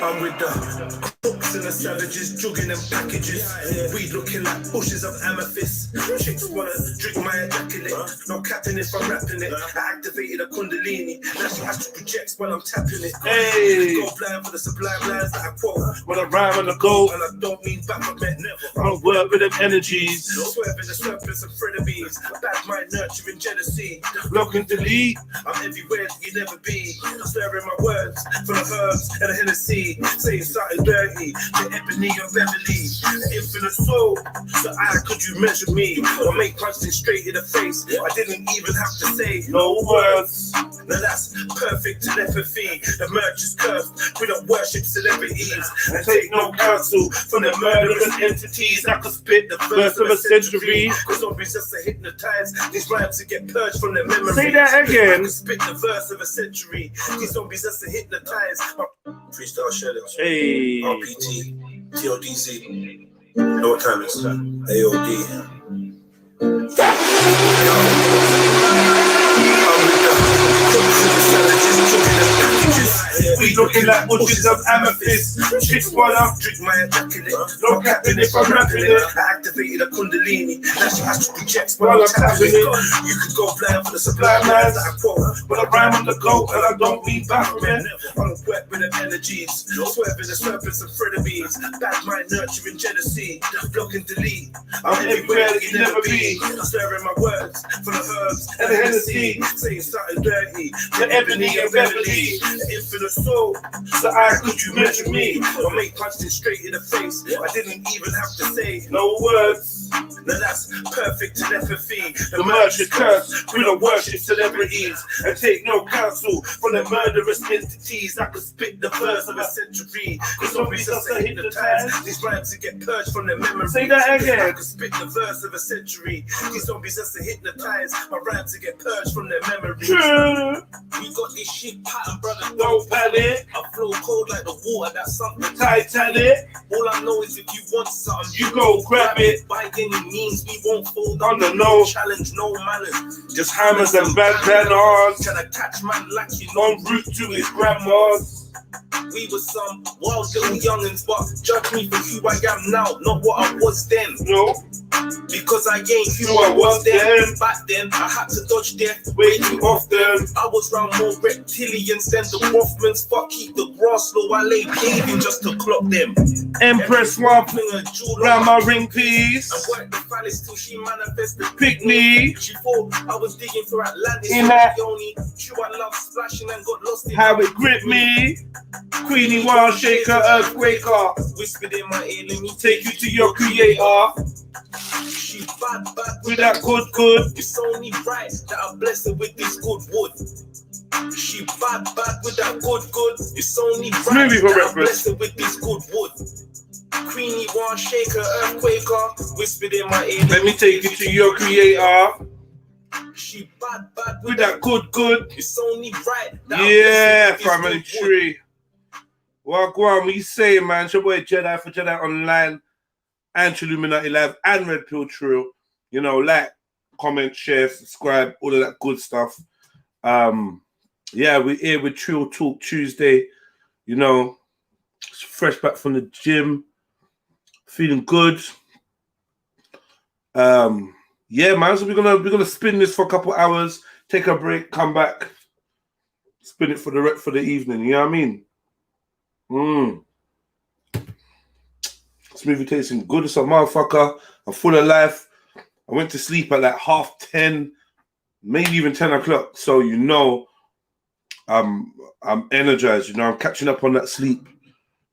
I'm with the crooks and the savages, jugging them packages. We looking like bushes of amethyst. Chicks wanna drink my ejaculate. No capping if I'm rapping it. I activated a kundalini. Now she has to project while I'm tapping it. Hey, go blind for the sublime lines that I quote. When I rhyme on the go, And I don't mean back, I meant never. I don't work with them energies. Swerving the serpents and frenemies. Bad mind nurturing jealousy. Block and delete. I'm everywhere that you never be. Slurring my words for the herbs and the Hennessy. Saying something dirty to Ebony and Beverly. The infinite soul. So could you measure me? Or make punching straight in the face. I didn't even have to say No words. Now that's perfect telepathy. The merch is cursed. We don't worship celebrities and take no counsel from the murderous entities. I could spit the verse of a century. Cause zombies just to hypnotize. These rhymes to get purged from their memory. Say that again. I could spit the verse of a century. These zombies just to hypnotize. Freestyle shadows. Hey. RPT. TODZ. Know what time it's? AOD. We looking like bushes of amethyst. Chicks wanna drink my ejaculate. No capping if I'm rapping it. I activated a kundalini. Now she has to project while I'm tapping it. You could go blind for the sublime lines that I quote. When I rhyme on the go, and I don't mean back, man. I'm wet with them energies. Swerving the serpents and frenemies. Bad mind nurturing jealousy. Block and delete. I'm everywhere that you never be. Stirring my words for the herbs and the Hennessy. Saying something dirty to Ebony and Beverly. The infinite soul. So could you measure me? Or make punching straight in the face. I didn't even have to say No words. Now that's perfect telepathy. The merch is cursed. We don't worship celebrities and take no counsel from the murderous entities. I could spit the verse of a century. Cause zombies just to hypnotize. These rhymes to get purged from their memory. Say that again. I could spit the verse of a century. These zombies just to hypnotize. My rhymes to get purged from their memory. We got this shit pattern, brother. Don't panic. I flow cold like the water. That's something Titanic. All I know is if you want something, You go grab it. by any means. We won't fold On the no. challenge, no manners. Just hammers and bandanas. Tryna catch man like you know. En route to his grandma's. We were some wild little youngins, but judge me for who I am now, not what I was then. No. Because I ain't who Who I was then. Back then, I had to dodge death Way too often. I was round more reptilians than the Rothmans. Fuck, keep the grass low. I lay paving just to clock them. Empress one Fling a jewel round on my ring piece. and work the phallus till she manifested. Pick me. She thought I was digging for Atlantis. In that- The only true I love splashing and got lost in How it grip me. Queenie wild shaker, earthquaker. Whispered in my ear, let me Take you to your creator. She bad With that good. It's only right that I bless her with this good wood. She bad with that good. It's only right Movie for that I breakfast. bless her with this good wood. Queenie one shaker, earthquaker, whispered in my ear. Let me take you to your creator. She bad With that good. It's only right that I Yeah, bless her with family this good wood. tree. Well, go on, what you saying, man? It's your boy Jedi for Jedi Online and Trilluminati Live and Red Pill Trill. You know, like, comment, share, subscribe, all of that good stuff. Yeah, we're here with Trill Talk Tuesday. You know, fresh back from the gym, feeling good. Yeah, man. So we're gonna spin this for a couple hours, take a break, come back, spin it for the evening. You know what I mean? This movie tasting good as a motherfucker. I'm full of life. I went to sleep at like 10:30, maybe even 10 o'clock. So you know, I'm energized. You know, I'm catching up on that sleep.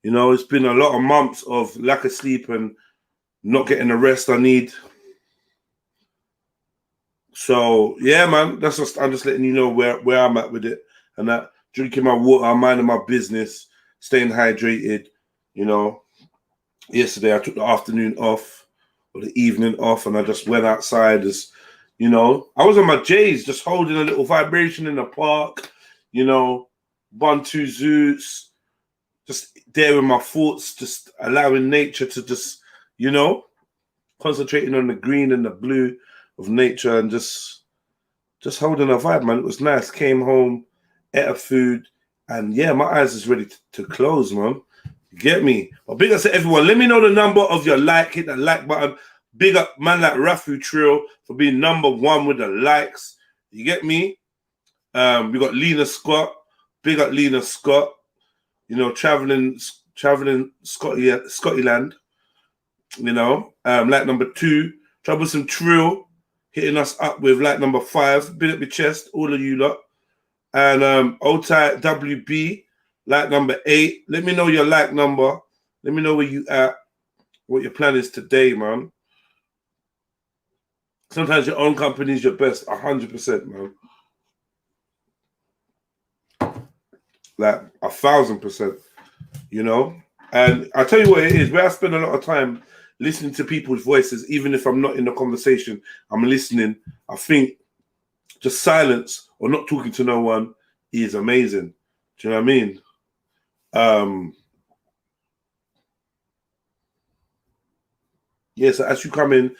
You know, it's been a lot of months of lack of sleep and not getting the rest I need. So yeah, man, I'm just letting you know where I'm at with it, and that drinking my water, I'm minding my business, staying hydrated. You know, yesterday I took the afternoon off or the evening off, and I just went outside. As you know, I was on my J's, just holding a little vibration in the park. You know, 1, 2 zoots, just there with my thoughts, just allowing nature to just, you know, concentrating on the green and the blue of nature and just holding a vibe, man. It was nice. Came home, ate a food, and yeah, my eyes is ready to close, man. You get me? But big up to everyone. Let me know the number of your like. Hit that like button. Big up man like Rafu Trill for being number 1 with the likes. You get me? We got Lena Scott. Big up Lena Scott. You know, traveling Scottyland. You know, like number 2, Troublesome Trill hitting us up with like number 5. Big up your chest, all of you lot. And Old Tight WB, like number 8. Let me know your like number. Let me know where you at, what your plan is today, man. Sometimes your own company is your best, 100%, man. Like 1,000%, you know. And I tell you what it is, where I spend a lot of time listening to people's voices, even if I'm not in the conversation, I'm listening. I think just silence or not talking to no one is amazing. Do you know what I mean? Yeah, so as you come in,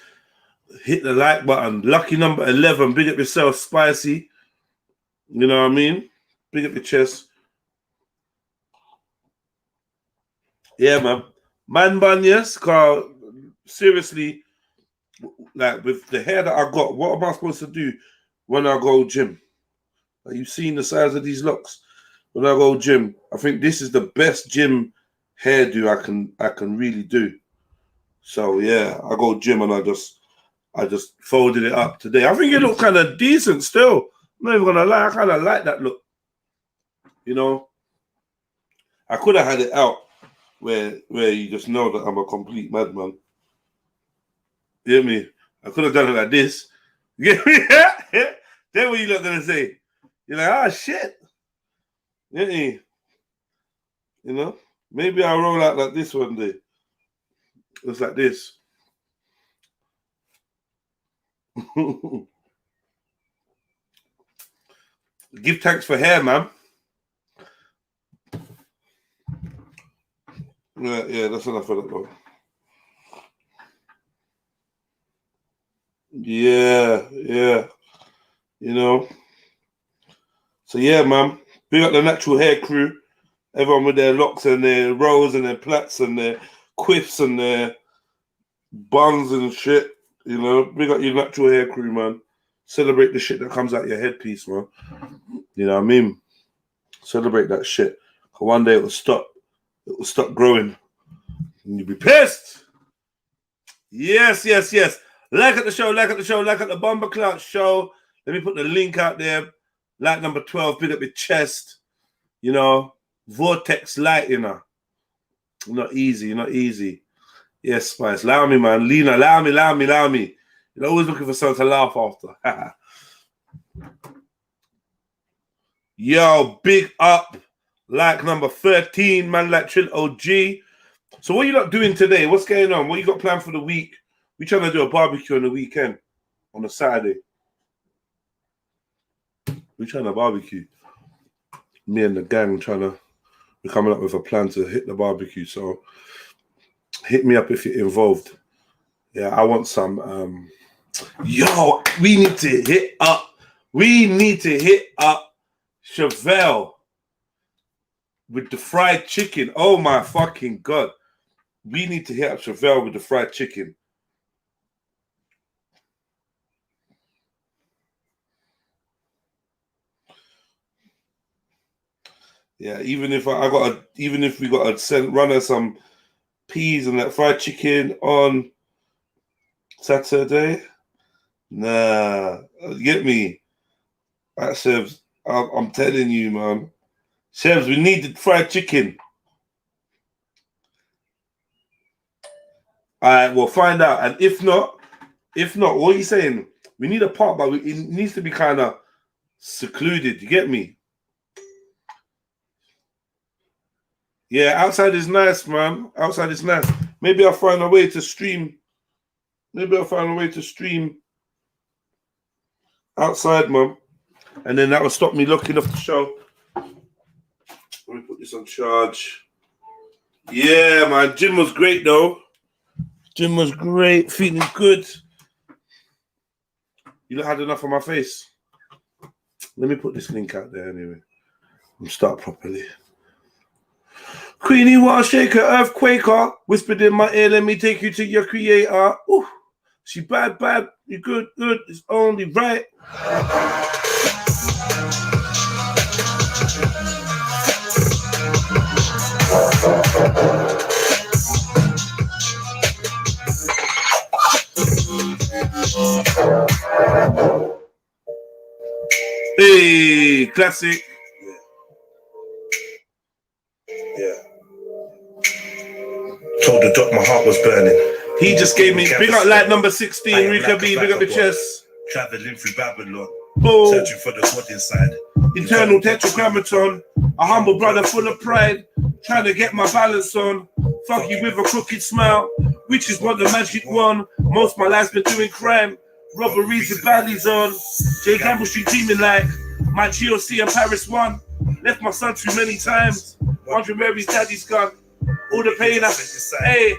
hit the like button. Lucky number 11, big up yourself, Spicy. You know what I mean? Big up your chest. Yeah, man. Man bun, yes, Carl. Seriously, like with the hair that I got, what am I supposed to do when I go gym? Are you seeing the size of these locks? When I go gym, I think this is the best gym hairdo I can really do. So yeah, I go gym and I just folded it up today. I think it looked kind of decent still. I'm not even gonna lie, I kind of like that look. You know, I could have had it out where you just know that I'm a complete madman. You get me? I could have done it like this. You get me? Then what you not gonna say? You're like, ah, shit. You get me? You know? Maybe I'll roll out like this one day. It's like this. Give thanks for hair, man. Yeah, that's enough of that, though. Yeah. You know. So yeah, man. Big up the natural hair crew. Everyone with their locks and their rolls and their plaits and their quiffs and their buns and shit. You know, big up your natural hair crew, man. Celebrate the shit that comes out your headpiece, man. You know what I mean? Celebrate that shit. One day it will stop. It will stop growing. And you'll be pissed. Yes. Like at the show, like at the Bomber Clout show. Let me put the link out there. Like number 12, big up your chest. You know, Vortex light, you know. Not easy. Yes, Spice. Allow me, man. Lena, allow me. You're always looking for something to laugh after. Yo, big up. Like number 13, man, like Trill OG. So what are you not doing today? What's going on? What you got planned for the week? We trying to do a barbecue on the weekend, on a Saturday. We trying to barbecue. Me and the gang we're coming up with a plan to hit the barbecue. So hit me up if you're involved. Yeah, I want some. Yo, we need to hit up Chevelle with the fried chicken. Oh my fucking God. We need to hit up Chevelle with the fried chicken. Yeah, even if we got to run her some peas and that fried chicken on Saturday. Nah, get me. That Chefs, I'm telling you, man. Chefs, we need the fried chicken. All right, we'll find out. And if not, what are you saying? We need a pot, but it needs to be kind of secluded. You get me? Yeah, outside is nice, man. Outside is nice. Maybe I'll find a way to stream. Outside, man. And then that will stop me looking off the show. Let me put this on charge. Yeah, man. Gym was great, though. Gym was great. Feeling good. You not had enough on my face. Let me put this link out there anyway. And start properly. Queenie, what a shaker, earthquaker. Whispered in my ear, let me take you to your creator. Ooh, she bad, you good, it's only right. Hey, classic. Yeah. Told the doc my heart was burning. He just gave me big up light number 16, Rika B, big up the chest. Traveling through Babylon, Oh, searching for the God inside. Internal tetragrammaton, a humble brother full of pride, trying to get my balance on. Fuck you with a crooked smile, which is what the magic one. Most my life's been doing crime, robberies with baddies on. J Gamble Street dreaming like my GOC and Paris one. Left my son too many times, wondering where his daddy's gone. All the pain I hey,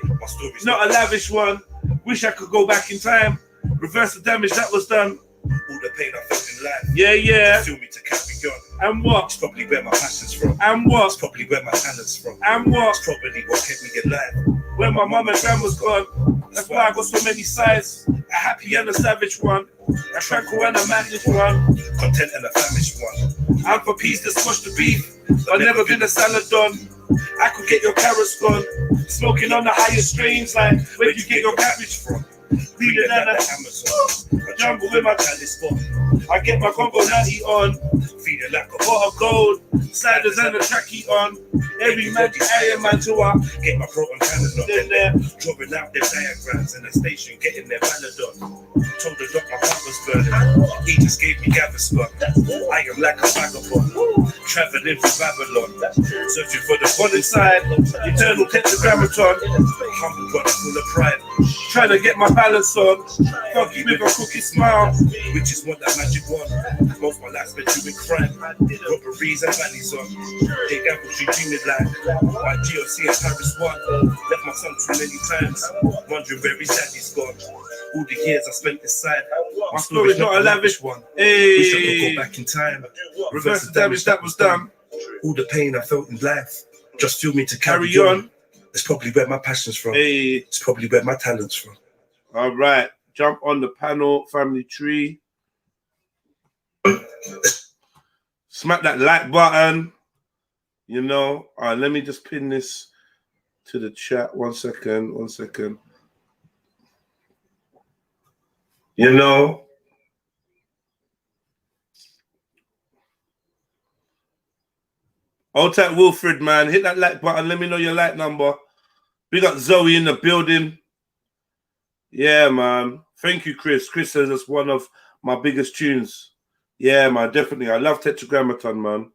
not a lavish one. Wish I could go back in time, reverse the damage that was done. All the pain I felt in life. Yeah. Feel me to carry on. And what? It's probably where my passion's from. And what? It's probably where my talent's from. And what? It's probably what kept me alive. When my mum and grand was gone, that's why I got so many sides. A happy and a savage one, a tranquil and a madness one, content and a famished one. I'm for peace to squash the beef, but never been a saladon. I could get your carrots gone, smoking on the highest strains like where you get your cabbage from. Reading at the Amazon, a jungle with my chalice spot. I get my Congo natty on, feeling like a pot of gold, sliders and a trackie on. Every magic Iron Man tour, get my proton cannon on. then there, drawing out their diagrams in the station, getting their ballad on. Told the doc my heart was burning, he just gave me Gaviscon. I am like a vagabond, traveling through Babylon, searching for the God inside, eternal tetragrammaton. Humble brother full of pride, trying to get my balance on. Fuck you with a crooked smile, which is what that magic one. Most of my life spent doing crime, robberies and valleys on. They gamble street dreaming like my GOC and Paris one. Left my son too many times, wondering where his daddy's gone. All the years I spent inside, my story's not a lavish one. Hey. Wish I could go back in time, reverse the damage that was done. All the pain I felt in life just fueled me to carry on. It's probably where my passion's from. Hey. It's probably where my talent's from. All right, jump on the panel, family tree. Smack that like button. You know, let me just pin this to the chat. 1 second, 1 second. You know, old tight Wilfred, man, hit that like button. Let me know your like number. We got Zoe in the building. Yeah, man. Thank you, Chris. Chris says it's one of my biggest tunes. Yeah, man, definitely. I love Tetragrammaton, man.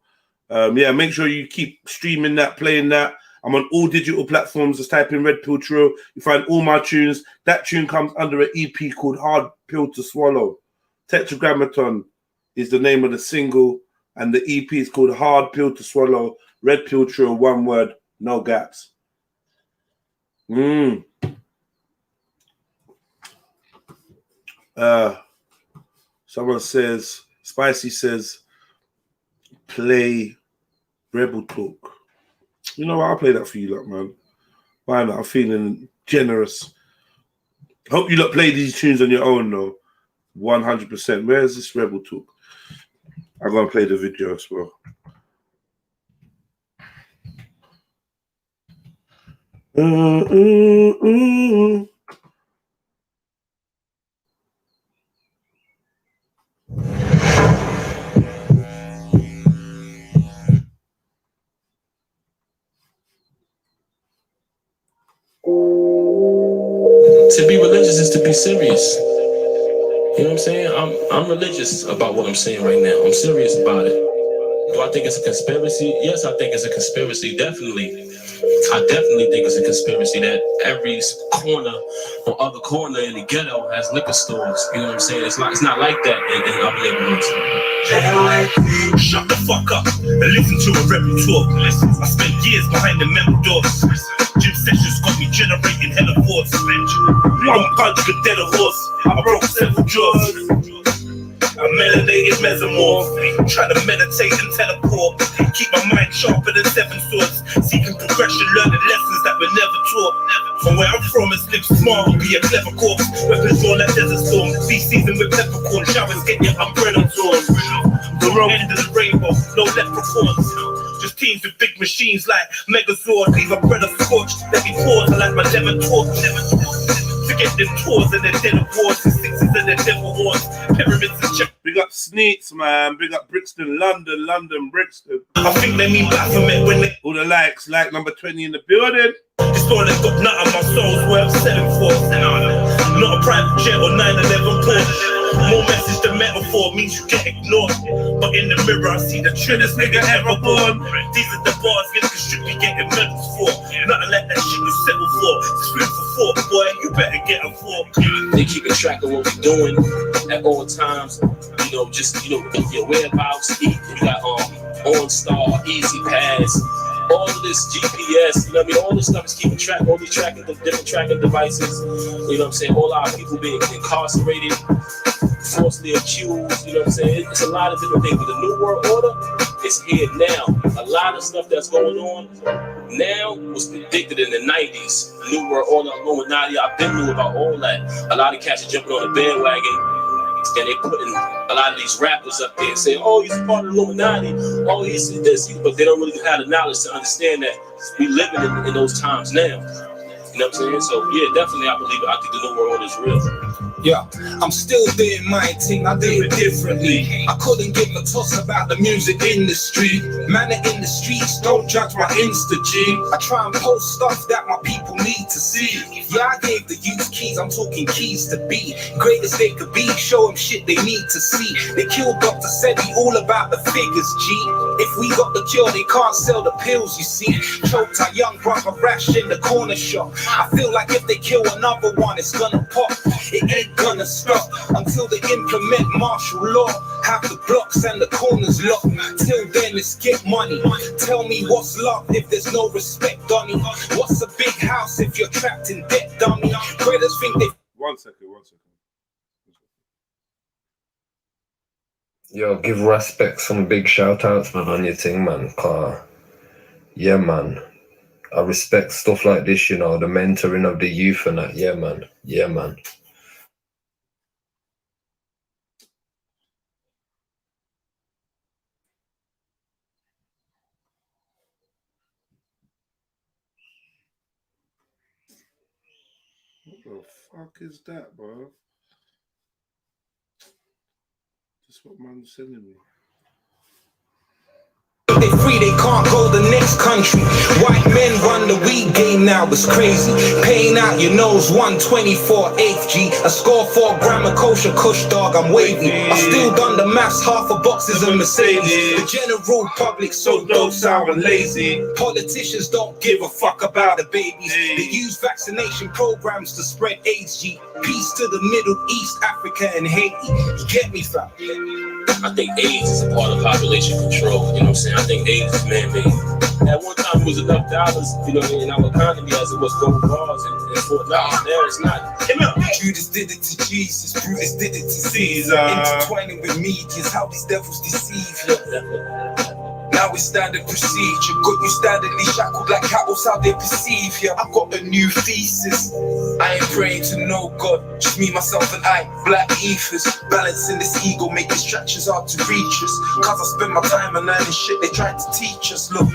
Yeah, make sure you keep streaming that, playing that. I'm on all digital platforms. Just type in Red Pill Trill. You find all my tunes. That tune comes under an EP called Hard Pill to Swallow. Tetragrammaton is the name of the single, and the EP is called Hard Pill to Swallow. Red Pill Trill, one word, no gaps. Someone says, Spicy says, play Rebel Talk. You know what? I'll play that for you, lot, man. Why not? I'm feeling generous. Hope you lot play these tunes on your own, though. 100%. Where's this Rebel Talk? I'm going to play the video as well. To be religious is to be serious. You know what I'm saying? I'm religious about what I'm saying right now. I'm serious about it. Do I think it's a conspiracy? Yes, I think it's a conspiracy, definitely. I definitely think it's a conspiracy that every corner or other corner in the ghetto has liquor stores. You know what I'm saying? It's not like that in other neighborhoods. Shut the fuck up and listen to a rebel talk. I spent years behind the metal doors. Gym sessions got me generating hella force. One punch could dead a horse. I broke several jaws. I melanated mesomorph, trying to meditate and teleport. Keep my mind sharper than 7 swords, seeking progression, learning lessons that were never taught. From where I'm from, it's live smart, be a clever corpse. Weapons drawn like desert storm, be seasoned with peppercorn. Showers get your umbrella torn. The wrong end of the rainbow, no leprechauns. Just teams with big machines like Megazord. Leave a bread of scorch, let me pause. I like my lemon torch. Forget them tours and their dead awards, and sixes and their devil wars. Pyramids and check. Big up Sneaks, man. Big up Brixton, London, Brixton. I think they mean Baphomet when they All the likes, like number 20 in the building. this all they got nothing. My soul's worth selling for. Not a private jet or 911 Porsche. More message than metaphor means you get ignored. But in the mirror I see the trillest nigga ever born. These are the bars niggas should be getting medals for. Nothing like that shit you settle for. Just food for thought, boy, you better get a fork. They keeping track of what we're doing at all times. You know, just your whereabouts. You got OnStar, Easy Pass, all of this GPS. You know what I mean? All this stuff is keeping track. All these different tracking devices. You know what I'm saying? All our people being incarcerated, falsely accused. You know what I'm saying? It's a lot of different things. But the New World Order is here now. A lot of stuff that's going on now was predicted in the 90s. New World Order, Illuminati. I've been knew about all that. A lot of cats are jumping on the bandwagon. And they're putting a lot of these rappers up there and saying, oh, he's a part of the Illuminati. Oh, he's this. But they don't really have the knowledge to understand that we living in those times now. You know what I'm saying? So, yeah, definitely, I believe it. I think the New World Order is real. Yeah, I'm still doing my thing, I do it differently. I couldn't give a toss about the music industry. Man in the streets, don't judge my Insta G. I try and post stuff that my people need to see. Yeah, I gave the youth keys, I'm talking keys to be great as they could be, show them shit they need to see. They killed Dr. Sebi, all about the figures, G. If we got the cure, they can't sell the pills, you see. Choked our young brother Rash in the corner shop. I feel like if they kill another one, it's gonna pop. It ain't gonna stop until they implement martial law. Have the blocks and the corners locked. Till then, it's get money. Tell me what's love if there's no respect, dummy. What's a big house if you're trapped in debt, dummy? Brothers think they... One second. Yo, give respect some big shout outs, man, on your thing, man. Yeah, man. I respect stuff like this, you know, the mentoring of the youth and that. Yeah, man. Yeah, man. What the fuck is that, bro? That's what man's sending me. They free, they can't go the next country. White men run the weed game now, it's crazy. Paying out your nose, 124 8th G. A score 4 gram of kosher kush, dog, I'm wavy. I still done the maths, half a box is a Mercedes. The general public so docile and lazy. Politicians don't give a fuck about the babies. They use vaccination programs to spread AIDS, G. Peace to the Middle East, Africa and Haiti. You get me, fam? I think AIDS is a part of population control. You know what I'm saying? I think AIDS is man-made. At one time, it was enough dollars, you know, in our economy as it was gold bars and $4. Now it's not. Judas did it to Jesus, Brutus did it to Caesar. Intertwining with medias, how these devils deceive you. Now it's standard procedure. Got you standardly shackled like cattle, how they perceive you. I got a new thesis. I ain't praying to no God, just me, myself and I, black ethers. Balancing this ego, make distractions hard to reach us. Cause I spend my time and learning shit they tried to teach us. Look,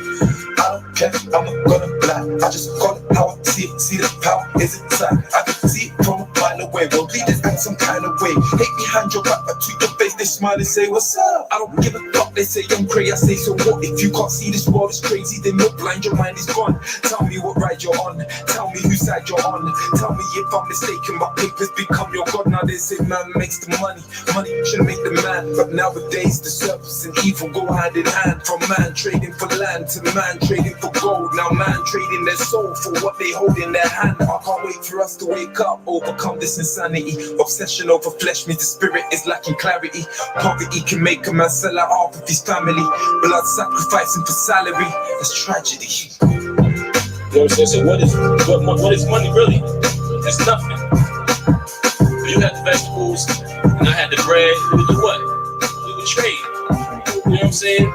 I don't care, I'm not gonna black. I just got it how I see it, see the power is inside. I can see it from a mile away. Well, leaders act some kind of way. Hate me, hand your back, I tweet your face, they smile and say, what's up? I don't give a fuck, they say I'm crazy, I say, so what? If you can't see this world is crazy, then you're blind, your mind is gone. Tell me what ride you're on, tell me whose side you're on. Tell me if I'm mistaken, my papers become your god. Now they say man makes the money, money should make the man. But nowadays the surface and evil go hand in hand. From man trading for land to man trading for gold. Now man trading their soul for what they hold in their hand. I can't wait for us to wake up, overcome this insanity. Obsession over flesh means the spirit is lacking clarity. Poverty can make a man sell out half of his family. Blood sacrificing for salary, that's tragedy. You know what I'm saying? So what is money really? It's nothing. You had the vegetables and I had the bread. Who would do what? I'm saying?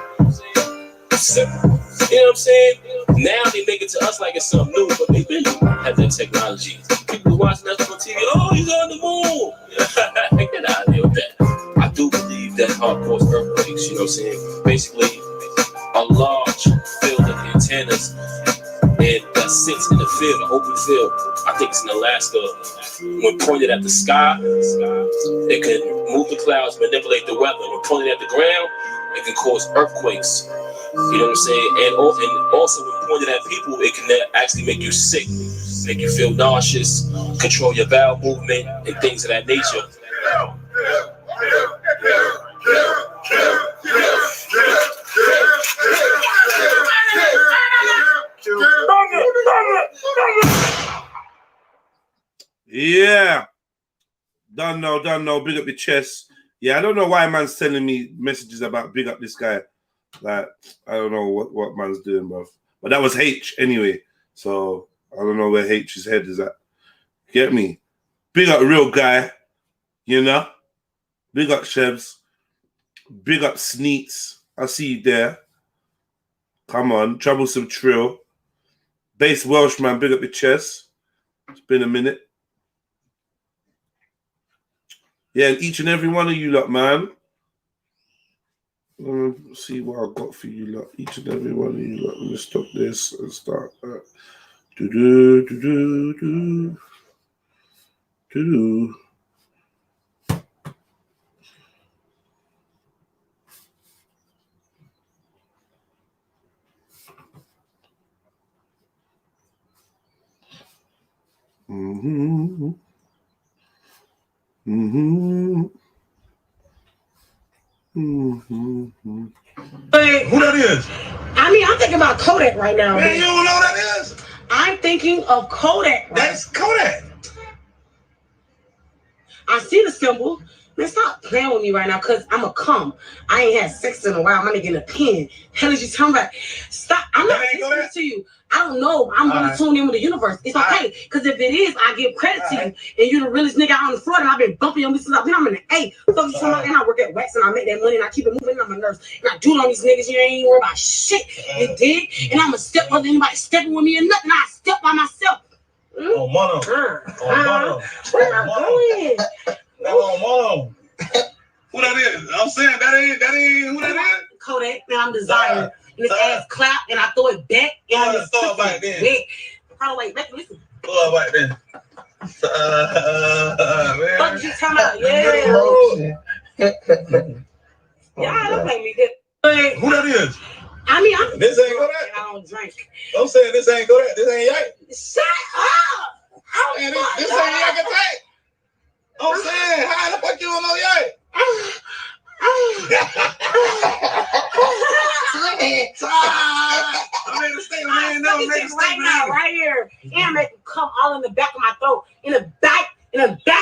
Simple. You know what I'm saying? Now they make it to us like it's something new, but they been had that technology. People watching us on TV, oh, he's on the moon. Get out of here with that. I do believe that hardcore earthquakes, you know what I'm saying? Basically, a large field of antennas and that sits in the field, an open field. I think it's in Alaska. When pointed at the sky, it can move the clouds, manipulate the weather. When pointed at the ground, it can cause earthquakes. You know what I'm saying? And also when pointed at people, it can actually make you sick, make you feel nauseous, control your bowel movement, and things of that nature. Yeah. Don't know. Big up your chest. Yeah, I don't know why man's sending me messages about big up this guy. Like, I don't know what man's doing, bro. But that was H anyway. So I don't know where H's head is at. Get me? Big up real guy, you know? Big up Chevs. Big up Sneets. I see you there. Come on. Troublesome Trill. Bass Welshman, big up your chest. It's been a minute. Yeah, and each and every one of you lot, man. Let's see what I got for you lot. Each and every one of you lot. Let me stop this and start that. Do. Mm-hmm. Hey, who that is? I mean, I'm thinking about Kodak right now. Man, you don't know who that is? I'm thinking of Kodak. That's Kodak. I see the symbol. Man, stop playing with me right now, because I'm a cum. I ain't had sex in a while. I'm gonna get a pen. Hell is you talking about? Stop. I'm not listening to you. I don't know. I'm gonna tune in with the universe. It's okay, because if it is, I give credit to you. And you're the realest nigga out on the floor, and I've been bumping on me since I've been in the A. Fuck you talking about? And I work at Wax, and I make that money, and I keep it moving. And I'm a nurse, and I do it on these niggas. You ain't worry about shit. You dig? And I'm a step other than anybody stepping with me or nothing. I step by myself. Oh, mono. Where am I going? Oh, mono. Who that is? I'm saying that ain't who that is? Kodak, and I'm desiring. And this ass clap, and I throw it back, and I just throw it back then. How do I listen? Throw it back then. Man. What you talking about? Yeah, don't make me good. Who that is? I mean, This ain't Kodak. I don't drink. I'm saying this ain't Kodak. This ain't Yak. Shut up! Man, this ain't Yak Attack. I'm saying, how the fuck you don't know Yak? I made a statement, man. No, made a statement now, right here. And make it come all in the back of my throat. In the back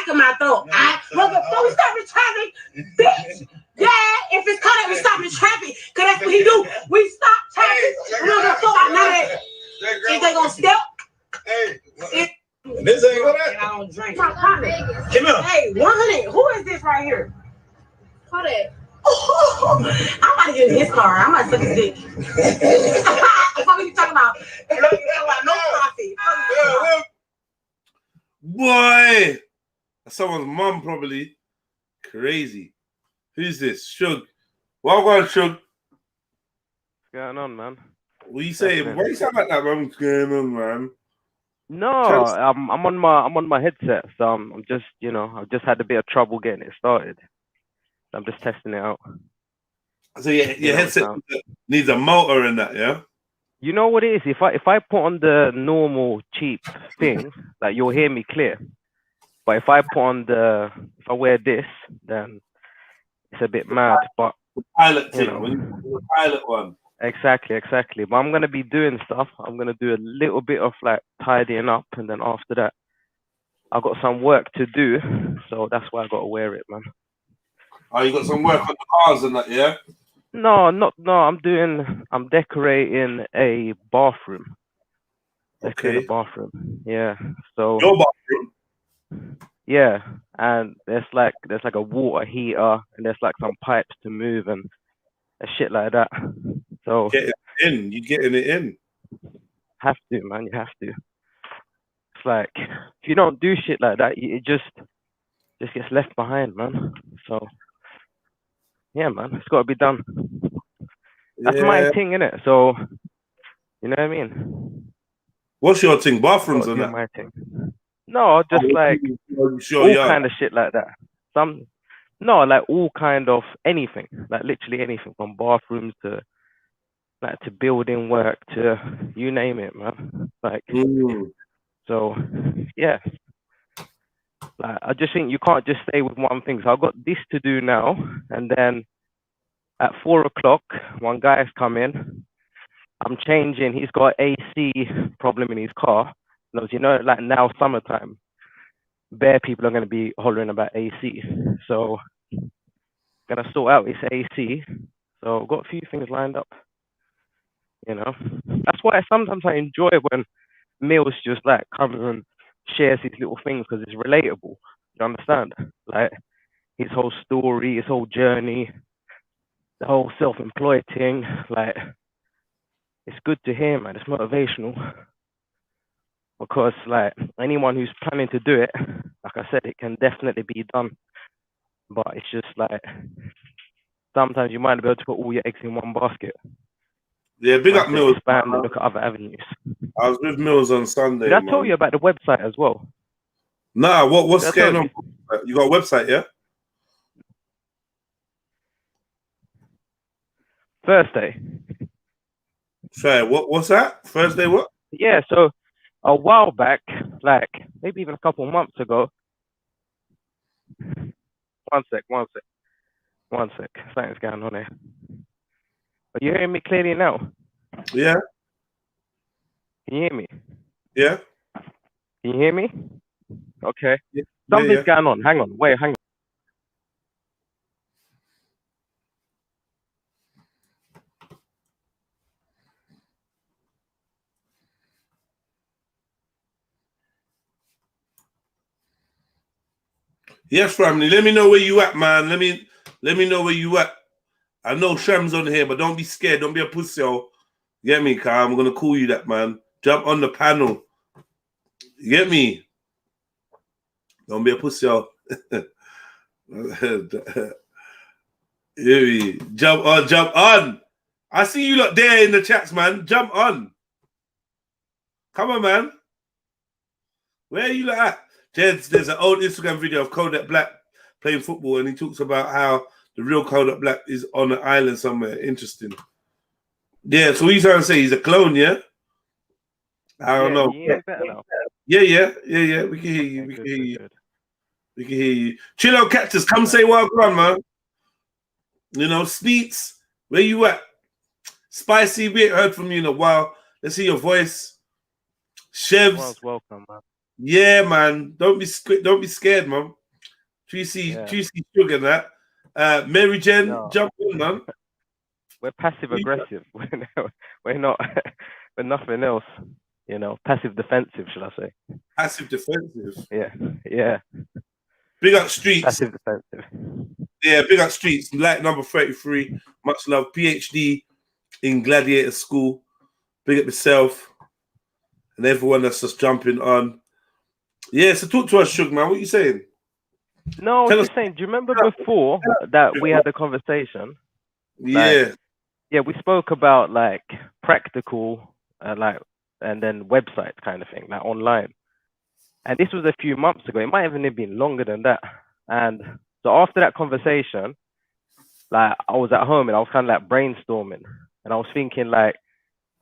of my throat. Look, before we stop the traffic, bitch. Yeah, if it's Kodak, we stop the traffic. Cause that's what he do. We stop traffic. We don't give a fuck about none of that. If they gonna step. Hey. This ain't Kodak. I don't drink. Come here. Hey, 100. Who is this right here? Kodak. Oh, I'm about to get in his car. I'm about to suck his dick. What are you talking about? You talking about no profit. Boy, someone's mom probably. Crazy. Who's this? Shug. Welcome, Shug. What's going on, man? What you saying? Why you sound like that, man? What's going on, man? No, I'm on my headset, so I'm just, I've just had a bit of trouble getting it started. I'm just testing it out. So your headset needs a motor in that, yeah? You know what it is? If I put on the normal cheap thing, like you'll hear me clear. But if I wear this, then it's a bit mad. But the pilot thing, the pilot one. Exactly. But I'm gonna be doing stuff. I'm gonna do a little bit of like tidying up, and then after that, I've got some work to do. So that's why I gotta wear it, man. Oh, you got some work on the cars and that, yeah? No. I'm decorating a bathroom. Okay. A bathroom. Yeah. So. Your bathroom. Yeah, and there's like a water heater, and there's like some pipes to move, and and shit like that. So Get it in. You getting it in. have to, man. You have to. It's like if you don't do shit like that, it just gets left behind, man. So yeah, man, it's got to be done. That's my Yeah. thing, innit? So you know what I mean? What's your thing? Got Bathrooms to and do that? my thing. No, just like Sure, all yeah. kind of shit like that. Like all kind of anything, like literally anything from bathrooms to like to building work to you name it, man. Like so, yeah. Like I just think you can't just stay with one thing. So I've got this to do now, and then at 4 o'clock, one guy's come in. I'm changing. He's got AC problem in his car. Because you know, like now summertime, bare people are going to be hollering about AC. So gonna sort out his AC. So I've got a few things lined up. You know, that's why sometimes I enjoy when Mills just like comes and shares his little things because it's relatable. You understand? Like his whole story, his whole journey, the whole self-employed thing. Like it's good to hear, man. It's motivational because like anyone who's planning to do it, like I said, it can definitely be done. But it's just like sometimes you might not be able to put all your eggs in one basket. Yeah, big up Mills. Expand and look at other avenues. I was with Mills on Sunday. Did I tell you about the website as well? Nah, what's going on? You got a website, yeah? Thursday. Sorry, what's that? Thursday what? Yeah, so a while back, like maybe even a couple months ago. One sec. Something's going on here. Are you hearing me clearly now? Yeah. Can you hear me? Yeah. Can you hear me? Okay. Yeah. Something's going on. Hang on. Hang on. Yes, family. Let me know where you at, man. Let me know where you at. I know Sham's on here, but don't be scared. Don't be a pussy, yo. Get me, Kyle? I'm gonna call you that, man. Jump on the panel. You get me? Don't be a pussy, yo. Jump on. I see you lot there in the chats, man. Jump on. Come on, man. Where are you lot at? Jeds, there's an old Instagram video of Kodak Black playing football, and he talks about how the real Kodak Black is on an island somewhere. Interesting. Yeah, so what you trying to say? He's a clone, yeah? I don't know. Yeah, better now. Yeah. We can hear you. We can hear you. Chill out, Cactus. Come say welcome, man. You know, Sneets, where you at? Spicy, we ain't heard from you in a while. Let's hear your voice. Chevs. Welcome, man. Yeah, man. Don't be scared, man. Juicy Sugar and that. Mary Jen, jump in, man. We're passive aggressive. We're not. We're nothing else. You know, passive defensive, should I say? Passive defensive. Yeah. Big up Streets. Passive defensive. Yeah, big up Streets. Like number 33. Much love. PhD in Gladiator School. Big up yourself. And everyone that's just jumping on. Yeah, so talk to us, Sugar, man. What are you saying? No, I was just saying, do you remember before that we had the conversation? Yeah. Yeah, we spoke about like practical, and then websites kind of thing, like online. And this was a few months ago. It might even have been longer than that. And so after that conversation, like I was at home and I was kind of like brainstorming, and I was thinking like,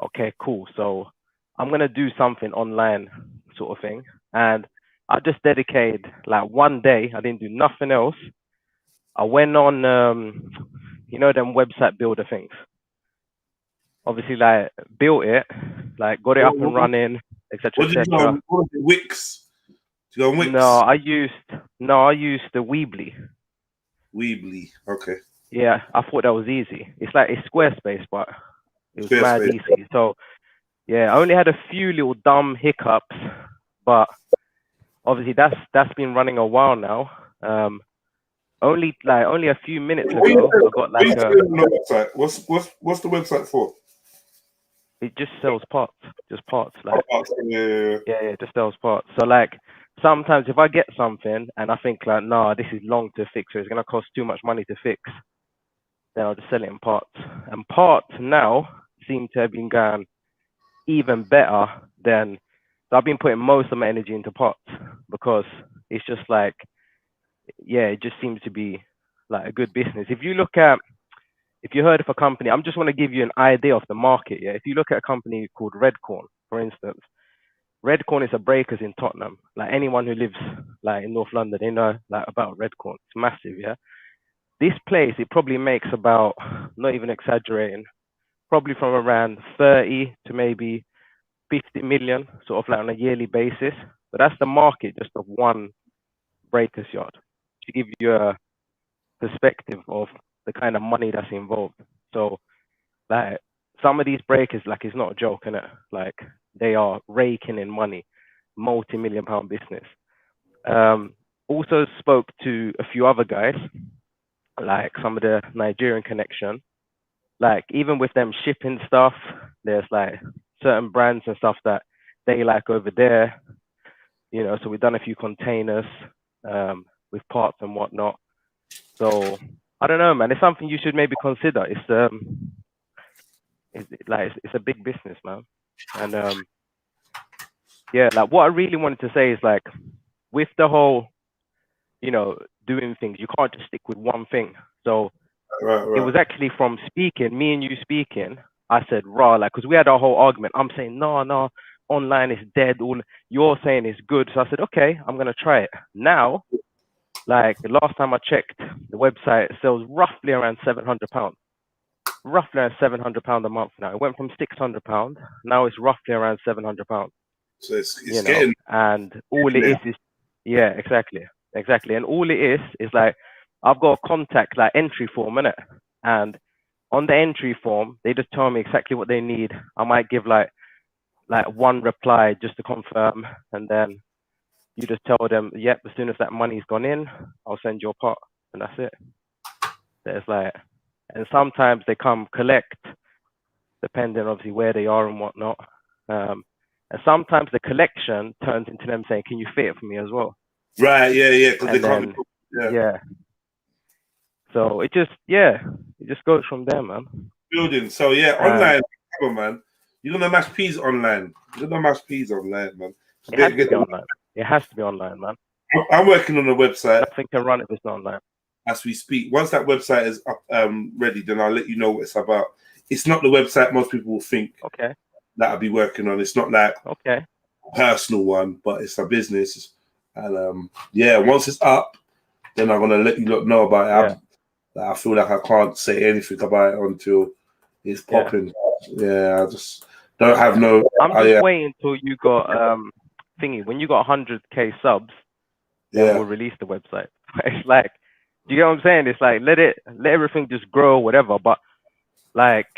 okay, cool. So I'm gonna do something online, sort of thing. And I just dedicated like one day. I didn't do nothing else. I went on, you know, them website builder things. Obviously, like built it, like got it up and running, etc. etc. Wix. Did you go on Wix? No, I used the Weebly. Weebly, okay. Yeah, I thought that was easy. It's Squarespace, but it was mad easy. So yeah, I only had a few little dumb hiccups, but obviously that's been running a while now. only a few minutes What you ago, saying- I got what you like saying on the website? What's the website for? it just sells parts, just parts. Like Yeah. yeah, just sells parts. So like sometimes if I get something and I think like, nah, this is long to fix, or it's gonna cost too much money to fix, then I'll just sell it in parts. And parts now seem to have been going even better than. So I've been putting most of my energy into parts because it's just like, yeah, it just seems to be like a good business. If you heard of a company, I'm just want to give you an idea of the market. Yeah, if you look at a company called Redcorn, for instance, Redcorn is a breakers in Tottenham. Like anyone who lives like in North London, they know like about Redcorn. It's massive, yeah. This place, it probably makes about, not even exaggerating, probably from around 30 to maybe 50 million, sort of like on a yearly basis. But that's the market just of one breakers yard, to give you a perspective of the kind of money that's involved. So like some of these breakers, like it's not a joke, innit? Like they are raking in money, multi-million-pound business. Also spoke to a few other guys, like some of the Nigerian connection. Like even with them shipping stuff, there's like certain brands and stuff that they like over there, you know. So we've done a few containers with parts and whatnot. So I don't know, man. It's something you should maybe consider. It's a big business, man. And yeah, like what I really wanted to say is like, with the whole, you know, doing things, you can't just stick with one thing. So Right. it was actually from speaking, me and you speaking, I said, raw, like, because we had our whole argument. I'm saying, no, online is dead. All you're saying is good. So I said, okay, I'm going to try it. Now, like, the last time I checked, the website sells roughly around £700. Roughly around £700 a month now. It went from £600. Now it's roughly around £700. So it's You know, getting and all it is, yeah, exactly. And all it is like, I've got a contact like entry form in it, and on the entry form they just tell me exactly what they need. I might give like one reply just to confirm, and then you just tell them, yep, as soon as that money's gone in, I'll send your part, and that's it. There's like, and sometimes they come collect, depending obviously where they are and whatnot. And sometimes the collection turns into them saying, can you fit it for me as well? right. Yeah. Because they And can't. then, yeah. So it just goes from there, man. Building. So yeah, online, come on, man. You're gonna mash peas online. Man. It has to be online. It has to be online, man. I'm working on a website Nothing can run if it's not online. as we speak. Once that website is up, ready, then I'll let you know what it's about. It's not the website most people will think Okay. that I'll be working on. It's not like Okay. a personal one, but it's a business. And yeah, once it's up, then I'm gonna let you know about it. I feel like I can't say anything about it until it's popping. Yeah, I just don't have no. I'm just waiting until you got thingy. When you got 100k subs, then we'll release the website. It's like, do you get what I'm saying? It's like let everything just grow, whatever. But like,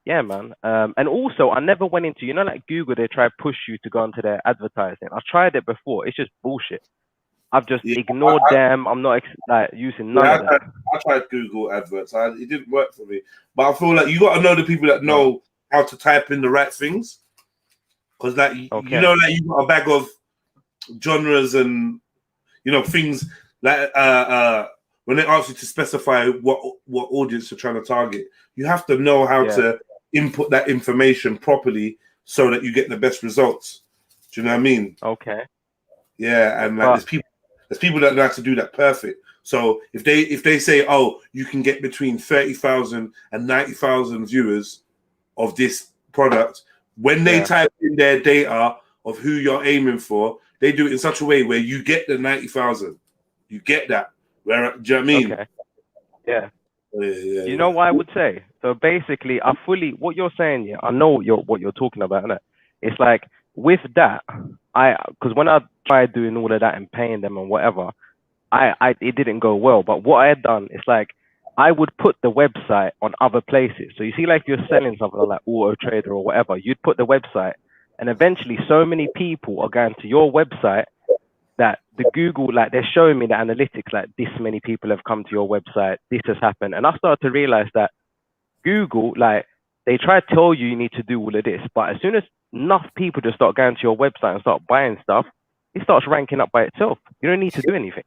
yeah, man. And also, I never went into, you know, like Google, they try to push you to go into their advertising. I tried it before. It's just bullshit. I've just ignored them. I'm not using none of that. I tried Google adverts. It didn't work for me. But I feel like you got to know the people that know how to type in the right things. Because like you know, like you got a bag of genres and you know things like when they ask you to specify what audience you're trying to target, you have to know how to input that information properly so that you get the best results. Do you know what I mean? Okay. Yeah, and like there's people that know how to do that perfect. So if they say, oh, you can get between 30,000 and 90,000 viewers of this product, when they type in their data of who you're aiming for, they do it in such a way where you get the 90,000. You get that. Where, do you know what I mean? Okay. Yeah. You know what I would say? So basically, what you're saying, I know what you're talking about, innit? It's like with that, because when I tried doing all of that and paying them and whatever, it didn't go well. But what I had done is like I would put the website on other places. So you see, like if you're selling something like Auto Trader or whatever, you'd put the website, and eventually so many people are going to your website that the Google, like they're showing me the analytics, like this many people have come to your website, this has happened. And I started to realize that Google, like they try to tell you need to do all of this, but as soon as enough people just start going to your website and start buying stuff, it starts ranking up by itself. You don't need to do anything.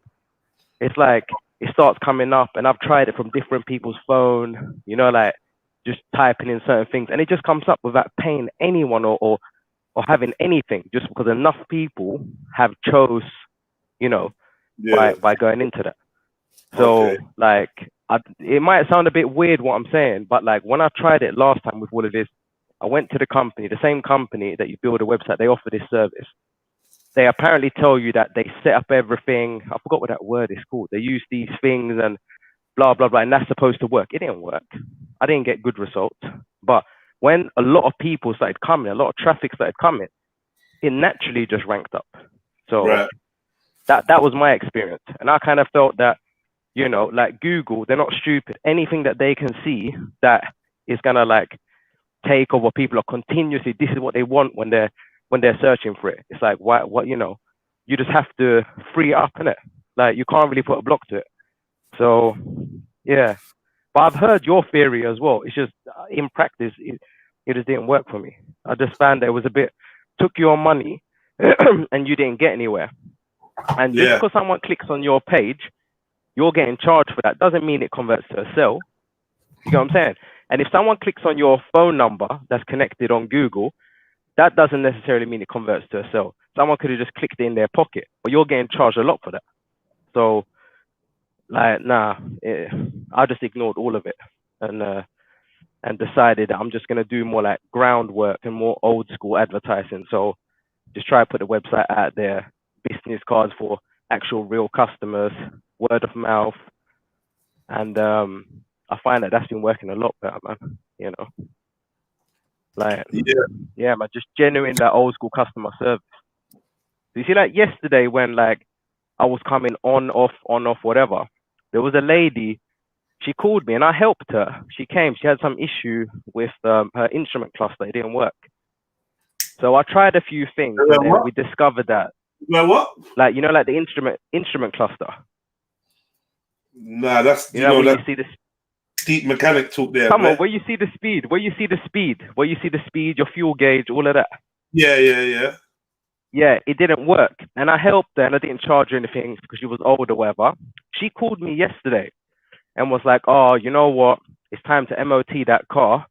It's like it starts coming up, and I've tried it from different people's phone, you know, like just typing in certain things, and it just comes up without paying anyone or having anything, just because enough people have chose, you know, by going into that. So like, it might sound a bit weird what I'm saying, but like when I tried it last time with all of this, I went to the company, the same company that you build a website, they offer this service. They apparently tell you that they set up everything. I forgot what that word is called. They use these things and blah, blah, blah, and that's supposed to work. It didn't work. I didn't get good results. But when a lot of people started coming, a lot of traffic started coming, it naturally just ranked up. So that was my experience. And I kind of felt that, you know, like Google, they're not stupid. Anything that they can see that is going to like take over, people are continuously, this is what they want when they're searching for it. It's like, what, you know, you just have to free it up, innit? Like, you can't really put a block to it. So, yeah. But I've heard your theory as well. It's just, in practice, it just didn't work for me. I just found that it was a bit, took your money and you didn't get anywhere. And just because someone clicks on your page, you're getting charged for that. Doesn't mean it converts to a sale. You know what I'm saying? And if someone clicks on your phone number that's connected on Google, that doesn't necessarily mean it converts to a sale. Someone could have just clicked it in their pocket, but you're getting charged a lot for that. So, like, I just ignored all of it and decided that I'm just going to do more like groundwork and more old school advertising. So just try to put the website out there, business cards for actual real customers, word of mouth. And I find that that's been working a lot better, man, you know. Like, yeah, man, just genuine that old school customer service. You see, like yesterday when like I was coming on, off, whatever, there was a lady, she called me and I helped her. She came, she had some issue with her instrument cluster, it didn't work. So I tried a few things and then we discovered that. What? Like, you know, like the instrument cluster. Nah, that's, you know that you see this deep mechanic talk there. Come on, where you see the speed, where you see the speed, your fuel gauge, all of that. Yeah, it didn't work. And I helped her and I didn't charge her anything because she was old or whatever. She called me yesterday and was like, oh, you know what? It's time to MOT that car.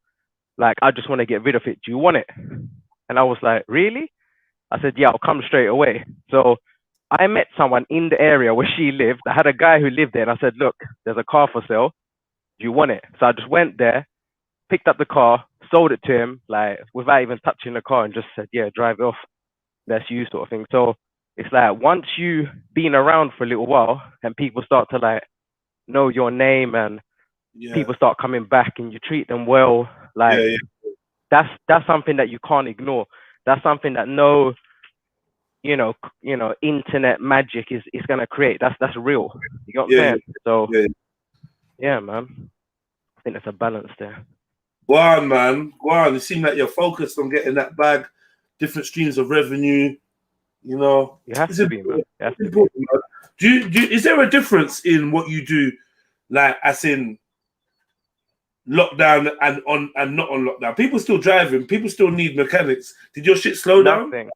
Like, I just want to get rid of it. Do you want it? And I was like, really? I said, yeah, I'll come straight away. So I met someone in the area where she lived. I had a guy who lived there and I said, look, there's a car for sale. Do you want it? So I just went there, picked up the car, sold it to him, like without even touching the car, and just said, yeah, drive it off. That's you, sort of thing. So it's like once you've been around for a little while and people start to like know your name and people start coming back and you treat them well, like that's something that you can't ignore. That's something that no, you know, internet magic is gonna create. That's real. You know what I'm saying? So yeah, man. I think there's a balance there. Go on, man. Go on. It seems like you're focused on getting that bag, different streams of revenue. You know, you have to be, man. You have to be. Man. Do you, is there a difference in what you do, like as in lockdown and on and not on lockdown? People still driving. People still need mechanics. Did your shit slow down? Nothing.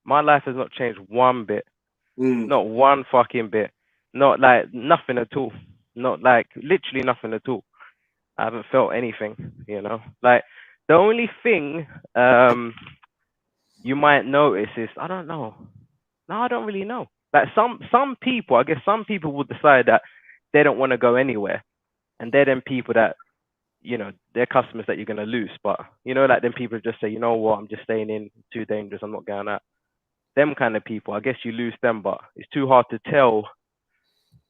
My life has not changed one bit. Not one fucking bit. Not like nothing at all. Not like literally nothing at all. I haven't felt anything, you know. Like the only thing you might notice is I don't know. No, I don't really know. Like some people, I guess some people will decide that they don't want to go anywhere, and they're them people that, you know, they're customers that you're gonna lose. But you know, like them people just say, you know what, I'm just staying in. Too dangerous. I'm not going out. Them kind of people, I guess you lose them, but it's too hard to tell.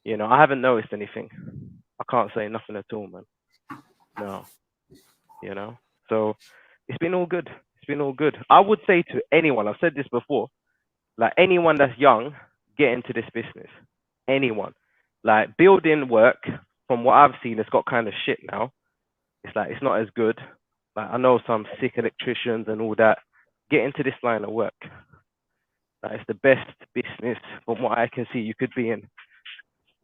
You know, I haven't noticed anything. I can't say nothing at all, man. No, you know, so it's been all good. It's been all good. I would say to anyone, I've said this before, like anyone that's young, get into this business. Anyone, like building work, from what I've seen, it's got kind of shit now. It's like, it's not as good. Like I know some sick electricians and all that. Get into this line of work. Like, it's the best business, from what I can see, you could be in.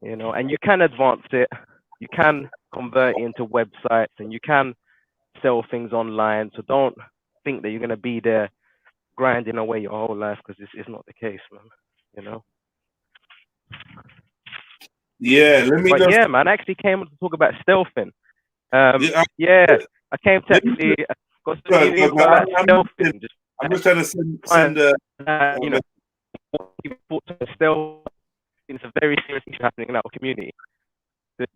You know, and you can advance it. You can convert it into websites, and you can sell things online. So don't think that you're gonna be there grinding away your whole life, because this is not the case, man. You know. Yeah, let me But just. yeah, man, I actually came to talk about stealthing. Yeah, I came to let me- actually got some new info about stealthing. I'm just trying to send You know, people thought to stealth. It's a very serious issue happening in our community. To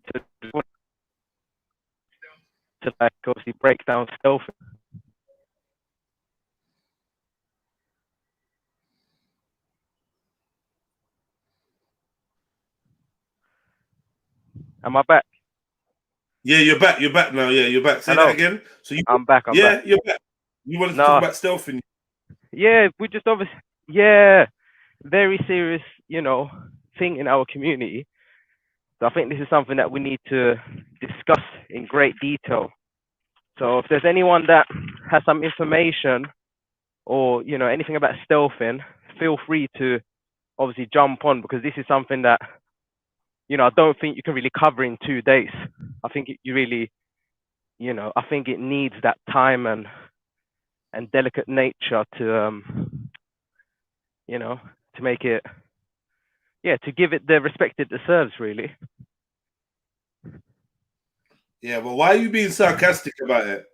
like obviously break down stealth. Am I back? Yeah, you're back. You're back now. Yeah, you're back. Say Hello? that again. So you. I'm back. I'm back. You're back. You wanted to No. talk about stealthing. Yeah, we just obviously, yeah, very serious, you know, thing in our community. So I think this is something that we need to discuss in great detail. So if there's anyone that has some information or, you know, anything about stealthing, feel free to obviously jump on, because this is something that, you know, I don't think you can really cover in 2 days. I think you really, you know, I think it needs that time and delicate nature to, you know, to make it, yeah, to give it the respect it deserves, really. Yeah, but why are you being sarcastic about it?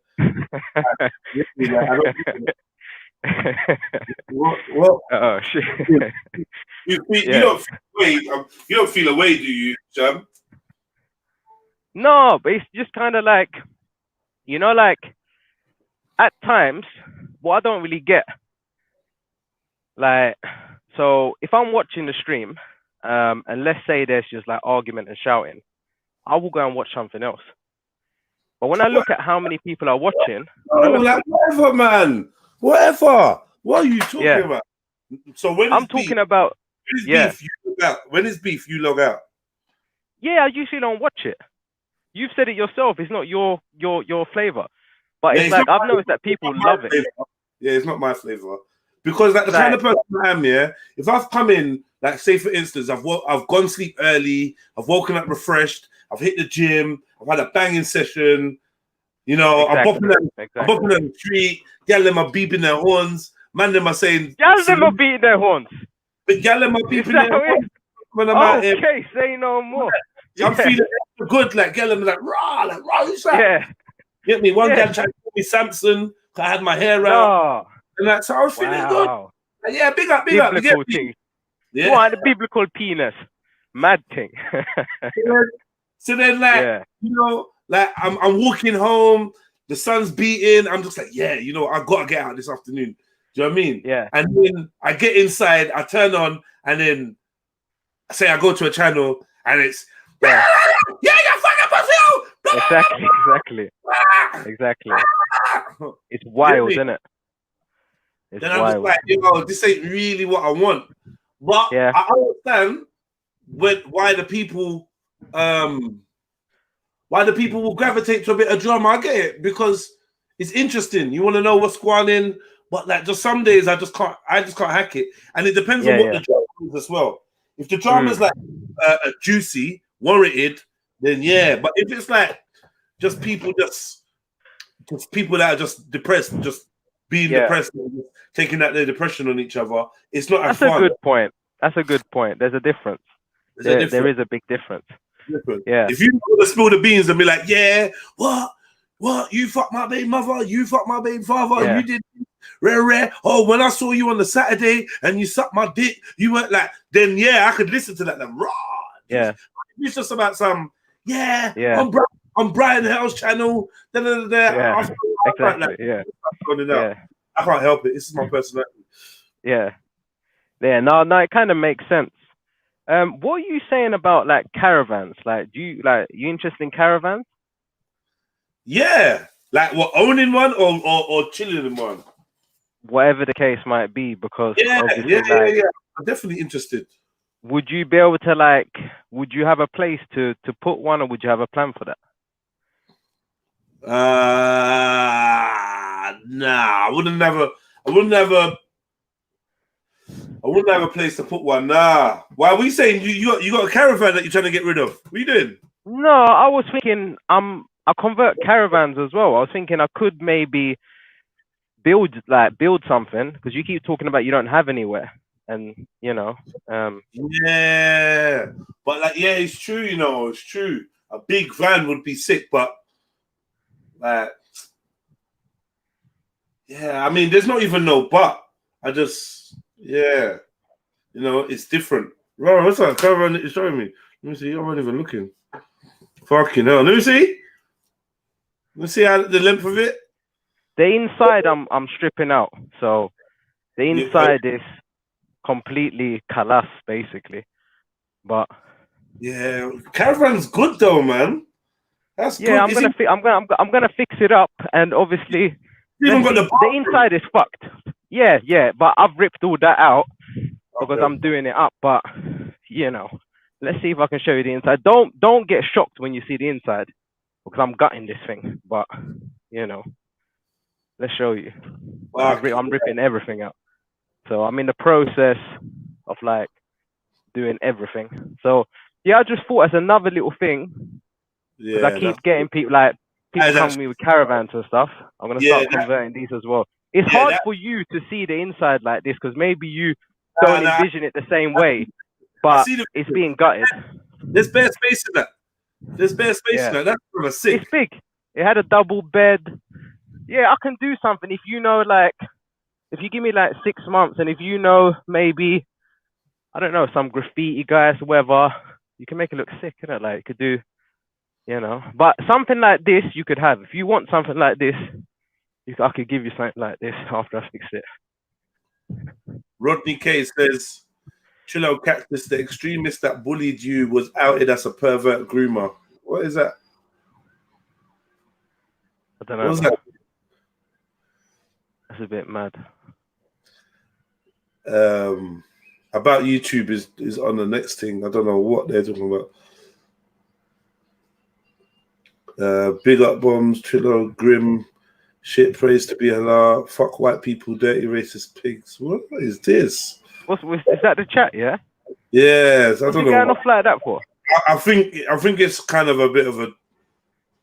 Well, oh shit! You don't feel away, do you, Jam? No, but it's just kind of like, you know, like at times, what I don't really get, like, so if I'm watching the stream, and let's say there's just like argument and shouting, I will go and watch something else. But when I look at how many people are watching, whatever, man, whatever. What are you talking about? So when I'm talking about, beef, you log out. When is beef, you log out. Yeah, I usually don't watch it. You've said it yourself. It's not your flavor, but it's like I've noticed that people love it. Yeah, it's not my flavor, because like the kind of person I am. Yeah, if I've come in, like say for instance, I've gone sleep early, I've woken up refreshed, I've hit the gym, I've had a banging session. You know, I'm bopping on the street. Gal them are beeping their horns. Man, them are saying. Gal them are beating their horns. But gal them are beeping their horns. When I'm out here. Okay, say no more. I'm feeling good, like gal them like rah, who's that? Yeah. Get me one gal tried to call me Samson. I had my hair out. And like, so I was feeling good. Like, yeah, big up. Biblical thing. Yeah. What the biblical penis? Mad thing. So then, like, you know, like I'm walking home, the sun's beating. I'm just like, yeah, you know, I gotta get out this afternoon. Do you know what I mean? Yeah. And then I get inside, I turn on, and then say I go to a channel, and it's yeah, you fucking pussy. Exactly. It's wild, isn't it? It's then I'm just like, you know, this ain't really what I want. But I understand why the people will gravitate to a bit of drama. I get it, because it's interesting. You want to know what's going on, but like just some days I just can't hack it. And it depends on what the drama is as well. If the drama is like juicy, warranted, then yeah. But if it's like just people people that are just depressed, just being depressed, and just taking out their depression on each other, it's not as fun. That's a good point. There's a difference. There is a big difference. Yeah. If you want to spill the beans and be like, yeah, what? You fucked my baby mother, you fucked my baby father, you did rare. Oh, when I saw you on the Saturday and you sucked my dick, you weren't like, then I could listen to that. Then raw. Yeah. It's just about some, on Brian Hell's channel. Exactly. I can't help it. This is my personality. Yeah. No, it kind of makes sense. What are you saying about like caravans? Like, you interested in caravans? Yeah, like what, owning one or chilling in one? Whatever the case might be, because I'm definitely interested. Would you be able to would you have a place to put one, or would you have a plan for that? Nah, I wouldn't have I wouldn't have a place to put one. Nah. Why are we saying you got a caravan that you're trying to get rid of? What are you doing? No, I was thinking I convert caravans as well. I was thinking I could maybe build something, because you keep talking about you don't have anywhere, and Yeah, but like, yeah, it's true. It's true. A big van would be sick, but like, yeah, I mean, there's not even no but. It's different. Right, what's that caravan that you're showing me? Let me see. I'm not even looking. Fucking hell. Let me see. Let's see how the length of it. The inside I'm stripping out, so the inside is completely kalas basically. But yeah, caravan's good though, man. That's good. I'm gonna fix it up, and obviously the inside is fucked. Yeah, but I've ripped all that out because I'm doing it up. But let's see if I can show you the inside. Don't get shocked when you see the inside, because I'm gutting this thing. But let's show you. I'm ripping everything out. So I'm in the process of like doing everything. So yeah, I just thought as another little thing, because I keep getting people come to me with caravans and stuff. I'm gonna start converting these as well. It's hard for you to see the inside like this, because maybe you don't envision it the same way, but it's being gutted. There's bare space in that. There's bare space in that. That's from a sick. It's big. It had a double bed. Yeah, I can do something if if you give me 6 months, and if maybe, I don't know, some graffiti guys, whoever, you can make it look sick, innit? Like, you could do, but something like this you could have. If you want something like this, I could give you something like this after I fix it. Rodney K says, Trillo Cactus, the extremist that bullied you was outed as a pervert groomer. What is that? I don't know. What's that? That's a bit mad. About YouTube is on the next thing. I don't know what they're talking about. Big up bombs, Trillo, grim, shit, praise to be Allah, fuck white people, dirty racist pigs. What is this? Is that the chat? Yeah. Yes, I don't know. What's going off like that for? I think it's kind of a bit of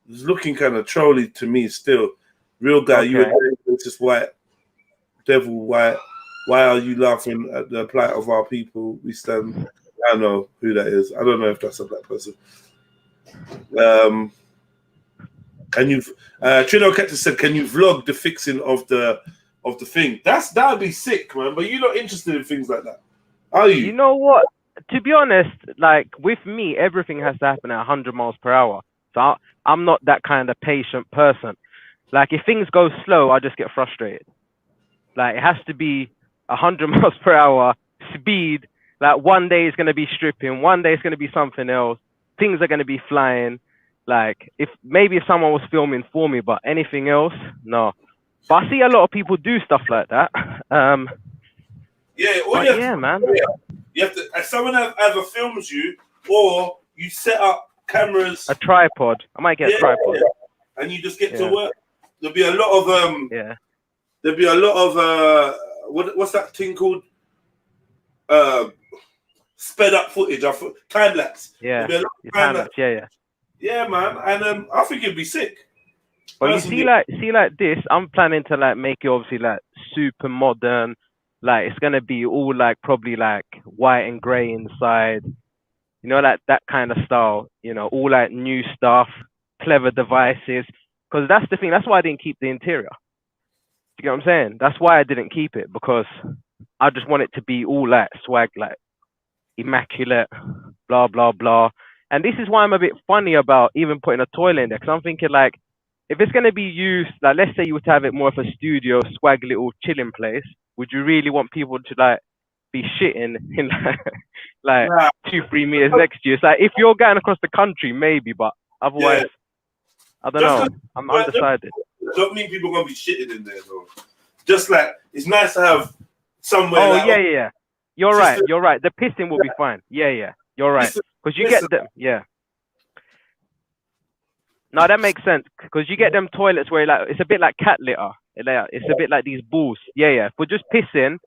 it's looking kind of trolly to me still. Real guy, you are just white, devil white. Why are you laughing at the plight of our people? We stand. I don't know who that is. I don't know if that's a black person. Can you? Trillo Cactus said, "Can you vlog the fixing of the thing?" That'd be sick, man. But you're not interested in things like that, are you? You know what? To be honest, like with me, everything has to happen at 100 miles per hour. So I'm not that kind of patient person. Like if things go slow, I just get frustrated. Like it has to be 100 miles per hour speed. Like one day it's gonna be stripping, one day it's gonna be something else. Things are gonna be flying. Like if someone was filming for me, but anything else, no. But I see a lot of people do stuff like that. Man. You have to. If someone either films you or you set up cameras. A tripod. I might get a tripod. Yeah. And you just get to work. There'll be a lot of There'll be a lot of what's that thing called? Sped up footage, time lapse. Yeah. Time lapse. Yeah. Yeah, man, and I think it'd be sick. But you see like this, I'm planning to like make it obviously like super modern. Like it's gonna be all like probably like white and grey inside. You know, like that kind of style. You know, all like new stuff, clever devices. Because that's the thing. That's why I didn't keep the interior. You know what I'm saying? That's why I didn't keep it, because I just want it to be all like swag, like immaculate, blah blah blah. And this is why I'm a bit funny about even putting a toilet in there, because I'm thinking like, if it's going to be used, like let's say you were to have it more of a studio, swag little chilling place, would you really want people to like be shitting in like 2-3 meters next to you? It's like if you're going across the country, maybe, but otherwise, I don't know. I'm undecided. Don't mean people are going to be shitting in there though. Just like it's nice to have somewhere. Oh yeah. You're right. You're right. The pissing will be fine. Yeah. You're right. Because you get them. Yeah. No, that makes sense. Because you get them toilets where like it's a bit like cat litter. It's a bit like these balls. Yeah. For just pissing,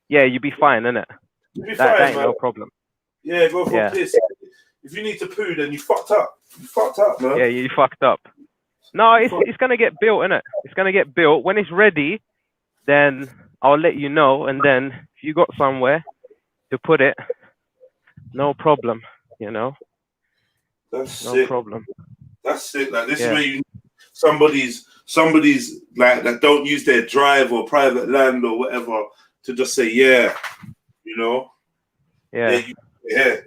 yeah, you'd be fine, innit? You'll be That fine, ain't man. no problem. Yeah, go for Yeah. a piss. If you need to poo, then you fucked up. You fucked up, man. Yeah, you fucked up. No, it's gonna get built, innit? It's gonna get built. When it's ready, then I'll let you know. And then if you got somewhere to put it, no problem. You know, That's no it. problem. That's it. Like this Yeah. is where you somebody's like that don't use their drive or private land or whatever to just say yeah, you know. Yeah. Yeah.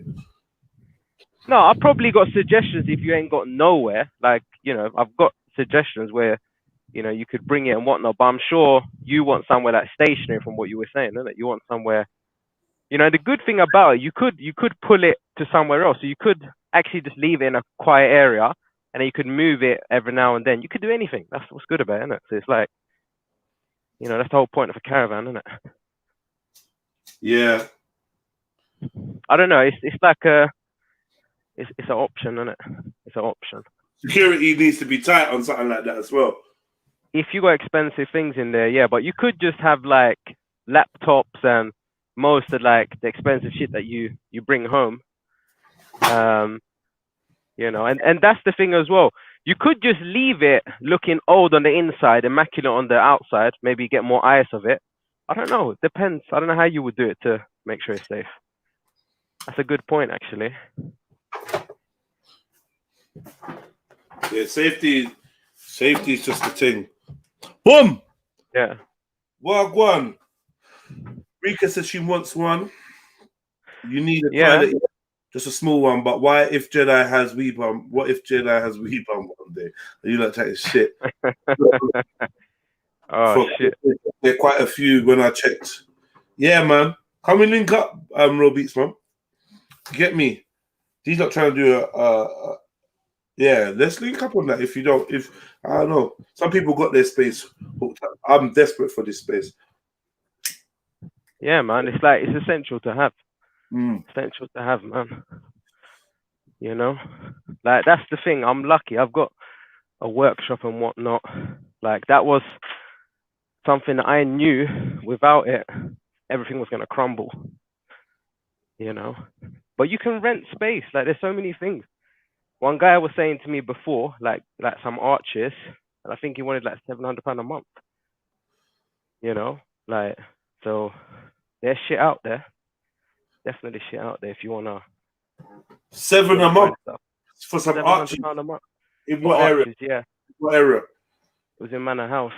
No, I've probably got suggestions if you ain't got nowhere. Like, you know, I've got suggestions where, you know, you could bring it and whatnot. But I'm sure you want somewhere that's stationary, from what you were saying, isn't it? You want somewhere. You know, the good thing about it, you could pull it to somewhere else. So you could actually just leave it in a quiet area, and then you could move it every now and then. You could do anything. That's what's good about it, isn't it? So it's like, you know, that's the whole point of a caravan, isn't it? Yeah. I don't know. It's like it's an option, isn't it? It's an option. Security needs to be tight on something like that as well. If you got expensive things in there, yeah, but you could just have like laptops and most of like the expensive shit that you bring home. You know, and that's the thing as well. You could just leave it looking old on the inside, immaculate on the outside, maybe get more eyes of it. I don't know. It depends. I don't know how you would do it to make sure it's safe. That's a good point, actually. Yeah, safety is just the thing. Boom! Yeah. Wagwan. Rika says she wants one. You need a Yeah. toilet, just a small one. But why if Jedi has wee bum? What if Jedi has wee bum one day? Are you not taking shit? Oh, shit. There are quite a few when I checked. Yeah, man. Come and link up, Raw Beats, man. Get me. He's not trying to do yeah, let's link up on that. If I don't know. Some people got their space hooked up. I'm desperate for this space. Yeah, man. It's like, it's essential to have. Mm. Essential to have, man. You know? Like, that's the thing. I'm lucky. I've got a workshop and whatnot. Like, that was something that I knew without it, everything was going to crumble. You know? But you can rent space. Like, there's so many things. One guy was saying to me before, like some arches, and I think he wanted like £700 a month. You know? Like, so there's shit out there. Definitely shit out there if you want to. $7 a month for some arches. £700 a month. In what area? Arches, yeah. What area? It was in Manor House.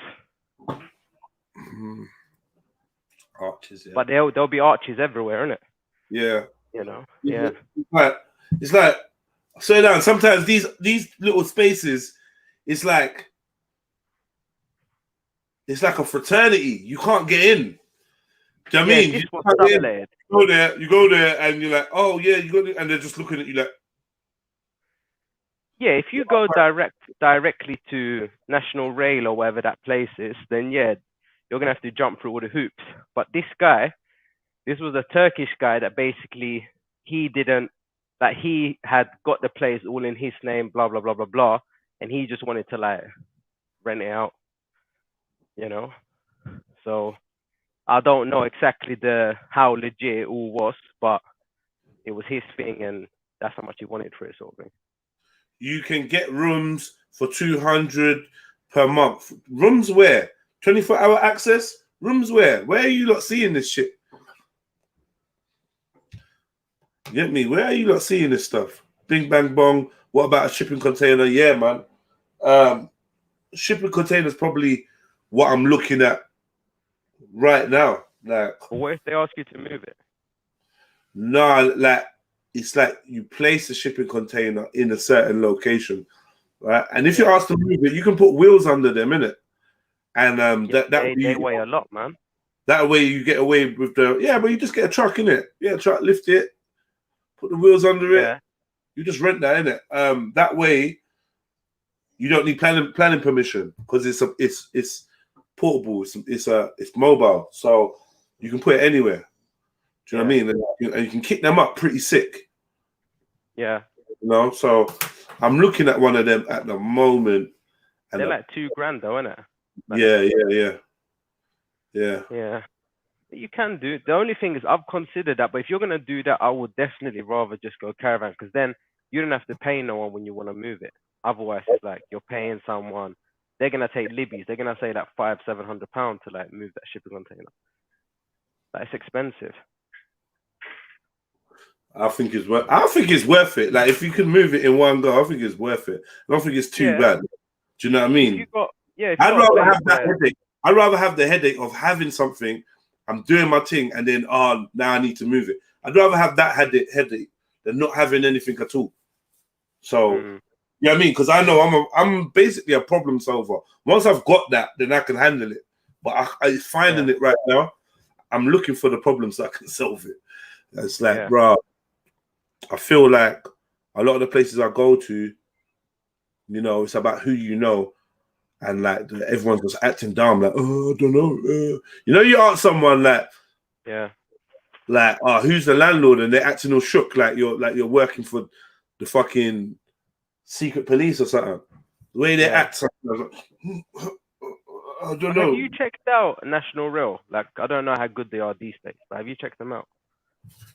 Arches, yeah. But there'll be arches everywhere, innit? Yeah. You know? Yeah. It's like slow down. Sometimes these little spaces, it's like a fraternity. You can't get in. Do you know what I mean? This You was can't get in. sublet. You go there, and you're like, oh yeah, you go there, and they're just looking at you like. Yeah, if you go directly to National Rail or wherever that place is, then yeah, you're gonna have to jump through all the hoops. But this was a Turkish guy that basically he had got the place all in his name, blah blah blah blah blah, and he just wanted to like rent it out, you know. So I don't know exactly how legit it all was, but it was his thing, and that's how much he wanted for it, sort of thing. You can get rooms for $200 per month. Rooms where? 24-hour access? Rooms where? Where are you not seeing this shit? Get me? Where are you not seeing this stuff? Bing bang bong. What about a shipping container? Yeah, man. Shipping container is probably what I'm looking at right now. Like, But what if they ask you to move it? No, like it's like you place a shipping container in a certain location, right? And if you ask to move it, you can put wheels under them, innit? And they weigh a lot, man. That way you get away with but you just get a truck, innit? Yeah, truck, lift it, put the wheels under it. You just rent that, innit? That way you don't need planning permission because it's portable, it's mobile, so you can put it anywhere. Do you know what I mean? And you can kick them up pretty sick. Yeah. You know, so I'm looking at one of them at the moment. And they're like $2,000 though, innit? Like, Yeah. Yeah. You can do. The only thing is I've considered that, but if you're gonna do that, I would definitely rather just go caravan because then you don't have to pay no one when you want to move it. Otherwise, it's like you're paying someone. They're gonna take libbies. They're gonna say like £500-700 to like move that shipping container. That's expensive. I think it's worth. I think it's worth it. Like if you can move it in one go, I think it's worth it. I don't think it's too bad. Do you know what I mean? If you got, I'd rather have that headache. I'd rather have the headache of having something. I'm doing my thing, and then now I need to move it. I'd rather have that headache than not having anything at all. So, you know what I mean? Because I know I'm basically a problem solver. Once I've got that, then I can handle it. But I finding it right now, I'm looking for the problem so I can solve it. It's like, bro, I feel like a lot of the places I go to, you know, it's about who you know. And like everyone's just acting dumb, like, oh, I don't know. You know, you ask someone like, who's the landlord, and they're acting all shook, like you're working for the fucking secret police or something. The way they act, like, I don't know. Have you checked out National Rail? Like, I don't know how good they are these days, but have you checked them out?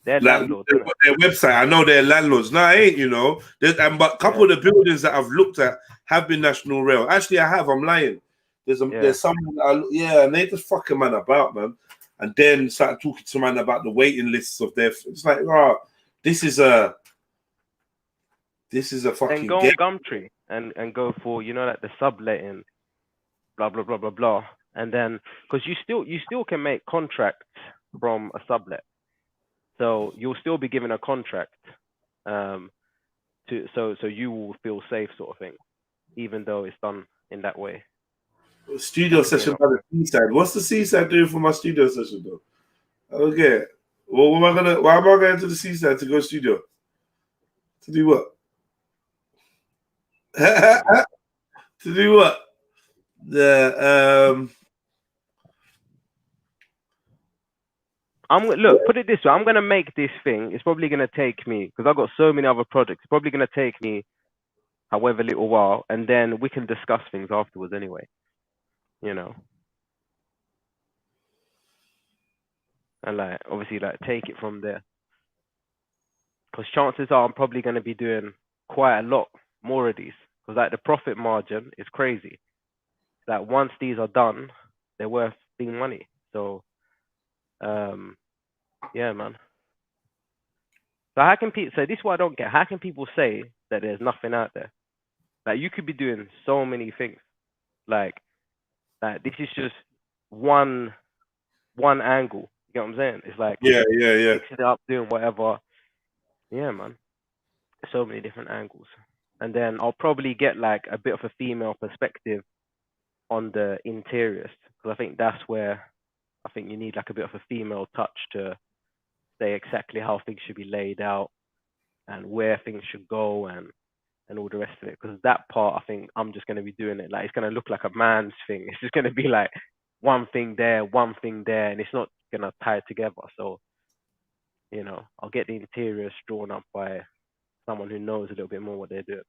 They're landlords. Their website, I know they're landlords. No, I ain't, you know. But a couple of the buildings that I've looked at have been National Rail. Actually, I have. I'm lying. There's someone, and they just fucking man about, man. And then started talking to man about the waiting lists of their. It's like, this is a fucking. And go on Gumtree and go for, you know, like the subletting, blah blah blah blah blah, and then because you still can make contracts from a sublet. So you'll still be given a contract, so you will feel safe, sort of thing, even though it's done in that way. Studio session by the seaside. What's the seaside doing for my studio session though? Okay. Well, why am I going to the seaside to go studio? To do what? To do what? Put it this way. I'm gonna make this thing. It's probably gonna take me, because I've got so many other projects. It's probably gonna take me however little while, and then we can discuss things afterwards anyway. You know, and like obviously like take it from there. Because chances are I'm probably gonna be doing quite a lot more of these. Because like the profit margin is crazy. Like once these are done, they're worth big money. So. Yeah, man. So how can people say this? Is what I don't get. How can people say that there's nothing out there? Like you could be doing so many things. Like this is just one angle. You know what I'm saying? It's like mixing it up, doing whatever. Yeah, man. So many different angles. And then I'll probably get like a bit of a female perspective on the interiors, because I think that's where I think you need like a bit of a female touch to say exactly how things should be laid out and where things should go and all the rest of it. Because that part, I think I'm just going to be doing it. Like it's going to look like a man's thing. It's just going to be like one thing there, and it's not going to tie together. So, you know, I'll get the interiors drawn up by someone who knows a little bit more what they're doing.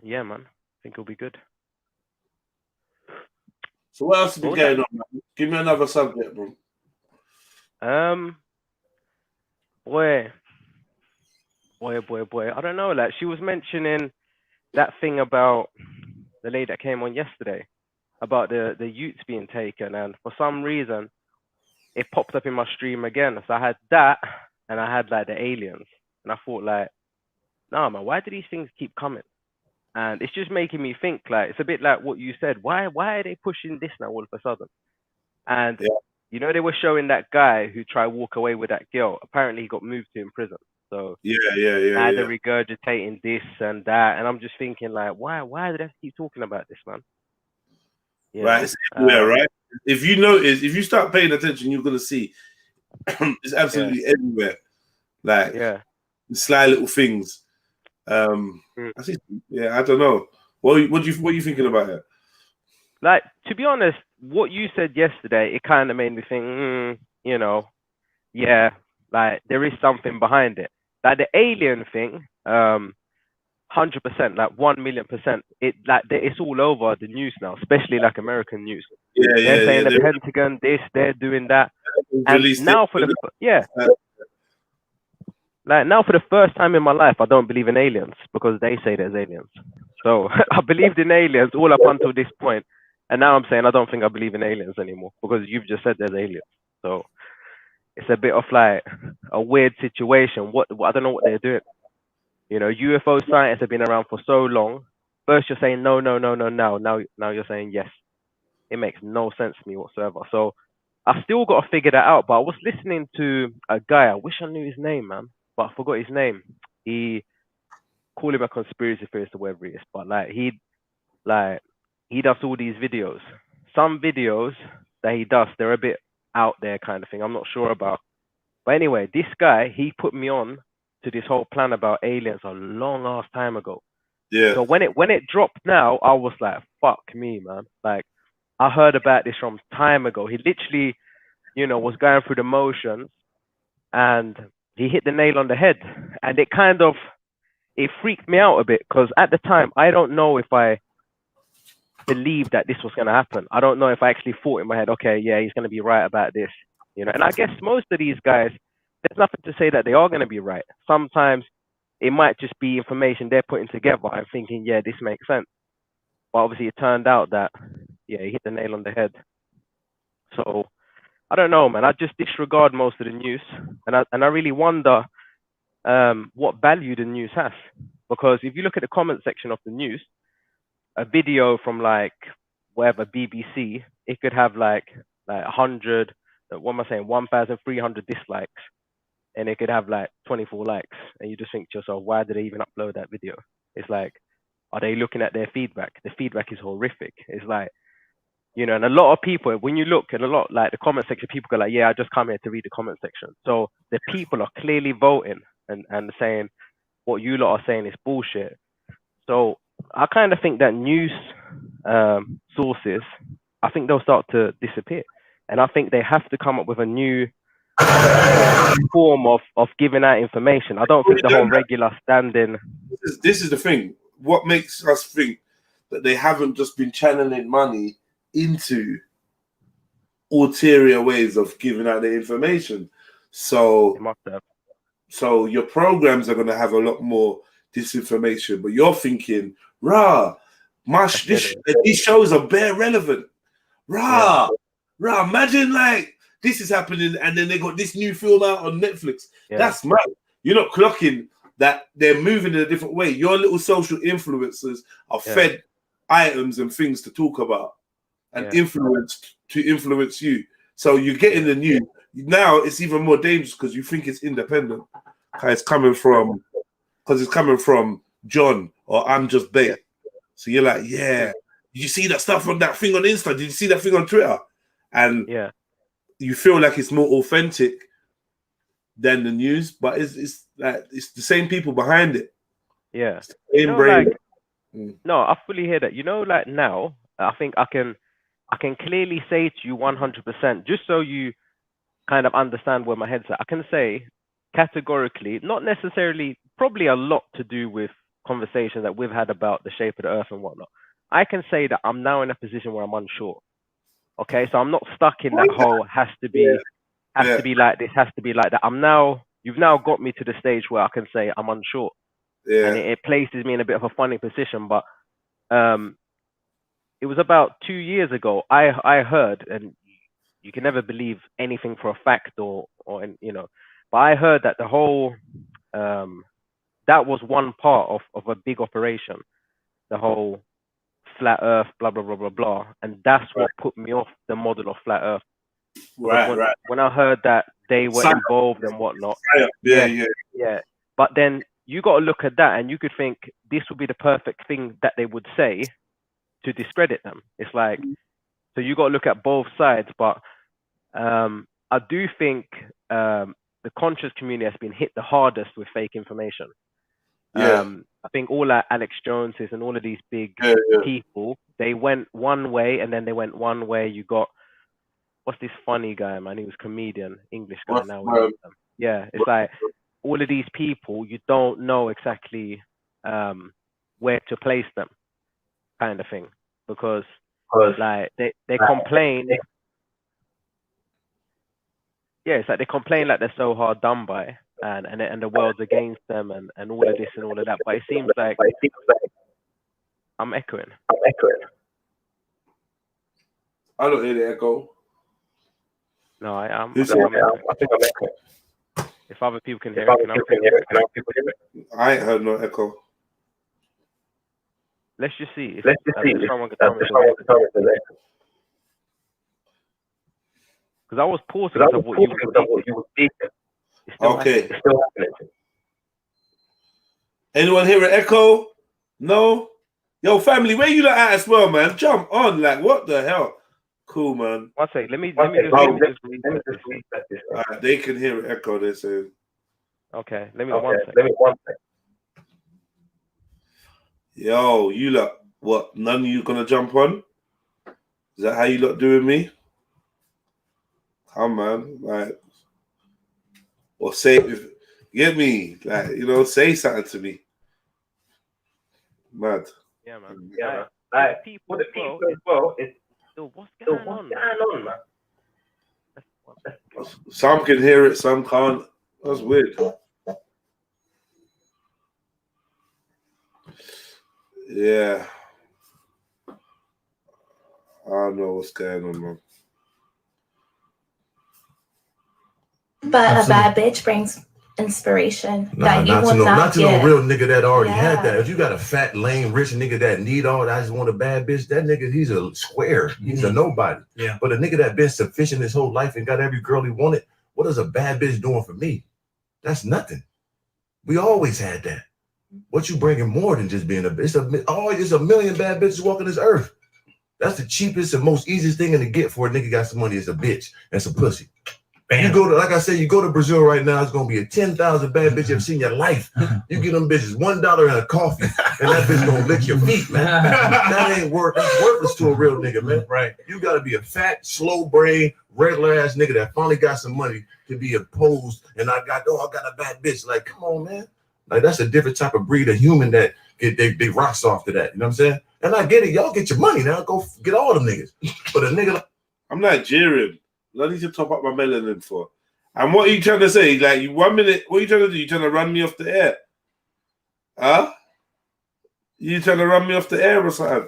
Yeah, man. I think it'll be good. So what else has been going on, man? Give me another subject, bro. Boy. I don't know. Like she was mentioning that thing about the lady that came on yesterday about the utes being taken, and for some reason it popped up in my stream again. So I had that, and I had like the aliens, and I thought like, nah, man, why do these things keep coming? And it's just making me think, like, it's a bit like what you said. Why are they pushing this now all of a sudden? And, you know, they were showing that guy who tried to walk away with that girl. Apparently he got moved to in prison. So now they're regurgitating this and that. And I'm just thinking, like, why do they have to keep talking about this, man? Right, it's everywhere, right? If you notice, if you start paying attention, you're going to see it's absolutely everywhere. Like, sly little things. I think, I don't know. What you thinking about it? Like, to be honest, what you said yesterday, it kind of made me think, you know, like there is something behind it. Like the alien thing, 100%, like 1,000,000%. It's all over the news now, especially like American news. Yeah, They're saying the They're Pentagon this, they're doing that, and released now it. for the now for the first time in my life, I don't believe in aliens because they say there's aliens. So I believed in aliens all up until this point, and now I'm saying I don't think I believe in aliens anymore because you've just said there's aliens. So it's a bit of like a weird situation. What I don't know what they're doing. You know, UFO scientists have been around for so long. First you're saying no, now you're saying yes. It makes no sense to me whatsoever. So I still got to figure that out. But I was listening to a guy. I wish I knew his name, man, but I forgot his name. He call him a conspiracy theorist or whatever he is, but he does all these videos. Some videos that he does, they're a bit out there kind of thing. I'm not sure about. But anyway, this guy, he put me on to this whole plan about aliens a long ass time ago. Yeah. So when it dropped now, I was like, fuck me, man. Like I heard about this from time ago. He literally, was going through the motions and he hit the nail on the head. And it freaked me out a bit because at the time, I don't know if I believed that this was going to happen. I don't know if I actually thought in my head, okay, yeah, he's going to be right about this, And I guess most of these guys, there's nothing to say that they are going to be right. Sometimes it might just be information they're putting together and thinking, yeah, this makes sense. But obviously it turned out that, yeah, he hit the nail on the head. So I don't know, man. I just disregard most of the news, and I really wonder what value the news has. Because if you look at the comment section of the news, a video from like whatever BBC, it could have like 100, what am I saying, 1,300 dislikes, and it could have like 24 likes, and you just think to yourself, why did they even upload that video? It's like, are they looking at their feedback? The feedback is horrific. It's like, and a lot of people, when you look at a lot, like the comment section, people go like, yeah, I just come here to read the comment section. So the people are clearly voting and saying what you lot are saying is bullshit. So I kind of think that news sources, I think they'll start to disappear. And I think they have to come up with a new form of giving out information. I don't think the whole regular standing. This is the thing. What makes us think that they haven't just been channeling money into ulterior ways of giving out the information. So your programs are going to have a lot more disinformation, but you're thinking, these shows are bare relevant. Imagine like this is happening and then they got this new film out on Netflix. Yeah. That's mad. You're not clocking that they're moving in a different way. Your little social influencers are fed items and things to talk about and influence you. So you're getting the news. Now it's even more dangerous because you think it's independent. It's coming from John or I'm just bait. Yeah. So you're like, yeah. Did you see that stuff on that thing on Insta? Did you see that thing on Twitter? And you feel like it's more authentic than the news, but it's the same people behind it. Yeah. Same brain. No, I fully hear that. Like now, I think I can clearly say to you 100%, just so you kind of understand where my head's at. I can say categorically, not necessarily, probably a lot to do with conversations that we've had about the shape of the earth and whatnot. I can say that I'm now in a position where I'm unsure. Okay, so I'm not stuck in that whole has to be like this, has to be like that. You've now got me to the stage where I can say I'm unsure. Yeah. And it places me in a bit of a funny position, but it was about 2 years ago. I heard, and you can never believe anything for a fact but I heard that the whole that was one part of a big operation, the whole flat earth, blah blah blah blah blah, and that's what put me off the model of flat earth. When I heard that they were involved and whatnot, yeah. But then you got to look at that, and you could think this would be the perfect thing that they would say to discredit them. It's like, so you got to look at both sides. But I do think the conscious community has been hit the hardest with fake information. I think all that Alex Joneses and all of these big people, they went one way and then they went one way. You got, what's this funny guy, man? He was comedian, English guy now. It's like all of these people, you don't know exactly where to place them, kind of thing, because like they complain. Yeah, it's like they complain like they're so hard done by, and the world's against them, and all of this and all of that. But it seems like I'm echoing. I don't hear the echo. No, I am. I think I'm echoing. If other people can hear it, can other people hear it? I ain't heard no echo. Let's just see. Someone can tell me. Because I was pausing of what you were speaking. Okay. Anyone hear an echo? No? Yo, family, where you at as well, man? Jump on. Like, what the hell? Cool, man. One sec. Let me just reset this. They can hear an echo, they say. Okay. Let me one sec. Yo, you lot, what? None of you gonna jump on? Is that how you lot doing me? Come, man. Like, or say, get me. Like, you know, say something to me. Mad. Yeah, man. Like, people as well, what's going on, man? Some can hear it, some can't. That's weird. Yeah. I don't know what's going on, man. But a bad bitch brings inspiration that you will not to get. no real nigga that already had that. If you got a fat, lame, rich nigga that need all that, I just want a bad bitch, that nigga, he's a square. He's a nobody. Yeah. But a nigga that been sufficient his whole life and got every girl he wanted, what is a bad bitch doing for me? That's nothing. We always had that. What you bringing more than just being a bitch? It's a million bad bitches walking this earth. That's the cheapest and most easiest thing to get for a nigga got some money is a bitch and some pussy. Bam. You go to, like I said, you go to Brazil right now, it's gonna be a 10,000 bad bitch you ever seen in your life. You get them bitches $1 and a coffee, and that bitch gonna lick your feet, man. That ain't that's worthless to a real nigga, man. Right. You gotta be a fat, slow brain, regular ass nigga that finally got some money to be opposed. And I got a bad bitch. Like, come on, man. Like, that's a different type of breed of human that they rocks off to that. You know what I'm saying? And I get it. Y'all get your money now. Go get all them niggas. But a nigga, I'm Nigerian. I need to top up my melanin for. And what are you trying to say? Like, you 1 minute, what are you trying to do? You trying to run me off the air? Huh? You trying to run me off the air or something?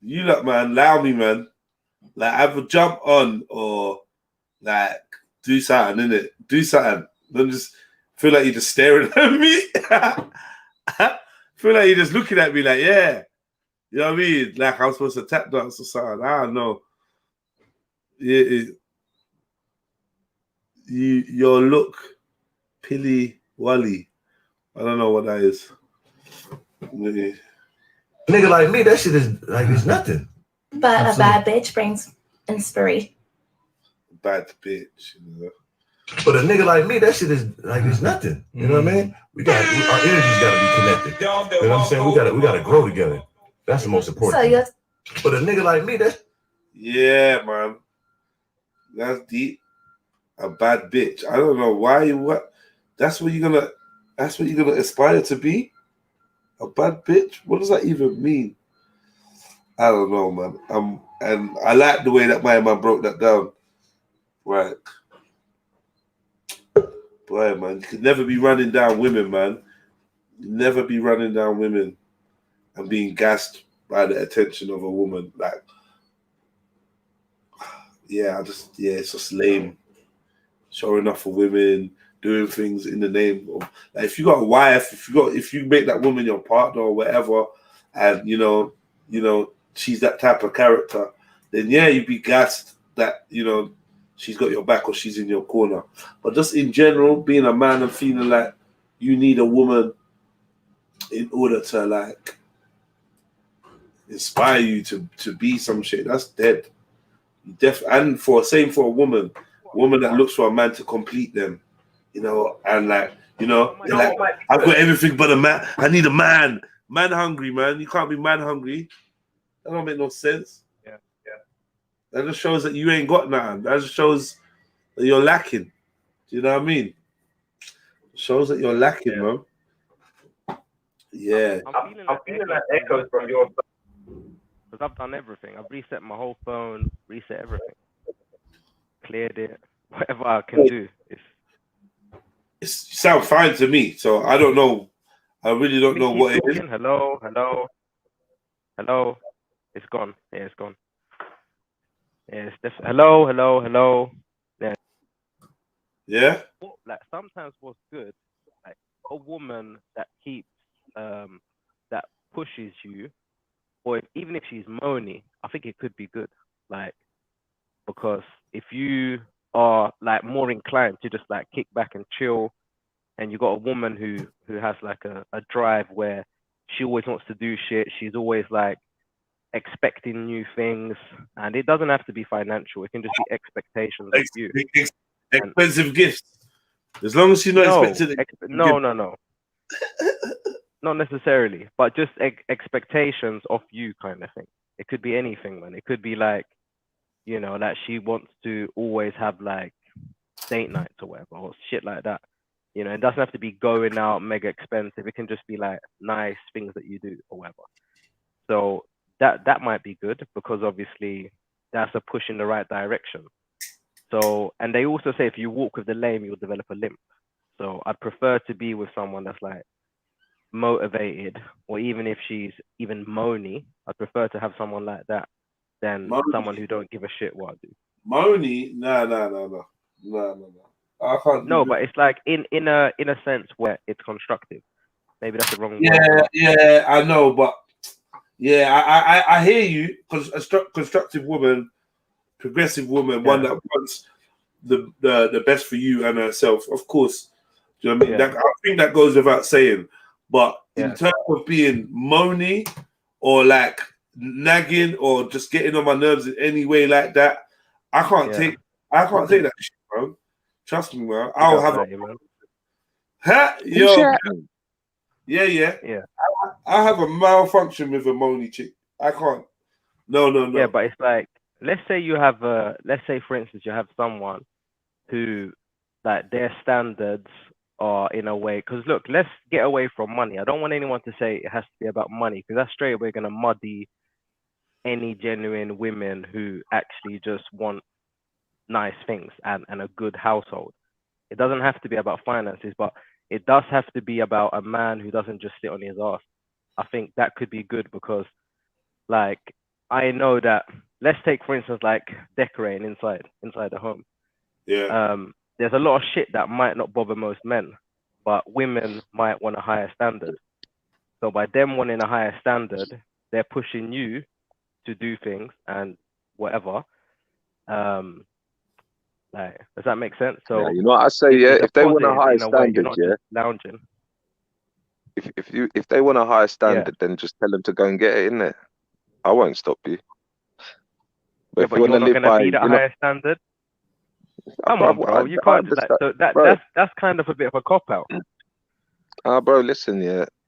You lot, man, allow me, man. Like, either jump on or, like, do something, innit? Do something. Don't just feel like you're just staring at me. Feel like you're just looking at me like, yeah. You know what I mean? Like, I'm supposed to tap dance or something. I don't know. Yeah, your look, Pilly Wally. I don't know what that is. nigga like me, that shit is like it's nothing. But a bad bitch brings inspiration. Bad bitch, you know. But a nigga like me, that shit is like it's nothing. You know what I mean? Our energies gotta be connected. You know what I'm saying? We gotta grow together. That's the most important thing. But a nigga like me, that's yeah, man. That's deep. A bad bitch. I don't know why. What? That's what you're gonna aspire to be. A bad bitch. What does that even mean? I don't know, man. And I like the way that my man broke that down. Right. Boy, man, you could never be running down women, man. Never be running down women and being gassed by the attention of a woman. Like, yeah, it's just lame. Showing off for women, doing things in the name of, like, if you got a wife, if you make that woman your partner or whatever, and you know she's that type of character, then yeah, you'd be gassed that she's got your back or she's in your corner. But just in general, being a man and feeling like you need a woman in order to like inspire you to be some shit, that's dead. And same for a woman that looks for a man to complete them, and like, they're like, I've got everything but a man. I need a man. Man hungry, man. You can't be man hungry. That don't make no sense. Yeah. That just shows that you ain't got nothing. That just shows that you're lacking. Do you know what I mean? It shows that you're lacking, man. Yeah. I'm feeling that echoes from your because I've done everything. I've reset my whole phone, reset everything, cleared it, whatever I can do. It sounds fine to me. So I don't know. I really don't know what it is. Hello. It's gone. Yeah, it's gone. Yeah, it's hello. Yeah. Yeah. Like sometimes what's good, like a woman that keeps that pushes you, or even if she's moany, I think it could be good. Like because if you are like more inclined to just like kick back and chill, and you got a woman who has like a drive where she always wants to do shit, she's always like expecting new things, and it doesn't have to be financial, it can just be expectations of you. Expensive gifts. As long as you're not expecting it. No. Not necessarily, but just expectations of you kind of thing. It could be anything, man. It could be like, you know, that she wants to always have like date nights or whatever, or shit like that. You know, it doesn't have to be going out mega expensive. It can just be like nice things that you do or whatever. So that might be good because obviously that's a push in the right direction. So, and they also say if you walk with the lame, you'll develop a limp. So I'd prefer to be with someone that's like motivated, or even if she's even moany, I'd prefer to have someone like that than someone who don't give a shit what I do. Moany? No. I can't. No, but it's like in a sense where it's constructive. Maybe that's the wrong word. Yeah, I know, but yeah, I hear you. Because a constructive woman, progressive woman, one that wants the best for you and herself, of course. Do you know what I mean? I think that goes without saying. But in terms of being moany or like nagging or just getting on my nerves in any way like that, I can't take that shit, bro. Trust me, man. I'll have Yeah. I have a malfunction with a moany chick. I can't. No. Yeah, but it's like, let's say for instance you have someone who like their standards are in a way, because look, let's get away from money. I don't want anyone to say it has to be about money, because that's straight away going to muddy any genuine women who actually just want nice things and a good household. It doesn't have to be about finances, but it does have to be about a man who doesn't just sit on his ass. I think that could be good because, like, I know that, let's take for instance like decorating inside the home. There's a lot of shit that might not bother most men, but women might want a higher standard. So by them wanting a higher standard, they're pushing you to do things and whatever. Like, does that make sense? So you know what I say, if they want a higher standard, lounging. If they want a higher standard, then just tell them to go and get it in there. I won't stop you. But if you want to live by, be that higher standard. Come on, bro. You can't. That's kind of a bit of a cop out. Bro, listen,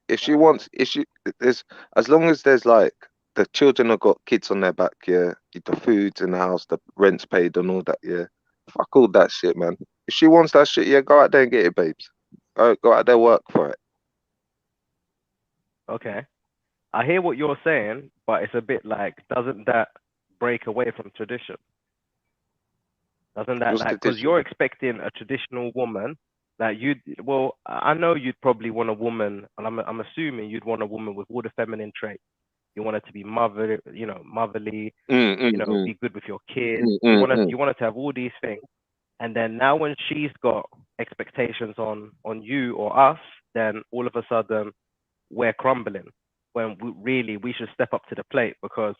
if she wants, there's, as long as there's like the children have got kids on their back, the food's in the house, the rent's paid, and all that, fuck all that shit, man. If she wants that shit, go out there and get it, babes. Go out there, work for it. Okay, I hear what you're saying, but it's a bit like, doesn't that break away from tradition? Doesn't that, like, because you're expecting a traditional woman, like I know you'd probably want a woman, and I'm assuming you'd want a woman with all the feminine traits. You want her to be motherly, be good with your kids. You want her to have all these things, and then now when she's got expectations on you or us, then all of a sudden we're crumbling. When we should step up to the plate, because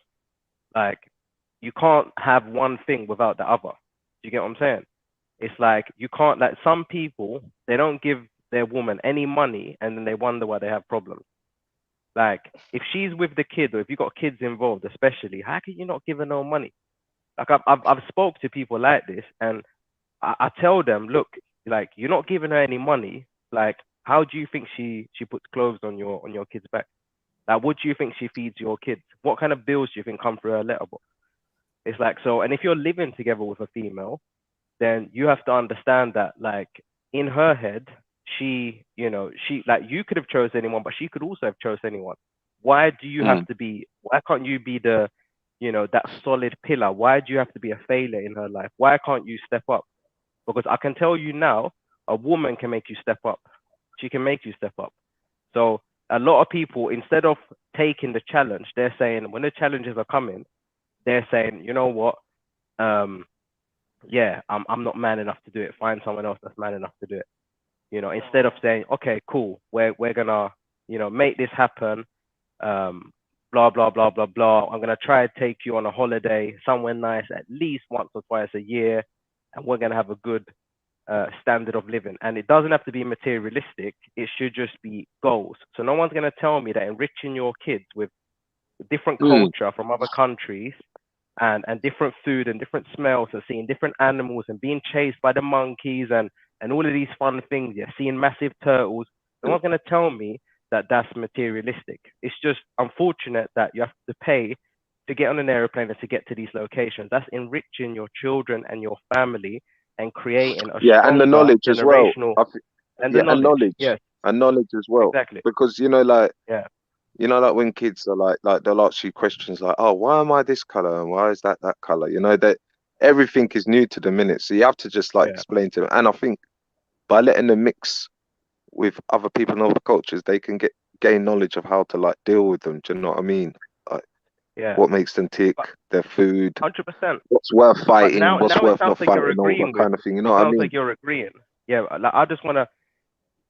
like you can't have one thing without the other. Do you get what I'm saying? It's like you can't, like, some people, they don't give their woman any money and then they wonder why they have problems. Like, if she's with the kid, or if you got kids involved especially, how can you not give her no money? Like, I've spoke to people like this, and I tell them, look, like, you're not giving her any money. Like, how do you think she puts clothes on your kid's back? Like, what do you think she feeds your kids? What kind of bills do you think come through her letterbox? It's like, so, and if you're living together with a female, then you have to understand that, like, in her head, she, you know, she, like, you could have chose anyone, but she could also have chose anyone. Why do you have to be? Why can't you be the, you know, that solid pillar? Why do you have to be a failure in her life? Why can't you step up? Because I can tell you now, a woman can make you step up. She can make you step up. So a lot of people, instead of taking the challenge, they're saying, when the challenges are coming, they're saying, you know what? Yeah, I'm not man enough to do it. Find someone else that's man enough to do it. You know, instead of saying, okay, cool, we're gonna, you know, make this happen. Blah blah blah blah blah. I'm gonna try to take you on a holiday somewhere nice at least once or twice a year, and we're gonna have a good standard of living. And it doesn't have to be materialistic. It should just be goals. So no one's gonna tell me that enriching your kids with different culture from other countries and different food and different smells and seeing different animals and being chased by the monkeys and all of these fun things, yeah, seeing massive turtles. No one's gonna tell me that that's materialistic. It's just unfortunate that you have to pay to get on an airplane and to get to these locations. That's enriching your children and your family and creating a and the knowledge as well. And the knowledge, yes, and knowledge as well. Exactly. Because you know, like, you know, like when kids are like they'll ask you questions like, oh, why am I this color and why is that color? You know, that everything is new to the minute, so you have to just like explain to them. And I think by letting them mix with other people in other cultures, they can gain knowledge of how to like deal with them. Do you know what I mean? Like, what makes them tick, their food, 100%. What's worth fighting, what's now worth it not sounds like fighting, all that kind of thing. You know what I sounds mean? like you're agreeing. Yeah, like, I just want to,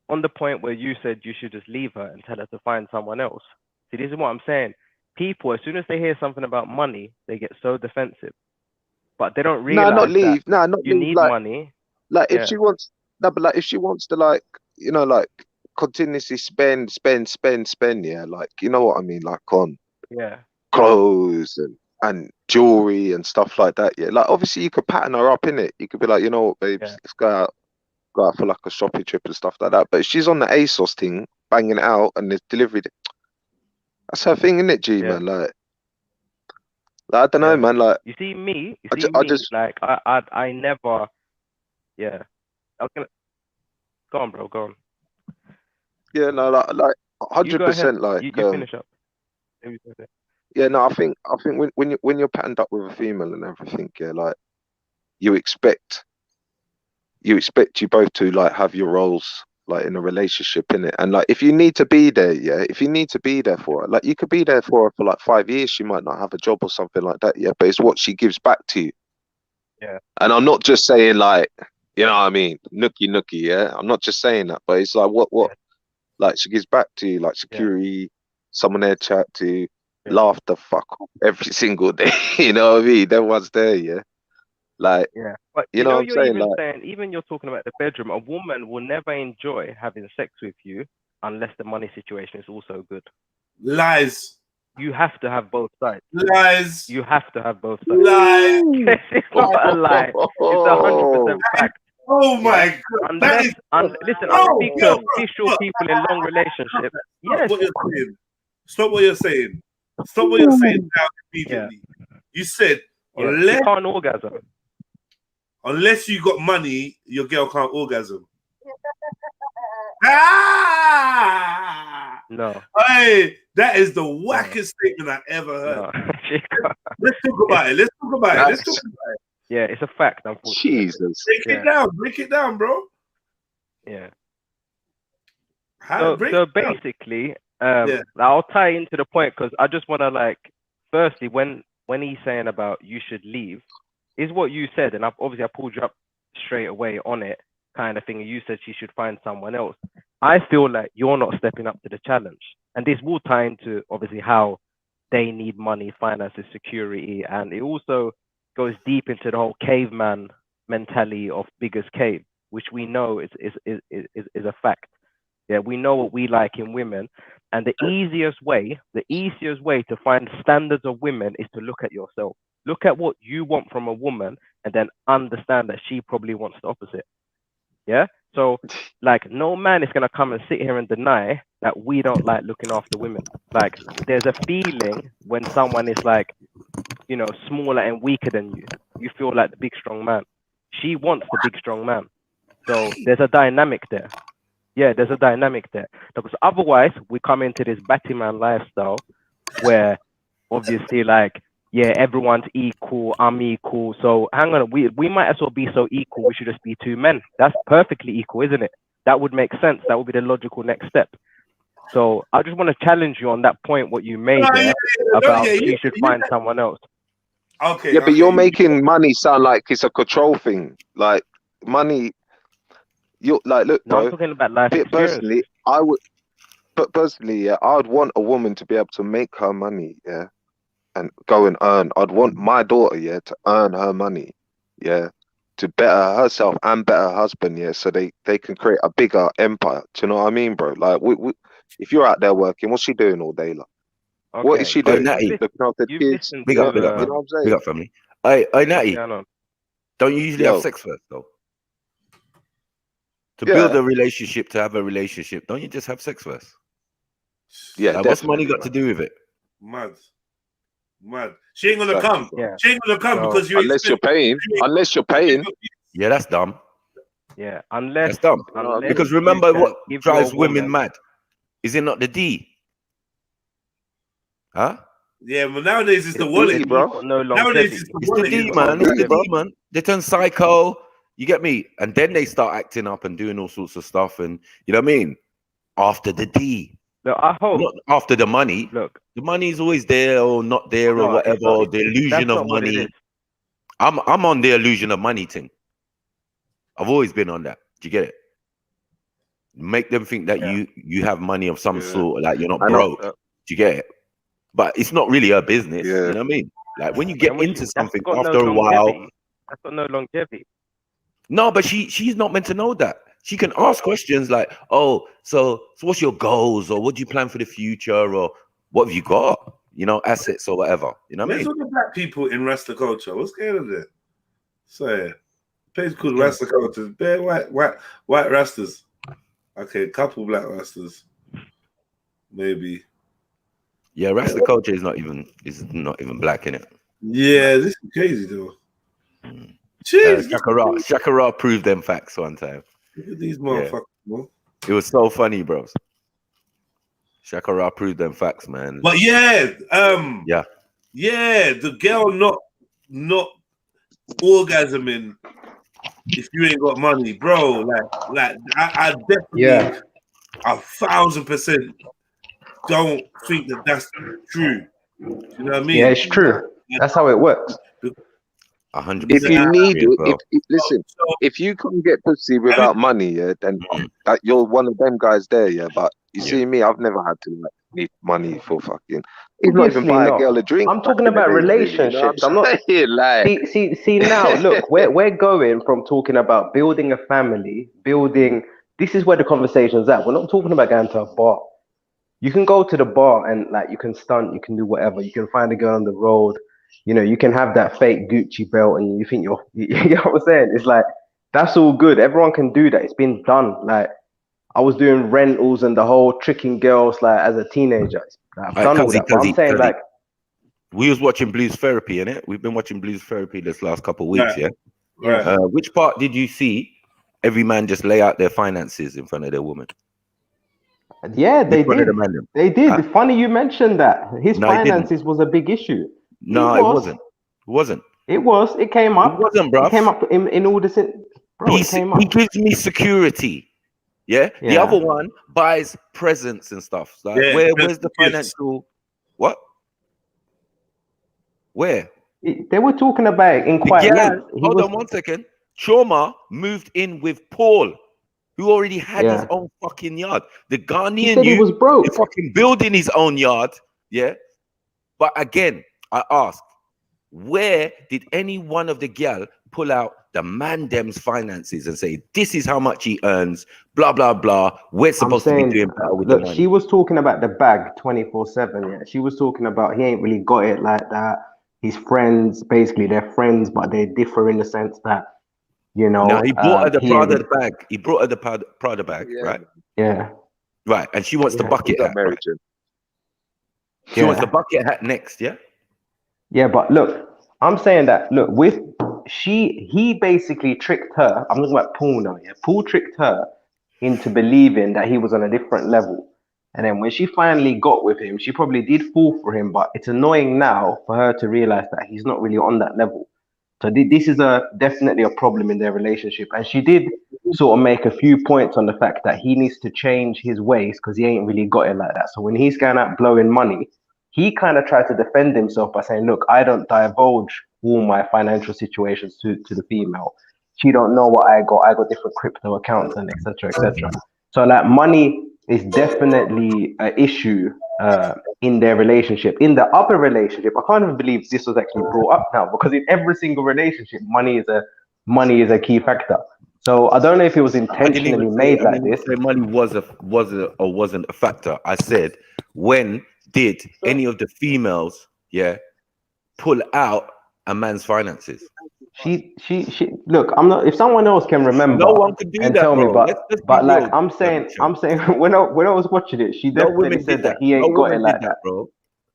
on the point where you said you should just leave her and tell her to find someone else. See, this is what I'm saying. People, as soon as they hear something about money, they get so defensive, but they don't realize not leave. that Not you leave. need Like, money. like if she wants, but like if she wants to, like, you know, like continuously spend, yeah, like, you know what I mean, like on clothes and jewelry and stuff like that. Yeah, like obviously you could pattern her up in it. You could be like, you know what, babes, let's go out for like a shopping trip and stuff like that. But if she's on the ASOS thing, banging it out, and there's delivery, that's her thing, isn't it, G, man? Like I don't know, man. Like you see me, like I never, I was gonna go on, bro, go on. Yeah, no, like 100%, like you finish up. Yeah, no, I think when you're patterned up with a female and everything, yeah, like you expect you both to like have your roles like in a relationship, innit? And like if you need to be there, if you need to be there for her, like you could be there for her for like 5 years. She might not have a job or something like that, but it's what she gives back to you. Yeah. And I'm not just saying like, you know what I mean, nookie, yeah. I'm not just saying that, but it's like what like she gives back to you, like security, someone there chat to, laugh the fuck off every single day. You know what I mean? Everyone's there, yeah. Like, but you know what I'm you're saying? Even like, saying, even you're talking about the bedroom, a woman will never enjoy having sex with you unless the money situation is also good. Lies. You have to have both sides. Lies. You have to have both sides. Lies. It's not a lie. It's 100% fact. Oh my God. Unless, listen, I speak to official people in long relationships. Yes. What you're saying. Stop what you're saying. Stop what you're saying now immediately. You said you can't orgasm. Unless you got money, your girl can't orgasm. No. Hey, that is the wackest statement I ever heard. No. Let's talk about it. Let's talk about it. Yeah, it's a fact, unfortunately. Jesus. Break it down, bro. Yeah. So basically, I'll tie into the point because I just want to, like, firstly, when he's saying about you should leave, is what you said, and I pulled you up straight away on it, kind of thing. You said she should find someone else. I feel like you're not stepping up to the challenge, and this will tie into obviously how they need money, finances, security, and it also goes deep into the whole caveman mentality of biggest cave, which we know is a fact. Yeah, we know what we like in women, and the easiest way to find standards of women is to look at yourself. Look at what you want from a woman, and then understand that she probably wants the opposite. Yeah. So, like, no man is gonna come and sit here and deny that we don't like looking after women. Like, there's a feeling when someone is like, you know, smaller and weaker than you. You feel like the big strong man. She wants the big strong man. So there's a dynamic there. Yeah, there's a dynamic there. Because otherwise, we come into this batty man lifestyle where obviously, like, yeah, everyone's equal, I'm equal. So hang on, we might as well be so equal, we should just be two men. That's perfectly equal, isn't it? That would make sense. That would be the logical next step. So I just want to challenge you on that point, what you made there about she should find someone else. Okay. Yeah, but you're making money sound like it's a control thing. Like money, you're like, look, No, bro. I'm talking about life experience. Personally, I would. But personally, yeah, I would want a woman to be able to make her money, yeah, and go and earn. I'd want my daughter, yeah, to earn her money, yeah, to better herself and better her husband, yeah, so they can create a bigger empire. Do you know what I mean, bro? Like, if you're out there working, what's she doing all day, like? Okay. What is she doing? Natty. Looking after You've kids. listened Big to, up, big up, man. You know what I'm saying? Big up, family. Hey, Natty. going on? Don't you usually Yo. have sex first, though? To Yeah. build a relationship, to have a relationship, don't you just have sex first? Yeah, Like, what's money definitely, got to do with it? Mad. She ain't gonna Exactly, come. Yeah. She ain't gonna come No. because you unless you're paying. Unless you're paying. Yeah, that's dumb. Yeah, unless That's dumb. unless Because you remember can what give drives your women woman- mad? Is it not the D? Huh? Yeah, but nowadays it's the It's wallet, easy, bro. bro. No Nowadays longevity. it's the It's the wallet. D, you know? man. It's the D, man. They turn psycho. You get me? And then they start acting up and doing all sorts of stuff. And you know what I mean? After the D. Look, I hope. Not after the money. Look, The money is always there or not there No, or whatever. it's not- the that's illusion not of what it money. is. I'm on the illusion of money thing. I've always been on that. Do you get it? Make them think that you have money of some sort, like you're not broke. Do you get it? But it's not really her business. Yeah. You know what I mean? Like when you get And into that's something got after no a while. longevity. That's got no longevity. No, but she's not meant to know that. She can ask questions like, "Oh, so what's your goals, or what do you plan for the future, or what have you got? You know, assets or whatever." You know what I Where's mean? all the black people in Rasta culture? What's going on there? So, place called Yeah. Rasta culture. Bare white Rastas. Okay, couple black Rastas. Maybe. Yeah, Rasta culture is not even black in it. Yeah, this is crazy though. Shakara Jeez, Shakara proved them facts one time. look at these motherfuckers, man. It was so funny, bros. Shakara proved them facts, man. But yeah, yeah, the girl not orgasming if you ain't got money, bro. Like I definitely 1,000% don't think that that's true. You know what I mean? Yeah, it's true. That's how it works. 100%. If you need it, bro. listen, if you can get pussy without money, yeah, then that you're one of them guys there, yeah. But you see me, I've never had to like need money for fucking. He's not even Obviously buy a not. girl a drink. I'm talking back in the about days, really, relationships. you know what I'm saying? Like, See now, look, we're going from talking about building a family, building. This is where the conversation's at. We're not talking about going to a bar. You can go to the bar and like you can stunt, you can do whatever. You can find a girl on the road. You know, you can have that fake Gucci belt, and you think you know what I'm saying? It's like that's all good. Everyone can do that. It's been done. Like I was doing rentals and the whole tricking girls like as a teenager. I've done all that. But I'm saying like we was watching Blues Therapy, innit? We've been watching Blues Therapy this last couple of weeks, yeah. Right. Which part did you see? Every man just lay out their finances in front of their woman. yeah, they Which one of did. the man them? They did. Huh? Funny you mentioned that. His No, it didn't. finances was a big issue. No, it wasn't. It wasn't. It was. It came up. It wasn't, bro. It came up in all this. Bro, it came up. He gives me security. Yeah? The Yeah. other one buys presents and stuff. Like, Yeah, where's the gifts. financial? What? Where? They were talking about it in The quite girl, length. He hold was- on one second. Choma moved in with Paul, who already had his Yeah. own fucking yard. The He Ghanaian said he was broke. is fucking building his own yard. Yeah. But again, I ask, where did any one of the gal pull out the man them's finances and say, this is how much he earns, blah, blah, blah. We're supposed to be doing better with the Look, money. she was talking about the bag 24/7. Yeah, she was talking about he ain't really got it like that. His friends, basically, they're friends, but they differ in the sense that, you know. Now he brought her the he ain't Prada really- bag. He brought her the Prada bag, right? Yeah. Right. And she wants the bucket hat. Right? She wants Yeah. the bucket hat next, yeah? Yeah, but look, I'm saying that look, he basically tricked her. I'm talking about Paul now, yeah. Paul tricked her into believing that he was on a different level. And then when she finally got with him, she probably did fall for him, but it's annoying now for her to realize that he's not really on that level. So this is definitely a problem in their relationship. And she did sort of make a few points on the fact that he needs to change his ways because he ain't really got it like that. So when he's going out blowing money, he kind of tried to defend himself by saying, look, I don't divulge all my financial situations to the female. She don't know what I got different crypto accounts and etc. etc. So like money is definitely an issue in their relationship. In the other relationship, I can't even believe this was actually brought up now, because in every single relationship, money is a key factor. So I don't know if it was intentionally made like this. Money wasn't a factor. I said, when did any of the females, pull out a man's finances? She look, I'm not, if someone else can remember, no one could do and that, tell me, bro. but like I'm saying when I was watching it, she definitely said that he ain't got it like that, bro.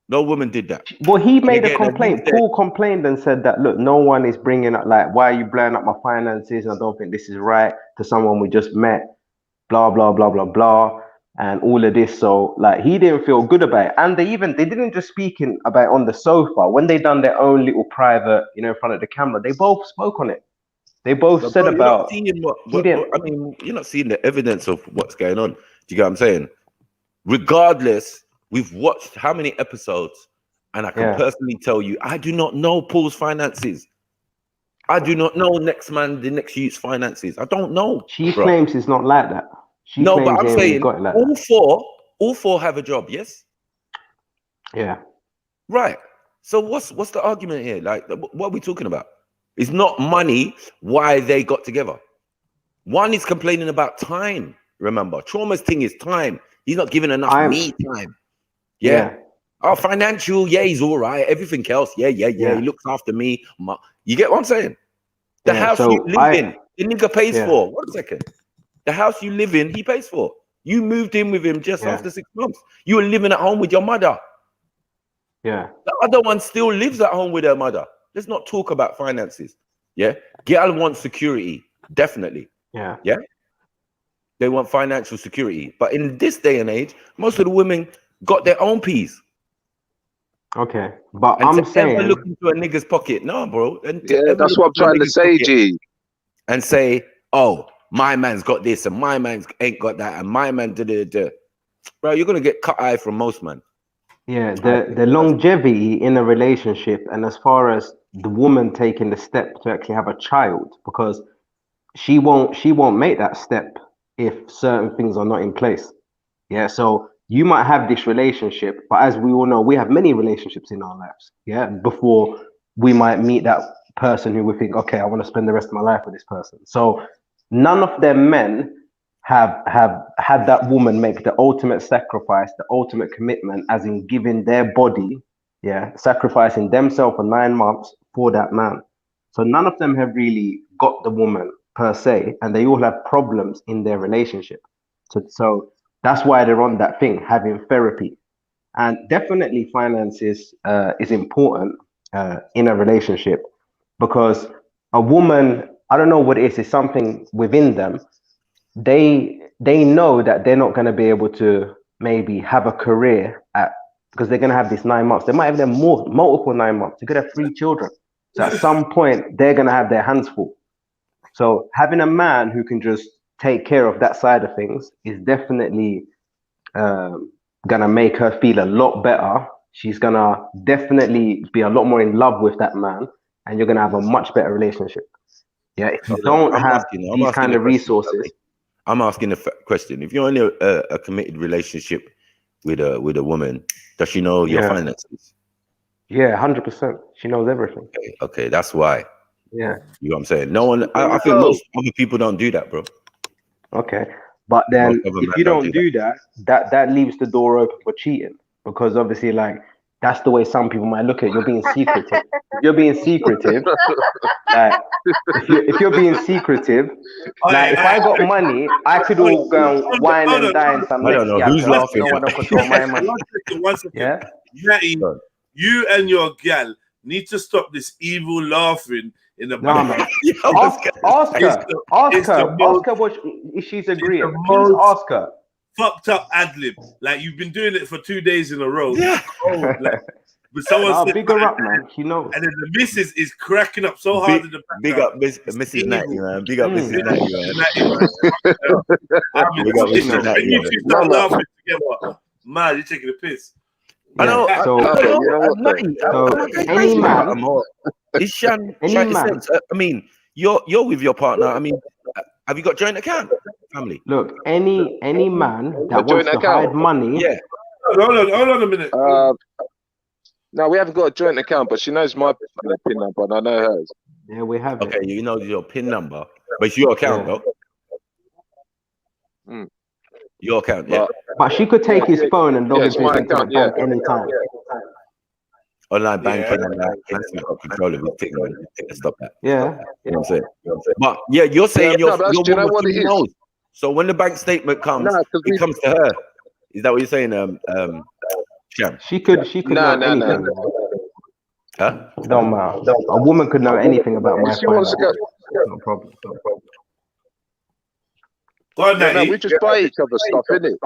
No woman did that. Well, he made a complaint. Paul complained and said that, look, no one is bringing up, like, why are you blowing up my finances? I don't think this is right to someone we just met, blah, blah, blah, blah, blah, and all of this. So, like, he didn't feel good about it. And they didn't just speak about it on the sofa. When they done their own little private, in front of the camera, they both spoke on it. They both said about. You're not seeing the evidence of what's going on. Do you get what I'm saying? Regardless, we've watched how many episodes, and I can personally tell you, I do not know Paul's finances. I do not know the next youth's finances. I don't know. She claims it's not like that. No, but I'm saying all four have a job, yes? Yeah. Right. So what's the argument here? Like, what are we talking about? It's not money why they got together. One is complaining about time. Remember, Trauma's thing is time. He's not giving enough me time. Yeah. Oh, financial, he's all right. Everything else, he looks after me. You get what I'm saying? The house you live in, the nigga pays for. 1 second. The house you live in, he pays for. You moved in with him just after 6 months. You were living at home with your mother. Yeah. The other one still lives at home with her mother. Let's not talk about finances. Yeah. Girl wants security. Definitely. Yeah. Yeah. They want financial security. But in this day and age, most of the women got their own peas. Okay. But and I'm saying, look into a nigga's pocket. No, bro. And that's what I'm trying to say, G. And say, oh, my man's got this and my man's ain't got that and my man da. Bro, you're gonna get cut eye from most man. Yeah, the longevity in a relationship, and as far as the woman taking the step to actually have a child, because she won't make that step if certain things are not in place. Yeah, so you might have this relationship, but as we all know, we have many relationships in our lives. Yeah, before we might meet that person who we think, okay, I want to spend the rest of my life with this person. So none of them men have had that woman make the ultimate sacrifice, the ultimate commitment, as in giving their body, sacrificing themselves for 9 months for that man. So none of them have really got the woman per se, and they all have problems in their relationship. So that's why they're on that thing, having therapy. And definitely finances is important in a relationship, because a woman, I don't know what it is, it's something within them. They know that they're not going to be able to maybe have a career because they're going to have these 9 months. They might have them multiple 9 months. They could have 3 children. So at some point, they're going to have their hands full. So having a man who can just take care of that side of things is definitely going to make her feel a lot better. She's going to definitely be a lot more in love with that man, and you're going to have a much better relationship. Yeah, if you don't have these kind of resources. I'm asking a question. If you're in a committed relationship with a woman, does she know your finances? Yeah, 100%. She knows everything. Okay, that's why. Yeah. You know what I'm saying? No one, I think most other people don't do that, bro. Okay. But then if you don't do that leaves the door open for cheating, because obviously, like, that's the way some people might look at it. You're being secretive. If you're being secretive, like, if you're being secretive, like, if I got money, I could all go and wine and dine some next year. Who's laughing? No one don't control my money. One second. Yeah. You and your gal need to stop this evil laughing in the No, man. Ask her what if she's agreeing. Please ask her. Fucked up ad lib. Like you've been doing it for 2 days in a row. Yeah. Like, but someone said, big her up, man. She knows. And then the missus is cracking up so hard in the background. Big up Mrs. Natty, man. Big up Mrs. Natty, man. Big up Mrs. Natty. You two start laughing together. Man, you're taking a piss. I know. Any man, is Shan trying to sense? I mean, you're with your partner. I mean, have you got joint account, family? Look, any man that wants to hide money. Yeah. Hold on a minute. No, we haven't got a joint account, but she knows my PIN number, and I know hers. Yeah, we have it. Okay, you know your PIN number, but it's your account, though. Your account, yeah. But she could take his phone and log into his account anytime. Online banking and that. He's got control of his thing. Stop that. Yeah. You know what I'm saying? But yeah, you're saying your woman knows. So when the bank statement comes, it comes to her. Is that what you're saying, Sham? She could know anything. Huh? Don't matter. A woman could know anything about my finances. No problem. We just buy each other stuff, innit?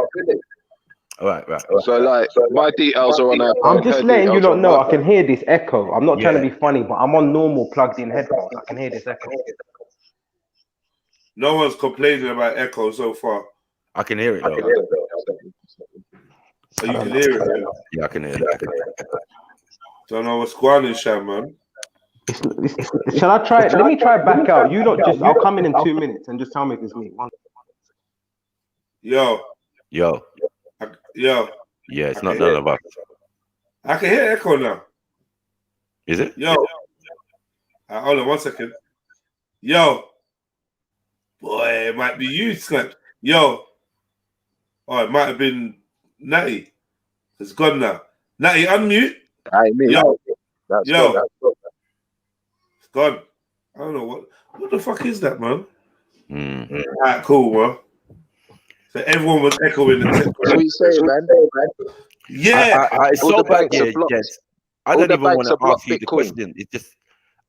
Right. So like, my details are on her. I'm just letting you not know. I can hear this echo. I'm not trying to be funny, but I'm on normal plugged-in headphones. I can hear this echo. No one's complaining about echo so far. I can hear it though. So you can hear it. Yeah, I can hear it. Don't know what's going on, Sham, man. Shall I try it? Let me try it back out. You not just. I'll come in 2 minutes and just tell me if it's me. Yo. Yeah, it's not none of us. I can hear echo now. Is it? Yo. Hold on 1 second. Yo. Boy, it might be you, Snap. Yo. Oh, it might have been Natty. It's gone now. Natty, unmute. Yo. It's gone. I don't know what the fuck is that, man. Alright, cool, man. So everyone was echoing the text. What you saying, man? Yeah. It's so bad here, Jess. I don't even want to ask you the question. It's just,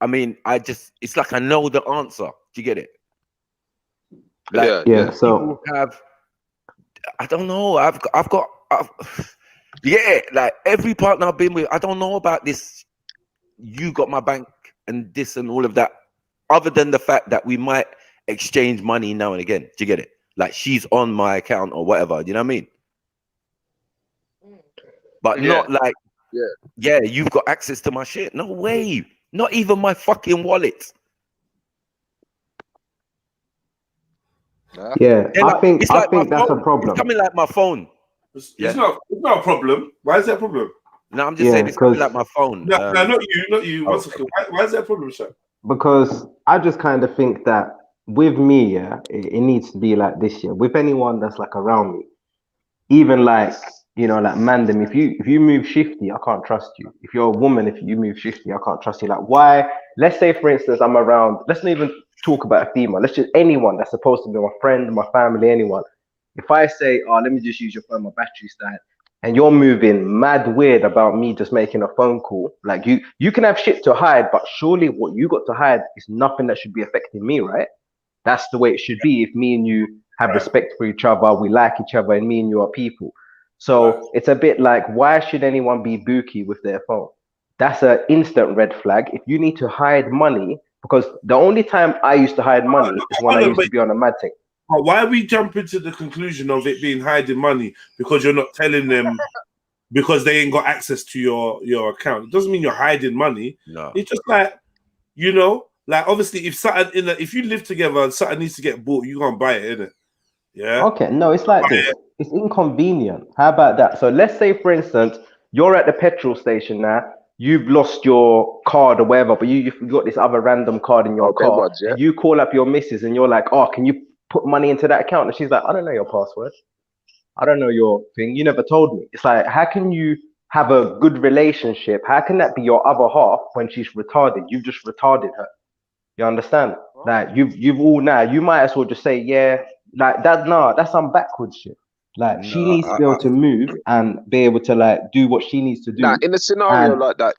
I mean, it's like I know the answer. Do you get it? Like, so I don't know. Like every partner I've been with, I don't know about this. You got my bank and this and all of that. Other than the fact that we might exchange money now and again. Do you get it? Like she's on my account or whatever. You know what I mean? But not like, you've got access to my shit. No way. Not even my fucking wallet. Yeah, I think that's a problem. It's coming like my phone. It's not a problem. Why is that a problem? No, I'm just saying it's coming like my phone. No, not you. Why is that a problem, sir? Because I just kind of think that with me, it needs to be like this. With anyone that's like around me, even like like Mandem, if you move shifty, I can't trust you. If you're a woman, if you move shifty, I can't trust you. Like why? Let's say for instance, I'm around. Let's not even talk about a female. Let's just anyone that's supposed to be my friend, my family, anyone. If I say, oh, let me just use your phone, my battery's died, and you're moving mad weird about me just making a phone call, like you can have shit to hide, but surely what you got to hide is nothing that should be affecting me, right? That's the way it should be. If me and you have respect for each other, we like each other, and me and you are people. So it's a bit like, why should anyone be booky with their phone? That's an instant red flag. If you need to hide money, because the only time I used to hide money is when I used to be on a mad thing. But why we jumping to the conclusion of it being hiding money because you're not telling them because they ain't got access to your account? It doesn't mean you're hiding money. No. It's just like, like obviously if you live together and something needs to get bought, you can't buy it, innit? Yeah. Okay, no, it's like this. It's inconvenient. How about that? So let's say, for instance, you're at the petrol station now. You've lost your card or whatever, but you've got this other random card in your car. And you call up your missus and you're like, oh, can you put money into that account? And she's like, I don't know your password. I don't know your thing. You never told me. It's like, how can you have a good relationship? How can that be your other half when she's retarded? You've just retarded her. You understand? Like you've all now, you might as well just say, yeah, like that. No, that's some backwards shit. Like she needs to be able to move and be able to like do what she needs to do. Nah, in a scenario like that,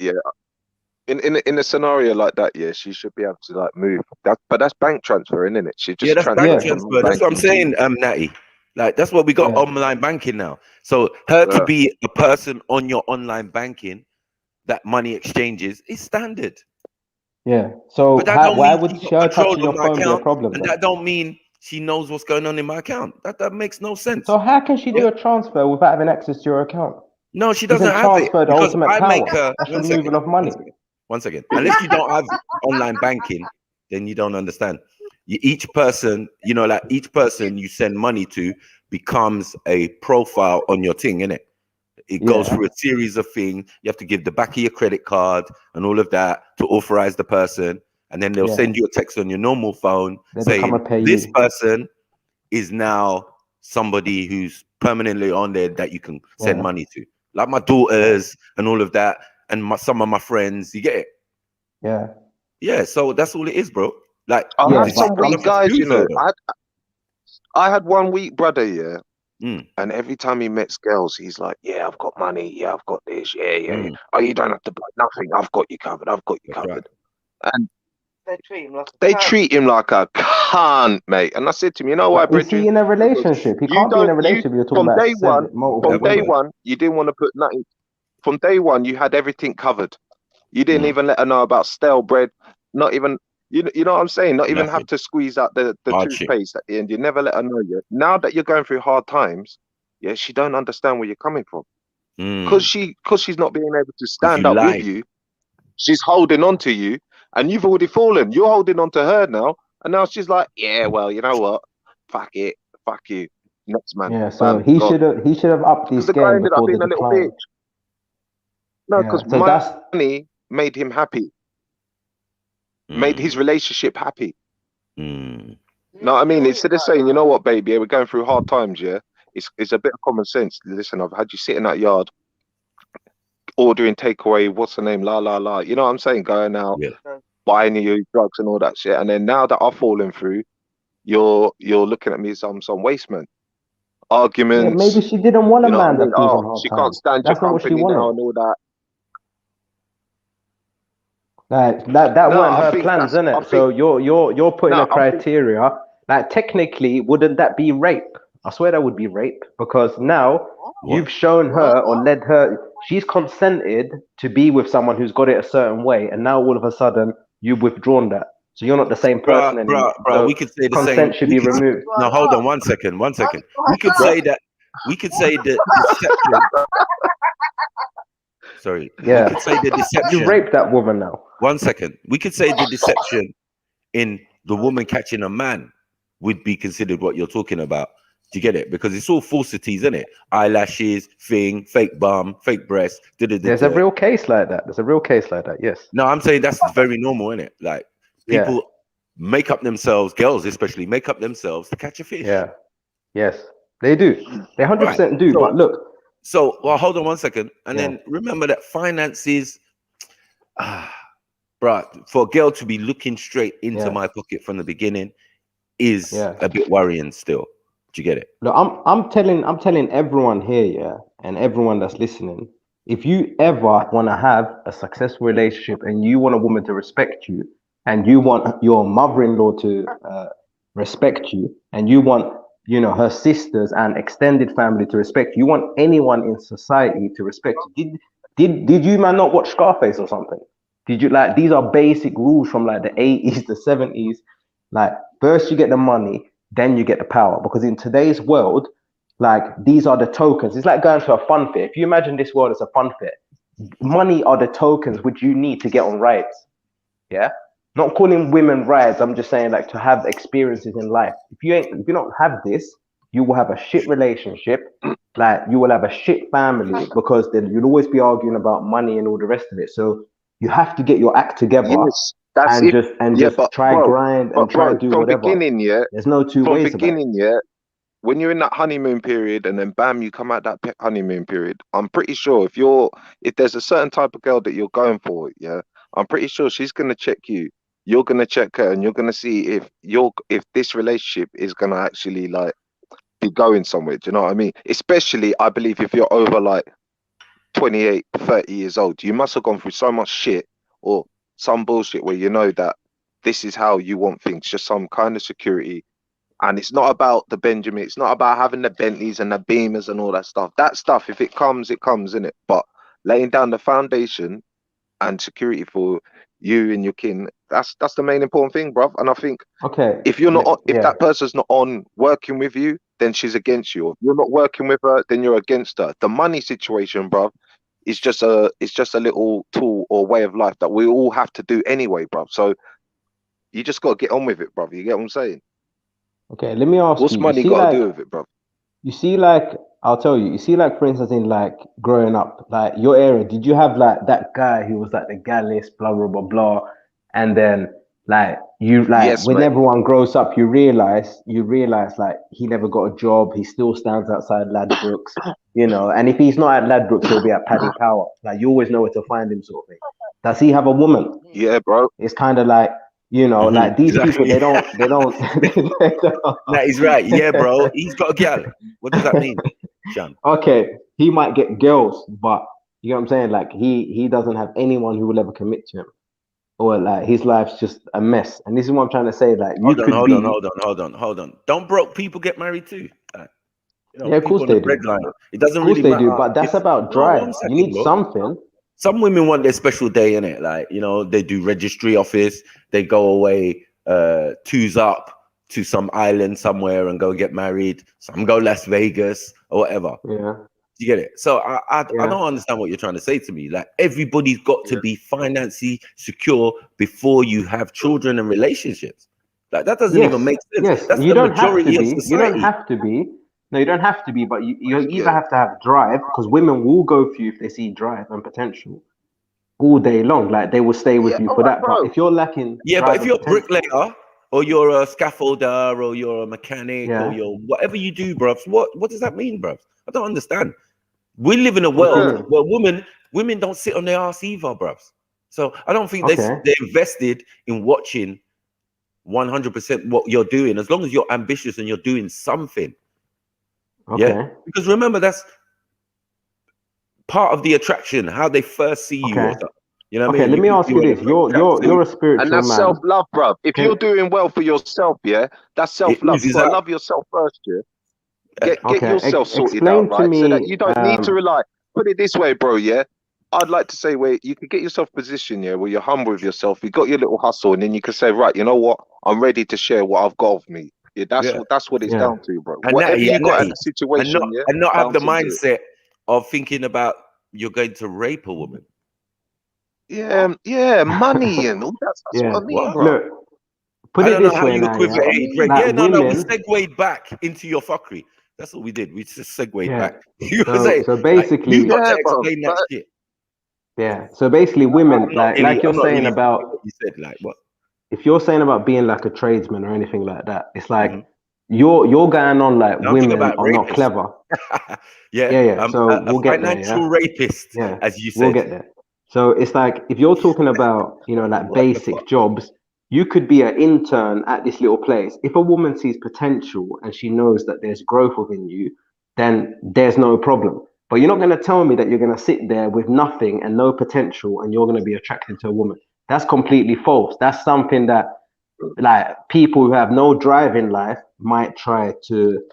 In a scenario like that, yeah, she should be able to like move. But that's bank transferring, isn't it? She just Yeah, that's transfer bank from transfer. That's what I'm banking to saying, Natty. Like that's what we got online banking now. So her to be a person on your online banking that money exchanges is standard. Yeah. So But that don't why mean would she got her control touching of your my phone be a account, problem and then? that don't mean she knows what's going on in my account. That makes no sense. So how can she do a transfer without having access to your account? No, she Isn't doesn't have it transfer the because ultimate I make power? her. That's removing of money. One second. Unless you don't have online banking, then you don't understand. Each person, you know, like each person you send money to becomes a profile on your thing, innit? It goes through a series of things. You have to give the back of your credit card and all of that to authorize the person. And then they'll send you a text on your normal phone saying this person is now somebody who's permanently on there that you can send money to. Like my daughters and all of that. And some of my friends, you get it? Yeah. Yeah, so that's all it is, bro. Like, I had some weak guys, you know. I had one weak brother, yeah. And every time he met girls, he's like, "Yeah, I've got money. Yeah, I've got this. Yeah. Oh, you don't have to buy nothing. I've got you covered. I've got you covered." And they treat him like a cunt, mate. And I said to him, "You know what, Is he in a relationship? He can't be in a relationship. You're talking about from day one, you didn't want to put nothing. From day one, you had everything covered. You didn't even let her know about stale bread. Not even, you know what I'm saying? Not even have to squeeze out the toothpaste at the end. You never let her know yet. Now that you're going through hard times, yeah, she don't understand where you're coming from. Because she's not being able to stand up with you. She's holding on to you, and you've already fallen. You're holding on to her now, and now she's like, "Yeah, well, you know what? Fuck it, fuck you, next man." Yeah, so he should have upped his the guy game ended up before the being a little decline. bitch. No, because money made him happy, made his relationship happy. No, I mean, instead of saying, "You know what, baby, we're going through hard times," yeah, it's a bit of common sense. Listen, I've had you sit in that yard, ordering takeaway, what's the name, la la la. You know what I'm saying? Going out, buying you drugs and all that shit. And then now that I've fallen through, you're looking at me as some waste man. Arguments. Yeah, maybe she didn't want a man that falls on hard she times. can't stand That's your not what she company wanted. now and all that. That weren't her plans, innit? So you're putting a I think- criteria. Like technically, wouldn't that be rape? I swear that would be rape because now you've shown her or led her. She's consented to be with someone who's got it a certain way, and now all of a sudden you've withdrawn that. So you're not the same person anymore. Bro, So we could say the consent same. should be removed. No, hold on one second. We could say that. We could say the deception. Sorry. Yeah. We could say the deception. You raped that woman now. 1 second. We could say the deception in the woman catching a man would be considered what you're talking about. Do you get it? Because it's all falsities, isn't it? Eyelashes, fake bum, fake breast. There's a real case like that. Yes. No, I'm saying that's very normal, isn't it? Like people make up themselves, girls especially, make up themselves to catch a fish. Yeah. Yes, they do. They 100% do. But look. So, well, hold on 1 second. And then remember that finances, bro, for a girl to be looking straight into my pocket from the beginning is a bit worrying still. Do you get it? Look, I'm telling everyone here, and everyone that's listening, if you ever want to have a successful relationship and you want a woman to respect you, and you want your mother-in-law to respect you, and you want her sisters and extended family to respect you, you want anyone in society to respect you. Did you man not watch Scarface or something? Did you like these are basic rules from like the 80s, the 70s? Like first you get the money, then you get the power. Because in today's world, like these are the tokens. It's like going to a fun fair. If you imagine this world as a fun fair, money are the tokens which you need to get on rides. Yeah. Not calling women rides. I'm just saying like to have experiences in life. If you don't have this, you will have a shit relationship. Like you will have a shit family because then you'll always be arguing about money and all the rest of it. So you have to get your act together and grind and try to do whatever. There's no two ways about it. When you're in that honeymoon period and then bam, you come out that honeymoon period. I'm pretty sure if there's a certain type of girl that you're going for, I'm pretty sure she's gonna check you. You're gonna check her, and you're gonna see if this relationship is gonna actually like be going somewhere. Do you know what I mean? Especially, I believe if you're over like 28, 30 years old, you must have gone through so much shit or some bullshit where you know that this is how you want things, just some kind of security. And it's not about the Benjamin, it's not about having the Bentleys and the Beamers and all that stuff. That stuff, if it comes, innit? But laying down the foundation and security for you and your kin, that's the main important thing, bruv. And I think if you're not if that person's not on working with you, then she's against you. If you're not working with her, then you're against her. The money situation, bruv, is just a little tool or way of life that we all have to do anyway, bruv. So you just got to get on with it, bruv. You get what I'm saying? Okay, let me ask what's you. money You see, got like, to do with it, bruv? you see, like, I'll tell you. You see, like, for instance, in like growing up, like your era, did you have like that guy who was like the gallist, blah blah blah blah, and then like you like Yes, when mate. everyone grows up, you realize like he never got a job. He still stands outside Ladbrokes, you know. And if he's not at Ladbrokes, he'll be at Paddy Power. Like you always know where to find him, sort of thing. Does he have a woman? Yeah, bro. It's kind of like, you know, like these people, they don't. they don't. That is right. Yeah, bro. He's got a gal. What does that mean, Sean? Okay, he might get girls, but you know what I'm saying? Like he doesn't have anyone who will ever commit to him, or like his life's just a mess. And this is what I'm trying to say. Like you Hold on. Don't broke people get married too? You know, yeah, of course people on they the bread do. line. It doesn't Of course really they matter. do, but that's about drive. You need something. Some women want their special day in it. Like, you know, they do registry office. They go away, twos up to some island somewhere and go get married. Some go Las Vegas or whatever. Yeah. You get it? So I don't understand what you're trying to say to me. Like everybody's got to be financially secure before you have children and relationships. Like that doesn't even make sense. Yes, That's you the don't have to majority of be. society. You don't have to be. No, you don't have to be. But you either have to have drive, because women will go for you if they see drive and potential all day long. Like they will stay with you for that. But if you're lacking, but if you're a bricklayer or you're a scaffolder or you're a mechanic or you're whatever you do, bruv, what does that mean, bruv? I don't understand. We live in a world where women don't sit on their ass either, bruv. So I don't think they're invested in watching 100% what you're doing, as long as you're ambitious and you're doing something. Yeah, because remember, that's part of the attraction, how they first see you. Or you know what I mean? Let me ask you this: you're a spiritual and that's man. self-love, bruv. If you're doing well for yourself, that's self-love. You gotta love yourself first, Get yourself sorted out, right? So that you don't need to rely. Put it this way, bro. I'd like to say where you can get yourself positioned, where you're humble with yourself. You got your little hustle, and then you can say, right, you know what? I'm ready to share what I've got of me. Yeah, that's what it's down to, bro. And Whatever you got Natty, in the situation, and not have the bounce into it. mindset of thinking about you're going to rape a woman. Yeah, money and all that. That's what I mean, bro. Look, put it this way now. We Women, segued back into your fuckery. That's what we did. We just segued back. So basically, you got to explain that shit. Yeah. So basically, women, like you're saying about what you said, like what? If you're saying about being like a tradesman or anything like that, it's like you're going on like women are not clever. So we'll get there. Financial rapist, as you said. We'll get there. So it's like if you're talking about, you know, like basic jobs, you could be an intern at this little place. If a woman sees potential and she knows that there's growth within you, then there's no problem. But you're not going to tell me that you're going to sit there with nothing and no potential and you're going to be attracted to a woman. That's completely false. That's something that like people who have no drive in life might try to,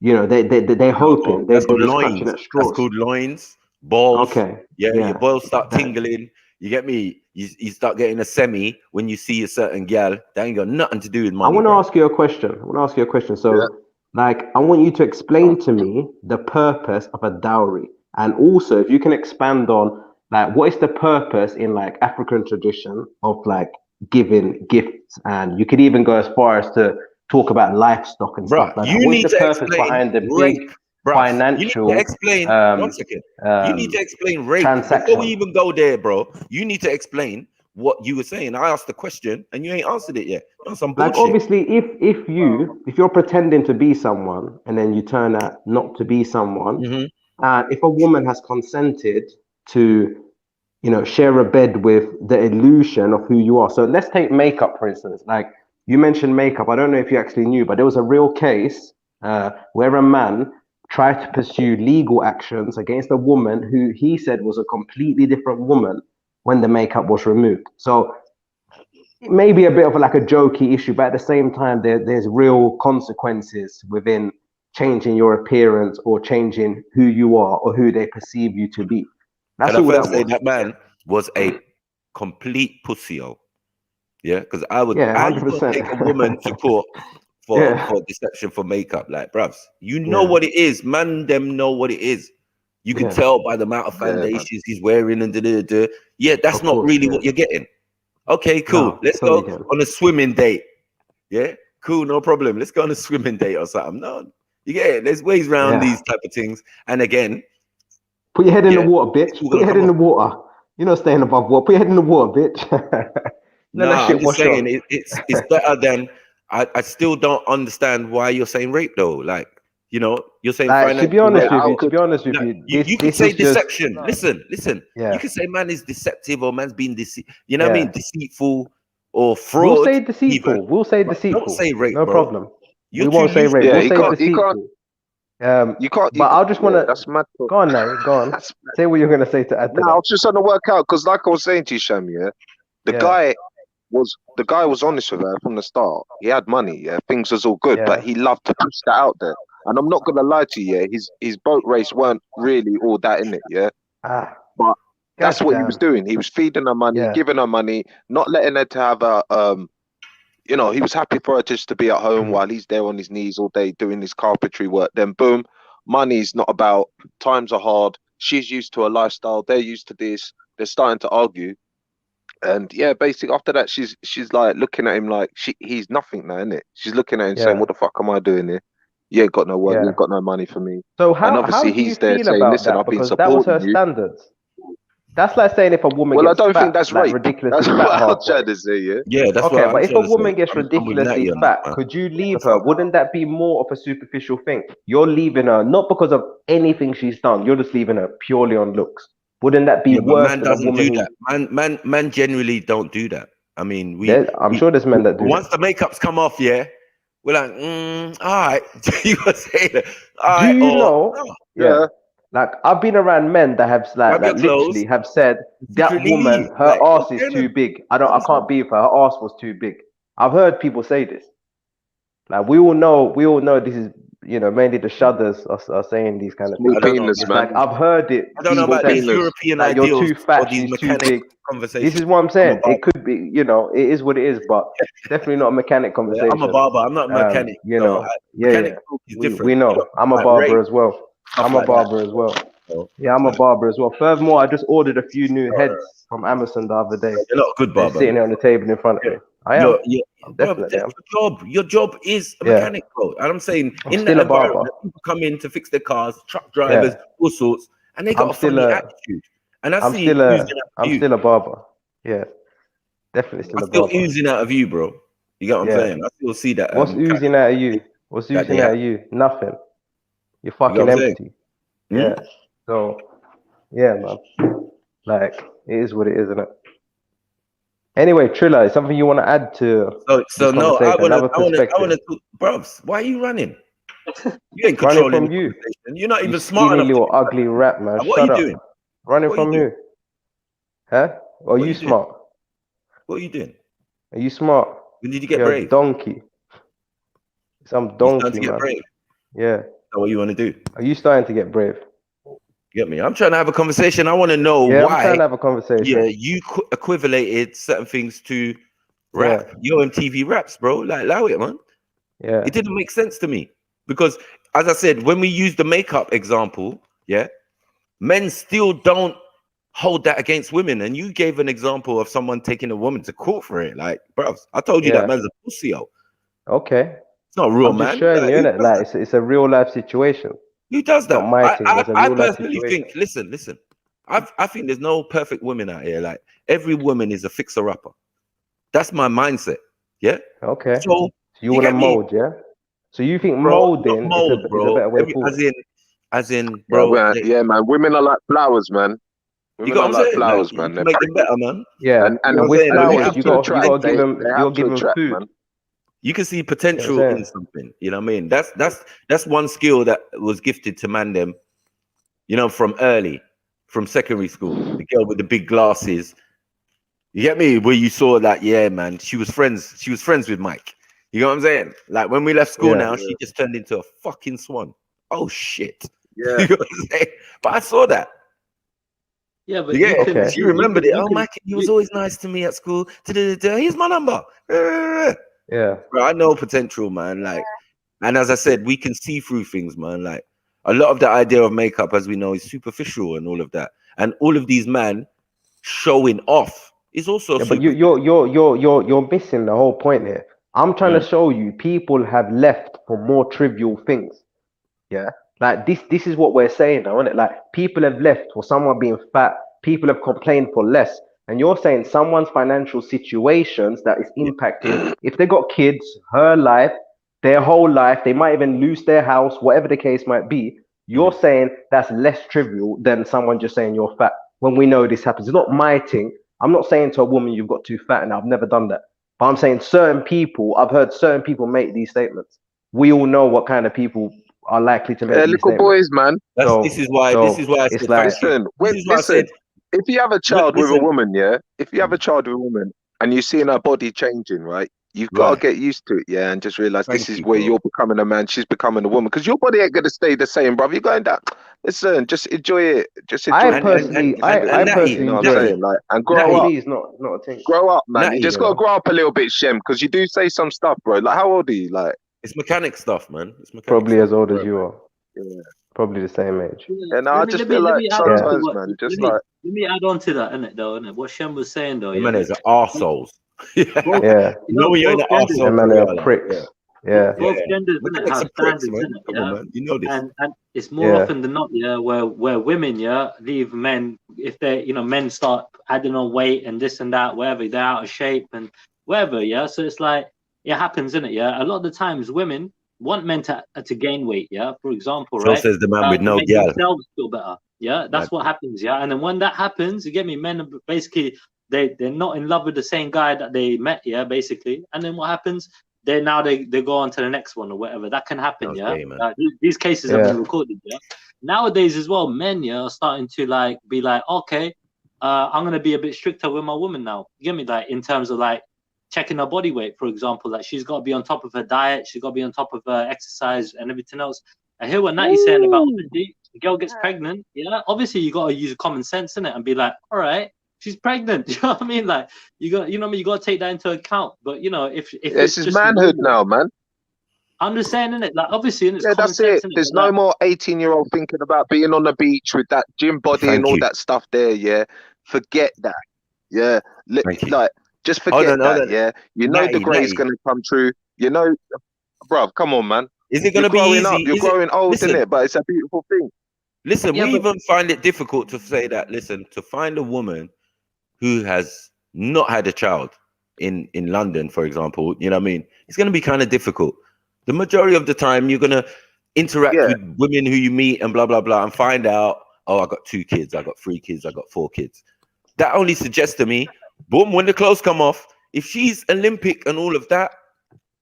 you know, they're hoping. They're just clutching at straws. That's called loins, balls. Okay. Your balls start tingling. You get me? You start getting a semi when you see a certain gal. That ain't got nothing to do with money. I want to ask you a question. So, like, I want you to explain to me the purpose of a dowry. And also, if you can expand on, like, what is the purpose in, like, African tradition of, like, giving gifts? And you could even go as far as to talk about life-stock and stuff like that. What's the purpose behind the big financial... You need to explain, one second. You need to explain rape. Before we even go there, bro, you need to explain what you were saying. I asked the question and you ain't answered it yet. On some bullshit. Like, obviously, if you're pretending to be someone and then you turn out not to be someone, and if a woman has consented to, you know, share a bed with the illusion of who you are. So let's take makeup, for instance. Like you mentioned makeup. I don't know if you actually knew, but there was a real case where a man tried to pursue legal actions against a woman who he said was a completely different woman when the makeup was removed. So it may be a bit of like a jokey issue, but at the same time, there's real consequences within changing your appearance or changing who you are or who they perceive you to be. That's all that was. That man was a complete pussy-o. Yeah, because I would 100%. take a woman to court for deception for makeup. Like, bruvs, you know what it is. Man, them know what it is. You can tell by the amount of foundations he's wearing and Yeah, that's not really what you're getting. Okay, cool. No, Let's go on a swimming date. Yeah, cool, no problem. Let's go on a swimming date or something. No, you get it. There's ways around these type of things. And again, put your head in the water, bitch. Put your head in the water. You're not staying above water. Put your head in the water, bitch. No, I'm just saying it's better than. I still don't understand why you're saying rape though. Like, you know, you're saying to be honest with you, you can say deception. Listen. You can say man is deceptive or man's being deceived. You know what I mean? Deceitful or fraud. We'll say deceitful. We'll say deceitful. Don't say rape, no bro. problem. We won't say rape. We'll say deceitful. You can't. But I just want to. That's mad. Go on now. Go on. Say what you're going to say to add to that. I was just trying to work out because, like I was saying to you, Sham, the guy was honest with her from the start. He had money, things was all good, but he loved to push that out there. And I'm not gonna lie to you, his boat race weren't really all that in it, but that's what he was doing. He was feeding her money, giving her money, not letting her to have a he was happy for her just to be at home while he's there on his knees all day doing his carpentry work. Then boom, money's not about, times are hard, she's used to a lifestyle, they're used to this, they're starting to argue. And basically after that, she's like looking at him like he's nothing now, innit? She's looking at him saying, "What the fuck am I doing here? You ain't got no work, you ain't got no money for me." So and obviously he's there saying, "Listen, I've been supporting you." That was her standards. That's like saying if a woman gets I don't think that's right. Ridiculously that's fat. what I'm trying to say, Yeah, that's okay, what but if a woman gets ridiculously fat, could you leave her? Wouldn't that be more of a superficial thing? You're leaving her not because of anything she's done. You're just leaving her purely on looks. Wouldn't that be worse? Man doesn't do that. Man generally don't do that. I mean, I'm sure there's men that do. Once the makeup's come off, we're like, all right. You were saying that. Do you know? Like I've been around men that have literally have said that woman, her ass is too big. I can't be with her. Her ass was too big. I've heard people say this. Like we all know this is, mainly the shudders are saying these kind of things. Penis, man. Like I've heard it. I don't know about these European ideals. You're too fat, she's too big. This is what I'm saying. It could be, it is what it is, but definitely not a mechanic conversation. I'm a barber. I'm not a mechanic. Mechanic is different. We know. I'm a barber as well. I'm a barber as well. Yeah, I'm a barber as well. Furthermore, I just ordered a few new heads from Amazon the other day. You're not a good barber. Sitting there on the table in front of me. I am. Definitely. Your job is a mechanic, bro. And I'm saying, in that environment, people come in to fix their cars, truck drivers, all sorts, and they got a funny attitude. And I'm still a barber. Yeah, definitely still a barber. Still oozing out of you, bro. You get what I'm saying? I still see that. What's oozing out of you? What's oozing out of you? Nothing. You're fucking empty. Yeah. So, yeah, man. Like, it is what it is, isn't it? Anyway, Triller, is something you want to add to? So no, I want to talk, bros. Why are you running? You ain't controlling running from you. You're not even smart enough. Little ugly rat, man. What are you doing? Running from who? Huh? Or are you smart? What are you doing? Are you smart? When did you get brave? Donkey. Some donkey, man. Brave. Yeah. So what you want to do? Are you starting to get brave? Get me? I'm trying to have a conversation. I want to know why. I'm trying to have a conversation. Yeah, you equivalated certain things to rap. Yo, MTV raps, bro. Like, allow it, man. Yeah. It didn't make sense to me because, as I said, when we use the makeup example, men still don't hold that against women. And you gave an example of someone taking a woman to court for it. Like, bro, I told you that man's a pussy. Okay. It's not real, I'm man. Just showing you, innit? Like, it's a real life situation. Who does that? I personally situation. think, listen. I think there's no perfect women out here. Like, every woman is a fixer-upper. That's my mindset. Yeah. Okay. So you want to mold, yeah? So you think molding is a better way forward? As in, bro. Yeah, man. Women are like flowers, man. Women are like flowers, man. They make them better, man. Yeah. And with flowers, you got to give them. You're giving food. Man. You can see potential in something. You know what I mean? That's one skill that was gifted to Mandem. From secondary school. The girl with the big glasses You get me? Where you saw that, yeah, man. She was friends with Mike. You know what I'm saying? Like when we left school now, she just turned into a fucking swan. Oh shit. Yeah. You know what I'm saying? But I saw that. Yeah, but Yeah, can, she remembered it. Oh, can, Mike, he was always nice to me at school. Here's my number. Yeah. Bro, I know potential, man. Like, and as I said, we can see through things, man. Like a lot of the idea of makeup, as we know, is superficial and all of that. And all of these men showing off is also but you're missing the whole point here. I'm trying to show you people have left for more trivial things. Yeah, like this is what we're saying now, isn't it? Like people have left for someone being fat, people have complained for less, and you're saying someone's financial situations that is impacting, if they got kids, her life, their whole life, they might even lose their house, whatever the case might be. You're saying that's less trivial than someone just saying you're fat when we know this happens. It's not my thing. I'm not saying to a woman you've got too fat, and I've never done that. But I'm saying certain people, I've heard certain people make these statements. We all know what kind of people are likely to make these little statements. boys, man. This is why I it's said, like, listen, this is why I listen. said, If you have a child with a woman, if you have a child with a woman and you're seeing her body changing, right? You've got to get used to it, and just realize this is where you're becoming a man, she's becoming a woman, because your body ain't gonna stay the same, brother. You're going down. Listen, just enjoy it. Just enjoy I personally you know what I'm saying? Like, and grow up. is not a thing. Grow up, man. You just gotta grow up a little bit, Shem, because you do say some stuff, bro. Like, how old are you? Like, it's mechanic stuff, man. It's mechanic probably stuff, as old bro. as you are. Yeah. Probably the same age. And I just feel like sometimes, man, just like. Let me add on to that, innit, though, innit? What Shem was saying, though. Man, there's arseholes. Yeah. You know when you're in the arsehole. Man, they're pricks. Yeah. Both genders have standards, man. innit? Come on, man. You know this. And it's more often than not, where women, leave men, if they, men start adding on weight and this and that, wherever, they're out of shape and whatever, so it's like, it happens, innit, A lot of the times women want men to gain weight, for example, So says the man with no make gal. themselves feel better, that's what happens, and then when that happens, you get me, men are basically, they're not in love with the same guy that they met, basically, and then what happens, they go on to the next one or whatever. That can happen, these cases have been recorded, Nowadays as well, men, are starting to be like, okay, I'm gonna be a bit stricter with my woman now. You get me, like in terms of like checking her body weight, for example, like she's got to be on top of her diet, she's got to be on top of her exercise and everything else. I hear what Natty's saying about the girl gets pregnant, obviously you got to use common sense in it and be like, all right, she's pregnant. You know what I mean? Like you got, you got to take that into account. But if this is manhood now, man. I'm just saying, innit? Like obviously, it's that's it. There's no more 18-year-old thinking about being on the beach with that gym body and all that stuff there. Forget that. Like just forget that. You know the grey's gonna come true. You know, bruv, come on, man. Is it gonna be easy? You're growing old, isn't it? But it's a beautiful thing. Listen, we even find it difficult to say that. Listen, to find a woman who has not had a child in London, for example, you know what I mean? It's going to be kind of difficult. The majority of the time, you're going to interact with women who you meet and blah, blah, blah, and find out, oh, I got 2 kids, I got 3 kids, I got 4 kids. That only suggests to me, boom, when the clothes come off, if she's Olympic and all of that,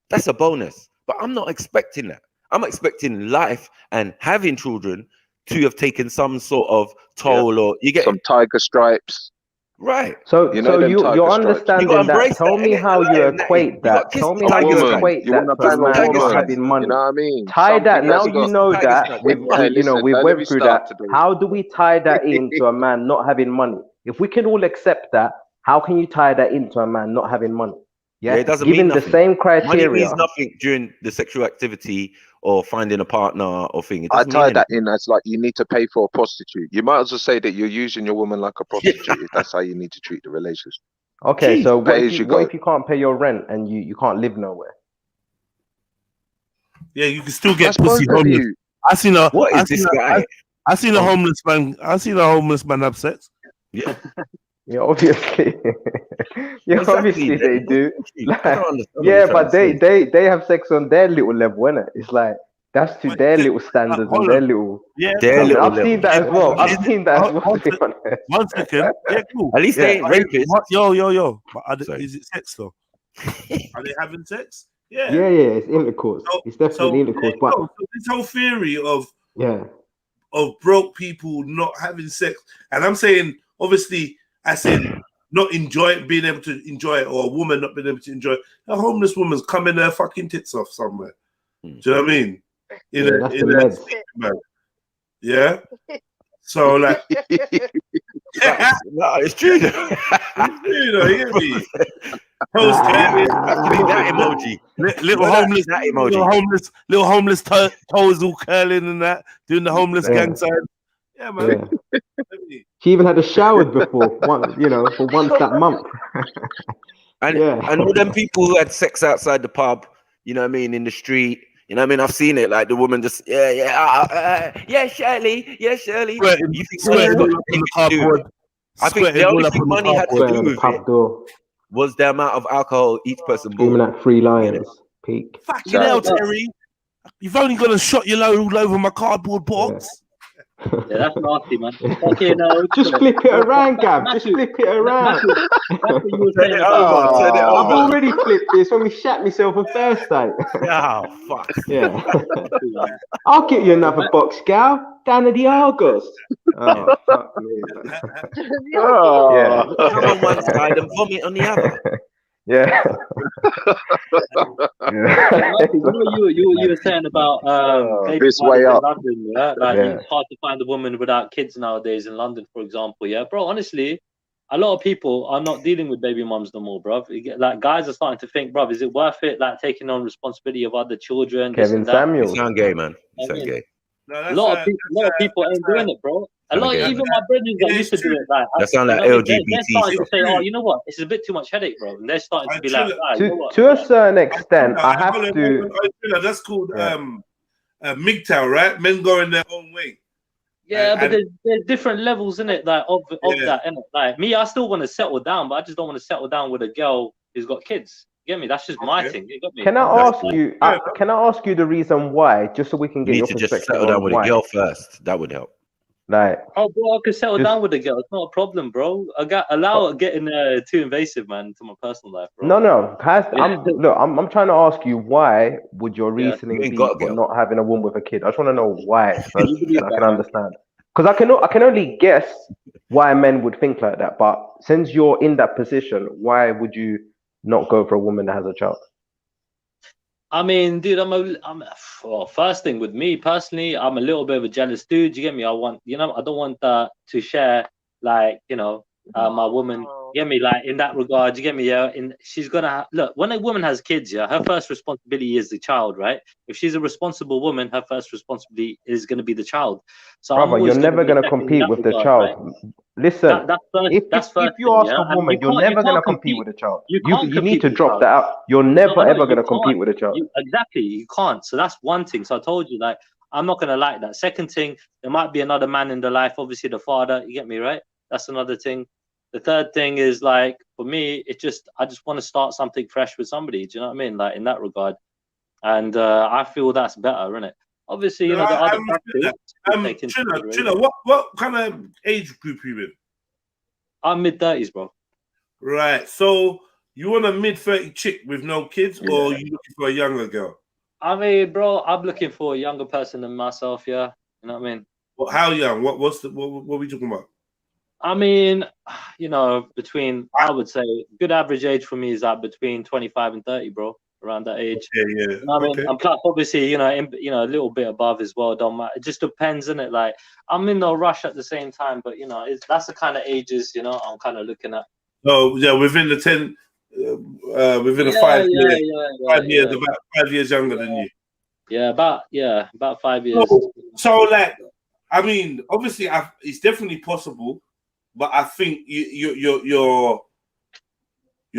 that's a bonus. But I'm not expecting that. I'm expecting life and having children to have taken some sort of toll, or you get some tiger stripes. Right. So you're understanding that. Tell me how you equate that. Tell me how you equate that to a man not having money. You know what I mean? Tie that. Now you know that. We went through that. How do we tie that into a man not having money? If we can all accept that, how can you tie that into a man not having money? It doesn't given mean the same criteria. Money means nothing during the sexual activity or finding a partner or thing. I tie that in as like you need to pay for a prostitute. You might as well say that you're using your woman like a prostitute. If that's how you need to treat the relationship. Okay, so what if you can't pay your rent and you can't live nowhere? Yeah, you can still get pussy homeless. I seen a homeless man. I seen a homeless man have sex. Yeah. Yeah, obviously. Obviously they do. Like, but they have sex on their little level, innit? It's like that's to their little standards and their little. I've seen that as well. I've seen that as well. To be honest. 1 second. Yeah, cool. At least they ain't rapists. Yo. But is it sex though? Are they having sex? Yeah. Yeah. It's intercourse. It's definitely intercourse. But so this whole theory of broke people not having sex, and I'm saying obviously. I said not being able to enjoy it, or a woman not being able to enjoy it. A homeless woman's coming their fucking tits off somewhere. Do you know what I mean? Yeah. So like, no, it's true. It's true though. You hear me? Toes that emoji. Little homeless toes all curling and that, doing the homeless gang sign. Yeah, man. Yeah. She even had a shower before, for once that month. And all them people who had sex outside the pub, you know what I mean, in the street. You know what I mean? I've seen it. Like the woman just, yeah, Shirley. You think money's got anything to do with it? I think the only thing money had to do with it was the amount of alcohol each person bought. Screaming at 3 lions, peak. Fucking hell, Terry. You've only got to shot your load all over my cardboard box. Yeah, that's nasty, man. Okay, no, just flip it around, Gab. Just flip it around. I've already flipped this when we shat myself on Thursday. Oh, fuck. Yeah. I'll get you another box, Gal, down at the Argos. Oh, fuck me. Yeah. Come on one side and vomit on the other. Yeah. You were saying about this way up. London, yeah? Like it's hard to find a woman without kids nowadays in London, for example. Yeah, bro. Honestly, a lot of people are not dealing with baby moms no more, bro. Like guys are starting to think, bro, is it worth it? Like taking on responsibility of other children. Kevin Samuels. You sound gay, man. You sound gay. A lot of people ain't doing it, bro. Even my brothers that used to do it, like that sound like they're LGBT. starting to say, "Oh, you know what? It's a bit too much headache, bro." And they're starting to be like, to a certain extent, I have to. That's called MGTOW, right? Men going their own way. Yeah, but there's different levels in it, like of that, innit? Like me, I still want to settle down, but I just don't want to settle down with a girl who's got kids. You get me? That's just my thing. You got me? Can I ask you? Can I ask you the reason why, just so we can get your perspective? Just settle down with a girl first. That would help. Like, oh, bro, I could settle down with a girl. It's not a problem, bro. Allow getting too invasive, man, to my personal life, bro. No. I'm trying to ask you, why would your reasoning be for not having a woman with a kid? I just want to know why, so I can understand. Because I can only guess why men would think like that. But since you're in that position, why would you not go for a woman that has a child? I mean, dude, first thing with me personally, I'm a little bit of a jealous dude. You get me? I don't want that to share, like, my woman. You get me? Like, in that regard, you get me? Yeah. She's gonna look, when a woman has kids, yeah, her first responsibility is the child, right? If she's a responsible woman, her first responsibility is gonna be the child. So, brother, you're never gonna compete with the child. Right? Listen, if you ask a woman, you're never going to compete with a child. You need to drop that out. You're never ever going to compete with a child. Exactly, you can't. So that's one thing. So I told you, like, I'm not going to like that. Second thing, there might be another man in the life, obviously the father. You get me, right? That's another thing. The third thing is, like, for me, I just want to start something fresh with somebody. Do you know what I mean? Like, in that regard. And I feel that's better, innit? Obviously, the other factors. Trilla, what kind of age group are you in? I'm mid-30s, bro. Right. So you want a mid-30 chick with no kids, or you looking for a younger girl? I mean, bro, I'm looking for a younger person than myself. Yeah, you know what I mean. Well, how young? What are we talking about? I mean, between, I would say, good average age for me is like between 25 and 30, bro. Around that age. Yeah. You know what I mean? And plus, obviously, a little bit above as well. Don't matter. It just depends, innit? Like, I'm in no rush at the same time, but that's the kind of ages I'm kind of looking at. Oh yeah, within the 10, within the 5 years, 5 years, about 5 years younger than you. Yeah, about 5 years. So like, I mean, obviously, it's definitely possible, but I think you're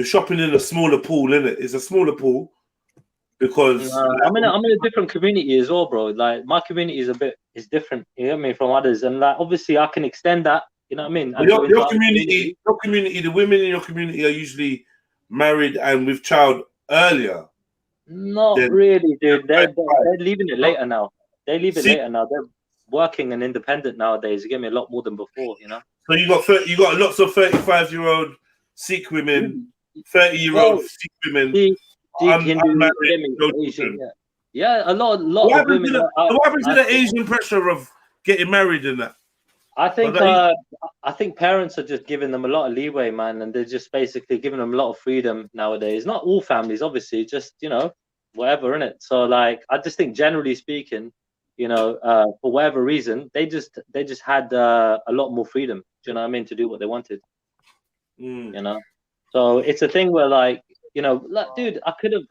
shopping in a smaller pool, isn't it? It's a smaller pool because I'm in a different community as well, bro. Like, my community is different. You know what I mean, from others, and like, obviously I can extend that. You know what I mean? Your community, the women in your community are usually married and with child earlier. Not really, dude. They're leaving it later now. They leave it later now. They're working and independent nowadays. You get me, a lot more than before. So you got lots of 35-year-old Sikh women. 30-year-old Sikh women, unmarried, no children. Yeah, a lot what of women. What happens to the Asian pressure of getting married and that? I think parents are just giving them a lot of leeway, man, and they're just basically giving them a lot of freedom nowadays. Not all families, obviously, just whatever, innit? So like, I just think generally speaking, for whatever reason, they just had a lot more freedom. Do you know what I mean? To do what they wanted. So it's a thing where like, dude, I could have.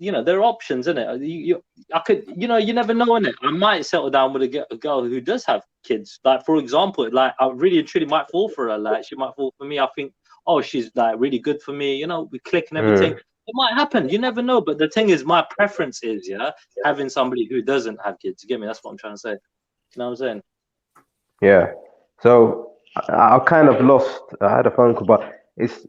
There are options, isn't it? I could, you never know, innit? I might settle down with a girl who does have kids. Like, for example, like I really and truly might fall for her. Like, she might fall for me. I think, oh, she's like really good for me. We click and everything. It might happen. You never know. But the thing is, my preference is, having somebody who doesn't have kids. You get me? That's what I'm trying to say. You know what I'm saying? Yeah. So I kind of lost. I had a phone call, but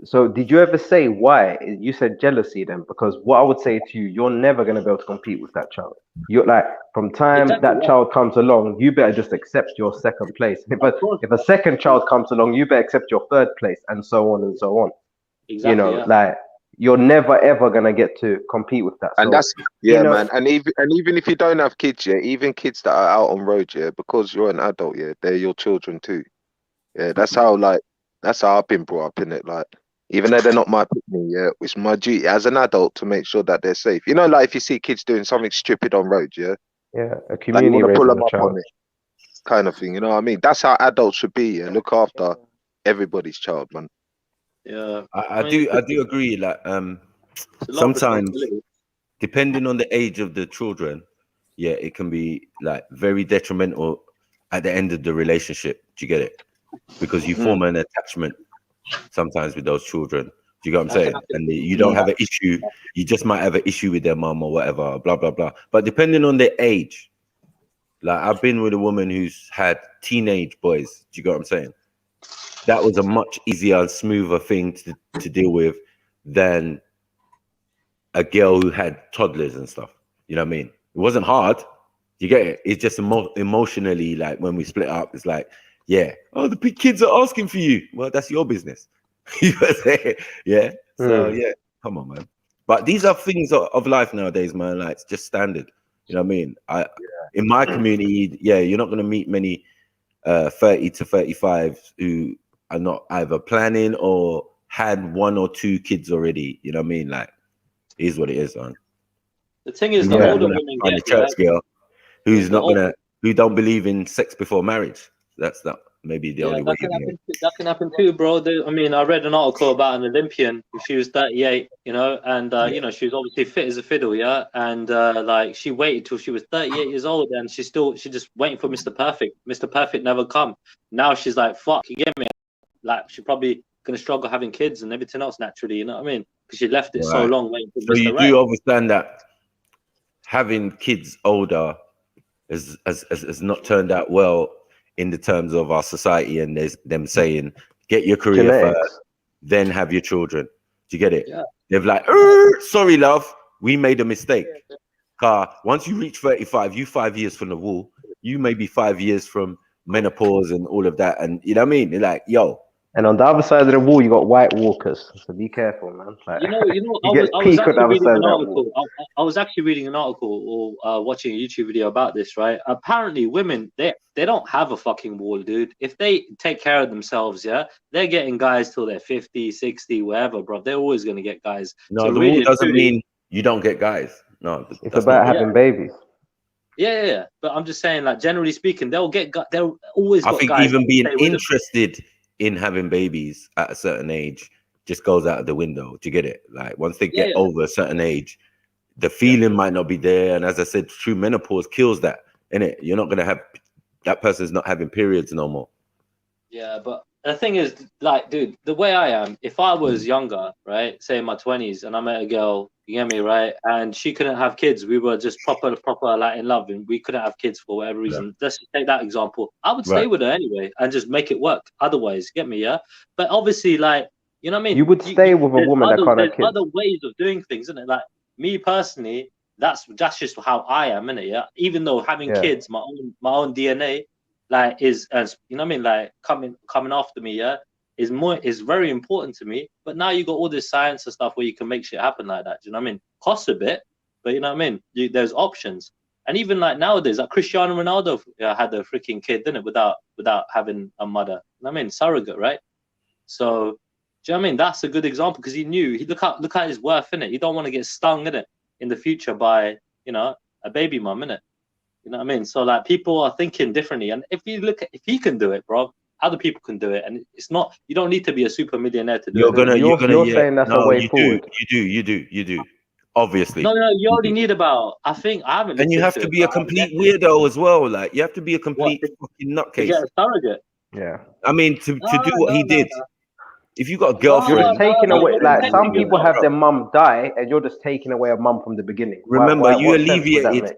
so did you ever say why? You said jealousy then, because what I would say to you, you're never going to be able to compete with that child. You're like, from time that child comes along, you better just accept your second place. But if a second child comes along, you better accept your third place, and so on and so on. Exactly. Like, you're never ever going to get to compete with that. And so, that's man. And even if you don't have kids, even kids that are out on road, because you're an adult, they're your children too. Yeah, that's how I've been brought up in it. Like, even though they're not my me, it's my duty as an adult to make sure that they're safe. Like if you see kids doing something stupid on road, a like community you want to pull raising them a up child. on it, kind of thing. You know what I mean? That's how adults should be. Look after everybody's child, man. Yeah, I do agree. Like, sometimes depending on the age of the children, it can be like very detrimental at the end of the relationship. Do you get it? Because you form an attachment sometimes with those children. Do you get what I'm saying? And you don't have an issue. You just might have an issue with their mum or whatever, blah, blah, blah. But depending on their age, like I've been with a woman who's had teenage boys. Do you get what I'm saying? That was a much easier and smoother thing to deal with than a girl who had toddlers and stuff. You know what I mean? It wasn't hard. You get it? It's just emotionally, like when we split up, it's like, oh, the big kids are asking for you. Well, that's your business. You know what I'm saying? Yeah. So come on, man. But these are things of life nowadays, man. Like, it's just standard. You know what I mean? In my community, you're not gonna meet many 30 to 35 who are not either planning or had 1 or 2 kids already. You know what I mean? Like, it is what it is, man. The thing is, the older women get a church girl who's who don't believe in sex before marriage. That's not maybe the only way. That can happen too, bro. I mean, I read an article about an Olympian. She was 38, and she was obviously fit as a fiddle, and like she waited till she was 38 years old, and she just waiting for Mr. Perfect. Mr. Perfect never come. Now she's like, fuck, you get me? Like, she's probably gonna struggle having kids and everything else naturally. You know what I mean? Because she left it so long waiting for Mr. So you do understand that having kids older has not turned out well in the terms of our society, and there's them saying, get your career first, then have your children. Do you get it? They're like, sorry, love, we made a mistake. Once you reach 35, you 5 years from the wall, you may be 5 years from menopause and all of that. And you know what I mean? They're like, yo. And on the other side of the wall, you got white walkers. So be careful, man. Like, I was actually reading an article or watching a YouTube video about this, right? Apparently, women, they don't have a fucking wall, dude. If they take care of themselves, they're getting guys till they're 50, 60, whatever, bro. They're always going to get guys. No, so the wall doesn't mean you don't get guys. No, it's about having babies. Yeah. But I'm just saying, like, generally speaking, they'll always got guys. I think even being interested in having babies at a certain age just goes out of the window. Do you get it? Like, once they get over a certain age, the feeling might not be there. And as I said, true menopause kills that, innit? You're not going to have, that person's not having periods no more. Yeah, but the thing is, like, dude, the way I am, if I was younger, right, say in my 20s, and I met a girl, you get me, right, and she couldn't have kids, we were just proper like in love, and we couldn't have kids for whatever reason. Let's just take that example. I would stay with her anyway and just make it work. Otherwise, get me, But obviously, like, you know what I mean? You would stay with a woman that can't have kids. There's other ways of doing things, isn't it? Like, me personally, that's just how I am, innit? Even though having kids, my own DNA, like, is, as you know what I mean, like coming after me, is very important to me. But now you got all this science and stuff where you can make shit happen like that. Do you know what I mean? Costs a bit, but you know what I mean. There's options. And even like nowadays, like Cristiano Ronaldo had a freaking kid, didn't it, without having a mother. I mean, surrogate, right? So, do you know what I mean? That's a good example because he knew. Look at his worth, innit? You don't want to get stung, innit, in the future by, you know, a baby mum, innit? You know what I mean? So like people are thinking differently, and if he can do it, bro, other people can do it, and it's not. You don't need to be a super millionaire to do it. You're saying that's a way forward. You do. Obviously. No, you already need about. I haven't. And you have to be a complete weirdo as well. Like you have to be a complete fucking nutcase. To get a surrogate. Yeah. I mean, to do what he did. If you got a girlfriend, you're just taking away. Like some people have their mum die, and you're just taking away a mum from the beginning. Remember, you what sense would that alleviated. make?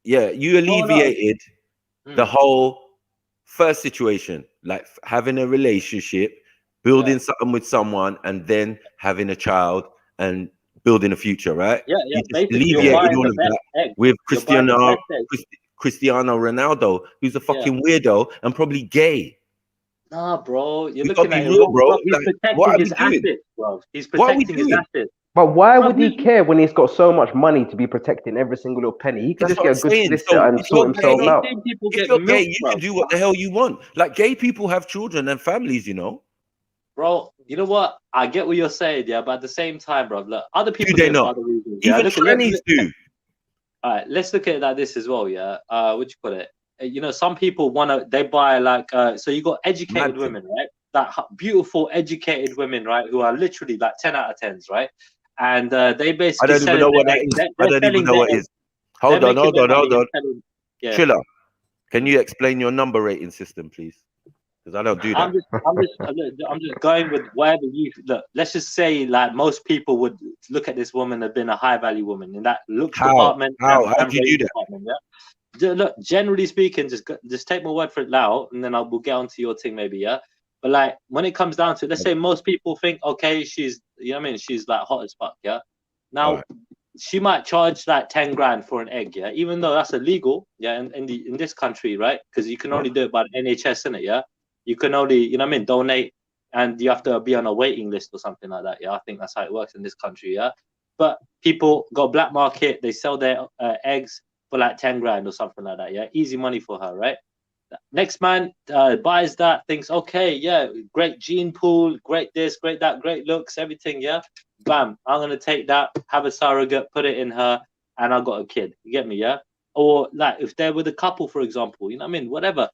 Yeah, you alleviated the whole first situation, like having a relationship, building something with someone, and then having a child and building a future, right? Yeah. You just Basically, alleviated all of that with Cristiano Ronaldo, who's a fucking weirdo and probably gay. Nah, bro, you're We looking gotta at be real, bro. He's Like, what are protecting his we doing? assets, bro. He's What are we protecting his doing? assets. But why would he care when he's got so much money to be protecting every single little penny? He could That's just get a what good I'm saying. solicitor So and if sort you're himself gay, out. if you're gay, you can do what the hell you want. Like gay people have children and families, you know. Bro, you know what? I get what you're saying, yeah, but at the same time, bro, look, other people Do they do it for not? other reasons. Even Look, trannies do. All right, let's look at it like this as well, yeah. What you call it? You know, some people they buy like, so you got educated women, right? That beautiful educated women, right? Who are literally like 10 out of 10s, right? And they basically. I don't even know what that is. I don't even know what it is. Hold on. Yeah. Triller, can you explain your number rating system, please? Because I don't do that. I'm just going with whatever you look. Let's just say like most people would look at this woman as being a high value woman in that looks department. How do you do that? Yeah. Look, generally speaking, just take my word for it now, and then we'll get onto your thing maybe, yeah. But like when it comes down to it, let's say most people think, okay, she's, you know what I mean, she's like hot as fuck, yeah. Now she might charge like 10 grand for an egg, yeah, even though that's illegal, yeah, in this country, right? Because you can only do it by the NHS, innit, yeah. You can only, you know what I mean, donate, and you have to be on a waiting list or something like that, yeah. I think that's how it works in this country, yeah. But people go black market, they sell their eggs for like 10 grand or something like that, yeah. Easy money for her, right? Next man buys that, thinks, okay, yeah, great gene pool, great this, great that, great looks, everything, yeah. Bam, I'm gonna take that, have a surrogate, put it in her, and I got a kid. You get me, yeah? Or like if they're with a couple, for example, you know what I mean? Whatever.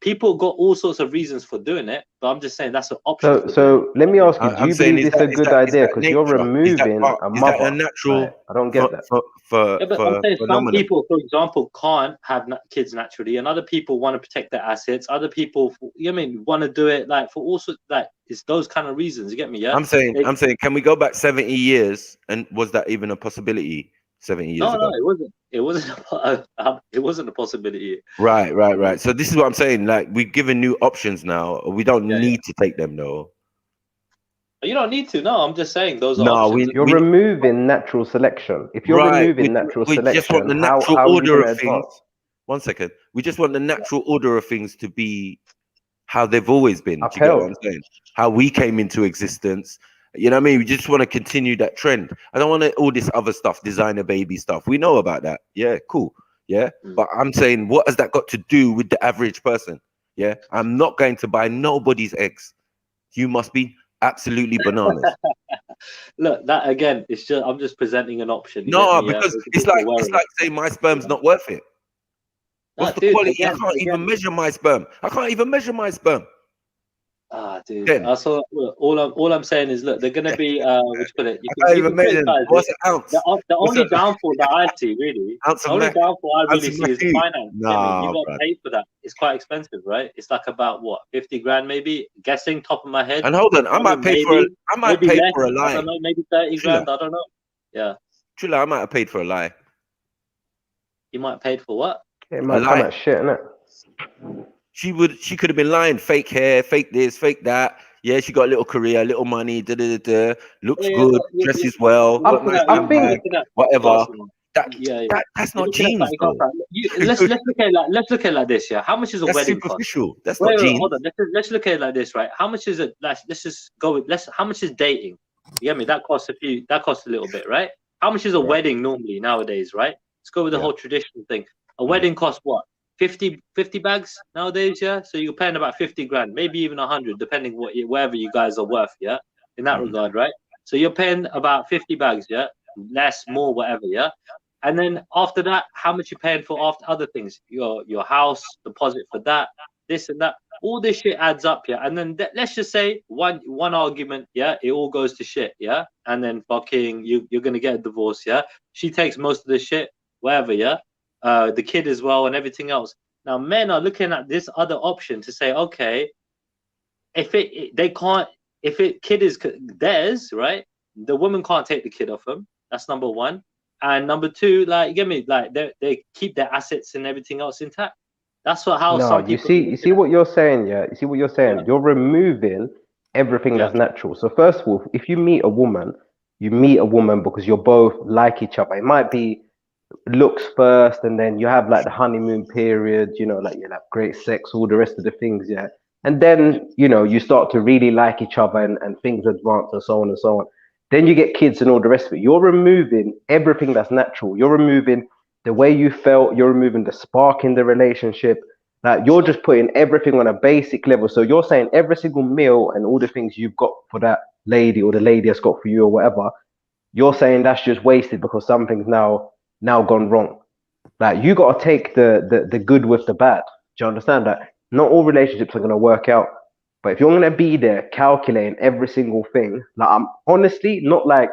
People got all sorts of reasons for doing it, but I'm just saying that's an option. So let me ask you, do you believe it's a good idea? Because you're removing a mother. Is that a natural? I don't get that. But I'm saying some people, for example, can't have kids naturally, and other people want to protect their assets. Other people, you know what I mean, want to do it like for all sorts, like it's those kind of reasons. You get me? Yeah. I'm saying, can we go back 70 years? And was that even a possibility 70 years ago? No, it wasn't. It wasn't a possibility. Right. So this is what I'm saying. Like we're given new options now. We don't need to take them though. You don't need to. No, I'm just saying those are options. You're removing natural selection. If you're removing natural selection, we just want the natural how order of things. One second. We just want the natural order of things to be how they've always been. Do you get what I'm saying? How we came into existence. You know what I mean? We just want to continue that trend. I don't want all this other stuff, designer baby stuff. We know about that. Yeah, cool. Yeah. But I'm saying, what has that got to do with the average person? Yeah. I'm not going to buy nobody's eggs. You must be absolutely bananas. Look, that again, it's just I'm just presenting an option. No, because it's like saying my sperm's not worth it. What's the quality? I can't even measure my sperm. Ah, dude. So all I'm saying is, look, they're gonna be what you call it? What's an ounce? The only downfall that I see, really, the only downfall I really see is finance. You got to pay for that. It's quite expensive, right? It's like about what, 50 grand, maybe. Guessing top of my head. And hold on, I might pay for a lie. I don't know, maybe 30 grand. I don't know. Yeah. Trilla, I might have paid for a lie. You might have paid for what? It might come out shit, innit? She could have been lying, fake hair, fake this, fake that. Yeah, she got a little career, a little money, looks good, dresses well, I think whatever. That's not genes. Let's look at it like this, yeah. How much is a wedding superficial? cost? That's not genes. Hold on. Let's look at it like this, right? How much is it? Let's just go with how much is dating? You get me? That costs a little bit, right? How much is a wedding normally nowadays, right? Let's go with the whole traditional thing. A wedding costs what? 50 bags nowadays, yeah? So you're paying about 50 grand, maybe even 100, depending wherever you guys are worth, yeah? In that regard, right? So you're paying about 50 bags, yeah? Less, more, whatever, yeah? And then after that, how much you paying for after other things? Your house, deposit for that, this and that. All this shit adds up, yeah? And then let's just say one argument, yeah? It all goes to shit, yeah? And then fucking, you're going to get a divorce, yeah? She takes most of the shit, whatever, yeah? The kid as well and everything else. Now, men are looking at this other option to say, okay, if kid is theirs, right? The woman can't take the kid off them. That's number one. And number two, like, you get me? Like, they keep their assets and everything else intact. That's how some people. You see what you're saying, yeah? You see what you're saying? Yeah. You're removing everything that's natural. So first of all, if you meet a woman, you meet a woman because you're both like each other. It might be looks first, and then you have like the honeymoon period, you know, like you have great sex, all the rest of the things, yeah. And then, you know, you start to really like each other and things advance and so on and so on. Then you get kids and all the rest of it. You're removing everything that's natural. You're removing the way you felt. You're removing the spark in the relationship. Like, you're just putting everything on a basic level. So you're saying every single meal and all the things you've got for that lady or the lady has got for you or whatever, you're saying that's just wasted because something's now gone wrong. Like, you got to take the good with the bad. Do you understand that? Not all relationships are going to work out. But if you're going to be there calculating every single thing, like, I'm honestly not like,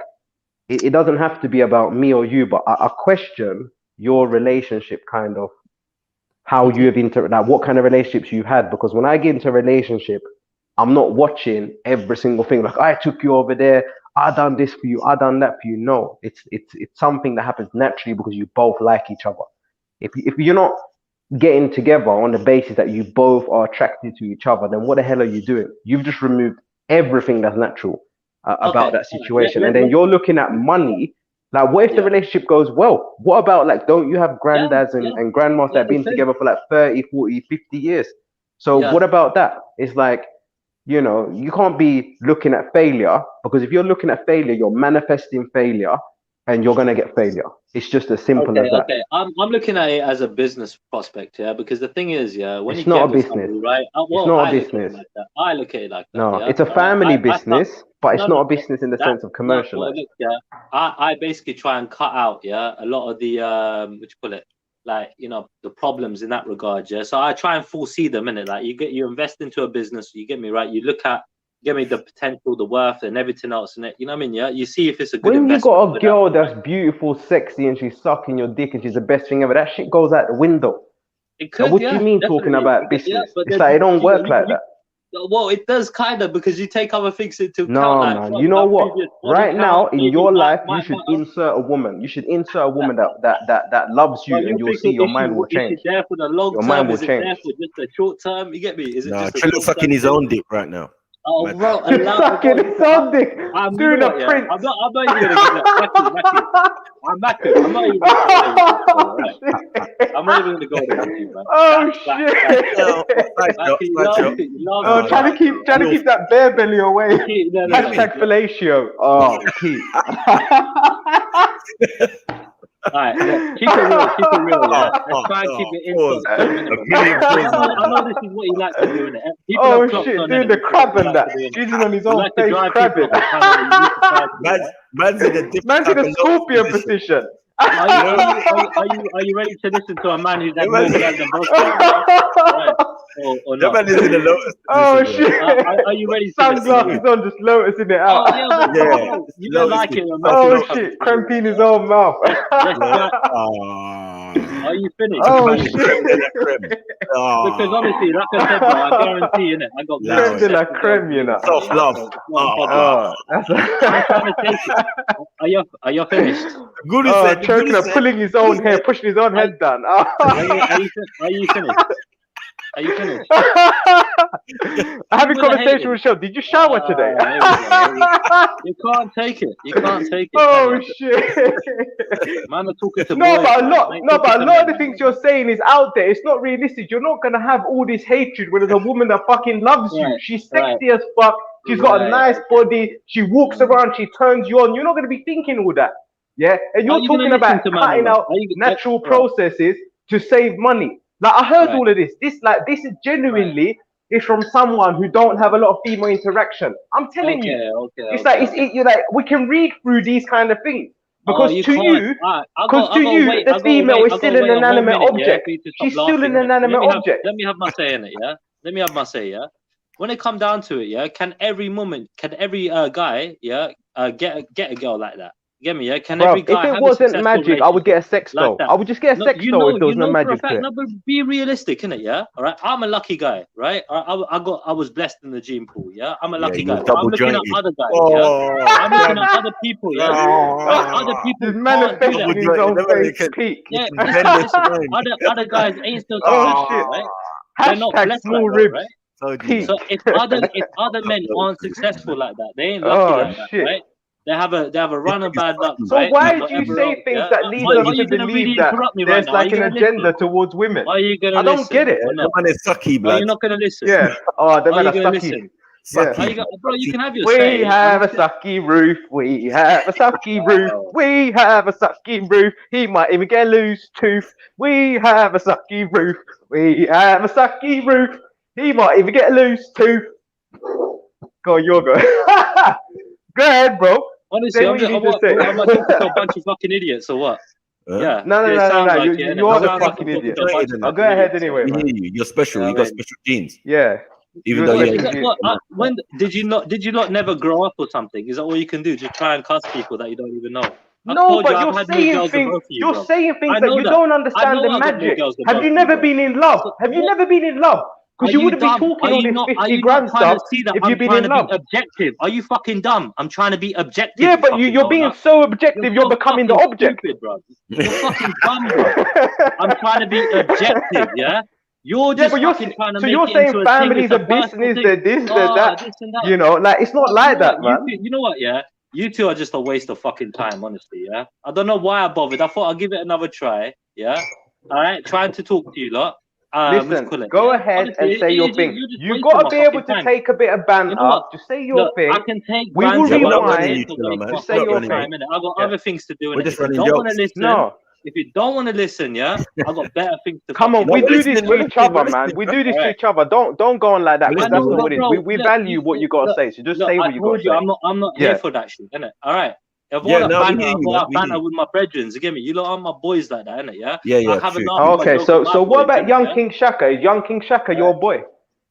it doesn't have to be about me or you, but I question your relationship, kind of how you have like what kind of relationships you've had. Because when I get into a relationship, I'm not watching every single thing. Like, I took you over there, I done this for you, I done that for you. No, it's something that happens naturally because you both like each other. If you're not getting together on the basis that you both are attracted to each other, then what the hell are you doing? You've just removed everything that's natural about that situation. And then you're looking at money. Like, what if the relationship goes well? What about, like, don't you have granddads and grandmas that have been together for like 30, 40, 50 years? So what about that? It's like, you know, you can't be looking at failure, because if you're looking at failure, you're manifesting failure and you're going to get failure. It's just as simple as that. Okay, I'm looking at it as a business prospect, yeah, because the thing is, yeah, when it's you not get a business, somebody, right? It's not a business. I look at it like that. No, yeah? it's a family business, but it's not a business in the sense of commercial. I basically try and cut out, yeah, a lot of the what you call it, like, you know, the problems in that regard, yeah. So I try and foresee them, innit? Like, you invest into a business, you get me, right? You look at, get me, the potential, the worth, and everything else in it. You know what I mean? Yeah. You see if it's a good investment. When you got a girl that's beautiful, sexy, and she's sucking your dick, and she's the best thing ever, that shit goes out the window. It could. What do you mean talking about business? It's like, it don't work like that. Well, it does kind of, because you take other things into account. No. You know what? Right now in your life, you should insert a woman. You should insert a woman that loves you, and you'll see your mind will change. Is it there for the long term? Your mind will change. Is it there for just the short term? You get me? Is it just Trill fucking his own dick right now. Oh, bro, sucking his own dick. I'm doing a print. I'm not even gonna get that. I'm not even gonna go there with you, man. Oh shit! Oh, trying to keep that bare belly away. Hashtag fellatio. Oh, keep. Alright, keep it real, yeah. Let's try and keep it in. I know this is what he likes to do, innit? Oh shit, doing the crab and that. He's on his own face crabbing. Man's in a scorpion position. Are you ready to listen to a man who's like more than both? Or not? Man is in the lotus. Oh shit! Are you ready? Sunglasses on, just lotusing it out. Yeah. You don't like it. Oh shit! Cramped in his own mouth. Are you finished? Oh shit! Because honestly, like I said, bro, I guarantee, innit? I got creme de la creme, you know. Self love. I'm trying to take it. Are you finished? Guru said, choking up, pulling his own hair, pushing his own head down. Are you finished? Are you finished? Having conversation with Shell. Did you shower today? You can't take it. You can't take it. Oh shit! Man, are talking to but a lot of the things you're saying is out there. It's not realistic. You're not gonna have all this hatred when there's a woman that fucking loves you. She's sexy as fuck. She's got a nice body. She walks around. She turns you on. You're not gonna be thinking all that. Yeah, and you're talking about cutting out natural processes to save money. Like I heard all of this. This is genuinely is from someone who don't have a lot of female interaction. I'm telling you, it's like you're like we can read through these kind of things because to you, the female is still an inanimate object. She's still an inanimate object. Let me have my say in it. Yeah, let me have my say. Yeah, when it come down to it, yeah, can every guy, yeah, get a girl like that? Get me, yeah? Can every guy if it wasn't magic, I would get a sex doll. I would just get a sex doll if there was no magic to it. No, but be realistic, innit, yeah? All right, I'm a lucky guy, right? I was blessed in the gene pool, yeah? I'm a lucky guy. I'm looking at other guys, yeah? I'm looking at other people, yeah? Other people manifesting his own face peak. Yeah, other guys ain't still right? They're not blessed small like ribs. that, right? So if other men aren't successful like that, they ain't lucky like that, right? They have a run of bad luck. So right? why do you say things that lead us to believe that there's like an agenda towards women? Are you gonna I don't get it. The man is sucky, blood. Are you not gonna listen? Yeah. Oh, the man is sucky. Yeah. Bro, you can have your say. We have a sucky roof. We have a sucky roof. We have a sucky roof. He might even get a loose tooth. We have a sucky roof. We have a sucky roof. He might even get a loose tooth. Go on, you're good. Go ahead, bro. Honestly, I'm talking to a bunch of fucking idiots or what? Yeah. No. You are the fucking idiot. I'll go ahead anyway. We hear you. You're special. You got special genes. Yeah. Even though when did you not never grow up or something? Is that all you can do? Just try and cuss people that you don't even know? No, but you're saying things. You're saying things that you don't understand the magic. Have you never been in love? Have you never been in love? Because you wouldn't be talking all this 50 grand stuff if you've been in love. Objective. Are you fucking dumb? I'm trying to be objective. Yeah, but you're being so objective, you're becoming the object. Stupid, bro. You're fucking dumb, bro. I'm trying to be objective, yeah? You're just fucking trying to make it into a thing. So you're saying families are business, they're this, they're that. You know, like, it's not like that, man. You know what, yeah? You two are just a waste of fucking time, honestly, yeah? I don't know why I bothered. I thought I'll give it another try, yeah? All right? Trying to talk to you lot. Listen, go ahead and say your thing. You've got to be able to take a bit of banter. Just say your thing. I can take. We will rewind. Just say your thing. I've got other things to do. If you don't want to listen, if you don't want to listen, yeah, I've got better things to. Come on, we do this to each other, man. We do this to each other. Don't go on like that. That's not what it is. We value what you gotta say. So just say what you gotta say. I'm not here for that shit, innit? All right. If I want to banter with my brethren, you get me? You lot are my boys like that, innit? Yeah? Yeah. Okay, so what about Young King Shaka? Is Young King Shaka your boy?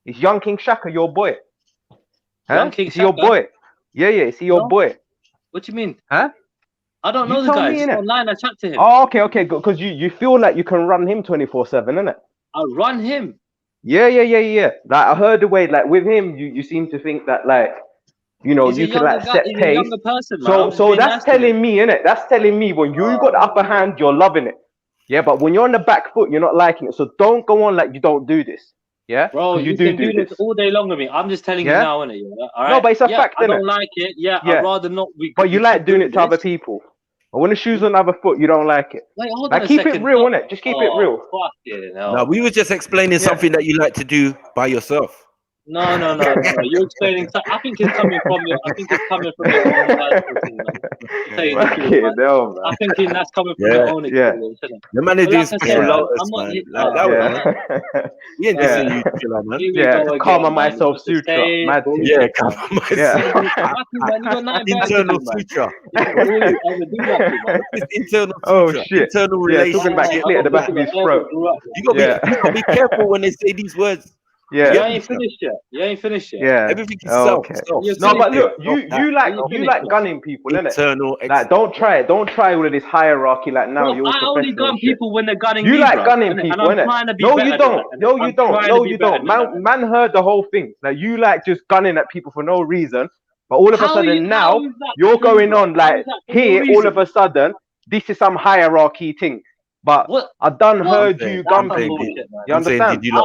Is Young King Shaka your boy? Young King Shaka? Is he your boy? Yeah, is he your boy? What do you mean? Huh? I don't know the guy. He's online, I chat to him. Oh, okay, because you feel like you can run him 24/7, innit? I run him? Yeah. Like, I heard the way, like, with him, you seem to think that, like, you know, you can like set pace. So that's telling me, innit? That's telling me when you got the upper hand, you're loving it. Yeah, but when you're on the back foot, you're not liking it. So don't go on like you don't do this. Yeah, bro, you can do this all day long with me. I'm just telling you now, innit? All right? No, but it's a fact, innit? I don't like it. Yeah, I'd rather not. But you like doing it to other people. But when the shoe's on the other foot, you don't like it. Wait, hold on like, keep it real, innit? Just keep it real. No, we were just explaining something that you like to do by yourself. No. You're explaining. I think it's coming from your. I think it's coming from your own personal thing, man. I think that's coming from your own experience. The man is doing special lotus, man. Karma myself sutra. Karma myself. Internal sutra. Internal. Oh shit. Internal relation. Talking about slit at the back of his throat. You gotta be careful when they say these words. Yeah. You ain't finished yet. Yeah. Everything is self. No, but look, you like gunning people, innit? Like, don't try it. Don't try all of this hierarchy. Like now, you're I only gun people when they're gunning me. You like bro, gunning people, innit? No, you don't. No, you don't. Man heard the whole thing. Like, you like just gunning at people for no reason. But all of a sudden now, you're going on like here. All of a sudden, this is some hierarchy thing. But I done heard you gun people. You understand? I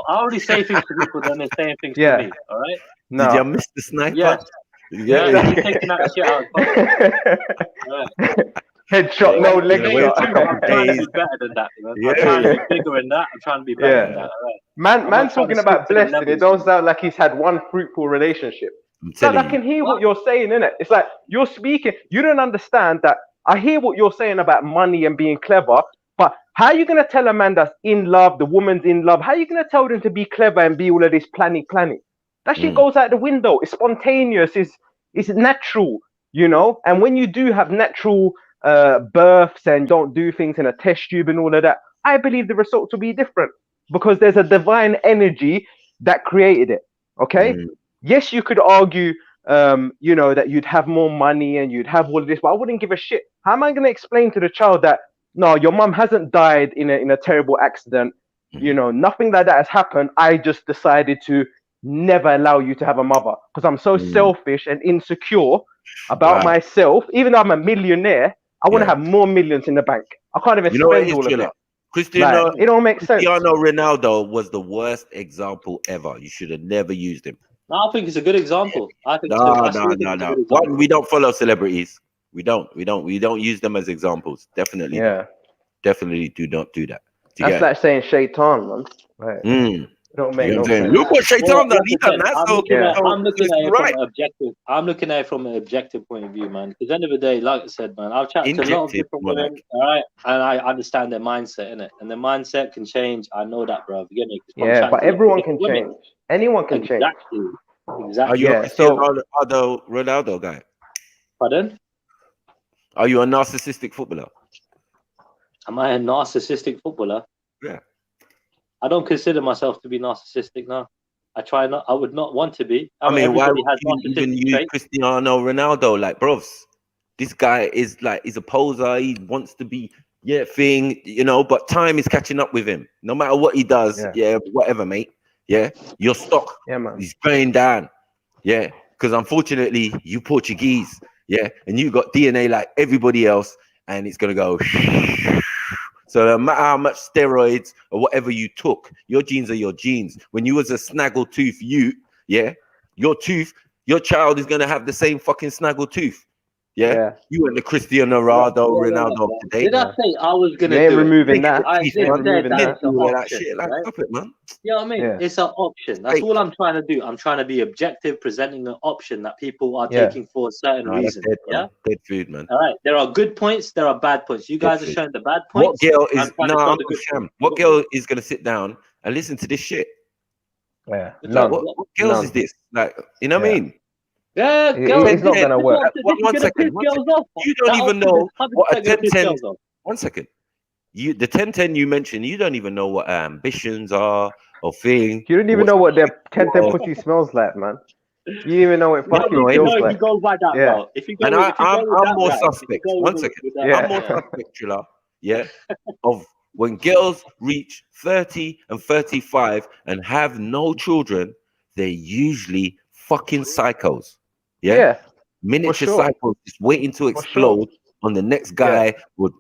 already say things to people, then they're saying things to me. All right? No. Did you miss the sniper? Yeah. You're taking that shit out. Headshot, no leg shot. I'm trying to be better than that. I'm trying to be bigger than that. I'm trying to be better than that. Right? Man talking about blessing. It don't sound like he's had one fruitful relationship. So I can hear what you're saying, innit? It's like you're speaking. You don't understand that I hear what you're saying about money and being clever, but how are you gonna tell a man that's in love, the woman's in love, how are you gonna tell them to be clever and be all of this planning? That shit goes out the window. It's spontaneous, it's natural, you know. And when you do have natural births and don't do things in a test tube and all of that, I believe the results will be different because there's a divine energy that created it. Okay. Yes, you could argue, you know, that you'd have more money and you'd have all of this, but I wouldn't give a shit. How am I going to explain to the child that no, your mum hasn't died in a terrible accident? You know, nothing like that has happened. I just decided to never allow you to have a mother because I'm so selfish and insecure about myself. Even though I'm a millionaire, I want to have more millions in the bank. I can't even spend all of it. Cristiano, like, it don't make sense. Cristiano Ronaldo was the worst example ever. You should have never used him. No, I think it's a good example. I think no. One, we don't follow celebrities. We don't use them as examples. Definitely. Yeah. Definitely do not do that. That's like saying Shaitan, man. Right. Don't make no sense. Look what Shaitan done. He done that. I'm looking at it from an objective. I'm looking at it from an objective point of view, man. Because at the end of the day, like I said, man, I've chatted to a lot of different women, all right, and I understand their mindset, innit? And their mindset can change. I know that, bro. You get me? Yeah, but everyone can change. Anyone can change. Exactly. Are you a Cristiano Ronaldo guy? Pardon? Are you a narcissistic footballer? Am I a narcissistic footballer? Yeah. I don't consider myself to be narcissistic now. I try not. I would not want to be. I mean, why would you even use Cristiano Ronaldo? Like, bros, this guy is like, he's a poser. He wants to be, thing, you know, but time is catching up with him. No matter what he does, whatever, mate. Yeah, your stock is going down. Yeah, because unfortunately, you Portuguese, and you got DNA like everybody else, and it's going to go. So no matter how much steroids or whatever you took, your genes are your genes. When you was a snaggle tooth, your child is gonna have the same fucking snaggle tooth. Yeah. You went the Cristiano Ronaldo of today. Did I say I was gonna do removing that? That shit. Like, stop it, man. You know what I mean? It's an option. That's all I'm trying to do. I'm trying to be objective, presenting an option that people are taking for a certain reason. Dead food, man. All right. There are good points. There are bad points. You guys are showing the bad points. What girl is gonna sit down and listen to this shit? Yeah. What girls is this? Like, you know what I mean? Yeah, it's not gonna work. One second. You don't even know what a 10-10. 1 second. The 10-10 you mentioned, you don't even know what ambitions are or things. You don't even know what their 10-10 pussy smells like, man. You don't even know what fucking feels like. If you go by that route. I'm more suspect. 1 second. I'm more suspect, Trilla. Yeah. Of when girls reach 30 and 35 and have no children, they're usually fucking psychos. Yeah. Miniature psychos just waiting to explode on the next guy or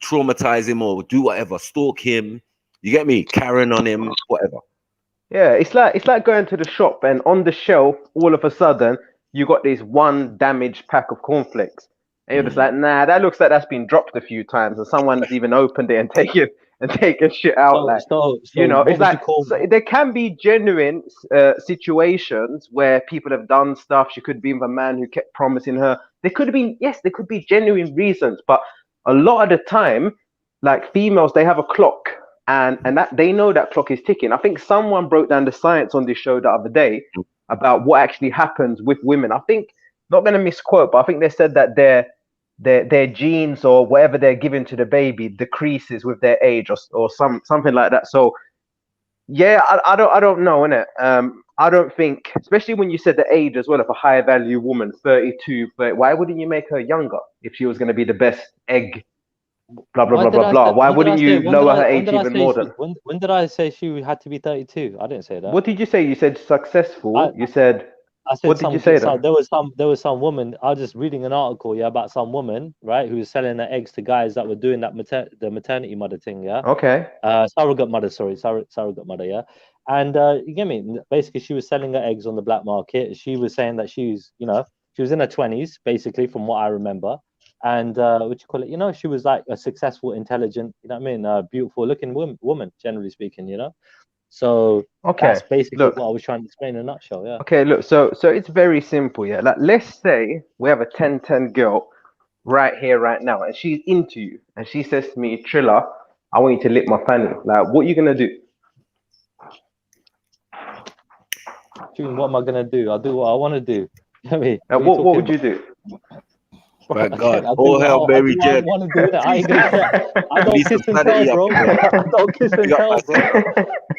traumatize him or do whatever, stalk him. You get me? Karen on him, whatever. Yeah, it's like going to the shop and on the shelf, all of a sudden, you got this one damaged pack of cornflakes. And you're just like, nah, that looks like that's been dropped a few times, and someone's even opened it and taken shit out. You know, it's like there can be genuine situations where people have done stuff. She could be with a man who kept promising her. There could be genuine reasons, but a lot of the time, like females, they have a clock, and that they know that clock is ticking. I think someone broke down the science on this show the other day about what actually happens with women. I think, not going to misquote, but I think they said that their genes or whatever they're giving to the baby decreases with their age or something like that. So yeah, I don't know, innit? I don't think, especially when you said the age as well, of a high value woman, 32, why wouldn't you make her younger if she was going to be the best egg? Blah blah blah. Why wouldn't you lower her age even more than? When did I say she had to be 32? I didn't say that. What did you say? You said successful. You said. I said what did you say? There was some woman. I was just reading an article, about some woman, right, who was selling her eggs to guys that were doing that the maternity mother thing, Okay. Surrogate mother, surrogate mother, yeah. And you get me? Basically, she was selling her eggs on the black market. She was saying that she was in her 20s, basically, from what I remember. And she was like a successful, intelligent, beautiful looking woman, generally speaking, So that's basically what I was trying to explain in a nutshell. Yeah. Okay, look, so it's very simple, yeah. Like, let's say we have a 10-10 girl right here, right now, and she's into you, and she says to me, Triller, I want you to lick my fanny. Like, what are you gonna do? June, what am I gonna do? I'll do what I want to do. I mean, What would you do? My Bro, God, I'll all do hell, what Mary I J. want to do. I ain't gonna care. I don't Release kiss the and sanity tell, up bro. here. I don't kiss and Big up tell, bro. myself.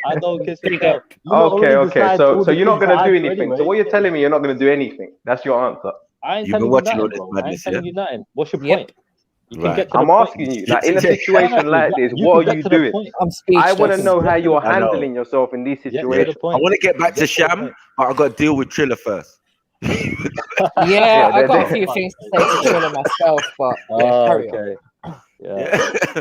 I don't kiss and tell. You lot Okay, already decide so all the you're not things that gonna I do do anything. So anyway. what you're telling me, you're not gonna do anything. That's your answer. I ain't You've been telling you watching all nothing, this bro. I ain't madness, telling yeah? you nothing. What's your Yep. point? You can Right. get to the I'm point. asking you, like, in a No, situation no, like this, you what can are get you to the doing? point. I'm I want to speechless. know how Get to the you're I know. handling yourself in these Get to Yeah. the situations. I point. want to get back to Get to the Sham, point. but I got to deal with Triller first. Yeah, I Yeah, got a Oh, few fuck. things to say to Triller myself, but yeah, Oh, carry on. okay. Yeah. Yeah.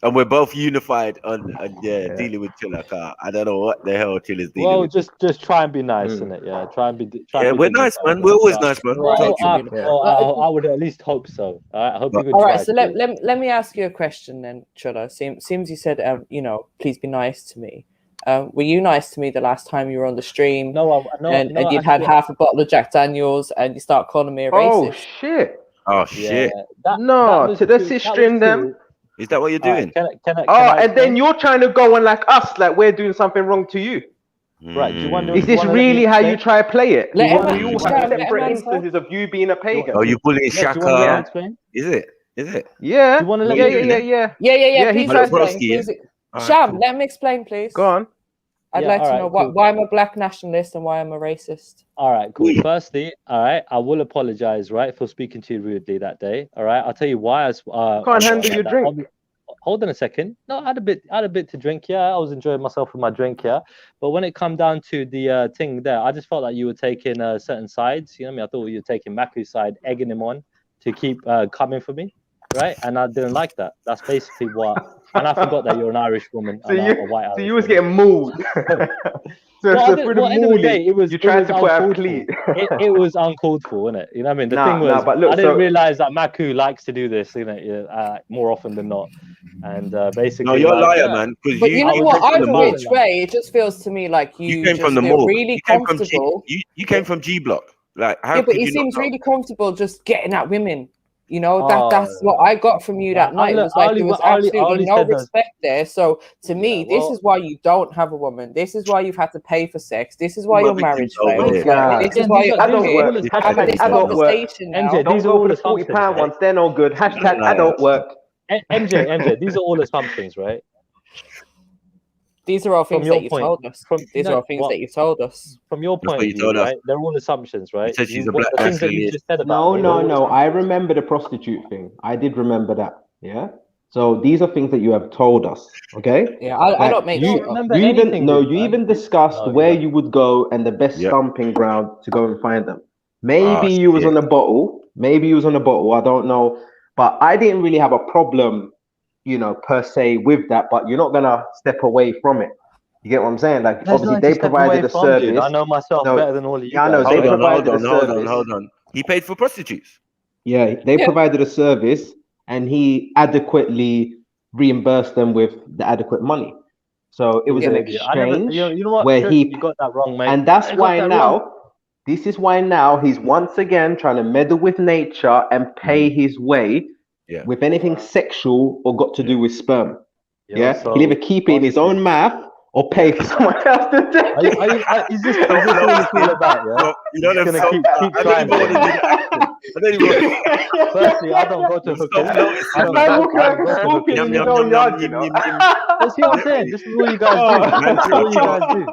And we're both unified on Yeah. dealing with Triller. I don't know what the hell Triller's dealing Well, with. just try and be nice, Mm. innit? Yeah. Try and be Yeah, we're good nice, yourself, man. We're always yeah. nice, man. Right. Thank you. Well, Yeah. I would at least hope so. I hope you could All try right, so to. let me ask you a question then, Triller. Seems you said, you know, please be nice to me. Were you nice to me the last time you were on the stream? And you'd had half a bottle of Jack Daniels, and you start calling me a Oh racist? shit! Oh Yeah. shit! No, to the stream them. Is that what you're doing? Can I And explain? then you're trying to go on like us, like we're doing something wrong to you. Right? Do you want to? Is this really how you try to play it? Let him, We all have Sham, let him separate answer. instances of you being a pagan. Oh, you bullying Yeah, do you want to let me Shaka? explain? Is it? Is it? Yeah. Do you want to let What me? you doing, Yeah. Yeah. he Please tried Hello, to. explain. broski, yeah? Please, All right, Sham, cool. let me explain, please. Go on. I'd Yeah, like to all know right, cool. why I'm a black nationalist and why I'm a racist. All right, cool. Oui. Firstly, all right, I will apologize, right, for speaking to you rudely that day. All right, I'll tell you why. Can't handle your drink. Hold on a second. No, I had a bit to drink. Yeah, I was enjoying myself with my drink. Yeah, but when it come down to the thing there, I just felt like you were taking certain sides. You know what I mean? I thought you were taking Maku's side, egging him on to keep coming for me, right? And I didn't like that. That's basically what. And I forgot that you're an Irish woman and a white Irish. So you was getting mauled. So through the end of the day, mauling, you tried to put a uncalled plea. it was uncalled for, wasn't it? You know what I mean? The thing was, but look, I didn't so- realize that Maku likes to do this, you know, more often than not. And basically, No, you're a like, liar, man. Because But you know what? Either which way, it just feels to me like You came just from the feel morgue. really You came from G. comfortable. You came from G Block. Like, how Yeah, but could he you seems not know? really comfortable just getting at women. You know, Oh, that's what I got from you that night. It was like there was absolutely no respect there. So to me, this is why you don't have a woman. This is why you've had to pay for sex. This is why your marriage failed. Like, this is why you're adult work. having this Adult work. conversation now. MJ, Don't these are go all for the assumptions, £40 right? ones. They're no good. Hashtag adult work. MJ, these are all assumptions, right? These are all From things your that you point, told us. These are all things that you told us. From your That's point what of you view, told us. right? They're all assumptions, right? said she's a The black things that you nationalist. just said about me. No. I remember the prostitute thing. I did remember that. Yeah. So these are things that you have told us. Okay. Yeah, I don't make shit up. You even discussed where you would go and the best stomping ground to go and find them. Maybe you was on a bottle. Maybe you was on a bottle. I don't know. But I didn't really have a problem, you know, per se with that. But you're not gonna step away from it. You get what I'm saying? Like, There's obviously nothing to they step provided away a from, service. dude. I know myself better than all of you Yeah, I know. guys. They provided a service. Hold on. He paid for prostitutes. Yeah, they provided a service, and he adequately reimbursed them with the adequate money. So it was an exchange you know what? where he You got that wrong, mate. and that's You got why that now. wrong. This is why now he's once again trying to meddle with nature and pay his way with anything sexual or got to do with sperm. So he'll either keep it in his own mouth or pay for someone else to take it. Is this all it's all about? Yeah, you know, just gonna keep trying. Firstly, I don't go to hookers. I don't go to hookers. in his own yard, you know. That's what I'm saying. This is what you guys do. This is what you guys do.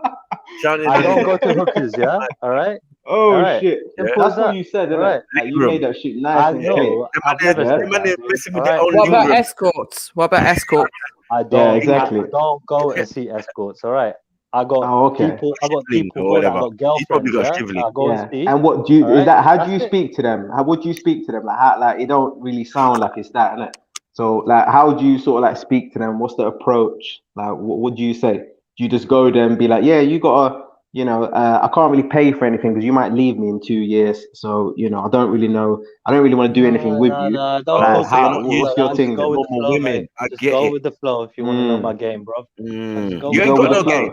I don't go to hookers. Yeah. All right. Oh right. shit! That's what you said, isn't Right. it? Like, you made that shit nice I and know. clear. I've never said that. What about escorts? What about escorts? I don't. exactly. I don't go and see escorts. All right. I got people. I got people or that whatever. got girlfriends. He's probably got Yeah. shivling. I go and see. And what do you? All Is that how do That's you it. speak to them? How would you speak to them? Like, how, like it don't really sound like it's that, innit? So, like, how do you sort of like speak to them? What's the approach? Like, what do you say? Do you just go there and be like, yeah, you gotta, you know, I can't really pay for anything because you might leave me in 2 years. So, you know, I don't really know. I don't really want to do anything with you. No, don't Like, go how, to what's your thing? Go with the Normal flow, women. mate. I Just get go it. with the flow if you want to know my game, bro. You with ain't the got no flow. game.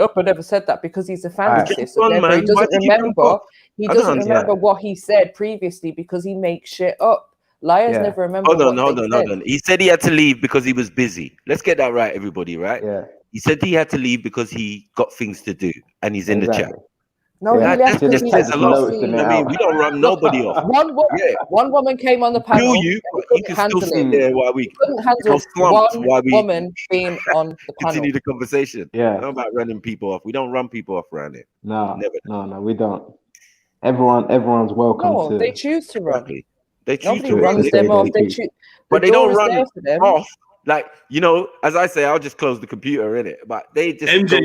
shit up. I never said that because he's a Alright. fantasist. So on, therefore man. he Why doesn't did you jump remember. off? He I don't doesn't understand. remember what he said previously because he makes shit up. Liars Yeah. never remember Hold on, what hold they on, said. hold on. He said he had to leave because he was busy. Let's get that right, everybody, right? Yeah. He said he had to leave because he got things to do and he's in the chat. Exactly. No, Yeah. he left That because just he says had a to lot. noticing it I mean, out. we don't run nobody off. Yeah. One woman came on the Kill panel. you, And but he you couldn't can still handle sit it. there while we He couldn't handle slumped one while we woman being on the panel. continue the conversation. Yeah. Not about running people off. We don't run people off around here. No, Never. no, we don't. Everyone's welcome No, to. they choose to run. Exactly. They choose Nobody to to runs say them off. they They do. choose. but The they don't door is run there for them. off. Like, you know, as I say, I'll just close the computer in it. But they just MJ, go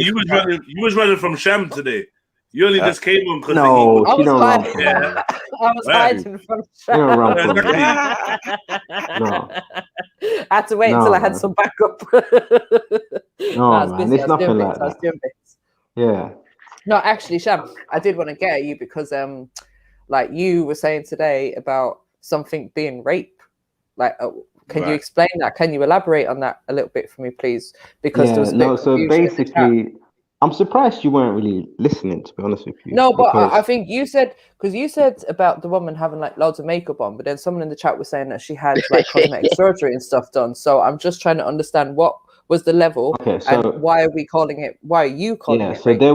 you was running from Sham today. You only just came on because No, she don't run hiding. from Yeah. me. I was Right. hiding from You don't run from me. Exactly. No. I had to wait No, until I had man. some backup. No, I was man, busy. it's I was doing nothing bits. like I was that. doing bits. Yeah. No, actually, Sham, I did want to get at you because, like you were saying today about something being rape. Like, can you Right. explain that? Can you elaborate on that a little bit for me, please? Because there Yeah, was a bit no, of so confusion in the chat. basically, I'm surprised you weren't really listening, to be honest with you. No, but I because think you said, because you said about the woman having like loads of makeup on, but then someone in the chat was saying that she had like cosmetic surgery and stuff done. So I'm just trying to understand what was the level Okay, and so why are we calling it? Why are you calling yeah, it so rape? there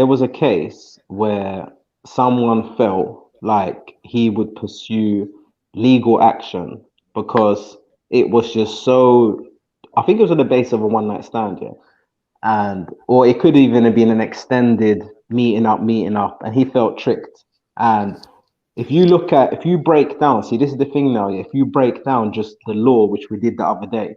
was a case where someone felt like he would pursue legal action because it was just so, I think it was on the basis of a one night stand, yeah. And or it could even have been an extended meeting up, and he felt tricked. And if you break down, see, this is the thing now, yeah, if you break down just the law, which we did the other day,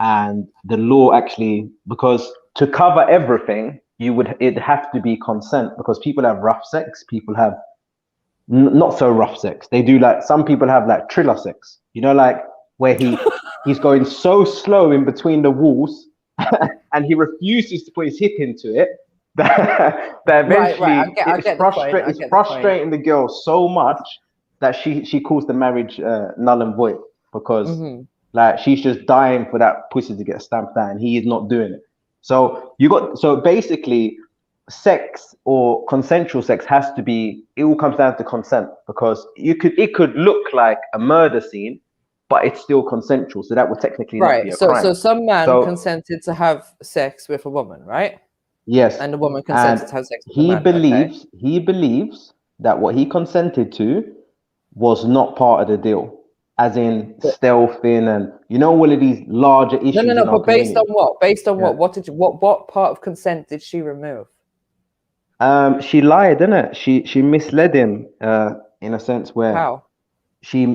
and the law actually, because to cover everything, it'd have to be consent, because people have rough sex, people have not so rough sex. They do, like, some people have like Triller sex, you know, like where he's going so slow in between the walls and he refuses to put his hip into it that eventually I get the point. I it's get the point. frustrating the girl so much that she calls the marriage null and void, because like she's just dying for that pussy to get stamped out and he is not doing it. So basically sex or consensual sex has to be, it all comes down to consent, because it could look like a murder scene, but it's still consensual, so that would technically not be Right. a So crime. some man So- consented to have sex with a woman, right? Yes. And the woman And consented to have sex with he a man. Okay. believes that what he consented to was not part of the deal, as in stealthing and, you know, all of these larger issues. No. in our But based community. on what? Based on Yeah. what part of consent did she remove? She lied, didn't it? She misled him in a sense where How? she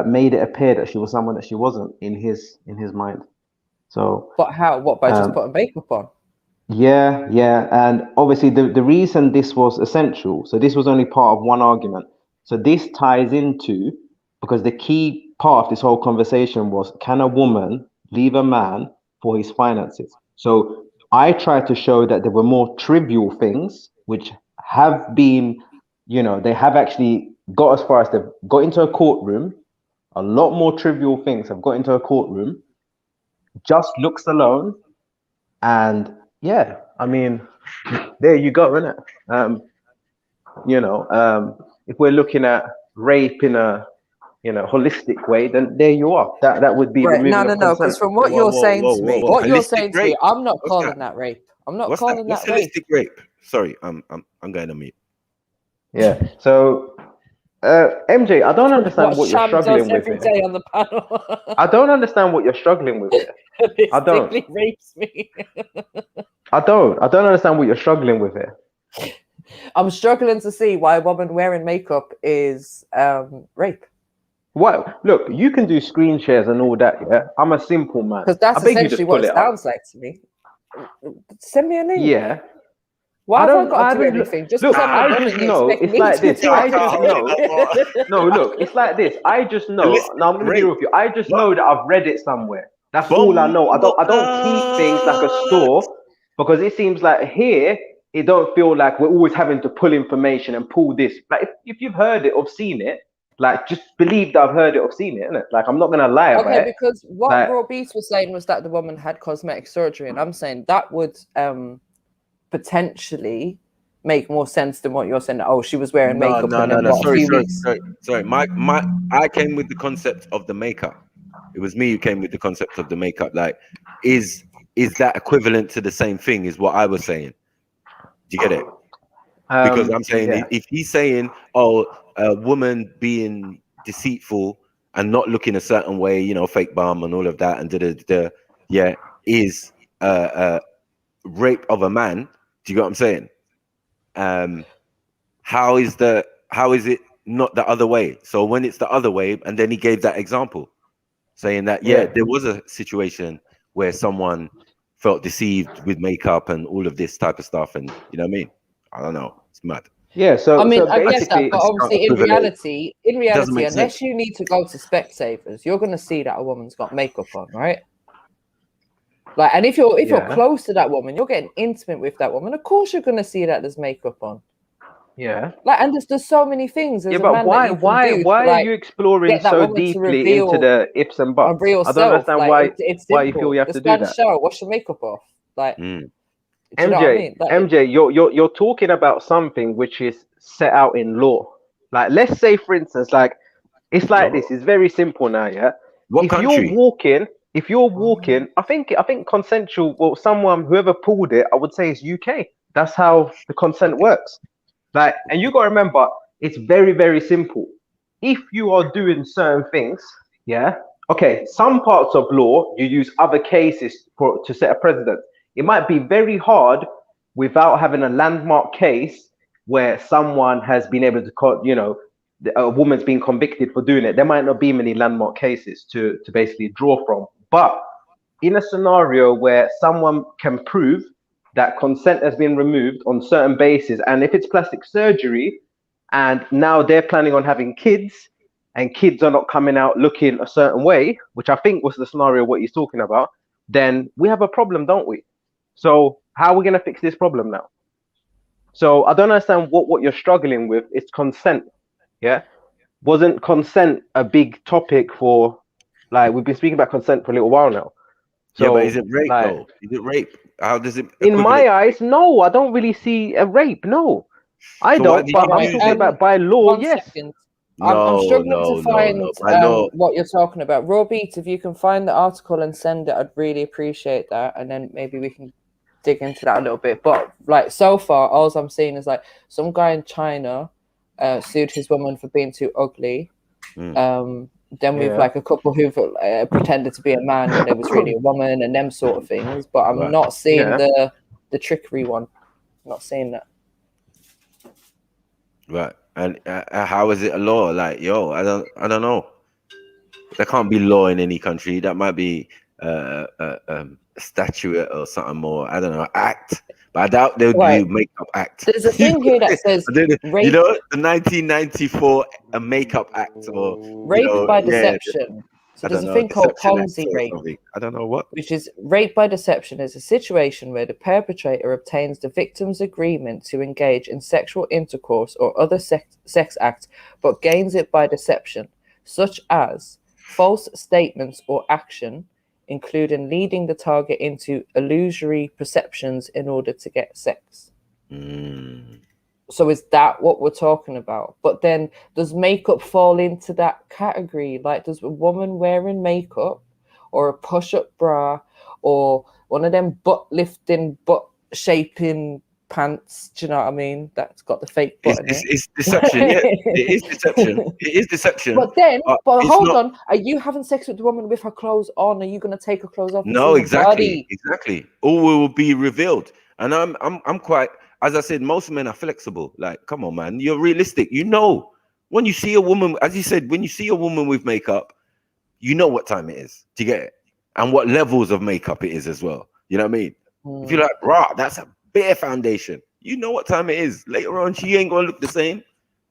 made it appear that she was someone that she wasn't in his mind. So But how? What, by just putting makeup on? yeah, and obviously the reason this was essential, so this was only part of one argument. So this ties into, because the key part of this whole conversation was, can a woman leave a man for his finances? So I tried to show that there were more trivial things which have been, you know, they have actually got as far as they've got into a courtroom. A lot more trivial things have got into a courtroom, just looks alone. And yeah, I mean, there you go, isn't it? You know, if we're looking at rape in a, you know, holistic way, then there you are. That would be Right. removing No. of Because consent. from what you're saying to me, what you're saying to me, I'm not What's calling that? that rape. I'm not What's calling What's that rape. holistic rape? Sorry, I'm going on mute. Yeah. So MJ, I don't understand what you're Sham does struggling with every here. day on the panel. I don't understand what you're struggling with here. I don't. Holistically rapes me. I don't understand what you're struggling with here. I'm struggling to see why a woman wearing makeup is rape. Well, look, you can do screen shares and all that, yeah? I'm a simple man. Because that's I beg you essentially just what pull it it up. sounds like to me. Send me a link. Yeah. Why have I got to I do don't- everything? Just look, because I'm a I woman, just you know expect it's me like to this. do I just everything? know. No, look, it's like this. I just know. Now I'm gonna be real with you. I just know that I've read it somewhere. That's all I know. I don't keep things like a store, because it seems like here it don't feel like we're always having to pull information and pull this. Like if you've heard it or seen it, like just believe that I've heard it or seen it, innit? Like I'm not gonna lie about Okay, it. because what Like, Raw Beast was saying was that the woman had cosmetic surgery, and I'm saying that would potentially make more sense than what you're saying. Oh, she was wearing No, makeup no, and no, then no. what, a few weeks. Sorry. I came with the concept of the makeup. It was me who came with the concept of the makeup. Like, is that equivalent to the same thing? Is what I was saying. Do you get it? Because I'm saying yeah. if he's saying, oh, a woman being deceitful and not looking a certain way, you know, fake bum and all of that, and is rape of a man. Do you get what I'm saying? How is it not the other way? So when it's the other way, and then he gave that example, saying that there was a situation where someone felt deceived with makeup and all of this type of stuff, and you know what I mean? I don't know, it's mad. Yeah, I mean, so I get that, basically, but obviously, in reality, doesn't make unless sense. you need to go to Specsavers, you're gonna see that a woman's got makeup on, right? Like, and if you're close to that woman, you're getting intimate with that woman. Of course, you're gonna see that there's makeup on. Yeah. Like, and there's so many things as Yeah, a but man why that you can do to, are like, you exploring get that so woman to deeply into reveal the ifs and a buts? real I don't self. understand Like, it's why you simple. feel you have Just to go do in the that. shower, wash your makeup off. Like, do you know what I mean? Like, MJ, you're talking about something which is set out in law. Like, let's say, for instance, like it's like this. It's very simple now. Yeah. What If country? you're walking, I think consensual. Well, whoever pulled it, I would say it's UK. That's how the consent works. Like, and you got to remember, it's very, very simple. If you are doing certain things, yeah, okay, some parts of law you use other cases to set a precedent. It might be very hard without having a landmark case where someone has been able to, a woman's been convicted for doing it. There might not be many landmark cases to basically draw from. But in a scenario where someone can prove that consent has been removed on certain bases, and if it's plastic surgery, and now they're planning on having kids, and kids are not coming out looking a certain way, which I think was the scenario what he's talking about, then we have a problem, don't we? So how are we going to fix this problem now? So I don't understand what you're struggling with. It's consent. Yeah. Wasn't consent a big topic for, like, we've been speaking about consent for a little while now. So, yeah, but is it rape like, though? Is it rape? How does it in my eyes, no, I don't really see a rape. No, I So why don't. did But you I'm use talking it? about by law, one yes. second. I'm No, struggling to find By law. what you're talking about. Raw Beats, if you can find the article and send it, I'd really appreciate that. And then maybe we can dig into that a little bit. But like, so far, all I'm seeing is like some guy in China sued his woman for being too ugly. Then we've like a couple who've pretended to be a man when it was really a woman, and them sort of things. But I'm not seeing the trickery one. I'm not seeing that. Right. And how is it a law? Like, yo, I don't know. There can't be law in any country. That might be a statute or something more. I don't know, act. But I doubt they'll do makeup act. There's a thing here that says rape, you know, the 1994 Makeup Act, or rape by deception. So there's a thing called Ponzi rape. I don't know what. Which is rape by deception is a situation where the perpetrator obtains the victim's agreement to engage in sexual intercourse or other sex acts, but gains it by deception, such as false statements or action, including leading the target into illusory perceptions in order to get sex. So is that what we're talking about? But then does makeup fall into that category? Like, does a woman wearing makeup or a push-up bra or one of them butt-lifting, butt-shaping pants, do you know what I mean? That's got the fake butt in it. It's deception, yeah. It is deception. It is deception. But then, but it's hold not- on. Are you having sex with the woman with her clothes on? Are you going to take her clothes off? and No, see her exactly, body? exactly. All will be revealed, and I'm quite. As I said, most men are flexible. Like, come on, man, you're realistic. You know, when you see a woman, as you said, when you see a woman with makeup, you know what time it is. Do you get it? And what levels of makeup it is as well. You know what I mean? If you're like, rah, that's a bare foundation. You know what time it is. Later on, she ain't gonna look the same.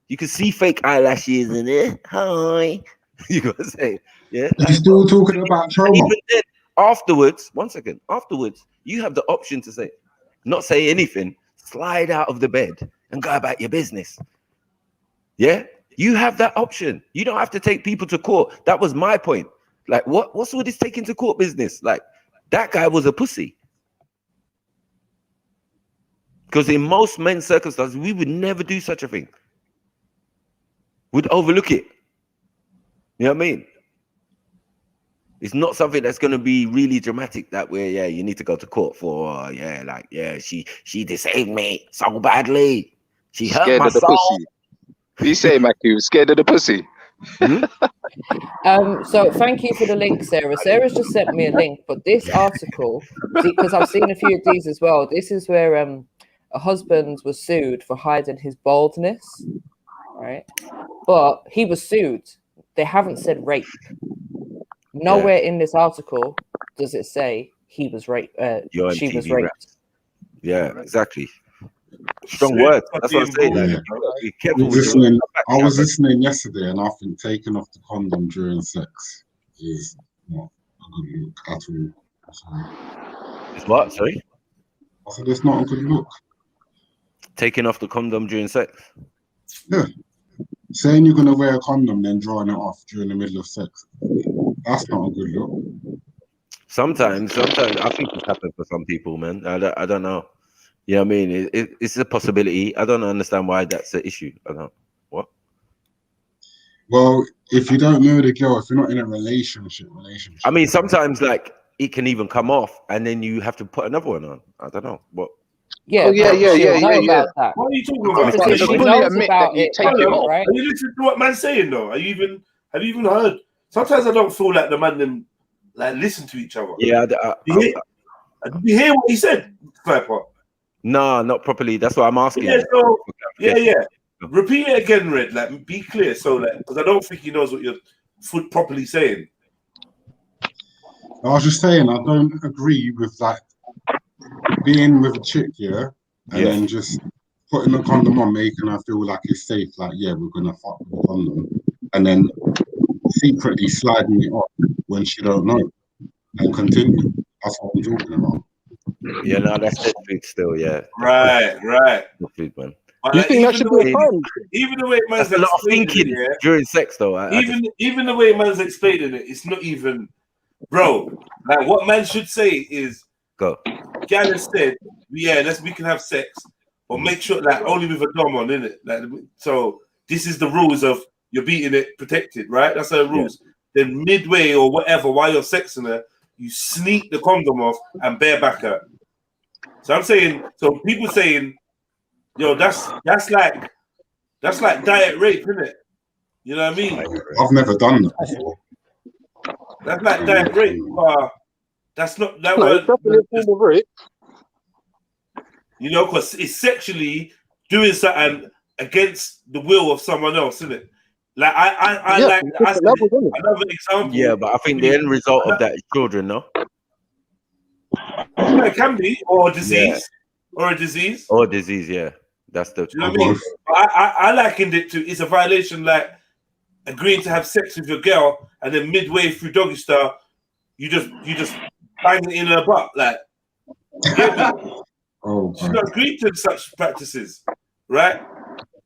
You can see fake eyelashes in it. Hi. You gotta say, yeah. You still talking about trauma? Even then, afterwards, one second. Afterwards, you have the option to say, not say anything, slide out of the bed and go about your business. Yeah, you have that option. You don't have to take people to court. That was my point. Like, what's all this taking to court business? Like, that guy was a pussy. Because in most men's circumstances, we would never do such a thing. We'd overlook it. You know what I mean? It's not something that's going to be really dramatic that way. Yeah, you need to go to court for, she deceived me so badly. She hurt Scared my of the soul. pussy. What you say, Mackie? Scared of the pussy? So thank you for the link, Sarah. Sarah's just sent me a link, but this article, because I've seen a few of these as well. This is where a husband was sued for hiding his baldness, right? But he was sued. They haven't said rape. Nowhere in this article does it say he was raped. She was raped. Yeah, exactly. Strong words. That's what I'm saying. Yeah. Be careful with I was listening yesterday, and I think taking off the condom during sex is not a good look at all. It's what? Sorry? I said it's not a good look. Taking off the condom during sex? Yeah. Saying you're going to wear a condom, then drawing it off during the middle of sex. That's not a good look. Sometimes I think it's happened for some people, man. I don't know. You know what I mean? It's a possibility. I don't understand why that's the issue. What? Well, if you don't know the girl, if you're not in a relationship. I mean, sometimes like it can even come off, and then you have to put another one on. I don't know what. Yeah, Oh, yeah. That. What are you talking about? Because she knows about it, right? Are you listening to what man's saying though? Have you even heard? Sometimes I don't feel like the man them like listen to each other. Yeah, Did you hear what he said, Clapper? No, not properly. That's what I'm asking. Yeah, so yeah. Repeat it again, Red. Like, be clear. So, like, because I don't think he knows what you're properly saying. I was just saying, I don't agree with like being with a chick, and then just putting a condom on, making her feel like it's safe. Like, yeah, we're gonna fuck with the condom, and then secretly sliding it off when she don't know, and continue. That's what I'm talking about. Yeah, no, that's dead food still. Yeah, right. Food, man. You think that should be a crime? Even the way man's that's a lot of thinking during sex, though. Even the way man's explaining it, it's not even, bro. Like what man should say is, go. Gal has said, we can have sex, but make sure like only with a dom on, innit? Like, so this is the rules of you're beating it protected, right? That's the rules. Yeah. Then midway or whatever, while you're sexing her, you sneak the condom off and bareback her. So I'm saying, so people saying, yo, that's like diet rape, isn't it? You know what I mean? I've never done that before. That's like diet rape. That's not that word. It's definitely a form of rape. You know, because it's sexually doing something against the will of someone else, isn't it? Like another example. Yeah, but I think the end result of that is children, no? It can be, or a disease, or a disease. Yeah. That's the. Do you know what I mean? I likened it to it's a violation like agreeing to have sex with your girl and then midway through doggy style, you just bang it in her butt, like. She's not agreed to such practices, right?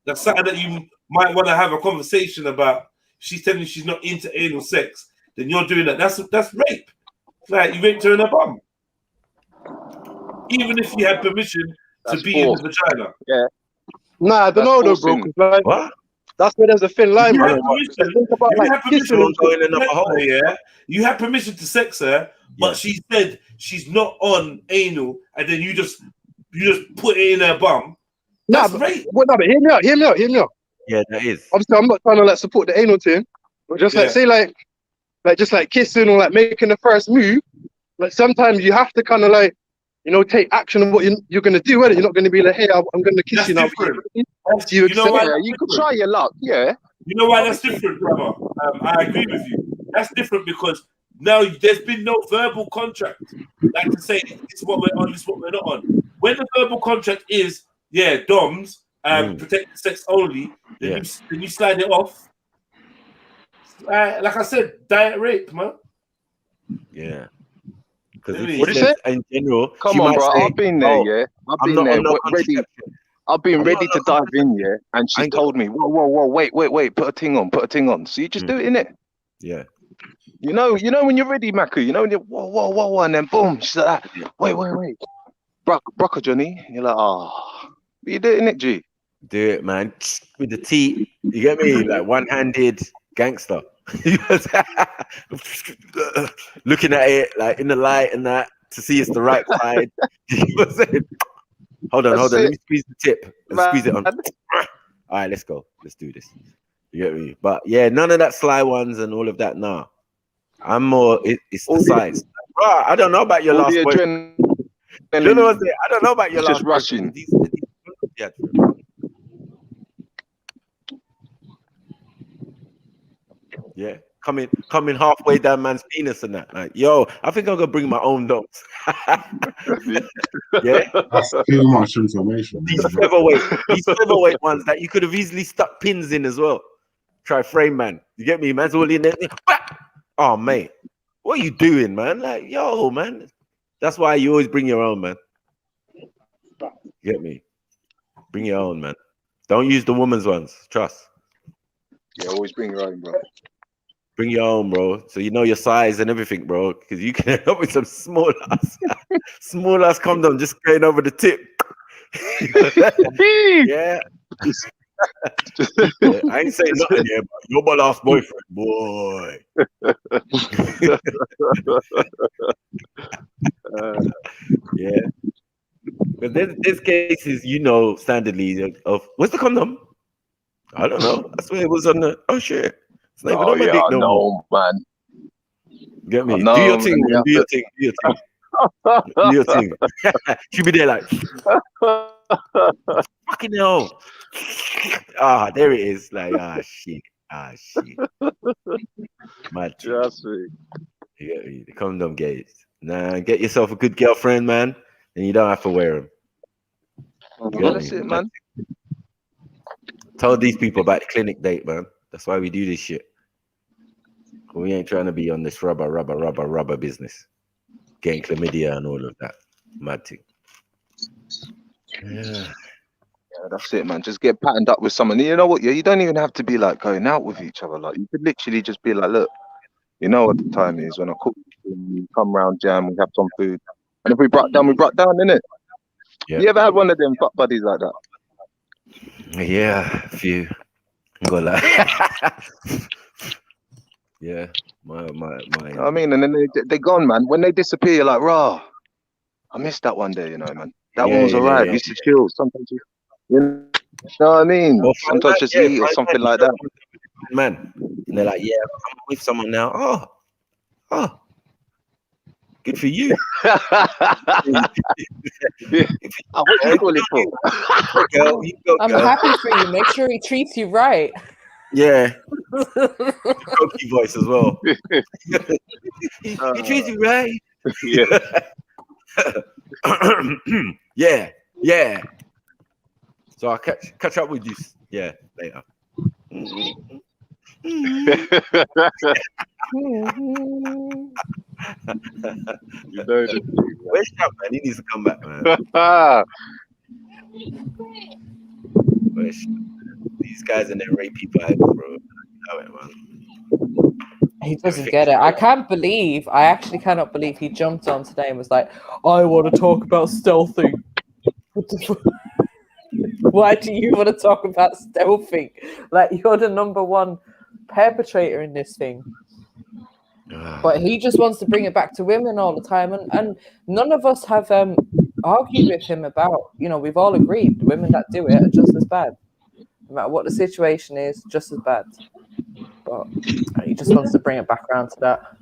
That's something that you might want to have a conversation about. She's telling you she's not into anal sex, then you're doing that. That's rape. It's like you raped her in her bum. Even if you had permission to be in the vagina. Yeah. Nah, I don't know though, bro. Like, what? That's where there's a thin line, man. Think about like kissing and going in a hole. Yeah. You had permission to sex her, but she said she's not on anal, and then you just put it in her bum. Nah, but hear me out. Yeah, that is. Obviously, I'm not trying to like support the anal thing, but just like say like just like kissing or like making the first move. Like sometimes you have to kind of like, you know, take action on what you're going to do. You're not going to be like, hey, I'm going to kiss you now. You know why? You could try your luck, yeah. You know why that's different, brother? I agree with you. That's different because now there's been no verbal contract. Like to say, this is what we're on, this is what we're not on. When the verbal contract is, DOMs, protected sex only, then you slide it off. Like I said, diet rape, man. Yeah. Because what is it? In general, come on, bro. I've been there, I've been there. I've been ready to dive in, and she told me, whoa, wait, put a ting on. So you just do it, innit? Yeah. You know when you're ready, Maku. You know when you're whoa, and then boom, she's like, wait, Brocca Johnny. You're like, oh. You doing it, G? Do it, man. With the teeth. You get me? Like one-handed gangster. Looking at it like in the light and that to see it's the right side. You know what I'm saying? Hold on. Let me squeeze the tip and squeeze it on. All right, let's go. Let's do this. You get me? But yeah, none of that sly ones and all of that. Nah. I'm more, it's the size. Bro, I don't know about your last boyfriend. I don't know about your last rushing. Yeah, coming halfway down man's penis and that. Like, yo, I think I'm gonna bring my own dogs. Yeah, that's too much information. These featherweight ones that you could have easily stuck pins in as well. Try frame, man. You get me? Man's all in there. Oh, mate, what are you doing, man? Like, yo, man. That's why you always bring your own, man. You get me? Bring your own, man. Don't use the woman's ones. Trust. Yeah, always bring your own, bro. Bring your own, bro. So you know your size and everything, bro. Because you can end up with some small ass condom just going over the tip. Yeah. I ain't saying nothing here, but you're my last boyfriend, boy. Yeah. But there's cases, you know, standardly of what's the condom? I don't know. I swear it was on the. Oh shit! It's not even on my dick no more. Man. Get me? Do your thing, man. Do your thing. Do your thing. Do your thing. She'll be there like, fucking hell. Ah, there it is. Like, shit. Shit. Mad. Just me. You get me? The condom gates. Nah, get yourself a good girlfriend, man, and you don't have to wear them. That's it, man. Told these people about the clinic date, man. That's why we do this shit. We ain't trying to be on this rubber business. Getting chlamydia and all of that. Mad thing. Yeah, that's it, man. Just get patterned up with someone. You know what? Yeah, you don't even have to be like going out with each other. Like, you could literally just be like, look, you know what the time is when I cook, you come round, jam, we have some food. And if we brought down, innit? Yeah. You ever had one of them fuck buddies like that? Yeah, a few. Go like, yeah, my. I mean, and then they're gone, man. When they disappear, you're like, rah, I missed that one day, you know, man. That one was alright. Used to chill. Sometimes you know what I mean? Well, sometimes just eat or something like that. Man, and they're like, yeah, I'm with someone now. Oh, good for you. What you call it for? I'm happy for you. Make sure he treats you right. Yeah. Cookie voice as well. He treats you right. Yeah. Yeah. So I'll catch up with you. Yeah, later. You know this. Where's Champ, man? He needs to come back, man. These guys and their rapey vibes, bro. You know it, man. He doesn't get it. I actually cannot believe he jumped on today and was like, I want to talk about stealthing. Why do you want to talk about stealthing? Like, you're the #1 perpetrator in this thing. But he just wants to bring it back to women all the time. And none of us have argued with him about, we've all agreed the women that do it are just as bad. No matter what the situation is, just as bad. But he just wants to bring it back around to that.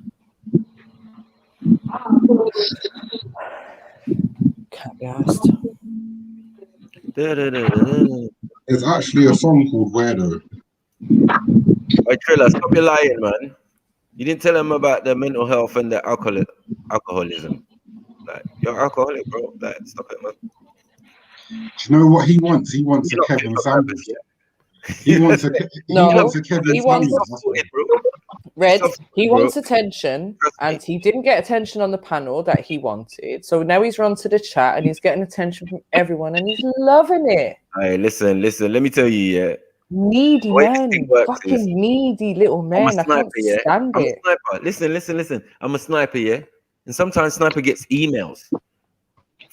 Can't be asked. There's actually a song called Where Though. Hey, Trilla, stop your lying, man. You didn't tell him about the mental health and the alcoholism. Like, you're alcoholic, bro. Like, stop it, man. Do you know what he wants? He wants a Kevin Samuels. He wants a Kevin Samuels. Red, he wants attention, and he didn't get attention on the panel that he wanted. So now he's run to the chat, and he's getting attention from everyone, and he's loving it. Hey, listen. Let me tell you, yeah. Needy men, fucking needy little men. I can't stand it. I'm a sniper. Listen. I'm a sniper, yeah. And sometimes sniper gets emails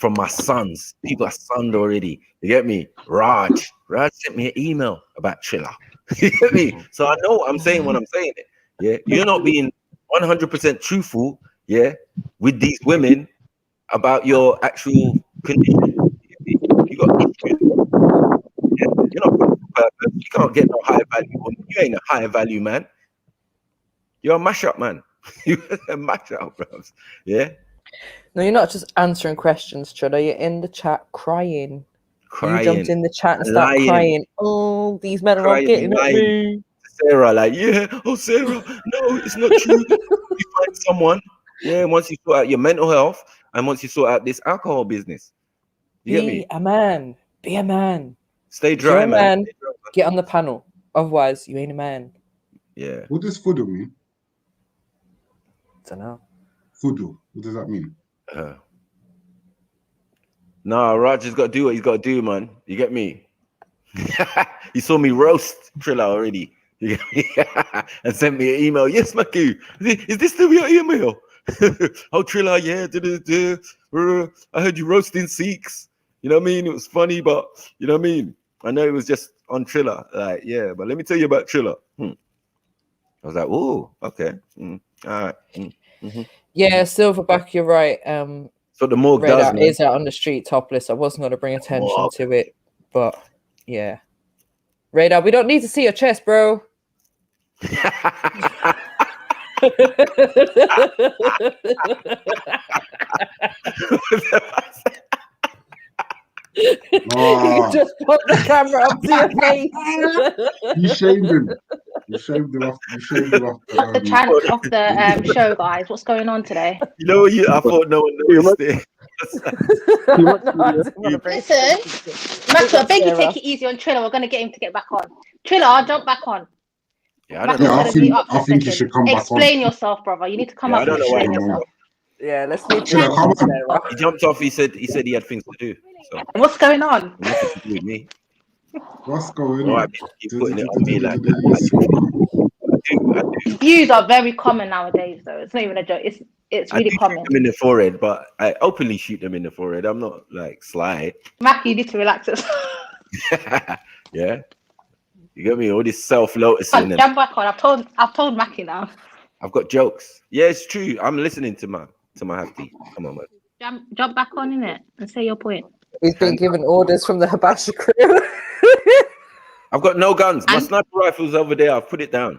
from my sons. People are sons already. You get me? Raj sent me an email about Triller. You get me? So I know what I'm saying when I'm saying it. Yeah, you're not being 100% truthful. Yeah, with these women about your actual condition. You got issues. Yeah? You're not put for purpose. You can't get no high value woman. You ain't a high value man. You're a mashup man. You're a mashup, bro. Yeah. No, you're not just answering questions, Triller. You're in the chat crying. You jumped in the chat and started lying, crying. Oh, these men are all getting at me. Sarah, like, yeah, oh Sarah, no, it's not true. You find someone, yeah, once you sort out your mental health and once you sort out this alcohol business. You get Be me? a man. Be a man. Stay If you're dry, a man. man, get on the panel. Otherwise, you ain't a man. Yeah. What does fudu mean? Don't know. Fudu. What does that mean? Nah, Raj has got to do what he's got to do, man. You get me? You saw me roast Triller already. You get me? And sent me an email. Yes, Maku. Is this still your email? Oh, Triller, yeah. I heard you roasting Sikhs. You know what I mean? It was funny, but you know what I mean? I know it was just on Triller. Like, yeah, but let me tell you about Triller. I was like, oh, okay. All right. Yeah, Silverback, you're right. So the morgue Radar does, man. is out on the street topless. I wasn't going to bring attention to it, but yeah. Radar, we don't need to see your chest, bro. You just put the camera up to your face. You shaved him. You shaved him off. You shaved him off. Off the show, guys. What's going on today? You know what? I thought no one noticed it. Listen, Matthew, I beg you take it easy on Triller. We're going to get him to get back on. Triller, jump back on. Yeah, I don't know. I think you should come back on. Explain yourself, brother. You need to come up and explain yourself. Yeah, let's leave Triller, come on. He jumped off. He said he had things to do. So what's going on? nothing to do with me. What's going All on? right, keep putting it on me like Views are very common nowadays, though. It's not even a joke. It's really common. shoot them in the forehead, but I openly shoot them in the forehead. I'm not like sly. Matthew, you need to relax yourself. Yeah, you get me? All this self-loatusing. Jump back on. I've told Mackie now. I've got jokes. Yeah, it's true. I'm listening to my hefty. Come on, man. Jump back on in it and say your point. He's been given orders from the Habasha crew. I've got no guns. My sniper rifle's over there. I've put it down.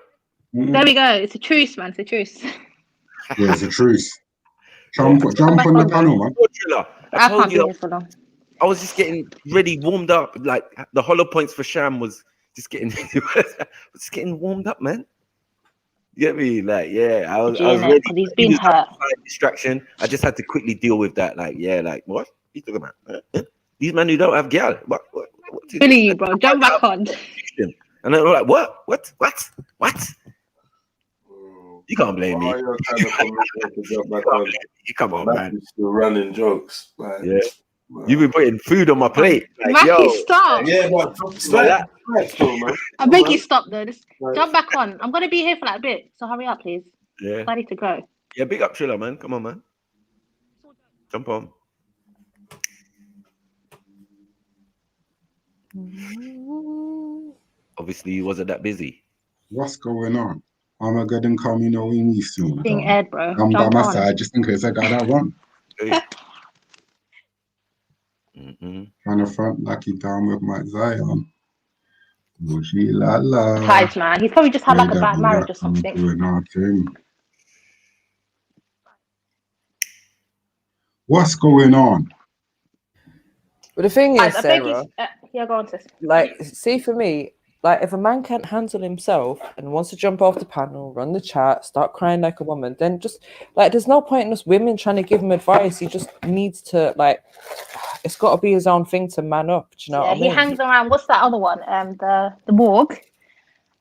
There we go. It's a truce, man. It's a truce. Yeah, it's a truce. Jump on the panel, man. I told can't you. be here for long. I was just getting ready, warmed up. Like the hollow points for Sham was just getting, warmed up, man. You get me? Like, yeah, I was ready. He's been hurt. Distraction. I just had to quickly deal with that. Like, yeah, like what? You talking about? These men who don't have gal. What Really, you, bro. Jump back on. And they're like, what? You can't blame me. You come on, man. Still running jokes. Like, yeah. You've been putting food on my plate. Like, Mackie, stop. Yeah, but stop. I beg you, stop though. Just jump back on. I'm gonna be here for like a bit, so hurry up, please. Yeah. I need to go. Yeah, big up Triller, man. Come on, man. Jump on. Obviously, you wasn't that busy. What's going on? Armageddon coming in me soon. Being Ed, bro. I'm by Jump my on. side just in case I got that one. Trying to front like he down with Mike Zion. Bushy la la. Hides, man. He's probably just had like a bad marriage or something. Doing our thing. What's going on? But the thing is, I beg you, Sarah, yeah, go on, sis. like, see, for me, like, if a man can't handle himself and wants to jump off the panel, run the chat, start crying like a woman, then just, like, there's no point in us women trying to give him advice. He just needs to, like, it's got to be his own thing to man up. Do you know what I mean? He hangs around. What's that other one? The morgue.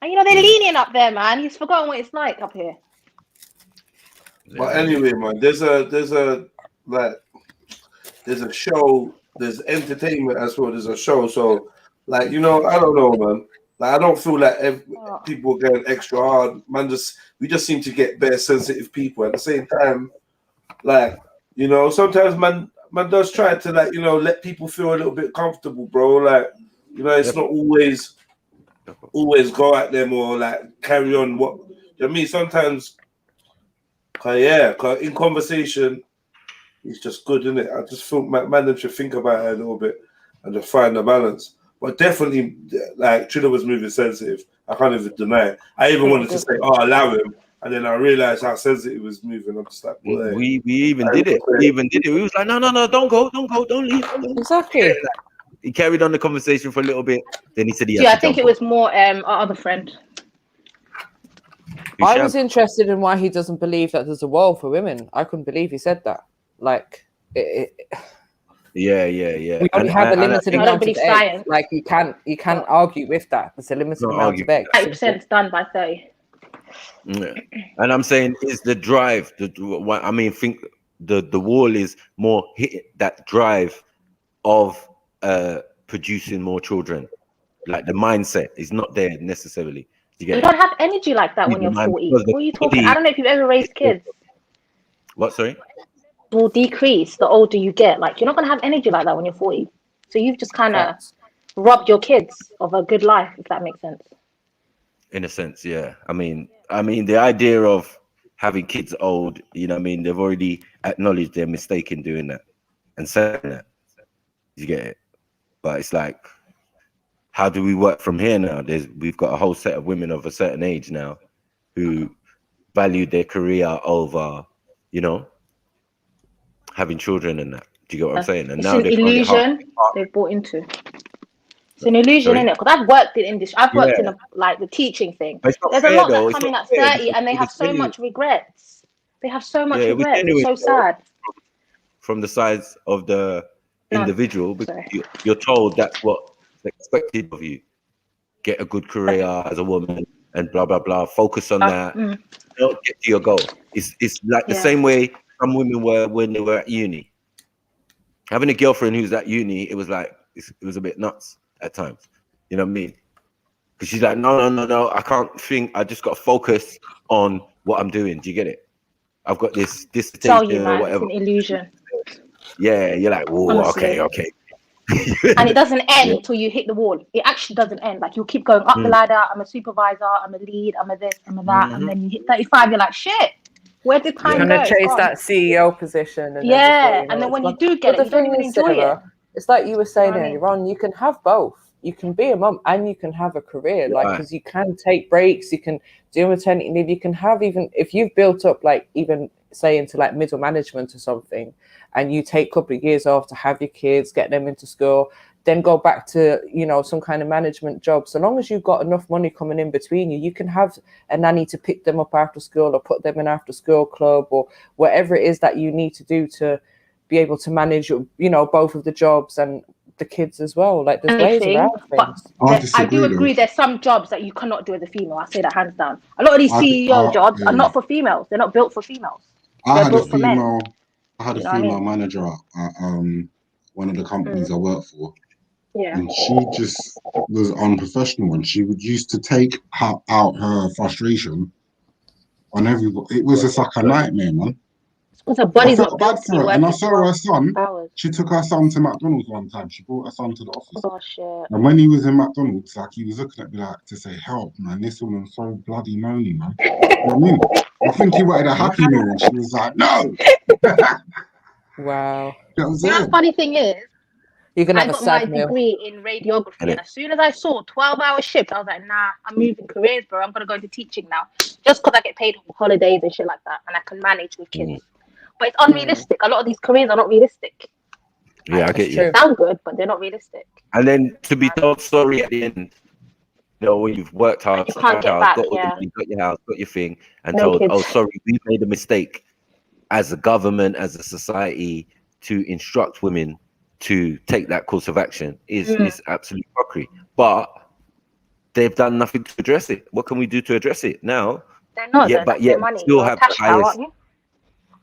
And, you know, they're lenient up there, man. He's forgotten what it's like up here. But anyway, man, there's a show, there's entertainment as well. There's a show, so like, you know, I don't know, man. Like, I don't feel like people are going extra hard. Man, we just seem to get bare sensitive people. At the same time, like, you know, sometimes, man, man does try to like, you know, let people feel a little bit comfortable, bro. Like, you know, it's not always go at them or like carry on what you know what I mean. Sometimes, cause in conversation, it's just good, isn't it? I just feel man should think about it a little bit and just find the balance. But definitely, like Trill was moving sensitive. I can't even deny it. I even wanted to say, "Oh, allow him," and then I realized how sensitive he was moving. I'm just like, boy. We even did it. We was like, no, don't go, don't leave. Exactly. He carried on the conversation for a little bit. Then he said, Yeah, I think it was more our other friend. I was interested in why he doesn't believe that there's a world for women. I couldn't believe he said that. Like, yeah. We only have a limited amount of eggs. Like, you can't argue with that. There's a limited amount of eggs. 80% done by 30. Yeah. And I'm saying is the drive. I mean, think the wall is more hit that drive of producing more children. Like the mindset is not there necessarily. You don't have energy like that when you're 40. What are you talking? I don't know if you've ever raised kids. What? Sorry. Will decrease the older you get. Like, you're not gonna have energy like that when you're 40. So you've just kind of robbed your kids of a good life, if that makes sense. In a sense, yeah. I mean, the idea of having kids old, you know, what I mean, they've already acknowledged their mistake in doing that and saying that. You get it? But it's like, how do we work from here now? We've got a whole set of women of a certain age now who value their career over, you know, having children and that. Do you get what I'm saying? And It's now an illusion they've bought into. It's an illusion, isn't it? Because I've worked in industry. I've worked in the teaching thing. There's a lot that come in at 30 and they have so much regrets. They have so much regrets. It's so sad. From the sides of the individual, because you're told that's what's expected of you. Get a good career as a woman and blah, blah, blah. Focus on that. Don't get to your goal. It's like the same way some women were when they were at uni. Having a girlfriend who's at uni, it was like, it was a bit nuts at times. You know what I mean? Because she's like, no, I can't think. I just got to focus on what I'm doing. Do you get it? I've got this dissertation or whatever. It's an illusion. Yeah, you're like, whoa, okay. And it doesn't end until you hit the wall. It actually doesn't end. Like, you'll keep going up the ladder. I'm a supervisor. I'm a lead. I'm a this. I'm a that. And then you hit 35. You're like, shit. Where did time go? You're gonna chase that CEO position. And and then when you do get it, you don't even enjoy it. It's like you were saying earlier on. You can have both. You can be a mum and you can have a career. Like, because you can take breaks. You can do maternity leave. You can have, even if you've built up, like, even say into like middle management or something, and you take a couple of years off to have your kids, get them into school, then go back to, you know, some kind of management job. So long as you've got enough money coming in between you, you can have a nanny to pick them up after school or put them in after school club or whatever it is that you need to do to be able to manage, you know, both of the jobs and the kids as well. Like, there's ways around things. I do agree there's some jobs that you cannot do as a female. I say that hands down. A lot of these CEO jobs are not for females. They're not built for females. I had a female manager at one of the companies I work for. Yeah. And she just was unprofessional, and she would used to take out her frustration on everybody. It was just like a nightmare, man. Because her body's not bad built to for her. be And I working saw her son. hours. She took her son to McDonald's one time. She brought her son to the office. Oh shit. And when he was in McDonald's, like, he was looking at me like to say, "Help, man! This woman's so bloody moany, man." You know what I mean? I think he wanted a Happy Meal, and she was like, "No." Wow. The funny thing is, you can I have a got my sad meal. degree in radiography, and as soon as I saw 12-hour shift, I was like, nah, I'm moving careers, bro. I'm gonna go into teaching now, just because I get paid holidays and shit like that, and I can manage with kids. But it's unrealistic. A lot of these careers are not realistic. Yeah, I get you. They sound good, but they're not realistic. And then to be told sorry at the end, you know, when you've worked hard, You can't get back, got your house, got your thing, and No told, kids. oh, sorry, we made a mistake as a government, as a society, to instruct women to take that course of action is absolute fuckery. But they've done nothing to address it. What can we do to address it now? They're not. Yeah, but yet money. still You're have a cash the cow, highest. aren't you?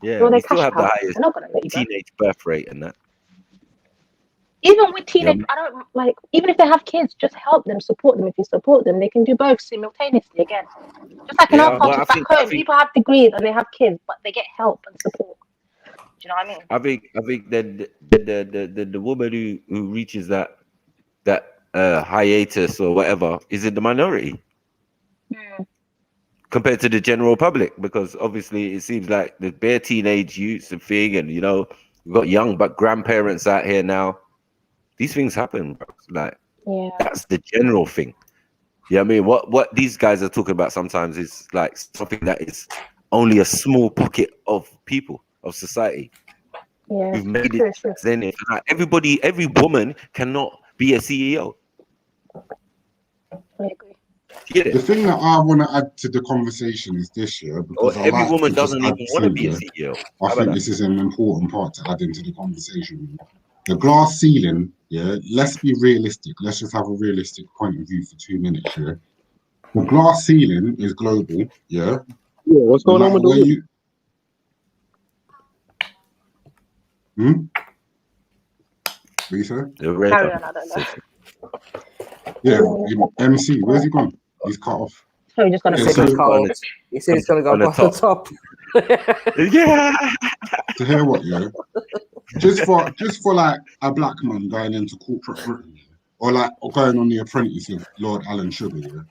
Yeah, You're we the still cash have the cow. highest They're not gonna let you go. teenage birth rate and that. Even with teenage, I don't like. Even if they have kids, just help them, support them. If you support them, they can do both simultaneously. Again, just like in our culture back home, people have degrees and they have kids, but they get help and support. you know what I mean? I think that the woman who reaches that hiatus or whatever is in the minority compared to the general public, because obviously it seems like the bare teenage youths and thing, and you know, we've got young but grandparents out here now. These things happen, bro. Like that's the general thing. Yeah, I mean, what these guys are talking about sometimes is like something that is only a small pocket of people, of society. Yeah, We've made it. Then like everybody, every woman cannot be a CEO. I agree. The thing that I want to add to the conversation is this year, because Every woman doesn't even want to be a CEO. I think this is an important part to add into the conversation. The glass ceiling, yeah, let's be realistic. Let's just have a realistic point of view for 2 minutes, yeah. The glass ceiling is global, yeah. Yeah, what's going on with the you... What you say? Carry on, I don't know. Yeah, MC, where's he gone? He's cut off. So you're just gonna He said he's gonna go off the top. Yeah. To hear what, yeah? Just for like a black man going into corporate Britain, or like going on The Apprentice of Lord Alan Sugar, yeah?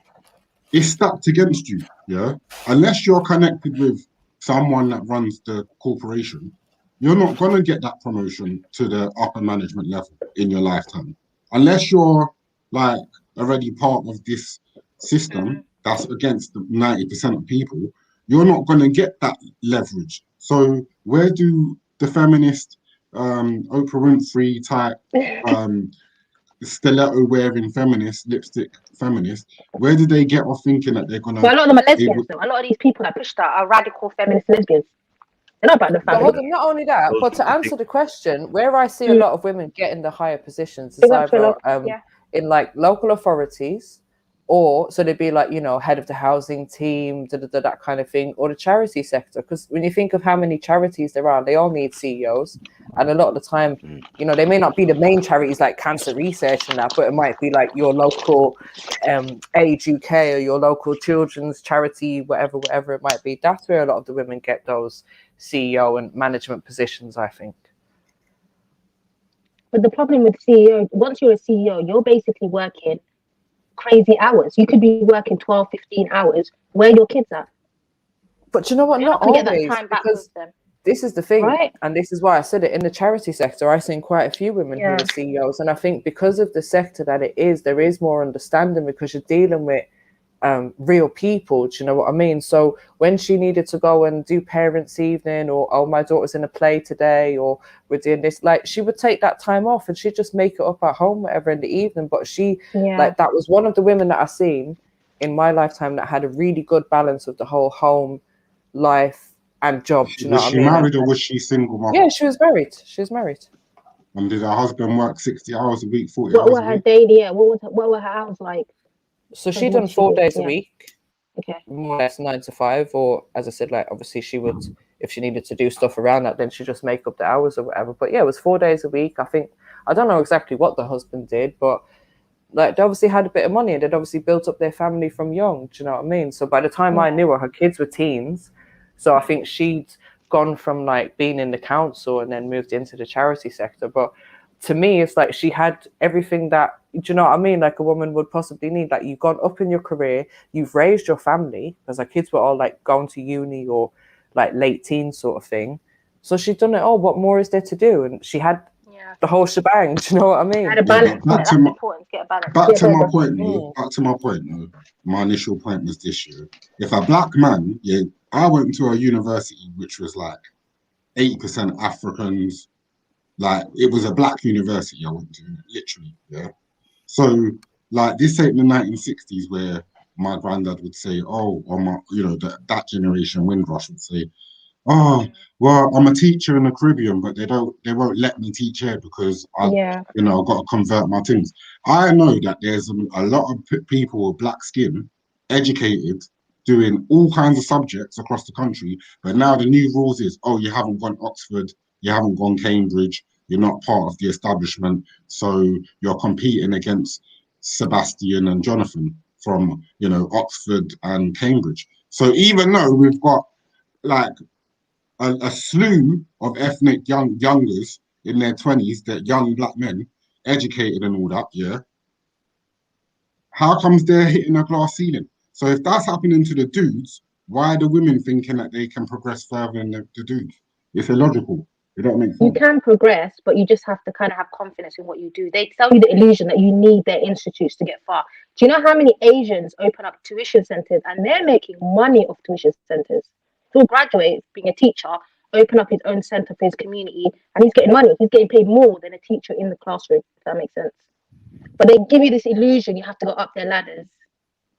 It's stacked against you, yeah? Unless you're connected with someone that runs the corporation, you're not gonna get that promotion to the upper management level in your lifetime. Unless you're like already part of this system that's against the 90% of people, you're not going to get that leverage. So where do the feminist Oprah Winfrey type stiletto wearing feminist, lipstick feminist, where do they get off thinking that they're gonna... Well, a lot of them are lesbians though. A lot of these people that push that are radical feminist lesbians. They're not about the But family. hold on, not only that, but to answer the question, where I see a lot of women get in the higher positions is either in like local authorities, or so they'd be like, you know, head of the housing team, that kind of thing, or the charity sector. Because when you think of how many charities there are, they all need CEOs, and a lot of the time, you know, they may not be the main charities like cancer research and that, but it might be like your local Age UK or your local children's charity, whatever it might be. That's where a lot of the women get those CEO and management positions, I think. But the problem with CEO, once you're a CEO, you're basically working crazy hours. You could be working 12, 15 hours. Where are your kids at? But you know what? Not always, always, because this is the thing, right? And this is why I said it. In the charity sector, I've seen quite a few women who are CEOs, and I think because of the sector that it is, there is more understanding because you're dealing with real people. Do you know what I mean? So when she needed to go and do parents' evening, or oh, my daughter's in a play today, or we're doing this, like she would take that time off and she'd just make it up at home, whatever, in the evening. But she, like, that was one of the women that I've seen in my lifetime that had a really good balance of the whole home life and job. Do you know what I mean? Was she married or was she single mother? Yeah, she was married. She was married. And did her husband work 60 hours a week, 40 hours What were a her week? daily? What were her hours like? So she done 4 days a week. Okay. More or less 9 to 5, or as I said, like obviously she would, if she needed to do stuff around that, then she just make up the hours or whatever. But yeah, it was 4 days a week. I think, I don't know exactly what the husband did, but like they obviously had a bit of money and they'd obviously built up their family from young. Do you know what I mean? So by the time I knew her kids were teens. So I think she'd gone from like being in the council and then moved into the charity sector. But to me, it's like she had everything that, do you know what I mean? Like a woman would possibly need. Like you've gone up in your career, you've raised your family, because her kids were all like going to uni or like late teens sort of thing. So she'd done it all. What more is there to do? And she had the whole shebang. Do you know what I mean? Had a balance. That's important. Get a balance. Back to my point, though. My initial point was this year. If a black man, I went to a university which was like 80% Africans. Like it was a black university I went to, literally, So like this ain't the 1960s where my granddad would say, oh, or my, you know, that generation, Windrush would say, oh, well, I'm a teacher in the Caribbean, but they won't let me teach here because I've got to convert my things. I know that there's a lot of people with black skin, educated, doing all kinds of subjects across the country, but now the new rules is, oh, you haven't gone Oxford, you haven't gone Cambridge, you're not part of the establishment, so you're competing against Sebastian and Jonathan from, you know, Oxford and Cambridge. So even though we've got like a slew of ethnic youngers in their 20s, that young black men, educated and all that, yeah. How comes they're hitting a glass ceiling? So if that's happening to the dudes, why are the women thinking that they can progress further than the dudes? It's illogical. It don't make You sense. can progress, but you just have to kind of have confidence in what you do. They sell you the illusion that you need their institutes to get far. Do you know how many Asians open up tuition centers and they're making money off tuition centers? He'll graduate being a teacher, open up his own center for his community, and he's getting money. He's getting paid more than a teacher in the classroom, if that makes sense. But they give you this illusion you have to go up their ladders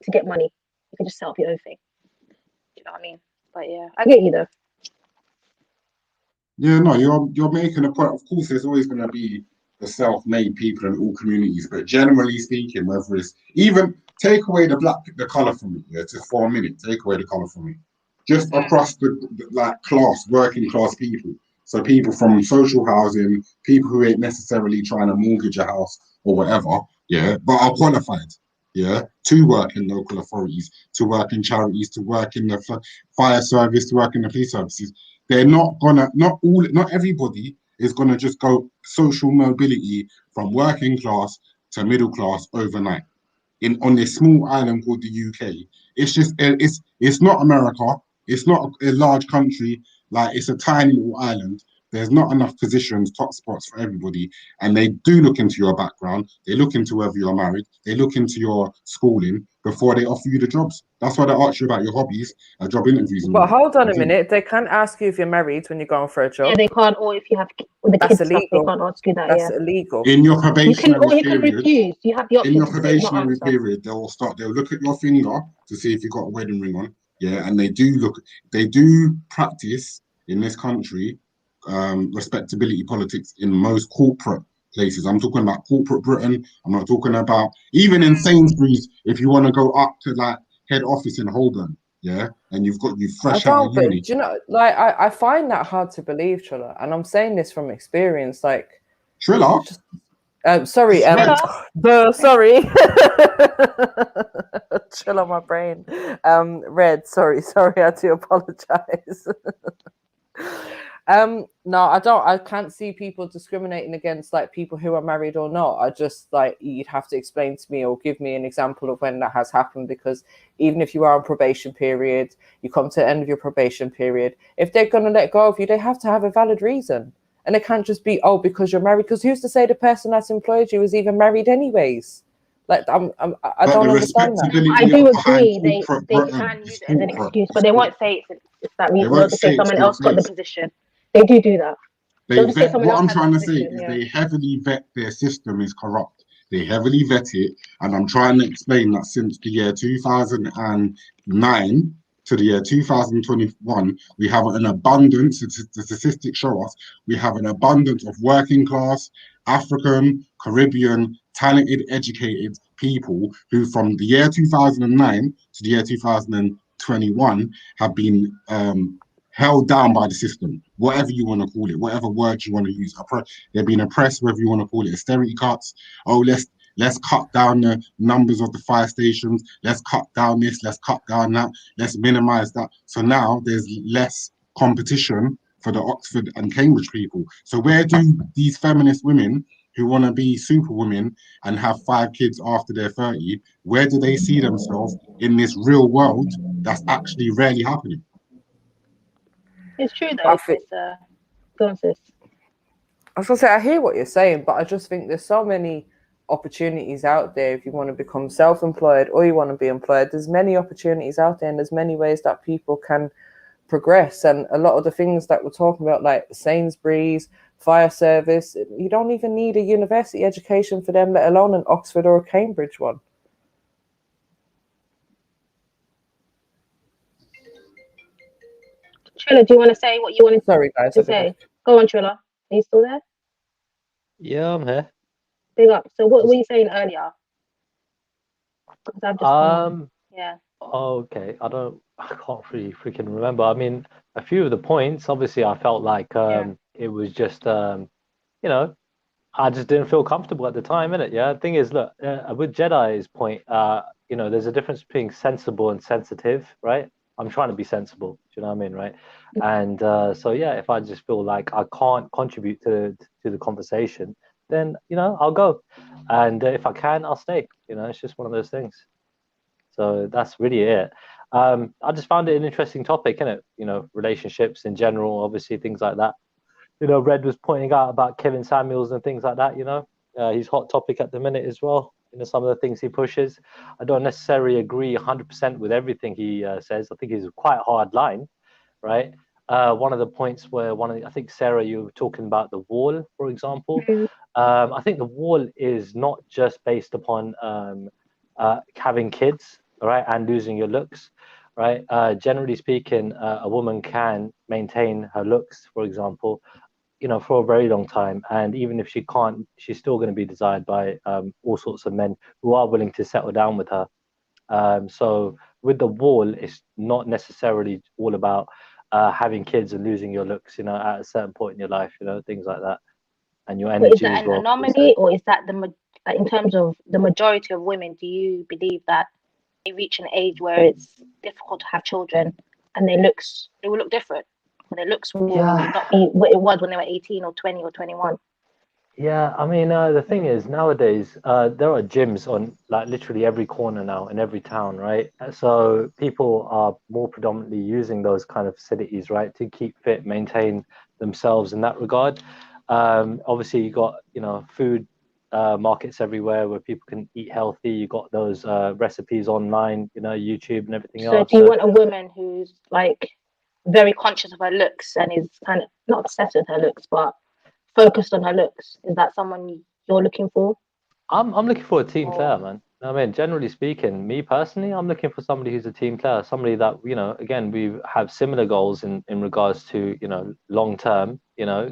to get money. You can just set up your own thing. Do you know what I mean? But yeah, I get you though. Yeah, no, you're making a point. Of course, there's always going to be the self-made people in all communities, but generally speaking, whether it's even take away the color from me, yeah, just for a minute, take away the color from me, just across the like class, working class people. So people from social housing, people who ain't necessarily trying to mortgage a house or whatever, yeah, but are qualified, yeah, to work in local authorities, to work in charities, to work in the fire service, to work in the police services. They're not everybody is gonna just go social mobility from working class to middle class overnight on this small island called the UK. It's just it's not America. It's not a large country. Like, it's a tiny little island. There's not enough positions, top spots for everybody, and they do look into your background. They look into whether you're married. They look into your schooling before they offer you the jobs. That's why they ask you about your hobbies at job interviews. And But hold on a minute, they can't ask you if you're married when you're going for a job. Yeah, they can't, or if you have the That's kids stuff, they illegal. can't ask you that. That's Yeah, illegal. in your you can, probationary or you can period, refuse. You have the in option your to say not probationary answer. period, they'll look at your finger to see if you've got a wedding ring on. Yeah, and they do practice in this country respectability politics in most corporate places. I'm talking about corporate Britain. I'm not talking about even in Sainsbury's. If you want to go up to like head office in Holborn, yeah, and you I fresh out of don't, but uni. do you know, like, I find that hard to believe, Trilla, and I'm saying this from experience. Like, Trilla? Sorry, sorry. Chill on my brain. Red, sorry, I do apologize. No, I can't see people discriminating against like people who are married or not. I just like, you'd have to explain to me or give me an example of when that has happened, because even if you are on probation period, you come to the end of your probation period, if they're going to let go of you, they have to have a valid reason. And it can't just be, oh, because you're married, because who's to say the person that's employed you is even married anyways? Like, I don't understand that. I do agree. They can use it as an excuse, but they won't say it's that reason. They'll just say someone else got the position. They do that. They'll just say someone else What I'm has trying the to say position, is yeah. they heavily vet their system is corrupt. They heavily vet it, and I'm trying to explain that since the year 2009 to the year 2021, we have an abundance, the statistics show us, we have an abundance of working class, African, Caribbean, talented, educated people who from the year 2009 to the year 2021 have been held down by the system, whatever you want to call it, whatever word you want to use. They're being oppressed, whether you want to call it austerity cuts. Oh, let's cut down the numbers of the fire stations. Let's cut down this. Let's cut down that. Let's minimize that. So now there's less competition for the Oxford and Cambridge people. So where do these feminist women who want to be superwomen and have 5 kids after they're 30, where do they see themselves in this real world that's actually rarely happening? It's true though. Go on, sis. I was gonna say, I hear what you're saying, but I just think there's so many opportunities out there. If you want to become self-employed or you want to be employed, there's many opportunities out there, and there's many ways that people can progress. And a lot of the things that we're talking about, like Sainsbury's, fire service, you don't even need a university education for them, let alone an Oxford or a Cambridge one. Trilla, do you want to say what you wanted guys, to say? Go on, Trilla. Are you still there? Yeah, I'm here. Big up. So what were you saying earlier? Because I've just yeah. Okay, I can't really freaking remember. I mean, a few of the points, obviously I felt like it was just you know, I just didn't feel comfortable at the time, innit? Yeah. The thing is, look, with Jedi's point, you know, there's a difference between sensible and sensitive, right? I'm trying to be sensible. Do you know what I mean, right? And so yeah, if I just feel like I can't contribute to the conversation, then I'll go, and if I can, I'll stay. It's just one of those things. So that's really it. I just found it an interesting topic, innit? Relationships in general, obviously things like that. Red was pointing out about Kevin Samuels and things like that. He's hot topic at the minute as well. Some of the things he pushes. I don't necessarily agree 100% with everything he says. I think he's quite a hard line, right? One of the points where I think Sarah, you were talking about the wall, for example. I think the wall is not just based upon having kids, right, and losing your looks, right? Generally speaking, a woman can maintain her looks, for example, for a very long time, and even if she can't, she's still going to be desired by all sorts of men who are willing to settle down with her. So with the wall, it's not necessarily all about having kids and losing your looks, at a certain point in your life, things like that, and your But energy is that as an well. anomaly, or is that like in terms of the majority of women? Do you believe that they reach an age where it's difficult to have children, and they will look different, or their looks will not be what it was when they were 18 or 20 or 21? Yeah, I mean, the thing is, nowadays, there are gyms on like literally every corner now in every town, right? So people are more predominantly using those kind of facilities, right, to keep fit, maintain themselves in that regard. Obviously, you got, food markets everywhere where people can eat healthy. You got those recipes online, YouTube and everything So else. do you want a woman who's like very conscious of her looks and is kind of not obsessed with her looks, but focused on her looks? Is that someone you're looking for? I'm looking for a team player, man. I mean, generally speaking, me personally, I'm looking for somebody who's a team player, somebody that, again, we have similar goals in regards to, long term,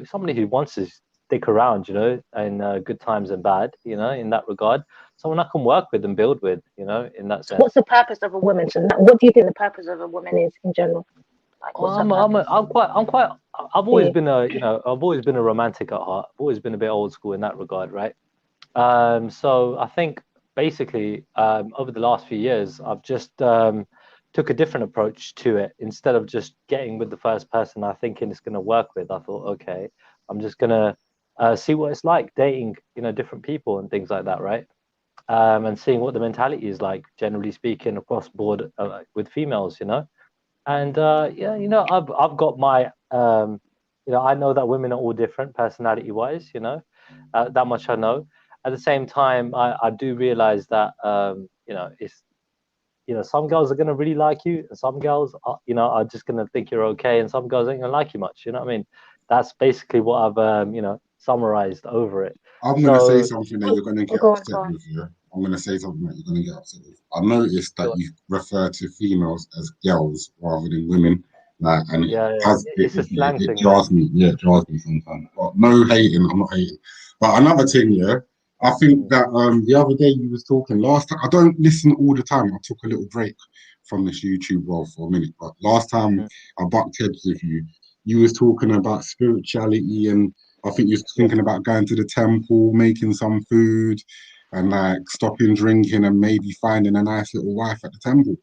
somebody who wants to stick around, in good times and bad, in that regard, someone I can work with and build with, in that sense. What's the purpose of a woman? So what do you think the purpose of a woman is in general? Like, what's her purpose? I've always been I've always been a romantic at heart. I've always been a bit old school in that regard, right? So I think basically over the last few years, I've just took a different approach to it. Instead of just getting with the first person I thinking it's going to work with, I thought, okay, I'm just going to see what it's like dating, different people and things like that, right? And seeing what the mentality is like, generally speaking, across board with females, And I've got my I know that women are all different personality-wise, that much I know. At the same time, I do realize that it's some girls are gonna really like you, and some girls are just gonna think you're okay, and some girls ain't gonna like you much. You know what I mean? That's basically what I've summarized over it. I'm going to say something that you're going to get upset with. Yeah, I'm going to say something that you're going to get upset with. I noticed that you refer to females as girls rather than women, and it jars me. Yeah, it jars me sometimes. But no hating. I'm not hating. But another thing, I think that the other day you was talking last time. I don't listen all the time. I took a little break from this YouTube world for a minute. But last time I bucked heads with you, you was talking about spirituality, and I think you're thinking about going to the temple, making some food, and like stopping drinking and maybe finding a nice little wife at the temple.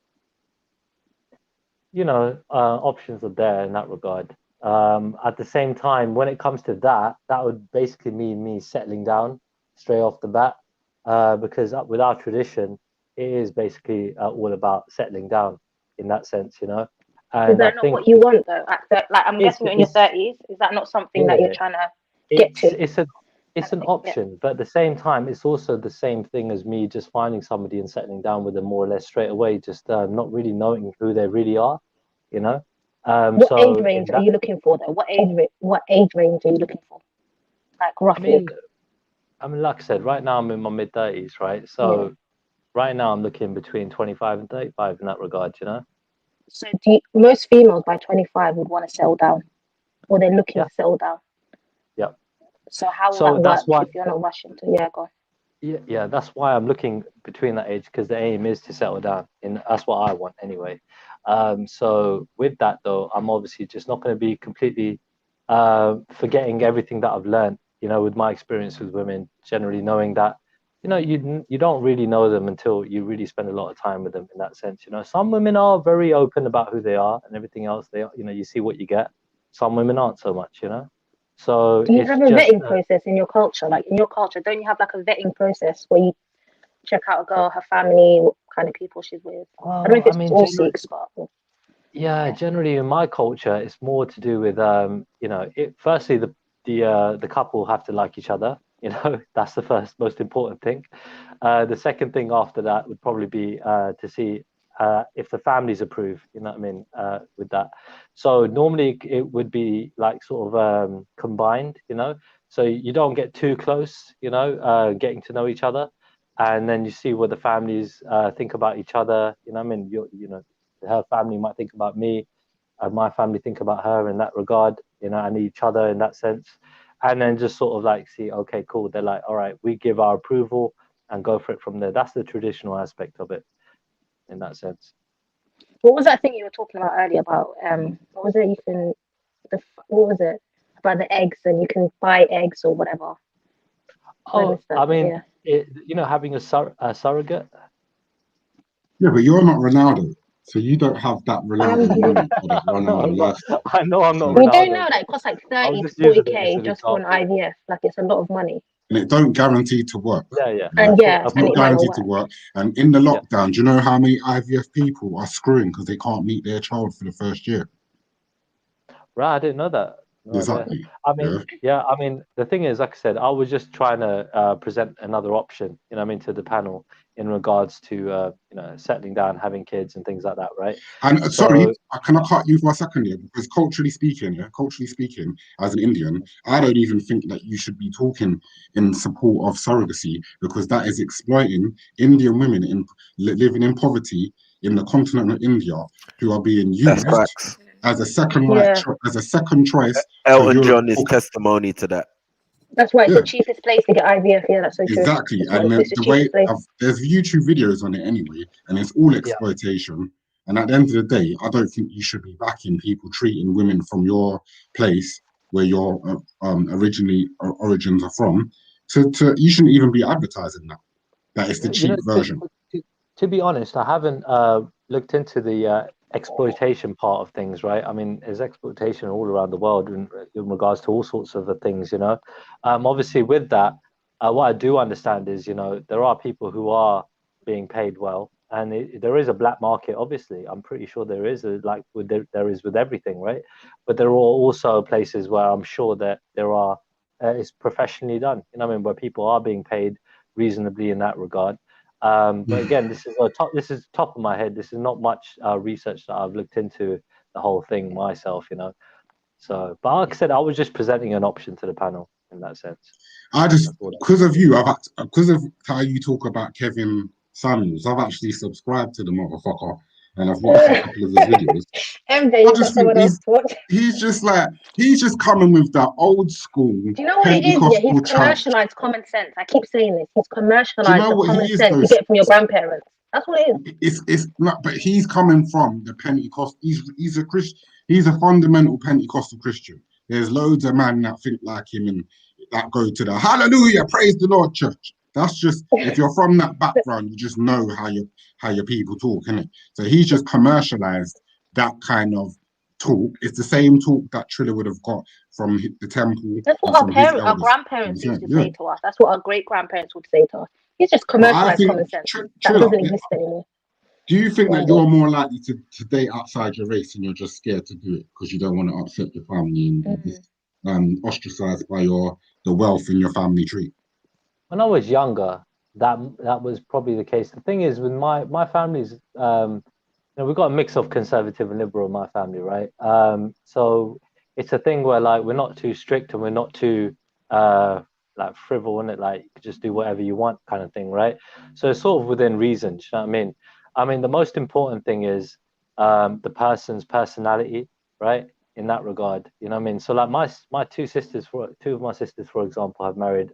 Options are there in that regard. At the same time, when it comes to that would basically mean me settling down straight off the bat, because with our tradition, it is basically all about settling down in that sense, And is that not what you want though? Like, I'm guessing you're in your 30s. Is that not something that you're trying to get to? It's an option, but at the same time, it's also the same thing as me just finding somebody and settling down with them more or less straight away, just not really knowing who they really are, What age range are you looking for though? What age range are you looking for? Like roughly. I mean, like I said, right now I'm in my mid-30s, right? So right now I'm looking between 25 and 35 in that regard, So most females by 25 would want to settle down, or they're looking to settle down? Yeah. So how will that work if you're not rushing to? Go on. Yeah, that's why I'm looking between that age, because the aim is to settle down, and that's what I want anyway. So with that though, I'm obviously just not going to be completely forgetting everything that I've learned, with my experience with women, generally knowing that you know, you don't really know them until you really spend a lot of time with them in that sense. You know, some women are very open about who they are and everything else. They are, you know, you see what you get. Some women aren't so much, you know. So Do you it's have a just vetting process in your culture? Like in your culture, don't you have like a vetting process where you check out a girl, her family, what kind of people she's with? I don't know if I it's mean, all Sikhs, but yeah, generally in my culture, it's more to do with you know, firstly the couple have to like each other. You know, that's the first most important thing. The second thing after that would probably be to see if the families approve. You know what I mean? With that, so normally it would be like sort of combined. You know, so you don't get too close. You know, getting to know each other, and then you see what the families think about each other. You know, what I mean, you know, her family might think about me, and my family think about her in that regard, you know, and each other in that sense. And then just sort of like see, okay, cool. They're like, all right, we give our approval and go for it from there. That's the traditional aspect of it in that sense. what was that thing you were talking about earlier about what was it? What was it about the eggs and you can buy eggs or whatever? Oh, I mean, yeah. you know, having a surrogate. Yeah, but you're not Ronaldo, so you don't have that Ronaldo money or that Ronaldo lifestyle. I know I'm not So, You don't Ronaldo. know that it costs like I 30 was to just using 40K it as an just for an example. IVF. Like it's a lot of money. and it don't guarantee to work. Yeah. And yeah, It's and not it might not guaranteed to work. work. And in the lockdown, do you know how many IVF people are screwing because they can't meet their child for the first year? Right, I didn't know that. No idea. Exactly. I mean, I mean, the thing is, like I said, I was just trying to present another option, you know what I mean, to the panel in regards to, you know, settling down, having kids and things like that, right? And sorry, So, can I cut you for a second here? Because culturally speaking, as an Indian, I don't even think that you should be talking in support of surrogacy because that is exploiting Indian women living in poverty in the continent of India who are being That's used facts. as a second as a second choice. Elton John is testimony to that. That's why it's Yeah. the cheapest place to get IVF. Yeah, that's so true. Exactly, It's and the the way cheapest place. there's YouTube videos on it anyway, and it's all exploitation. And at the end of the day, I don't think you should be backing people treating women from your place where your origins are from. To you shouldn't even be advertising that it's the you know, cheap version. to be honest, I haven't looked into the exploitation part of things, right? I mean, there's exploitation all around the world in regards to all sorts of things, you know. Obviously, with that, what I do understand is, you know, there are people who are being paid well, and there is a black market. Obviously, I'm pretty sure there is, there is with everything, right? But there are also places where I'm sure that there are it's professionally done, you know what I mean, where people are being paid reasonably in that regard. But again, this is top of my head. This is not much research that I've looked into the whole thing myself, you know. So, but like I said, I was just presenting an option to the panel in that sense. I just because of you, because of how you talk about Kevin Samuels, I've actually subscribed to the motherfucker and I've watched a couple of his videos. MJ, I just think he's just coming with that old school. Do you know what it is? Yeah, he's commercialized common sense. I keep saying this. He's commercialized the common sense you get from your grandparents. That's what it is. It's not, but he's coming from the Pentecost. He's a Christian. He's a fundamental Pentecostal Christian. There's loads of men that think like him and that go to the Hallelujah, praise the Lord church. That's just if you're from that background, you just know how your people talk, innit? So he's just commercialized that kind of talk. It's the same talk that Trill would have got from the temple. That's what our grandparents used to say to us. That's what our great grandparents would say to us. He's just commercialized common sense. That doesn't exist anymore. Do you think that you're more likely to date outside your race and you're just scared to do it because you don't want to upset your family and ostracized by the wealth in your family tree? When I was younger, that was probably the case. The thing is, with my family's, you know, we've got a mix of conservative and liberal in my family, right? So it's a thing where like we're not too strict and we're not too like frivol, in it, like you just do whatever you want kind of thing, right? So it's sort of within reason. You know what I mean? I mean, the most important thing is the person's personality, right? In that regard, you know what I mean? So like my two of my sisters, for example, have married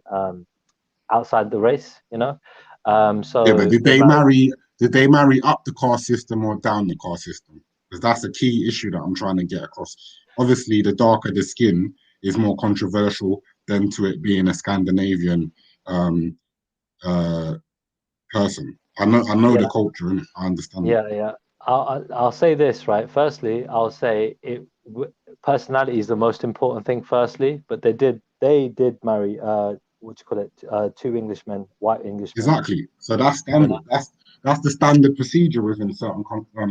outside the race, you know. So yeah, but did they marry up the caste system or down the caste system? Because that's a key issue that I'm trying to get across. Obviously, the darker the skin is more controversial than to it being a Scandinavian person. I know Yeah. the culture, innit? I understand. Yeah. I'll say this, right? Firstly, I'll say personality is the most important thing. Firstly, but they did marry what you call it, two Englishmen, white Englishmen. Exactly. So that's standard. That's the standard procedure within certain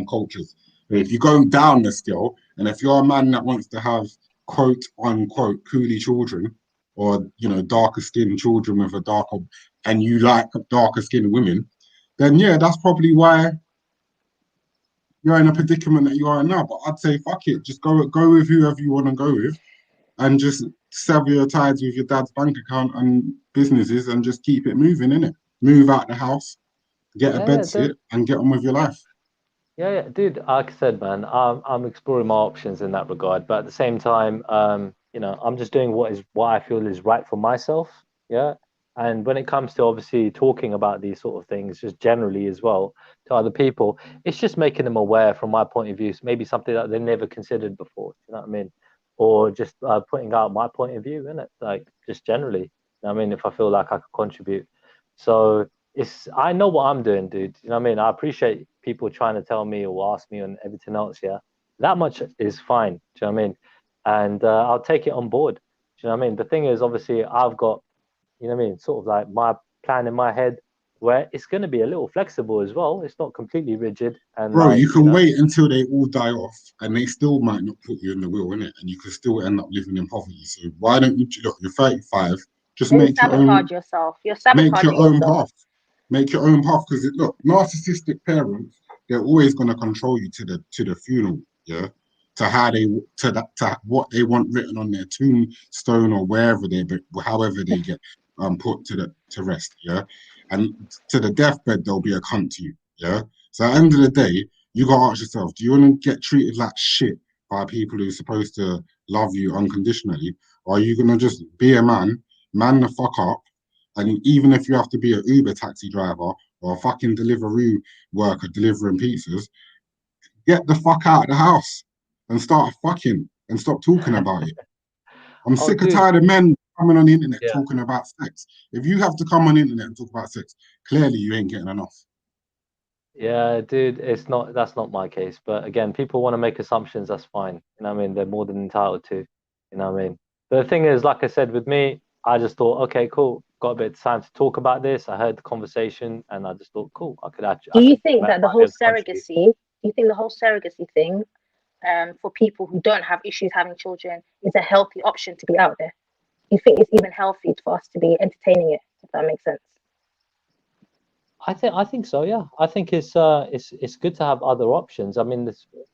cultures. If you're going down the scale, and if you're a man that wants to have quote unquote coolie children, or darker skinned children with a darker, and you like darker skinned women, then yeah, that's probably why you're in a predicament that you are in now. But I'd say fuck it, just go with whoever you want to go with, and just sever your ties with your dad's bank account and businesses, and just keep it moving, innit? Move out the house, get a bed sit, and get on with your life. Yeah, dude. Like I said, man, I'm exploring my options in that regard. But at the same time, I'm just doing what I feel is right for myself. Yeah. And when it comes to obviously talking about these sort of things, just generally as well to other people, it's just making them aware from my point of view, maybe something that they never considered before. You know what I mean? Or just putting out my point of view, innit? Like just generally. You know what I mean? If I feel like I could contribute. So I know what I'm doing, dude. You know what I mean? I appreciate people trying to tell me or ask me and everything else. Yeah, that much is fine. Do you know what I mean? And I'll take it on board. Do you know what I mean? The thing is, obviously, I've got, you know what I mean, sort of like my plan in my head where it's going to be a little flexible as well. It's not completely rigid. And Bro, like, you can wait until they all die off, and they still might not put you in the will, innit? And you could still end up living in poverty. So why don't you look? You're 35. Just You make your own. sabotage yourself. You're Make your sabotaging own yourself. path. Make your own path, because look, narcissistic parents, they're always going to control you to the funeral, yeah, to how they to what they want written on their tombstone or wherever however they get put to rest, yeah, and to the deathbed they'll be a cunt to you, yeah. So at the end of the day, you gotta ask yourself, do you want to get treated like shit by people who are supposed to love you unconditionally, or are you gonna just be a man the fuck up? And even if you have to be an Uber taxi driver or a fucking delivery worker delivering pizzas, get the fuck out of the house and start fucking and stop talking about it. I'm sick and tired of men coming on the internet talking about sex. If you have to come on the internet and talk about sex, clearly you ain't getting enough. Yeah, dude, that's not my case. But again, people want to make assumptions, that's fine. You know what I mean? They're more than entitled to. You know what I mean? But the thing is, like I said, with me, I just thought, okay, cool. Got a bit of time to talk about this. I heard the conversation and I just thought, cool, I could actually. Do you think that the whole surrogacy thing, for people who don't have issues having children, is a healthy option to be out there? You think it's even healthy for us to be entertaining it, if that makes sense? I think so, yeah. I think it's good to have other options. I mean,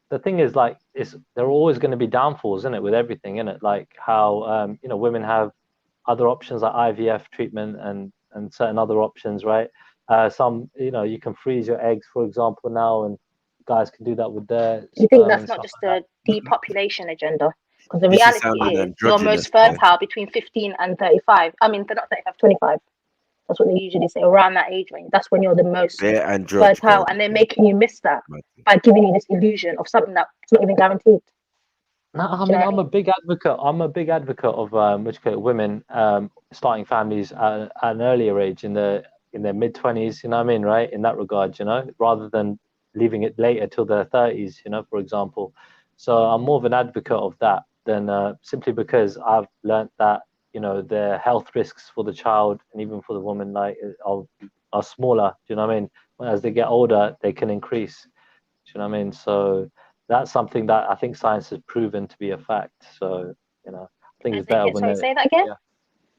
the thing is, like, there are always going to be downfalls, isn't it, with everything, isn't it? Like how women have other options like IVF treatment and certain other options, right? Some, you can freeze your eggs, for example, now, and guys can do that with their Do you think sperm that's and not stuff just like a depopulation agenda? Because the This is reality sounding is you're most androgynous. fertile between 15 and 35. I mean, they're not 35, 25. That's what they usually say, around that age range. That's when you're the most They're androgynous. fertile, and they're making you miss that by giving you this illusion of something that's not even guaranteed. No, I mean, I'm a big advocate. I'm a big advocate of women starting families at an earlier age, in their mid-20s. You know what I mean, right? In that regard, rather than leaving it later till their 30s. For example. So I'm more of an advocate of that than simply because I've learnt that the health risks for the child and even for the woman are smaller. Do you know what I mean? As they get older, they can increase. Do you know what I mean? So that's something that I think science has proven to be a fact. So I think it's better when Sorry, say that again. Yeah.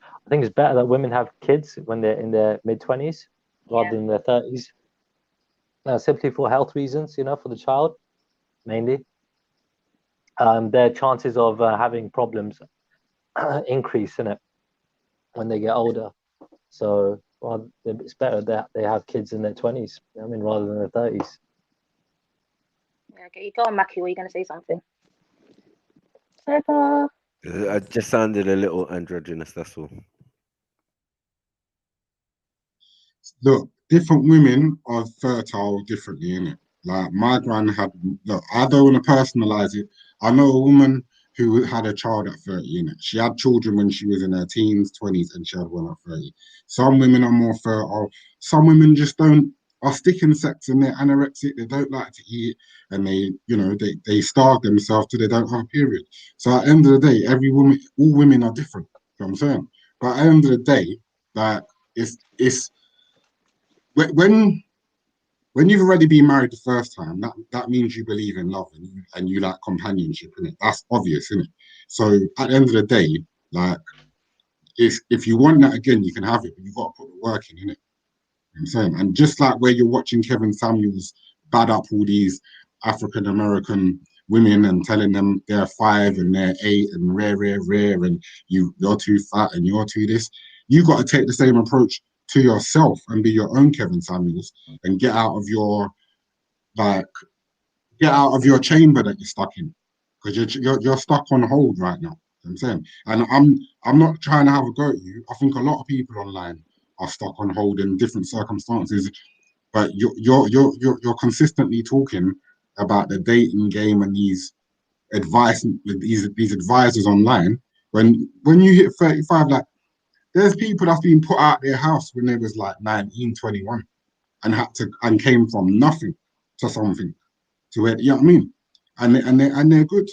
I think it's better that women have kids when they're in their mid-20s rather than their 30s. Simply for health reasons, for the child mainly. Their chances of having problems increase in it when they get older. So it's better that they have kids in their 20s, rather than their 30s. Okay, you go on, Maki. Were you going to say something? I just sounded a little androgynous, that's all. Look, different women are fertile differently, innit? Like my gran had, look, I don't want to personalize it. I know a woman who had a child at 30, innit? She had children when she was in her teens, 20s, and she had one at 30. Some women are more fertile. Some women just are sticking sex and they're anorexic. They don't like to eat, and they starve themselves till they don't have a period. So at the end of the day, all women are different. You know what I'm saying? But at the end of the day, like it's when you've already been married the first time, that means you believe in love and you like companionship, innit? That's obvious, innit? So at the end of the day, like if you want that again, you can have it, but you've got to put the work in, innit? You know what I'm saying? And just like where you're watching Kevin Samuels bad up all these African American women and telling them they're 5 and they're 8 and rare, and you're too fat and you're too this, you got to take the same approach to yourself and be your own Kevin Samuels and get out of your chamber that you're stuck in, because you're stuck on hold right now. You know what I'm saying, and I'm not trying to have a go at you. I think a lot of people online are stuck on hold in different circumstances, but you're consistently talking about the dating game and these advisors online. When you hit 35, like there's people that's been put out their house when they was like 19, 21 and came from nothing to something to where, you know what I mean? And they're good.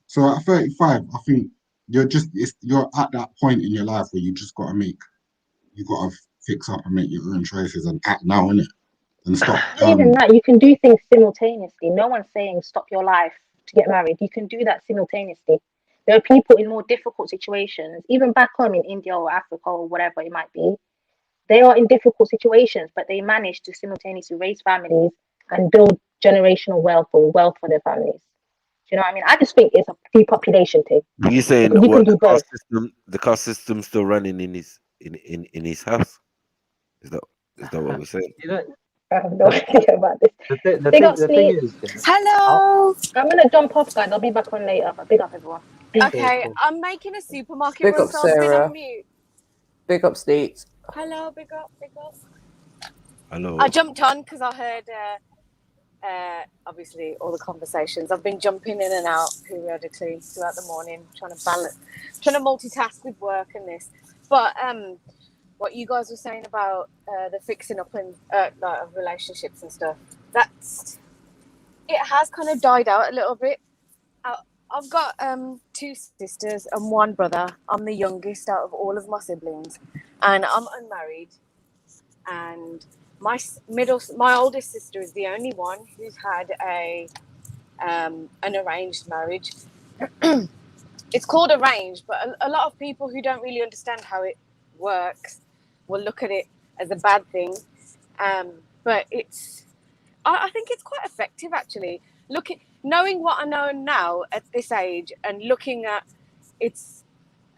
So at 35, I think you're at that point in your life where you got to fix up and make your own choices and act now, innit? And stop. Not even that, you can do things simultaneously. No one's saying stop your life to get married. You can do that simultaneously. There are people in more difficult situations, even back home in India or Africa or whatever it might be. They are in difficult situations, but they manage to simultaneously raise families and build generational wealth or wealth for their families. Do you know what I mean? I just think it's a depopulation thing. You're saying Because you can do both. the caste system still running in his house? Is that what we're saying? You know, I have no idea about this. the Big up, thing Sleep. is, Hello. I'm gonna jump off, guys. I'll be back on later. But big up, everyone. Okay, I'm making a supermarket Big run, up, so I've been Sarah. on mute. Big up, Steets. Hello, big up. Hello. I jumped on because I heard, obviously, all the conversations. I've been jumping in and out periodically throughout the morning, trying to multitask with work and this. But what you guys were saying about the fixing up and like of relationships and stuff, it has kind of died out a little bit. I've got 2 sisters and 1 brother. I'm the youngest out of all of my siblings, and I'm unmarried. And my oldest sister is the only one who's had an arranged marriage. It's called arranged, but a lot of people who don't really understand how it works will look at it as a bad thing. But I think it's quite effective, actually. Knowing what I know now at this age and looking at it's,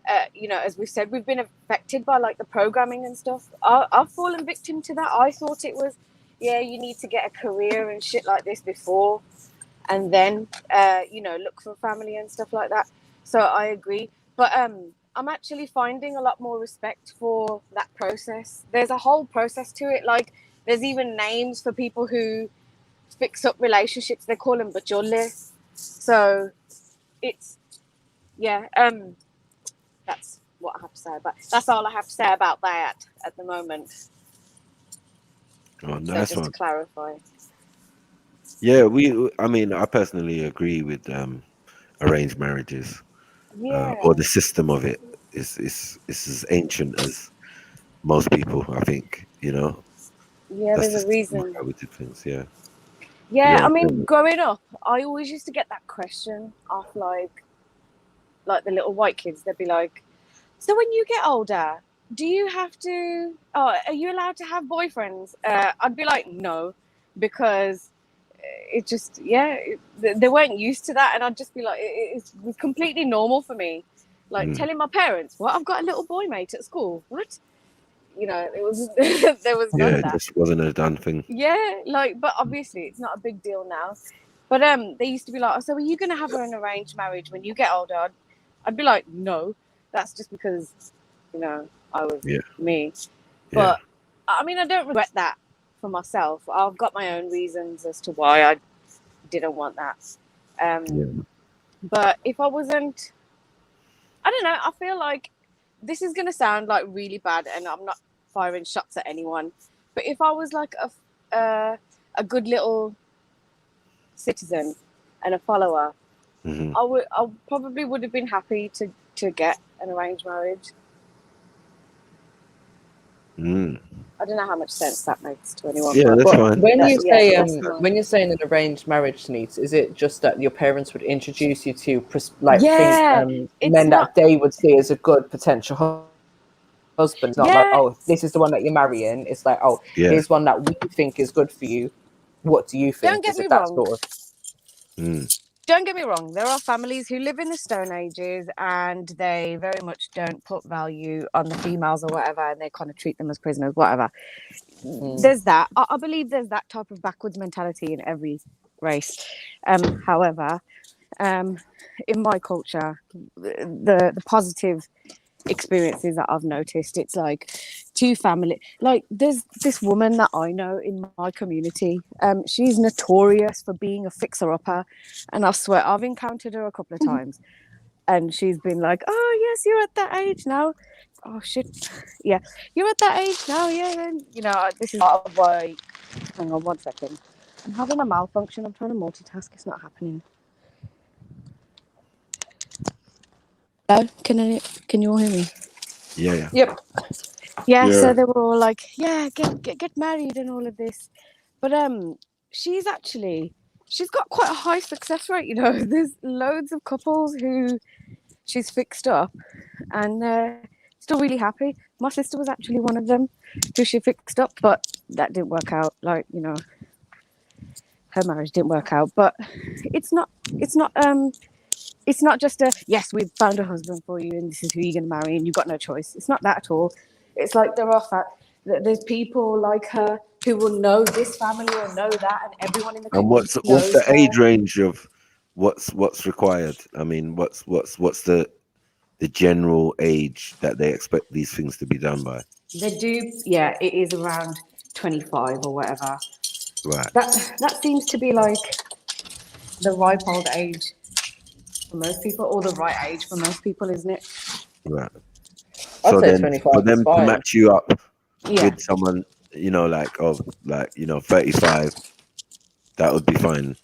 as we've said, we've been affected by like the programming and stuff. I've fallen victim to that. I thought it was, you need to get a career and shit like this before, and then, look for family and stuff like that. So I agree. But I'm actually finding a lot more respect for that process. There's a whole process to it. Like there's even names for people who fix up relationships. They call them bajolle. So it's that's what I have to say about. That's all I have to say about that at the moment. Oh, So nice just one. to clarify. Yeah, I personally agree with arranged marriages. Or the system of it is as ancient as most people, I think, Yeah, That's there's a the system reason. how we do things, yeah. Yeah, Yeah. I mean, growing up, I always used to get that question off like the little white kids. They'd be like, "So when you get older, do you have to? Oh, are you allowed to have boyfriends?" I'd be like, "No," because it just they weren't used to that, and I'd just be like, it was completely normal for me. Like telling my parents, "What? I've got a little boy mate at school." What? It was there was none Yeah, of it that. just wasn't a done thing. Yeah, but obviously it's not a big deal now. But they used to be like, "So are you gonna have an arranged marriage when you get older?" I'd be like, "No, that's just because, I was me." But I mean, I don't regret that for myself. I've got my own reasons as to why I didn't want that. But if I wasn't I don't know. I feel like this is gonna sound like really bad, and I'm not firing shots at anyone. But if I was like a good little citizen and a follower, Mhm. I probably would have been happy to get an arranged marriage. Mm. I don't know how much sense that makes to anyone. Yeah, that's but fine. When you say that's my... when you're saying an arranged marriage, needs, is it just that your parents would introduce you to like Yeah, think it's men not. that they would see as a good potential husband? It's not like, Yeah, oh, this is the one that you're marrying. It's like, oh, Yeah. here's one that we think is good for you. What do you think? don't get Is me it that wrong. sort of? Mm. Don't get me wrong. There are families who live in the Stone Ages and they very much don't put value on the females or whatever, and they kind of treat them as prisoners, whatever. There's that. I believe there's that type of backwards mentality in every race. However, in my culture, the positive experiences that I've noticed, it's like two family, like there's this woman that I know in my community. She's notorious for being a fixer-upper, and I swear I've encountered her a couple of times, and she's been like, oh yes, you're at that age now. Oh shit, yeah, you're at that age now, yeah. And you know, this is part of why. Hang on 1 second. I'm having a malfunction. I'm trying to multitask. It's not happening. Hello? Can you all hear me? Yeah. Yep. Yeah, so Yeah. they were all like, yeah, get married and all of this. But she's got quite a high success rate, you know. There's loads of couples who she's fixed up and still really happy. My sister was actually one of them who she fixed up, but that didn't work out. Like, you know, her marriage didn't work out. But it's not just a yes, we've found a husband for you and this is who you're going to marry and you've got no choice. It's not that at all. It's like there's people like her who will know this family or know that, and everyone in the And community what's knows the her. age range of what's required? I mean, what's the general age that they expect these things to be done by? They do, yeah, it is around 25 or whatever. Right. That seems to be like the ripe old age for most people, or the right age for most people, isn't it? Right. I'd So say then 25 for is them to fine. match you up Yeah. with someone, you know, like 35, that would be fine.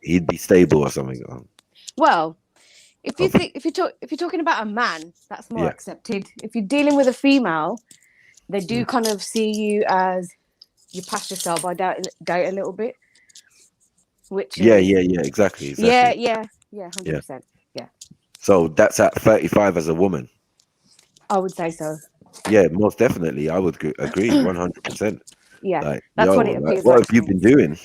He'd be stable or something. Well, if you're talking about a man, that's more Yeah. accepted. If you're dealing with a female, they do kind of see you as you pass yourself. I doubt a little bit. Which Yeah, is, exactly. Yeah, 100%. Yeah, So that's at 35 as a woman. I would say so. Yeah, most definitely. I would agree 100%. Yeah, Like, that's what yo, it like, appears what like have you been doing?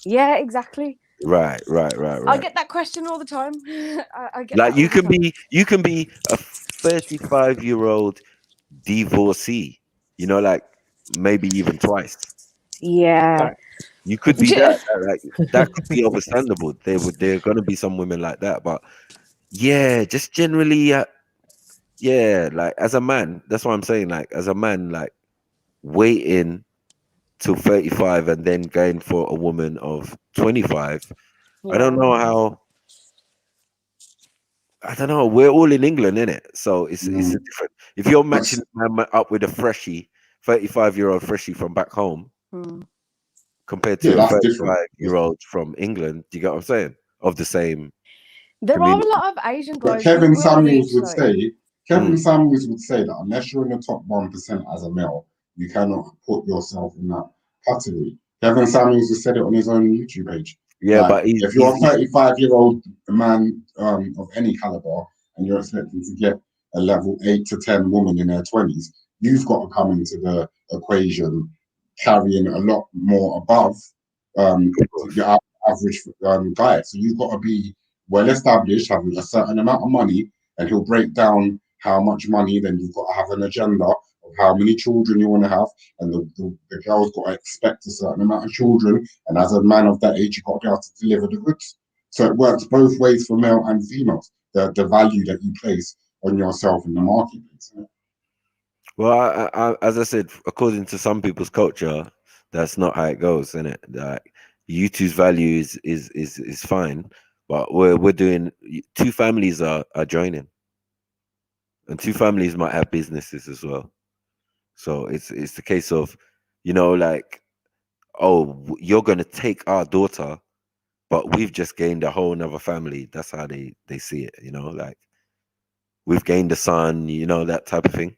Yeah, exactly. Right. I get that question all the time. I get Like that all the time. you can be a 35-year-old divorcee, you know, like maybe even twice. Yeah. You could be that. Like that could be understandable. There are gonna be some women like that, but yeah, just generally, yeah, like as a man, that's what I'm saying. Like as a man, like waiting till 35 and then going for a woman of 25. I don't know how. I don't know. We're all in England, innit? So it's a different. If you're matching a man up with a freshie, 35-year-old freshie from back home, compared to a that's different. 35-year-old from England, do you get what I'm saying? Of the same There community. are a lot of Asian But guys. Kevin who will Samuels reach, would like, say, that unless you're in the top 1% as a male, you cannot put yourself in that category. Kevin Samuels has said it on his own YouTube page. Yeah, Like, but if you're a 35-year-old man of any caliber and you're expecting to get a level 8 to 10 woman in her 20s, you've got to come into the equation carrying a lot more above the average guy. So you've got to be well established, having a certain amount of money, and he'll break down how much money. Then you've got to have an agenda of how many children you want to have, and the girl's got to expect a certain amount of children. And as a man of that age, you've got to be able to deliver the goods. So it works both ways for male and females. The value that you place on yourself in the marketplace. Well, I, as I said, according to some people's culture, that's not how it goes, isn't it? Like U2's value is fine, But we're doing, two families are joining, and two families might have businesses as well. So it's the case of, like, oh, you're gonna take our daughter, but we've just gained a whole nother family. That's how they see it, like we've gained a son, that type of thing.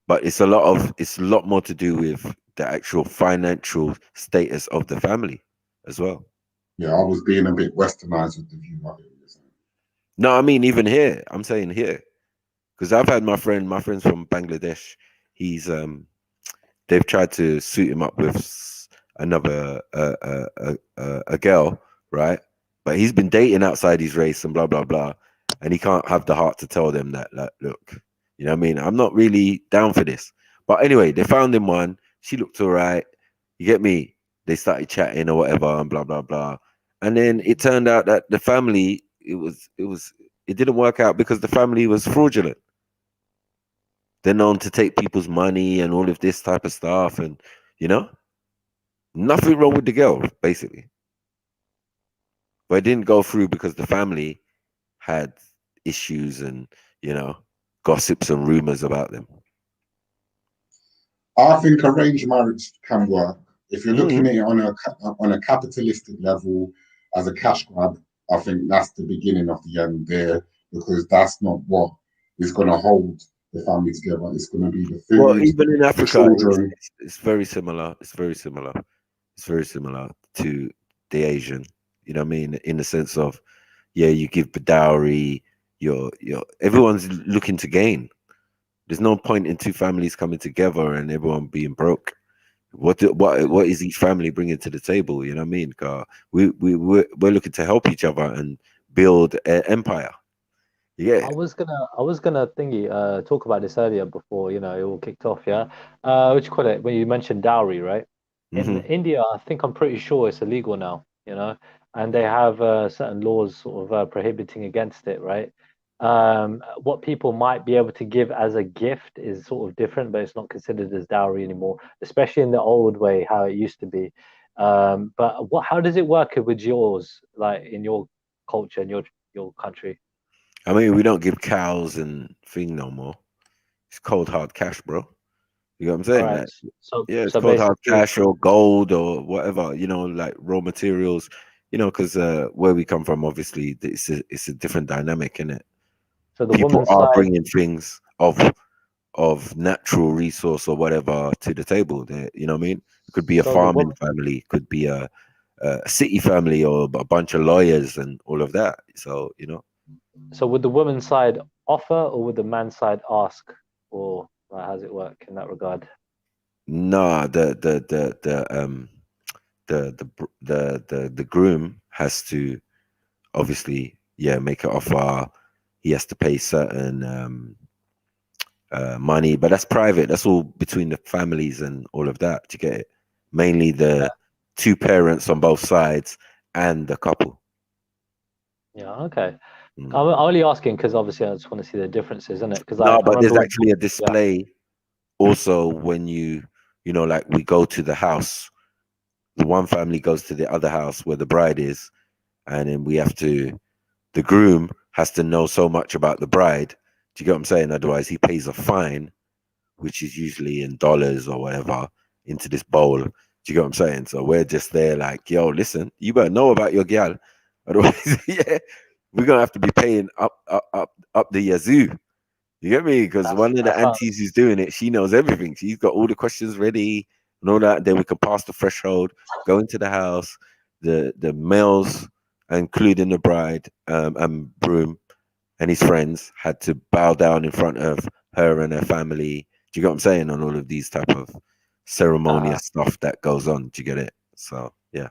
But it's a lot more to do with the actual financial status of the family as well. Yeah, I was being a bit westernized with the view of it. No, I mean, even here, I'm saying here, because I've had my friends from Bangladesh. He's they've tried to suit him up with another a girl, right? But he's been dating outside his race and blah blah blah, and he can't have the heart to tell them that, like, look, you know what I mean? I'm not really down for this. But anyway, they found him one. She looked all right. You get me? They started chatting or whatever and blah blah blah, and then it turned out that the family, it didn't work out because the family was fraudulent. They're known to take people's money and all of this type of stuff, and nothing wrong with the girl, basically. But it didn't go through because the family had issues and gossips and rumors about them. I think arranged marriage can work if you're looking at it on a capitalistic level as a cash grab. I think that's the beginning of the end there, because that's not what is going to hold the family together. It's going to be the food. Well, even in Africa, children. it's very similar. It's very similar. It's very similar to the Asian. You know what I mean? In the sense of, yeah, you give the dowry. Everyone's looking to gain. There's no point in two families coming together and everyone being broke. What is each family bringing to the table? You know what I mean? We're looking to help each other and build an empire. Yeah. I was gonna talk about this earlier before it all kicked off. Yeah, what you call it when you mentioned dowry, right? In India, I think I'm pretty sure it's illegal now. And they have certain laws sort of prohibiting against it, right? What people might be able to give as a gift is sort of different, but it's not considered as dowry anymore, especially in the old way how it used to be. But how does it work with yours, like in your culture and your country? I mean, we don't give cows and thing no more. It's cold hard cash, bro. You know what I'm saying? Right. Like, So it's cold hard cash or gold or whatever. Like raw materials. Because where we come from, obviously, it's a different dynamic, isn't it? So the people woman's are side, bringing things of natural resource or whatever to the table. You know what I mean? It could be a So the farming family, it could be a city family, or a bunch of lawyers and all of that. So So would the woman's side offer, or would the man's side ask, or how does it work in that regard? nah, the groom has to obviously make an offer. He has to pay certain money, but that's private. That's all between the families and all of that. To get it, mainly the two parents on both sides and the couple. Yeah, okay. I'm only asking because obviously I just want to see the differences, isn't it? Because but there's actually a display also when like we go to the house. The one family goes to the other house where the bride is, and then the groom has to know so much about the bride. Do you get what I'm saying? Otherwise, he pays a fine, which is usually in dollars or whatever, into this bowl. Do you get what I'm saying? So we're just there like, yo, listen, you better know about your gal. Otherwise, we're going to have to be paying up the yazoo. You get me? Because one of the aunties who's doing it, she knows everything. She's got all the questions ready and all that. Then we can pass the threshold, go into the house. The males, including the bride and groom and his friends, had to bow down in front of her and her family. Do you get what I'm saying? On all of these type of ceremonious stuff that goes on. Do you get it? So yeah.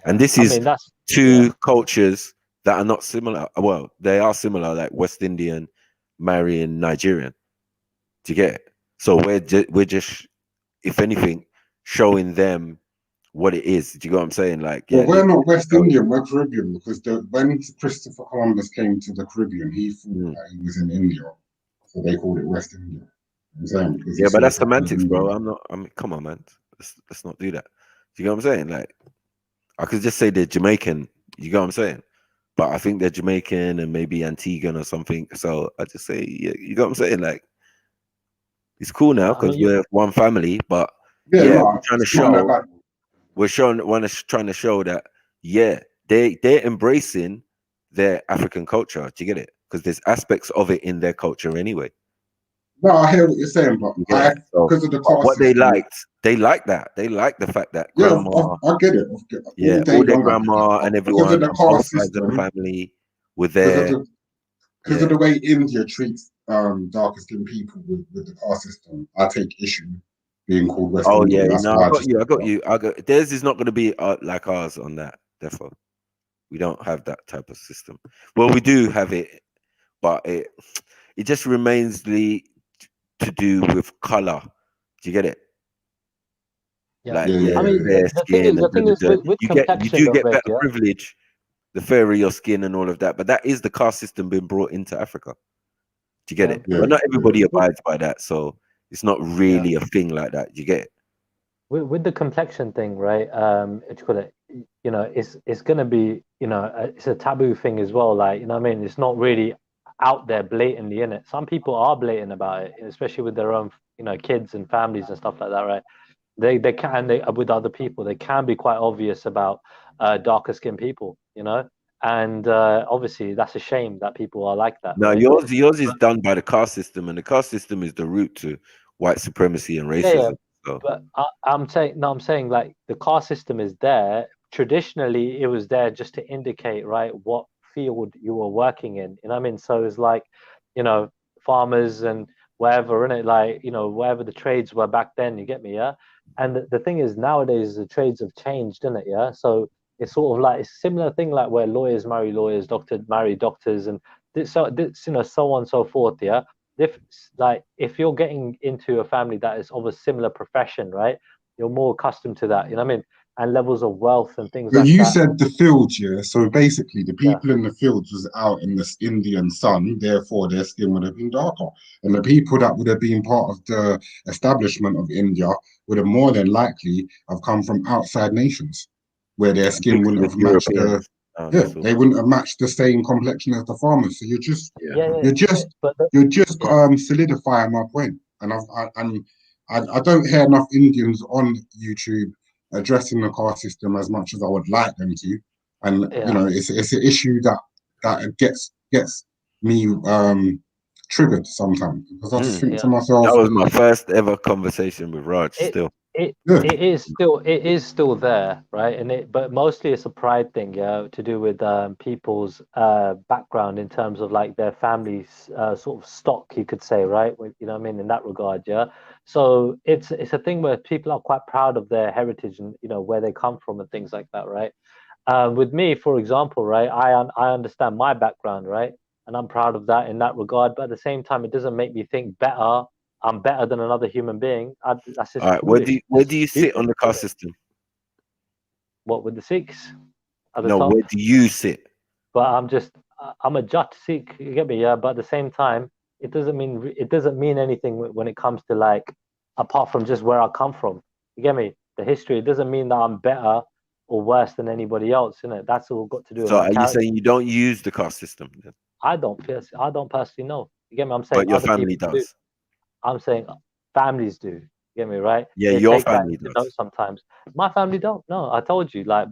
And this is two cultures that are not similar. Well, they are similar, like West Indian marrying Nigerian. Do you get it? So we're just, if anything, showing them what it is. Do you get what I'm saying? Like, well, we're not West Indian, we're Caribbean, because when Christopher Columbus came to the Caribbean, he thought that he was in India, so they called it West India. You know what I'm saying? But that's semantics, bro. Come on, man. Let's not do that. Do you get what I'm saying? Like, I could just say they're Jamaican You get what I'm saying? But I think they're Jamaican and maybe Antiguan or something. So I just say, yeah, you get what I'm saying? Like, it's cool now I because mean, we're one family. But Yeah, yeah, no, we're trying to it's not that show. bad. We're trying to show that they're embracing their African culture. Do you get it? Because there's aspects of it in their culture anyway. No, I hear what you're saying, but Yeah. So because of the but caste what they system, like that. They like the fact that yeah, grandma, I get it. yeah, All day all their long, I get it. grandma But and because of everyone the on both caste sides of the system, family were because of there. because of Yeah. the way India treats darker skinned people with the caste system, I take issue being called West Oh Indian. yeah, That's no, why I I got just you. Theirs is not going to be like ours on that. Therefore, we don't have that type of system. Well, we do have it, but it just remains to do with color. Do you get it? yeah. Like I mean, fair the thing skin is, and with you complexion do though, get Reg, better yeah. privilege the fairer your skin and all of that. But that is the caste system being brought into Africa. Do you get it? But not everybody abides by that, so it's not really a thing like that. Do you get it? With the complexion thing, right? What you call it? You know, it's gonna be, you know, it's a taboo thing as well. Like, you know what I mean? It's not really out there blatantly in it. Some people are blatant about it, especially with their own, you know, kids and families and stuff like that, right? They with other people, they can be quite obvious about darker skinned people, you know, and obviously that's a shame that people are like that, No, right? yours is done by the caste system, and the caste system is the root to white supremacy and Yeah, yeah. racism. So But I'm saying, no, I'm saying like the caste system is there. Traditionally, it was there just to indicate, right, what field you were working in. You know what I mean? So it's like, you know, farmers and wherever, in it, like, you know, wherever the trades were back then, you get me, yeah? And the thing is, nowadays, the trades have changed, isn't it, yeah? So it's sort of like, it's a similar thing like where lawyers marry lawyers, doctors marry doctors, and this, you know, so on and so forth, yeah? If you're getting into a family that is of a similar profession, right, you're more accustomed to that, you know what I mean, and levels of wealth and things But like you that. said the fields, yeah. So basically, the Yeah. people in the fields was out in this Indian sun, therefore their skin would have been darker. And the people that would have been part of the establishment of India would have more than likely have come from outside nations, where their skin mixed wouldn't with have matched the Europeans. they wouldn't have matched the same complexion as the farmers. So Yeah, you're just solidifying my point. And I don't hear enough Indians on YouTube addressing the caste system as much as I would like them to. And you know, it's an issue that gets me triggered sometimes because I just think to myself, that was my first ever conversation with Raj. Still, it is still there, right? But mostly it's a pride thing, yeah, to do with people's background in terms of like their family's sort of stock, you could say, right? You know what I mean, in that regard, yeah. So it's a thing where people are quite proud of their heritage and, you know, where they come from and things like that, right? With me, for example, right, I understand my background, right, and I'm proud of that in that regard. But at the same time, it doesn't make me think I'm better than another human being. That's just all right. foolish. Where do you sit on the caste system? What, with the Sikhs at the No, top? where do you sit? But I'm a Jat Sikh. You get me? Yeah. But at the same time, it doesn't mean anything when it comes to like, apart from just where I come from. You get me? The history. It doesn't mean that I'm better or worse than anybody else. You know, that's all got to do with So my are you character. saying you don't use the caste system? Then? I don't personally know. You get me? I'm saying But your other family people do. does. I'm saying families do. You get me, right? Yeah, They your take that family into does. note sometimes. My family don't. No, I told you. Like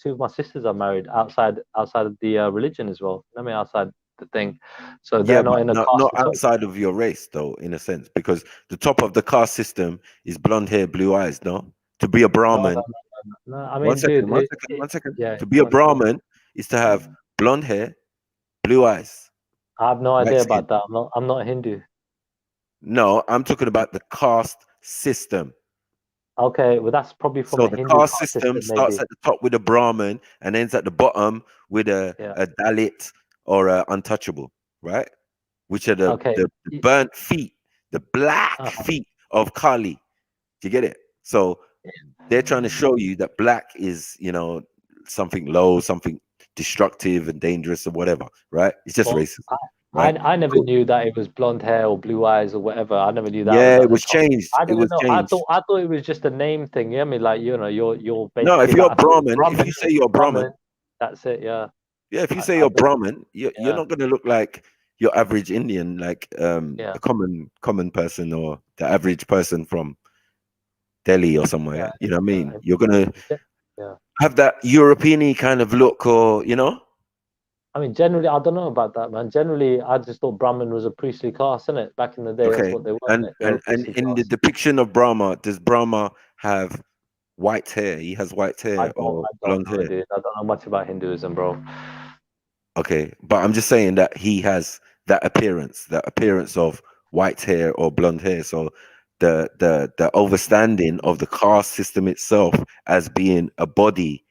two of my sisters are married outside of the religion as well. I mean, outside the thing. So they're Yeah, not but in a not caste. outside of your race, though, in a sense, because the top of the caste system is blonde hair, blue eyes. No, to be a Brahmin. No. I One mean, second, dude, one second. yeah. To be a Brahmin is to have blonde hair, blue eyes. I have no white idea skin. about that. I'm not Hindu. No, I'm talking about the caste system. Okay, well that's probably from So a the Hindu caste caste system system, starts maybe. at the top with a Brahmin and ends at the bottom with a Dalit or a untouchable, right? Which are Okay. the burnt feet, the black feet of Kali. Do you get it? So they're trying to show you that black is, you know, something low, something destructive and dangerous or whatever, right? It's just Well, racism, right? I never knew that it was blonde hair or blue eyes or whatever. I never knew that was Yeah, at it the was top. changed. I It didn't was know. changed. I thought it was just a name thing. You know what I mean? Like, you know, you're No, if basically you're like, a Brahmin, if you say you're a Brahmin, That's it. Yeah. Yeah, if you say you're Brahmin, you're not going to look like your average Indian, like a common person or the average person from Delhi or somewhere. You know what I mean? You're going to have that European-y kind of look, or I mean, generally, I don't know about that, man. Generally, I just thought Brahmin was a priestly class, innit? Back in the day, that's what they were. And in the depiction of Brahma, does Brahma have white hair? He has white hair or blonde hair? Dude. I don't know much about Hinduism, bro. Okay, but I'm just saying that he has that appearance of white hair or blonde hair. So the overstanding of the caste system itself as being a body,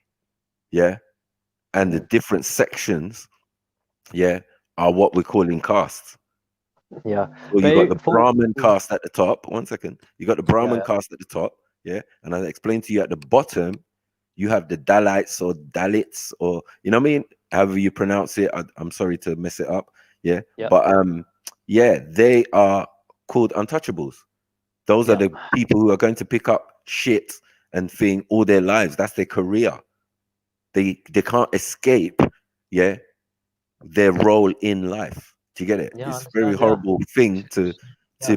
and the different sections, are what we're calling castes. Yeah. So you got the Brahmin caste at the top. One second. You got the Brahmin caste at the top, and I explained to you at the bottom, you have the Dalites or Dalits, or you know what I mean, however you pronounce it. I'm sorry to mess it up, but they are called untouchables. Those are the people who are going to pick up shit and thing all their lives. That's their career. They can't escape, their role in life. Do you get it? It's a very horrible thing to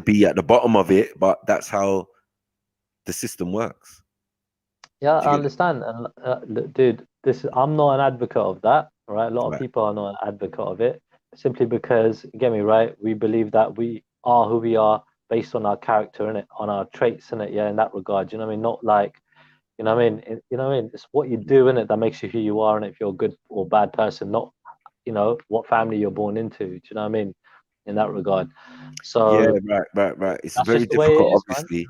be at the bottom of it, but that's how the system works. Yeah, I understand. And dude, I'm not an advocate of that, right? A lot of people are not an advocate of it, simply because, get me right, we believe that we are who we are based on our character, in it, on our traits, in it, in that regard. You know what I mean? Not like, you know what I mean? You know what I mean? It's what you do in it that makes you who you are, and if you're a good or bad person, not, what family you're born into. Do you know what I mean? In that regard. So right. It's very difficult, obviously,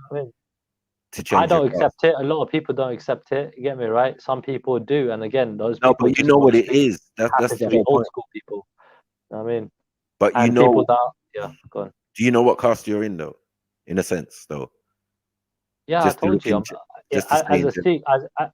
to change. I don't accept it. A lot of people don't accept it. You get me right? Some people do, and again, those no, people. but you know what it is. That's the whole old point. school people. You know what I mean? But and people go on. Do you know what caste you're in, though? In a sense, though. Yeah, just I told you.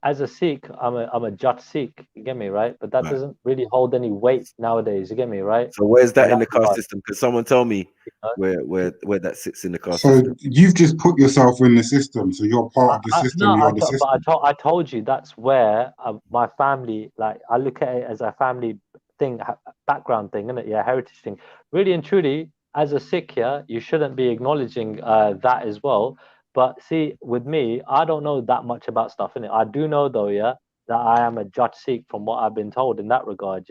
As a Sikh, I'm a Jat Sikh. You get me right? But that doesn't really hold any weight nowadays. You get me right? So where's that in the caste system? Because someone tell me where that sits in the caste system. So you've just put yourself in the system. So you're part of the system. You're the system. But I told you that's where my family, like, I look at it as a family thing, background thing, isn't it? Yeah, heritage thing. Really and truly, as a Sikh, you shouldn't be acknowledging that as well. But see, with me, I don't know that much about stuff, innit? I do know, though, that I am a Jat Sikh from what I've been told in that regard,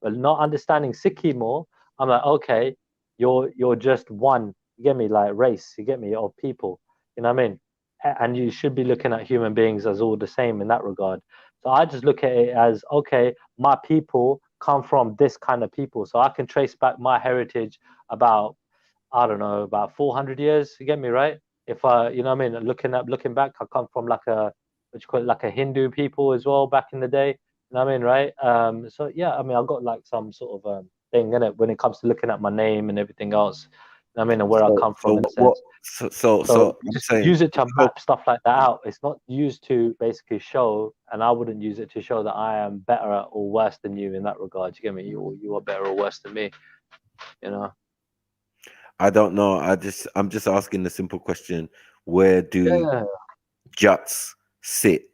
But not understanding Sikhi more, I'm like, okay, you're just one, you get me, like race, you get me, of people, you know what I mean? And you should be looking at human beings as all the same in that regard. So I just look at it as, okay, my people come from this kind of people. So I can trace back my heritage about, I don't know, about 400 years, you get me, right? If you know what I mean, looking back, I come from like a like a Hindu people as well back in the day. You know what I mean, right? So yeah, I mean, I've got like some sort of thing in it when it comes to looking at my name and everything else. You know what I mean, and where I come from. So just use it to map stuff like that out. It's not used to basically show, and I wouldn't use it to show that I am better or worse than you in that regard. You get me? You are better or worse than me. You know. I don't know. I'm just asking the simple question: where do Jats sit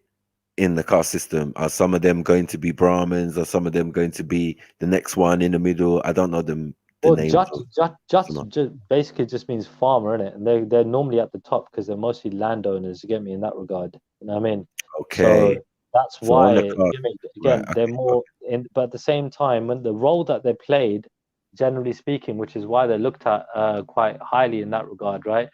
in the caste system? Are some of them going to be Brahmins? Are some of them going to be the next one in the middle? I don't know them. Well, Jats basically just means farmer, innit? And they're normally at the top because they're mostly landowners. You get me in that regard. You know what I mean? Okay. So that's why they're more in. But at the same time, when the role that they played, generally speaking, which is why they're looked at quite highly in that regard, right?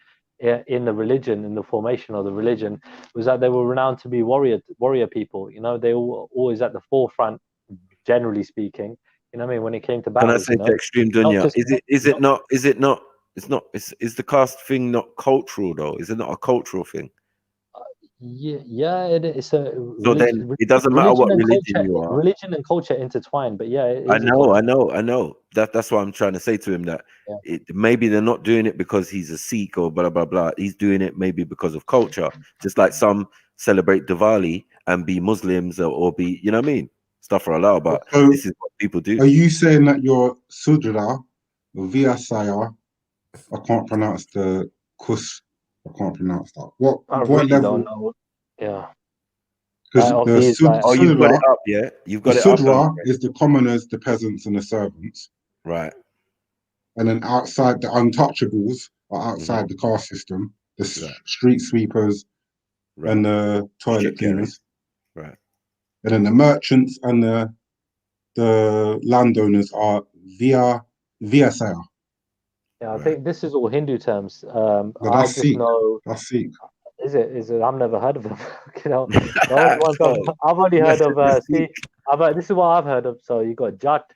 In the religion, in the formation of the religion, was that they were renowned to be warrior people. You know, they were always at the forefront, generally speaking. You know what I mean? When it came to battles, can I say to Extreme Dunya, is the caste thing not cultural though? Is it not a cultural thing? Yeah, it's a. So then it doesn't matter what religion you are. Religion and culture intertwined, but yeah, I know. That's why I'm trying to say to him that maybe they're not doing it because he's a Sikh or blah blah blah. He's doing it maybe because of culture, just like some celebrate Diwali and be Muslims or be, you know what I mean, stuff are allowed. But this is what people do. Are you saying that you're Sudra, Vyasaya? I can't pronounce the Kush. I can't pronounce that. What really level? don't know. Yeah. Because you've got it up, yeah? You've got the it up. Sudra is the commoners, the peasants, and the servants. Right. And then outside, the untouchables are outside the caste system. The street sweepers and the toilet cleaners. Right. And then the merchants and the landowners are via saya. Yeah, I think this is all Hindu terms. But I that's just Sikh. know. That's Sikh. Is it? I've never heard of them. You know, the only ones I've only heard of. This is what I've heard of. So you got Jat,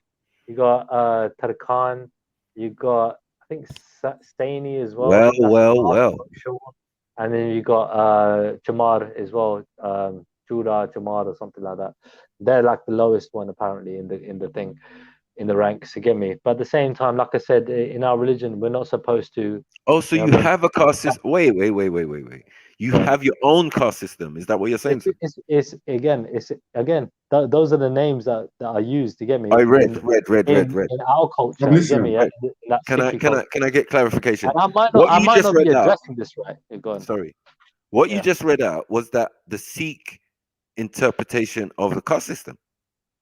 you got Tarkhan, you got I think Staini as well. I think that's Well. I'm not sure. And then you got Chamar as well, Chura, Chamar or something like that. They're like the lowest one apparently in the thing, in the ranks. You get me? But at the same time, like I said, in our religion, we're not supposed to. Oh, so you have a caste system? Wait. You have your own caste system. Is that what you're saying? It's again. Those are the names that are used. You get me? I read. In our culture, you get me? Yeah? Can I get clarification? And I might not be addressing this right. Go on. Sorry. What you just read out was that the Sikh interpretation of the caste system.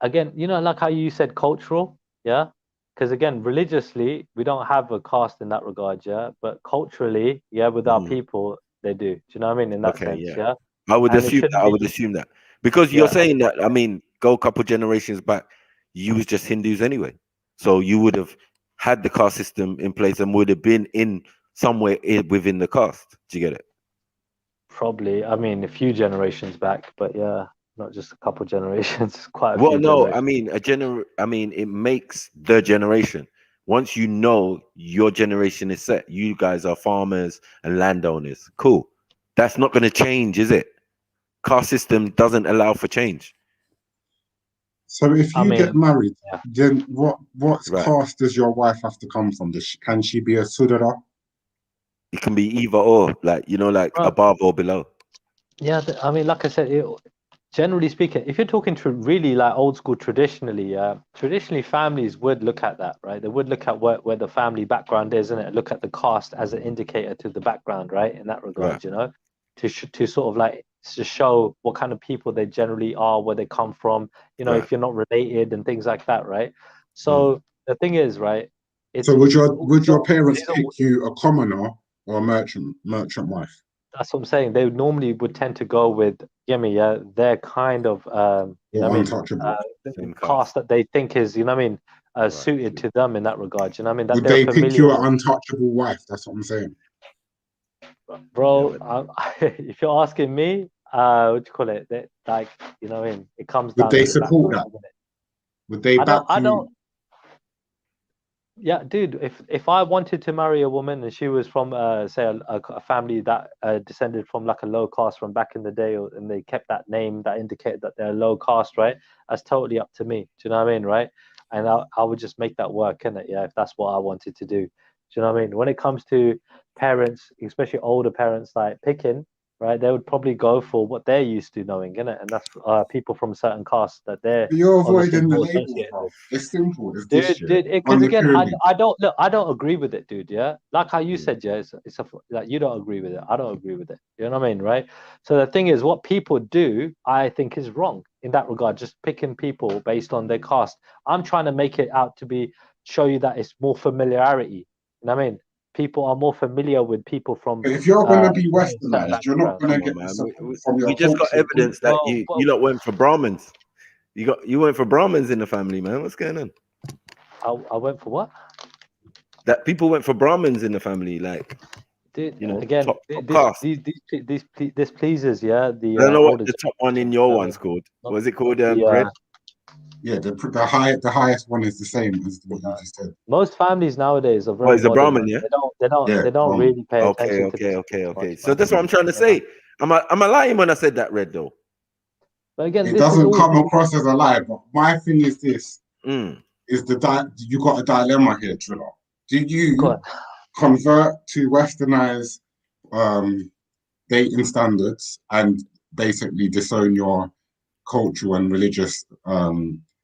Again, you know, like how you said cultural, yeah? Because again, religiously, we don't have a caste in that regard, yeah? But culturally, yeah, with our people, they do. Do you know what I mean? In that sense, yeah? I would assume that. Because you're saying that, I mean, go a couple generations back, you was just Hindus anyway. So you would have had the caste system in place and would have been in somewhere within the caste. Do you get it? Probably. I mean, a few generations back, but yeah, not just a couple generations. Quite a Well, few. no, I mean it makes the generation. Once you know your generation is set, you guys are farmers and landowners. Cool. That's not going to change, is it? Caste system doesn't allow for change. So if you get married, then what caste does your wife have to come from? Can she be a Sudra? It can be either or, like above or below. Yeah, I mean, like I said, generally speaking, if you're talking to really like old school traditionally, traditionally families would look at that, right? They would look at where the family background is, and look at the caste as an indicator to the background, right? In that regard, you know, to sort of like to show what kind of people they generally are, where they come from, you know, if you're not related and things like that, right? So the thing is, right? So would your parents pick you a commoner or a merchant wife? That's what I'm saying. They normally would tend to go with their kind of untouchable caste that they think is, you know what I mean, suited to them in that regard. You know what I mean? That would they pick you an untouchable wife? That's what I'm saying. Bro, if you're asking me, what do you call it? Like, you know what I mean? It comes down. Would they support that? Would they back you? I don't. Yeah, dude. If I wanted to marry a woman and she was from, say, a family that descended from like a low caste from back in the day, and they kept that name that indicated that they're low caste, right? That's totally up to me. Do you know what I mean, right? And I would just make that work, innit? Yeah, if that's what I wanted to do. Do you know what I mean? When it comes to parents, especially older parents, like picking, right? They would probably go for what they're used to knowing, innit? And that's people from certain castes that they're. But you're avoiding the label, bro. It's simple. It's this shit. Dude, because again, I don't agree with it, dude. Yeah, like how you said, yeah, it's like you don't agree with it. I don't agree with it. You know what I mean, right? So the thing is, what people do, I think, is wrong in that regard. Just picking people based on their caste. I'm trying to make it out to show you that it's more familiarity. You know what I mean? People are more familiar with people from. But if you're going to be westernized, you're not going to get the support from your. We just got evidence that you lot went for Brahmins. You went for Brahmins in the family, man. What's going on? I went for what? That people went for Brahmins in the family, like. Dude, you know, again, top caste. This pleases, yeah. I don't know what the top one in your one's called. Was it called Red? Yeah, the highest one is the same as what you just said. Most families nowadays are very. Oh, it's a Brahmin, yeah. They don't really pay attention. Okay. So that's what I'm trying to say. Am I lying when I said that, Red, though? But again, it doesn't come across as a lie. But my thing is this: is you got a dilemma here, Triller. Did you convert to westernized dating standards and basically disown your cultural and religious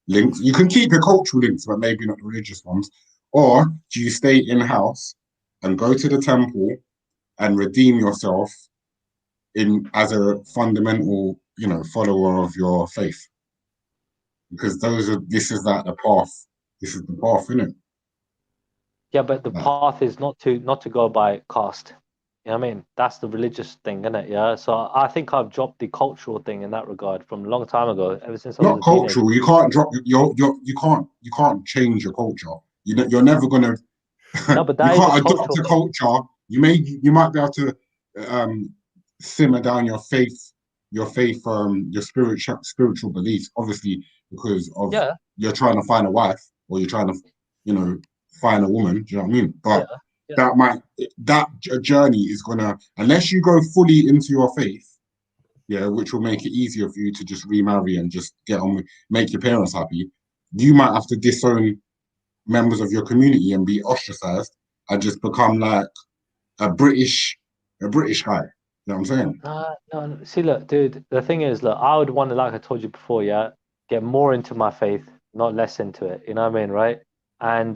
links? You can keep your cultural links, but maybe not the religious ones. Or do you stay in-house and go to the temple and redeem yourself as a fundamental follower of your faith, because this is like the path. This is the path, isn't it? Yeah, but the path is not to go by caste. You know what I mean? That's the religious thing, isn't it? Yeah. So I think I've dropped the cultural thing in that regard from a long time ago. Ever since I was Not a teenager. cultural. You can't drop you can't change your culture. You're never gonna. No, but You that is a can't adopt cultural a thing. culture. You might be able to simmer down your faith, your spiritual beliefs, obviously, because of you're trying to find a wife or you're trying to, find a woman. Do you know what I mean? But that journey is gonna, unless you go fully into your faith, which will make it easier for you to just remarry and just get on, make your parents happy. You might have to disown members of your community and be ostracized and just become like a British guy. You know what I'm saying? No. See, look, dude. The thing is, look, I would want to, like I told you before, get more into my faith, not less into it. You know what I mean, right? And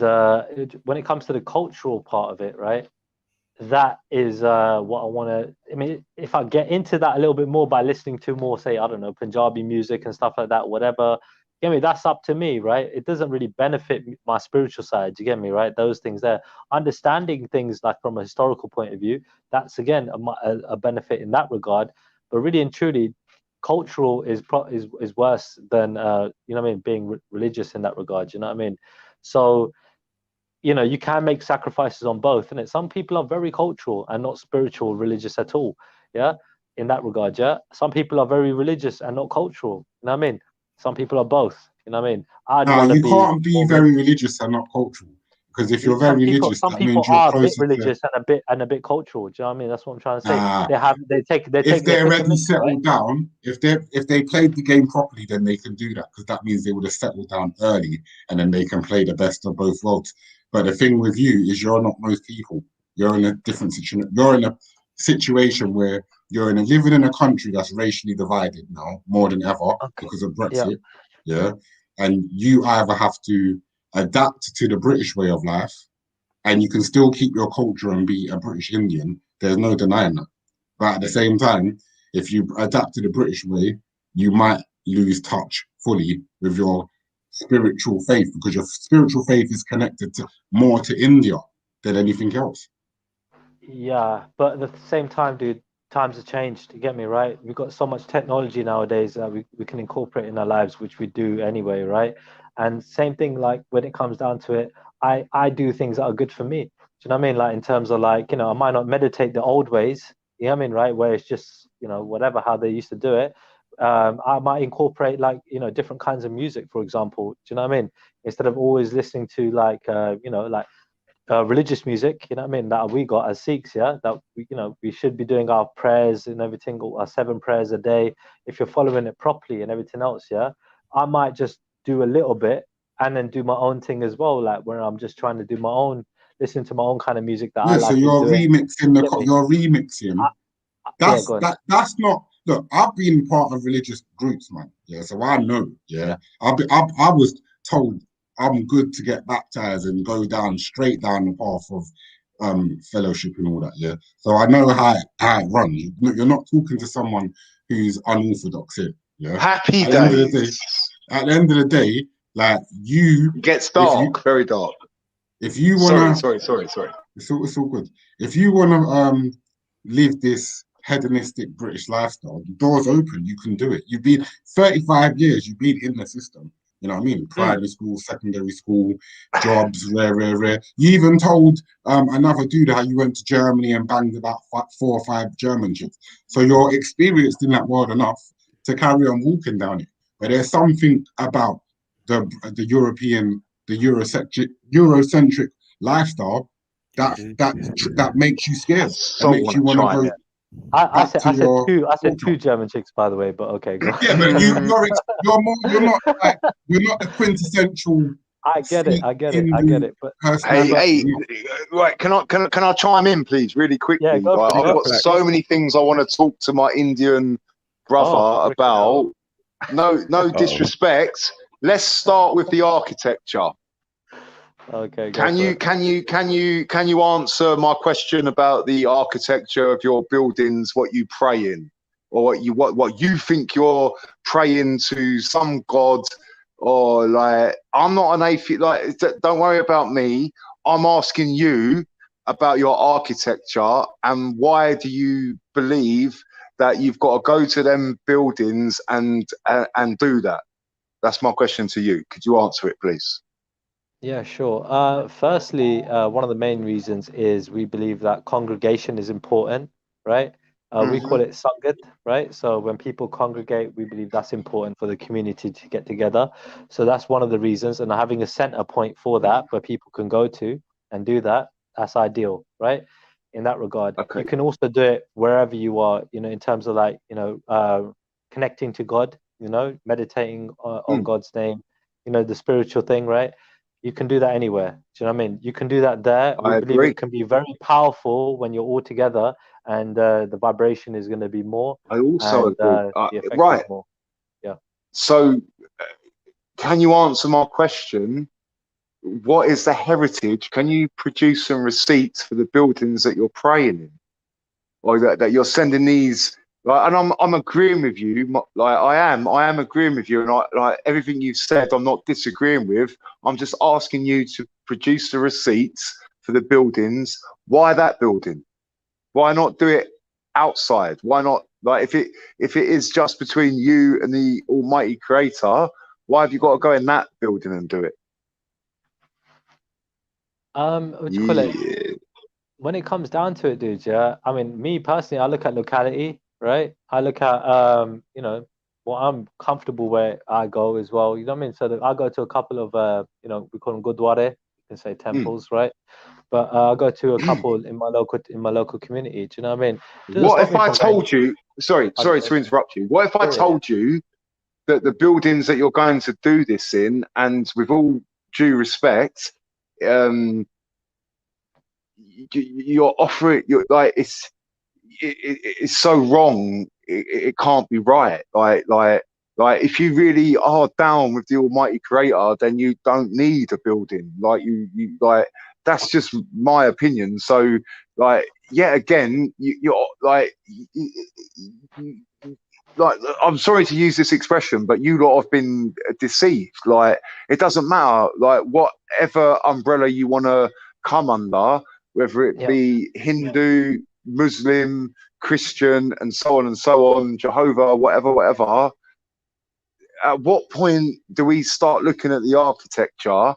when it comes to the cultural part of it, right, that is what I want to. I mean, if I get into that a little bit more by listening to more, say, I don't know, Punjabi music and stuff like that, whatever. You get me? That's up to me, right? It doesn't really benefit my spiritual side. You get me, right? Those things there, understanding things like from a historical point of view, that's again a benefit in that regard. But really and truly, cultural is worse than you know what I mean, being religious in that regard. You know what I mean? So you can make sacrifices on both, and some people are very cultural and not spiritual, religious at all. Yeah, in that regard. Yeah, some people are very religious and not cultural. You know what I mean? Some people are both. You know what I mean? I'd want to You be. can't be very religious and not cultural, because if you're very religious, Some that people means you're are a bit closer religious to. and a bit cultural. Do you know what I mean? That's what I'm trying to say. Nah. They take If they they're pick a already mix, right? settled down, if they played the game properly, then they can do that, because that means they would have settled down early, and then they can play the best of both worlds. But the thing with you is you're not most people. You're in a different situation. You're in a situation where you're living in a country that's racially divided now more than ever because of Brexit. Yeah. And you either have to adapt to the British way of life, and you can still keep your culture and be a British Indian. There's no denying that. But at the same time, if you adapt to the British way, you might lose touch fully with your spiritual faith, because your spiritual faith is connected more to India than anything else. Yeah, but at the same time, dude, times have changed. You get me, right? We've got so much technology nowadays that we can incorporate in our lives, which we do anyway, right? And same thing, like when it comes down to it, I do things that are good for me. Do you know what I mean? Like in terms of like, I might not meditate the old ways, you know what I mean, right? Where it's just, whatever, how they used to do it. I might incorporate like, different kinds of music, for example. Do you know what I mean? Instead of always listening to like, like religious music, you know what I mean, that we got as Sikhs, yeah, that we should be doing our prayers and everything, our 7 prayers a day, if you're following it properly and everything else. Yeah, I might just do a little bit and then do my own thing as well, like where I'm just trying to do my own, listen to my own kind of music that I So like. you're remixing you're remixing. That's not. Look, I've been part of religious groups, man. Yeah, so I know. Yeah, I was told I'm good to get baptized and go straight down the path of fellowship and all that. Yeah, so I know how it runs. You're not talking to someone who's unorthodox here. Yeah, Happy at the end of the days. day, at the end of the day, like you it gets dark, very dark. If you wanna, sorry. It's all good. If you wanna live this hedonistic British lifestyle, the door's open. You can do it. You've been 35 years. You've been in the system. You know what I mean? Primary school, secondary school, jobs, rare. You even told another dude how you went to Germany and banged about 4 or 5 German chicks. So you're experienced in that world enough to carry on walking down it. But there's something about the European, the Eurocentric lifestyle that makes you scared. That makes you want to go. I said two German chicks, by the way, but okay, go. Yeah, but you're not the quintessential. I get it. But hey, right? Can I chime in, please, really quickly? Yeah, go for it, I've got so many things I want to talk to my Indian brother about. No disrespect. Let's start with the architecture. Okay. Can you answer my question about the architecture of your buildings? What you pray in? or what you think you're praying to some god, or like I'm not an atheist. Like, don't worry about me. I'm asking you about your architecture, and why do you believe that you've got to go to them buildings and do that? That's my question to you. Could you answer it, please? Yeah, sure. Firstly, one of the main reasons is we believe that congregation is important, right? We call it Sangat, right? So when people congregate, we believe that's important for the community to get together. So that's one of the reasons. And having a center point for that where people can go to and do that, that's ideal, right? In that regard. Okay. You can also do it wherever you are, you know, in terms of like, you know, connecting to God, you know, meditating on God's name, you know, the spiritual thing, right? You can do that anywhere. Do you know what I mean? You can do that there. We I believe agree. it can be very powerful when you're all together, and the vibration is going to be more. I also and agree. the effect Right. is more. Yeah. So, can you answer my question? What is the heritage? Can you produce some receipts for the buildings that you're praying in, or that you're sending these? Like, and I'm agreeing with you. Like I am agreeing with you, and like everything you've said, I'm not disagreeing with. I'm just asking you to produce the receipts for the buildings. Why that building? Why not do it outside? Why not, like, if it is just between you and the Almighty Creator, why have you got to go in that building and do it? What do you call it? When it comes down to it, dude, yeah. I mean, me personally, I look at locality, right? I look at you know, what I'm comfortable where I go as well. You know what I mean? So that I go to a couple of you know, we call them gurdwara, you can say temples, right? But I go to a couple in my local community. Do you know what I mean? What if I told you? Sorry to interrupt you. What if I told you that the buildings that you're going to do this in, and with all due respect, you're offering, you're like, it's so wrong. It can't be right. Like if you really are down with the Almighty Creator, then you don't need a building. Like you like, that's just my opinion. So like, yet again, you're like, like, I'm sorry to use this expression, but you lot have been deceived. Like, it doesn't matter, like, whatever umbrella you want to come under, whether it be Hindu, Muslim, Christian, and so on, Jehovah, whatever. At what point do we start looking at the architecture?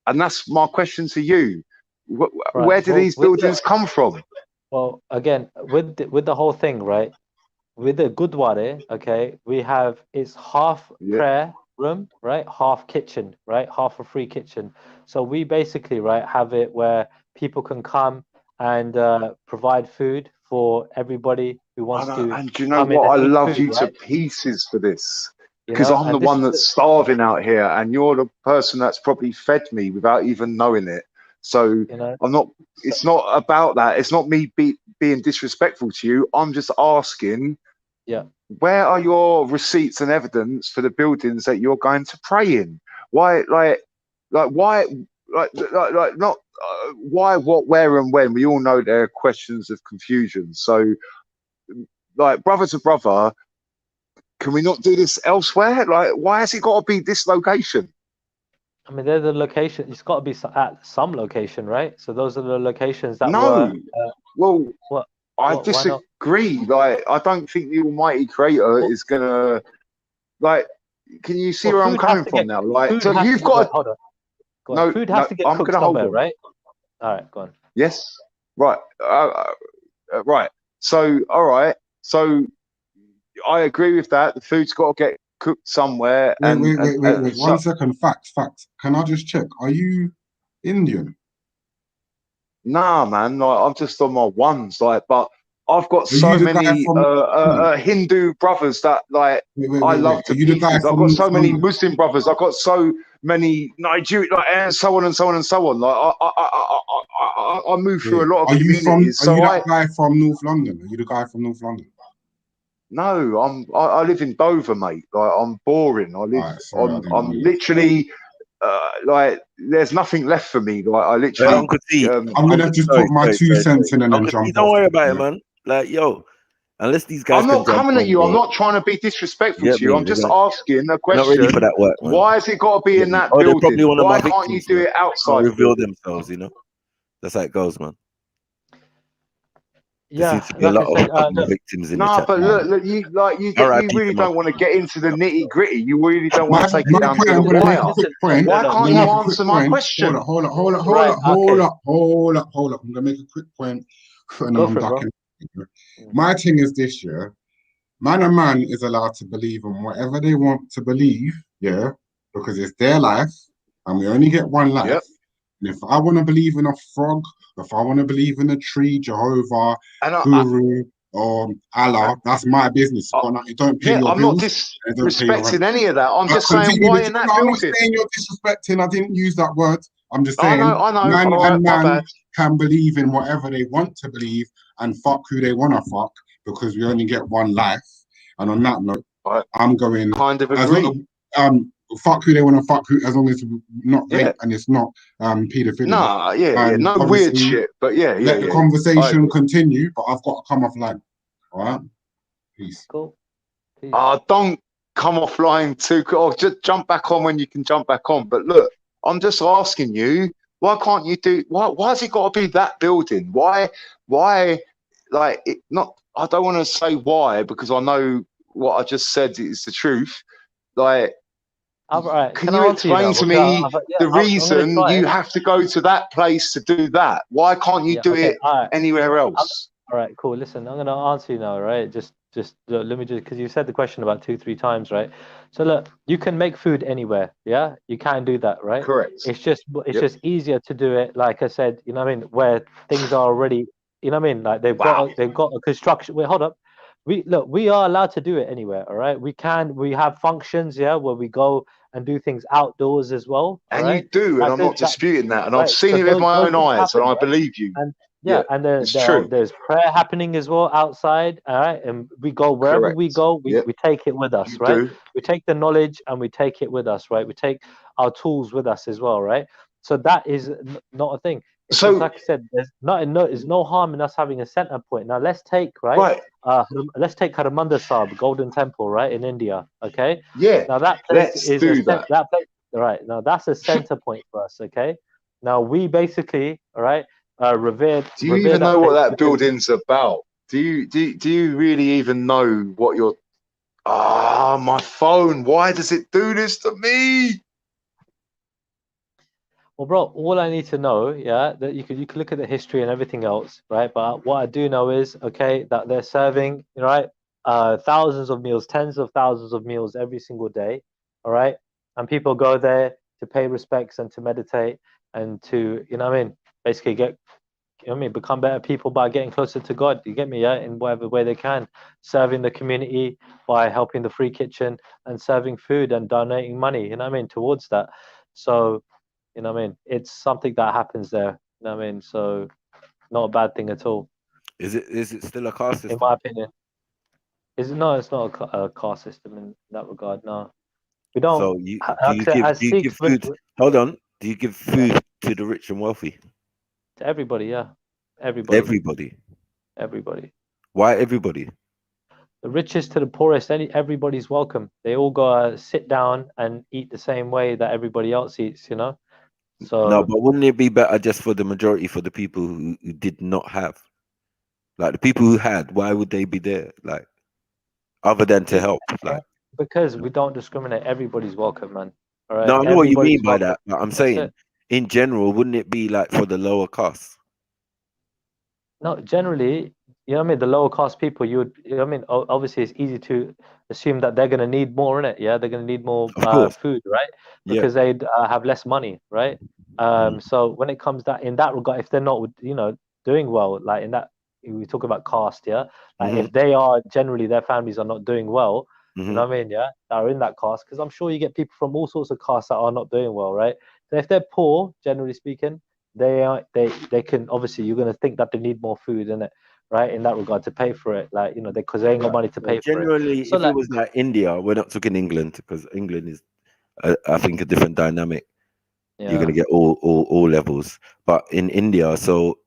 And that's my question to you. Where do these buildings come from? Well, again, with the whole thing, right? With the gurdwara, okay, we have, it's half prayer room, right? Half kitchen, right? Half a free kitchen. So we basically, right, have it where people can come and provide food for everybody who wants to. And do you know what? I love you to pieces for this, because I'm the one that's starving out here, and you're the person that's probably fed me without even knowing it. So I'm not. It's not about that. It's not me being disrespectful to you. I'm just asking. Yeah. Where are your receipts and evidence for the buildings that you're going to pray in? Why, why, not why, what, where, and when? We all know there are questions of confusion. So, like, brother to brother, can we not do this elsewhere? Like, why has it got to be this location? I mean, they're the location. It's got to be at some location, right? So those are the locations that were. Well, what? I disagree. Like, I don't think the Almighty Creator is gonna. Like, can you see where I'm coming from now? Like, so you've got. Hold on. Go on. Food has to get cooked somewhere, right? All right, go on. Yes. Right. Right. So, all right. So, I agree with that. The food's got to get cooked somewhere. Wait. 1 second. Facts. Can I just check? Are you Indian? Nah, man. Like, I'm just on my ones. Like, but I've got so many Hindu brothers that, like, I love to pieces. I've got so many Muslim brothers. I've got so many Nigerian, like, and so on. Like, I move through a lot of communities. Are you that guy from North London? Are you the guy from North London? No, I live in Dover, mate. Like, I'm boring. I live. I'm literally. Like, there's nothing left for me. Like, I literally. I'm gonna just put my 2 cents in and then jump off. Don't worry about it, man. Like, yo, Unless these guys I'm can not jump coming at on, you. I'm bro. not trying to be disrespectful You to get you. me? I'm just asking a They're not ready for question. that work, man. Why has it got to be You in get me? that Oh, they're probably building? one of Why my can't you victims. do Yeah. it Can't outside the reveal building? themselves, you know. That's how it goes, man. There Yeah, seems to be a like I lot said, of my look, victims in the Nah, chat. but Man. look, you R.I.P. really to my don't want to get into the nitty gritty. You really don't want My, to take it my down point, to the I'm going to make a wire. quick listen, point. Why I'm can't going to you make a quick answer my point. question? Hold up. right, okay, I'm going to make a quick point and then go I'm for it, bro. ducking. My thing is this, yeah. Man and man is allowed to believe in whatever they want to believe, yeah, because it's their life and we only get one life. Yep. And if I want to believe in a frog, if I want to believe in a tree, Jehovah, And Guru, or Allah, that's my business. It don't pay yeah, your I'm not bills. It don't pay your rent. disrespecting any of that. I'm just saying, Continue. why in that No, I'm not building? saying you're disrespecting. I didn't use that word. I'm just I saying, know. man All right, and my man bad. can believe in whatever they want to believe and fuck who they want to fuck because we only get one life. And on that note, I'm going kind of as agree. fuck who they want to fuck who, as long as it's not rape Yeah. and it's not pedophilia. Nah, yeah, And no weird obviously, shit. But yeah. let the I conversation agree. continue. But I've got to come offline. All right, peace. Cool. Peace. Don't come offline too. Or just jump back on when you can jump back on. But look, I'm just asking you, why can't you do? Why has it got to be that building? Why? Like it not? I don't want to say why because I know what I just said is the truth. Like, All right, can can you I answer you now? explain to Because me yeah, the I'm going to reason try. you have to go to that place to do that? Why can't you Yeah, do okay, it all right. anywhere else? All right, cool. Listen, I'm gonna answer you now, right? Just let me just because you said the question about 2-3 times, right? So look, you can make food anywhere, yeah. You can do that, right? Correct. It's just easier to do it, like I said, you know what I mean, where things are already, you know what I mean, like they've got a construction. Wait, hold up. We are allowed to do it anywhere, all right? We have functions, yeah, where we go and do things outdoors as well, all And right? you do, and Like I'm not disputing that. And I've right. seen So it with my those own things eyes, and happen, I yeah? believe you. And Yeah, and it's true. there's prayer happening as well outside, all right? And we go wherever we Correct. go, Yep. we take it with us, You right? do. We take the knowledge and we take it with us, right? We take our tools with us as well, right? So that is not a thing. It's So- just like I said, there's no harm in us having a center point. Now let's take let's take Haramanda Sahib, Golden Temple, right, in India, okay? Yeah. Now that place Let's is do that. that place, right? Now that's a center point for us, okay? Now we basically, all right, revered. Do you even know place what that because- building's about? Do you really even know what you're? Ah, my phone. Why does it do this to me? Well, bro, all I need to know, yeah, that you could look at the history and everything else, right? But what I do know is, okay, that they're serving, right, thousands of meals, tens of thousands of meals every single day, all right, and people go there to pay respects and to meditate and to, you know what I mean, basically get, you know what I mean, become better people by getting closer to God. You get me, yeah, in whatever way they can, serving the community by helping the free kitchen and serving food and donating money, you know what I mean, towards that. So, you know what I mean? It's something that happens there. You know what I mean? So not a bad thing at all. Is it still a caste system? In my opinion. It's not a caste system in that regard, no. We don't So do you give food? Hold on. Do you give food to the rich and wealthy? To everybody, yeah. Everybody. Why everybody? The richest to the poorest, everybody's welcome. They all gotta sit down and eat the same way that everybody else eats, you know? So No, but wouldn't it be better just for the majority, for the people who did not have? Like the people who had, why would they be there? Like, other than to help? Like, because we don't discriminate, everybody's welcome, man. All right. no, I know what you mean Everybody's by welcome. that. But I'm That's saying, it. in general, wouldn't it be like for the lower caste? No, generally, you know what I mean, the lower caste people, you know what I mean, obviously it's easy to assume that they're going to need more in it, yeah, they're going to need more food, right? Because they have less money, right? So when it comes that in that regard, if they're not, you know, doing well, like in that, we talk about caste, yeah, like if they are generally, their families are not doing well, you know what I mean, yeah, that are in that caste, because I'm sure you get people from all sorts of castes that are not doing well, right? So if they're poor, generally speaking, they can, obviously you're going to think that they need more food in it, right, in that regard, to pay for it, like, you know, because they ain't got money to pay for it. Generally, So if it was like India, we're not talking England, because England is, I think, a different dynamic. You're going to get all levels, but in India, so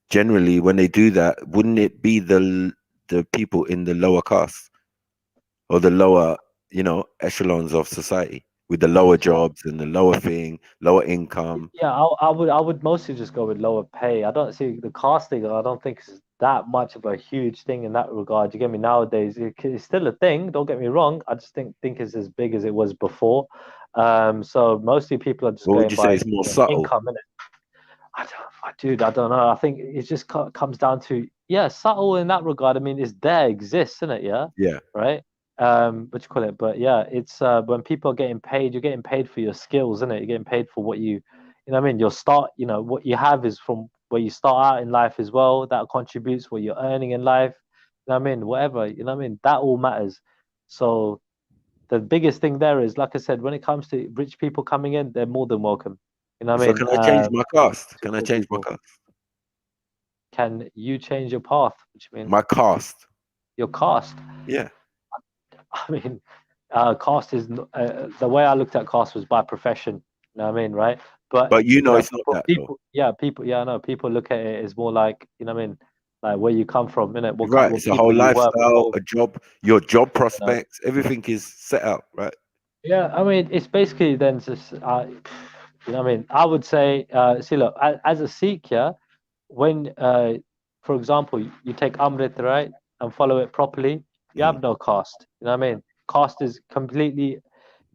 generally when they do that, wouldn't it be the the people in the lower caste or the lower, you know, echelons of society with the lower jobs and the lower income. Yeah, I would mostly just go with lower pay. I don't see the casting. I don't think it's that much of a huge thing in that regard. You get me? Nowadays, it's still a thing. Don't get me wrong. I just think it's as big as it was before. So mostly people are just What would going you say by is more subtle? income, innit? Dude, I don't know. I think it just comes down to subtle in that regard. I mean, it's there, exists, isn't it? Yeah, Yeah. right. What you call it? But yeah, it's when people are getting paid, you're getting paid for your skills, isn't it? You're getting paid for what you know what I mean. Your start, you know, what you have is from where you start out in life as well. That contributes what you're earning in life. You know what I mean? Whatever, you know what I mean? That all matters. So the biggest thing there is, like I said, when it comes to rich people coming in, they're more than welcome. You know what I So mean? can I change my caste? Can I Poor change my people. caste? Can you change your path? What do you mean? My caste. Your caste? Yeah. I mean, caste is the way I looked at caste was by profession. You know what I mean, right? But you know it's not that though. People, I know people look at it as more like, you know what I mean, like where you come from, innit? Right. What It's a people whole you work lifestyle, with, a job, your job you know? prospects, everything is set out, right? Yeah, I mean, it's basically then just, you know what I mean? I would say, see, look, as a Sikh, yeah, when, for example, you take Amrit, right, and follow it properly, you have no caste. You know what I mean? Caste is completely,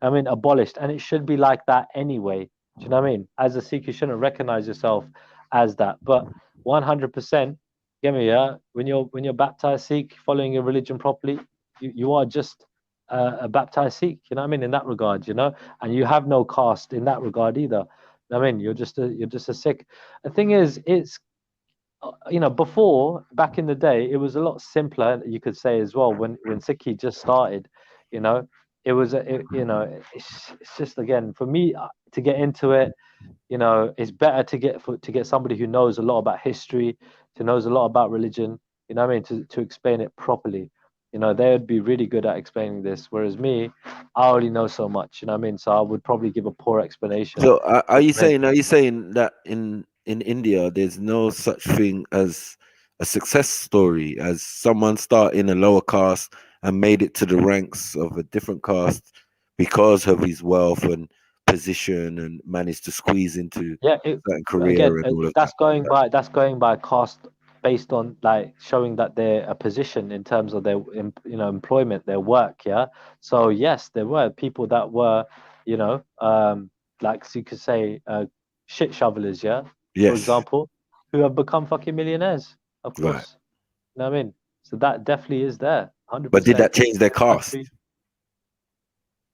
I mean, abolished, and it should be like that anyway. Do you know what I mean? As a Sikh, you shouldn't recognize yourself as that. But 100%, get me, yeah. When you're baptized Sikh, following your religion properly, you are just a baptized Sikh. You know what I mean? In that regard, you know, and you have no caste in that regard either. You know what I mean, you're just a Sikh. The thing is, it's you know, before back in the day, it was a lot simpler. You could say as well when Sikhi just started, you know, it was you know, it's just again for me to get into it. You know, it's better to get somebody who knows a lot about history, who knows a lot about religion. You know what I mean? To explain it properly. You know, they would be really good at explaining this. Whereas me, I already know so much. You know what I mean? So I would probably give a poor explanation. So are you saying that in India there's no such thing as a success story, as someone start in a lower caste and made it to the ranks of a different caste because of his wealth and position and managed to squeeze into certain career again, and all of that's that? going by caste based on like showing that they're a position in terms of their employment, their work. Yeah. So yes, there were people that were, you know, like so you could say shit shovelers, yeah, Yes. for example, who have become fucking millionaires, of Right. course. You know what I mean? So that definitely is there, 100%. But did that change their caste?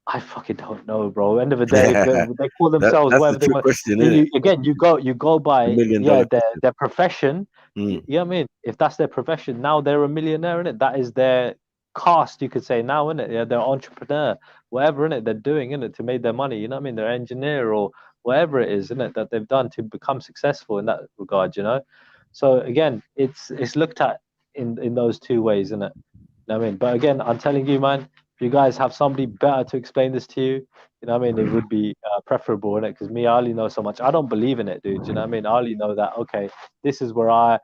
I fucking don't know, bro. End of the day, they call themselves that's whatever the they trick want. question, Then isn't it? you go by $1 million their profession. You know what I mean? If that's their profession, now they're a millionaire, innit? That is their caste, you could say now, innit? Yeah, they're entrepreneur, whatever innit they're doing, innit, to make their money. You know what I mean? They're engineer or whatever it is, innit, that they've done to become successful in that regard, you know. So again, it's looked at in those two ways, innit? You know what I mean? But again, I'm telling you, man, if you guys have somebody better to explain this to you, you know what I mean, it would be preferable, innit? Because me, I only know so much. I don't believe in it, dude. You know what I mean? I only know that, okay, this is where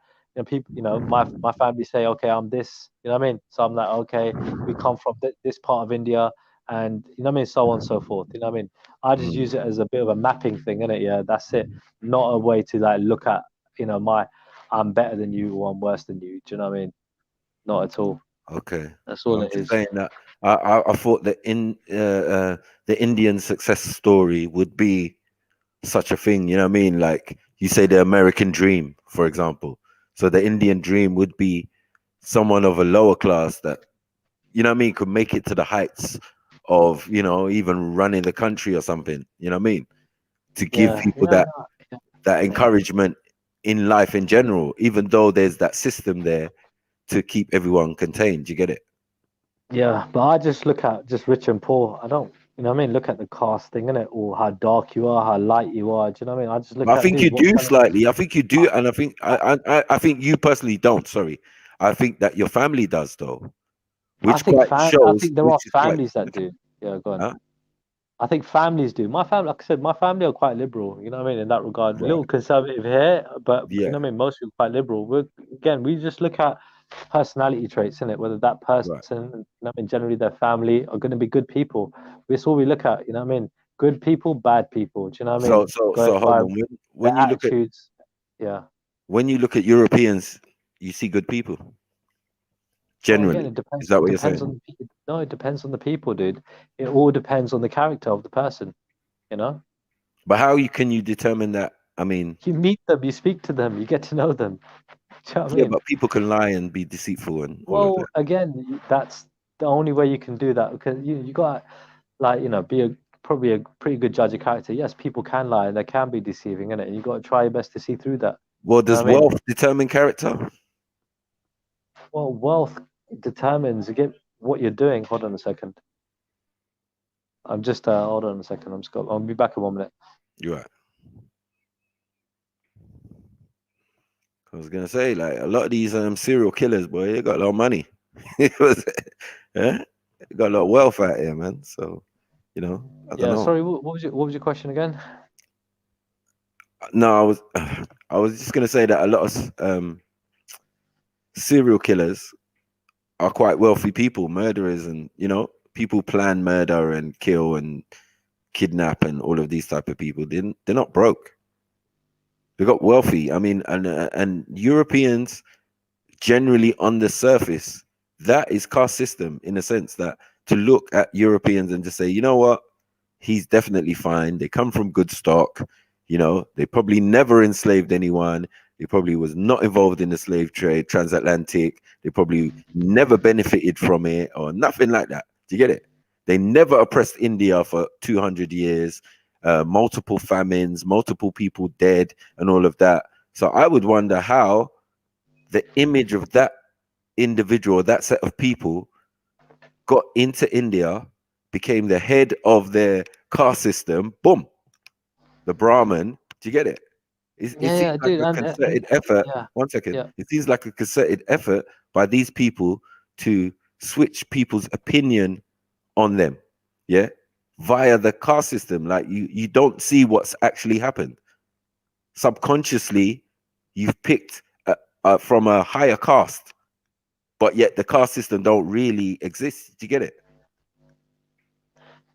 people, you know, my family say, okay, I'm this, you know what I mean? So I'm like, okay, we come from this part of India, and you know what I mean, so on and so forth. You know what I mean? I just use it as a bit of a mapping thing, innit? Yeah, that's it. Not a way to like look at, you know, I'm better than you or I'm worse than you. Do you know what I mean? Not at all. Okay, That's all I'm it just is. saying that I thought that the Indian success story would be such a thing. You know what I mean? Like you say, the American dream, for example. So the Indian dream would be someone of a lower class that, you know what I mean, could make it to the heights of, you know, even running the country or something. You know what I mean? To give people that encouragement in life in general, even though there's that system there to keep everyone contained. You get it? Yeah, but I just look at just rich and poor. I don't, you know what I mean? Look at the caste thing, innit? Or how dark you are, how light you are. Do you know what I mean? I just look I at, think dude, you what do kind of... slightly. I think you do, and I think I think you personally don't. Sorry, I think that your family does though, which quite I shows. think there Which are is quite. families that do. Yeah, go on. Huh? I think families do. My family, like I said, my family are quite liberal. You know what I mean? In that regard, a Right. little conservative here, but you Yeah. know what I mean. Most people are quite liberal. We just look at personality traits, isn't it? Whether that person, you know, I mean, generally their family are going to be good people. That's all we look at, you know what I mean? Good people, bad people. Do you know what I mean? So hold on. When their you look at attitudes, yeah. when you look at Europeans, you see good people. Well, Generally, again, it depends. is that what you're Depends saying? on the, no, it depends on the people, dude. It all depends on the character of the person, you know. But how can you determine that? I mean, You meet them, you speak to them, you get to know them. Do you know what I yeah, mean? but people can lie and be deceitful and all of Well, that. again, that's the only way you can do that, because you got, like, you know, be probably a pretty good judge of character. Yes, people can lie and they can be deceiving, innit? And you got to try your best to see through that. Well, You know does what I mean? wealth determine character? Well, wealth determines what you're doing. Hold on a second. I'm just hold on a second. I'll be back in 1 minute. You're right. I was gonna say, like, a lot of these serial killers, boy, they got a lot of money. Yeah, they got a lot of wealth out here, man. So, you know, I don't Yeah, know. sorry, what was your question again? No, I was just gonna say that a lot of serial killers are quite wealthy people, murderers, and you know, people plan murder and kill and kidnap and all of these type of people. They're not broke. They got wealthy. I mean, and Europeans generally on the surface, that is caste system in a sense, that to look at Europeans and just say, you know what, he's definitely fine. They come from good stock. You know, they probably never enslaved anyone. They probably was not involved in the slave trade, transatlantic. They probably never benefited from it or nothing like that. Do you get it? They never oppressed India for 200 years, multiple famines, multiple people dead and all of that. So I would wonder how the image of that individual, that set of people got into India, became the head of their caste system, boom, the Brahmin. Do you get it? It seems like Dude, a concerted effort. yeah, 1 second. yeah. It seems like a concerted effort by these people to switch people's opinion on them, yeah, via the caste system. Like you don't see what's actually happened. Subconsciously, you've picked from a higher caste, but yet the caste system don't really exist. Do you get it?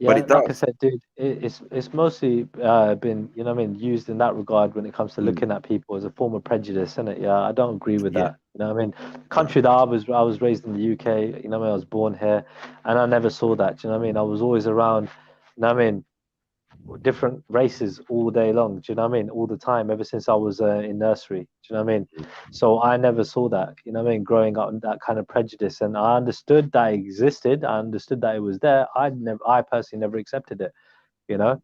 Yeah, But it like I does. said, dude, it's mostly been, you know what I mean, used in that regard when it comes to looking at people as a form of prejudice, isn't it? Yeah, I don't agree with that. You know what I mean? The country that I was raised in the UK, you know what I mean, I was born here, and I never saw that. You know what I mean? I was always around, you know what I mean, different races all day long. Do you know what I mean? All the time, ever since I was in nursery. Do you know what I mean? So I never saw that. You know what I mean? Growing up, that kind of prejudice, and I understood that it existed. I understood that it was there. I personally never accepted it. You know,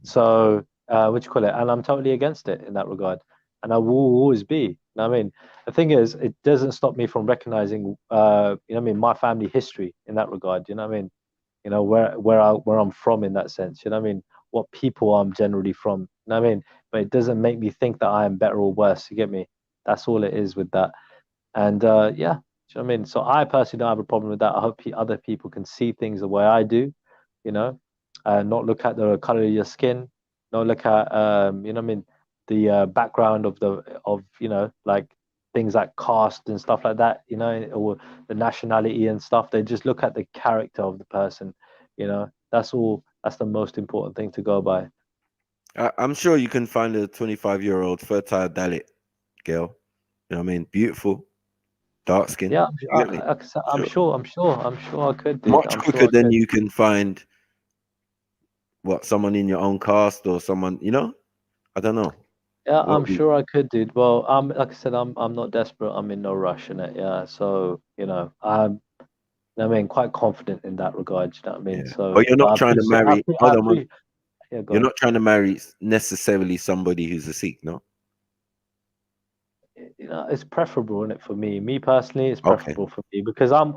so what you call it? And I'm totally against it in that regard, and I will always be. You know what I mean? The thing is, it doesn't stop me from recognizing, you know what I mean, my family history in that regard. You know what I mean? You know where I'm from in that sense. You know what I mean? What people I'm generally from. You know what I mean? But it doesn't make me think that I am better or worse. You get me? That's all it is with that. And yeah, do you know what I mean? So I personally don't have a problem with that. I hope other people can see things the way I do. You know, not look at the color of your skin. Not look at you know what I mean, the background of you know, like things like caste and stuff like that. You know, or the nationality and stuff. They just look at the character of the person. You know, that's all. That's the most important thing to go by. I'm sure you can find a 25-year-old fertile Dalit girl. You know what I mean? Beautiful, dark skin. Yeah, You get me? I'm sure I could, dude. Much I'm quicker sure I than could. you can find someone in your own caste or someone, you know? I don't know. Yeah, What I'm would be- sure I could, dude. Well, like I said, I'm not desperate. I'm in no rush in it. Yeah, so you know, I mean, quite confident in that regard. You know what I mean? Yeah. So, But you're but not trying to marry. I Hold on, appreciate. Yeah, go you're on. not trying to marry necessarily somebody who's a Sikh, no? You know, it's preferable, isn't it, for me? Me personally, it's Okay. preferable for me because I'm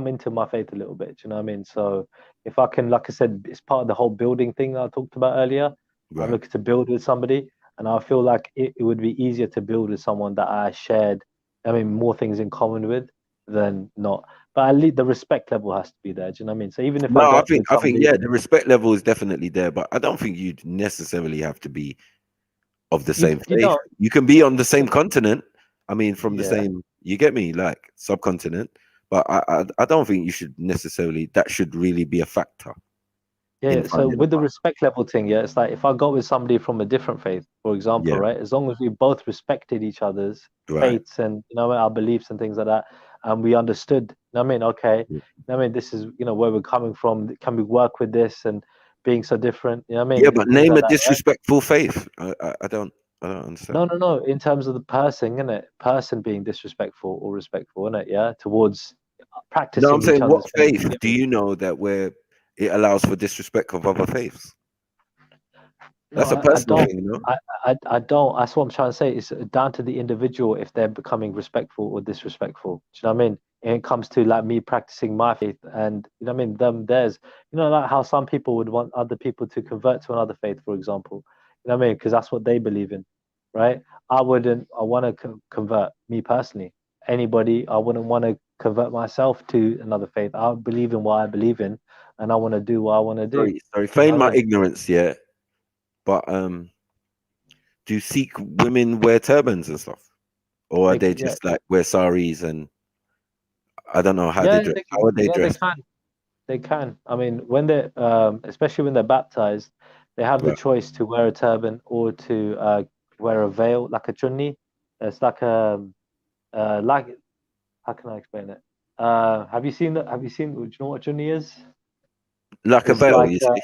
into my faith a little bit. You know what I mean? So if I can, like I said, it's part of the whole building thing that I talked about earlier. I'm Right. looking to build with somebody, and I feel like it would be easier to build with someone that I shared, I mean, more things in common with than not. But at least the respect level has to be there. Do you know what I mean? So even if I No, get with I think somebody, yeah, the respect level is definitely there, but I don't think you'd necessarily have to be of the same you faith. don't. You can be on the same continent. I mean, from the Yeah. same, You get me? Like subcontinent. But I don't think you should necessarily, that should really be a factor. Yeah, so with the respect level thing, yeah, it's like if I go with somebody from a different faith, for example, Yeah. right, as long as we both respected each other's Right. faiths and our beliefs and things like that, and we understood, I mean, okay, I mean, this is where we're coming from. Can we work with this and being so different? I mean, Yeah, and but things name like a that, right? disrespectful faith. I don't understand. No. In terms of the person, innit? Person being disrespectful or respectful, innit? Yeah, towards No, practicing I'm saying each what other's faith. faith do you know that where it allows for disrespect of other faiths? That's a I personal don't. thing, you know? I don't. That's what I'm trying to say. It's down to the individual if they're becoming respectful or disrespectful. Do you know what I mean? And it comes to like me practicing my faith, and you know what I mean. Theirs. Like how some people would want other people to convert to another faith, for example. You know what I mean? Because that's what they believe in, right? I wouldn't. I want to convert me personally. Anybody, I wouldn't want to convert myself to another faith. I believe in what I believe in, and I want to do what I want to do. Sorry, You know feign what I my mean? ignorance, yeah. But do Sikh women wear turbans and stuff? Or are they Yeah. just like wear saris and I don't know how Yeah, they dress. How are they they dressed? can. They can. I mean, when they're, especially when they're baptized, they have the Right. choice to wear a turban or to wear a veil, like a chunni. It's like like, how can I explain it? Have you seen that? Have you seen? Do you know what a chunni is? Like a It's veil, like you see?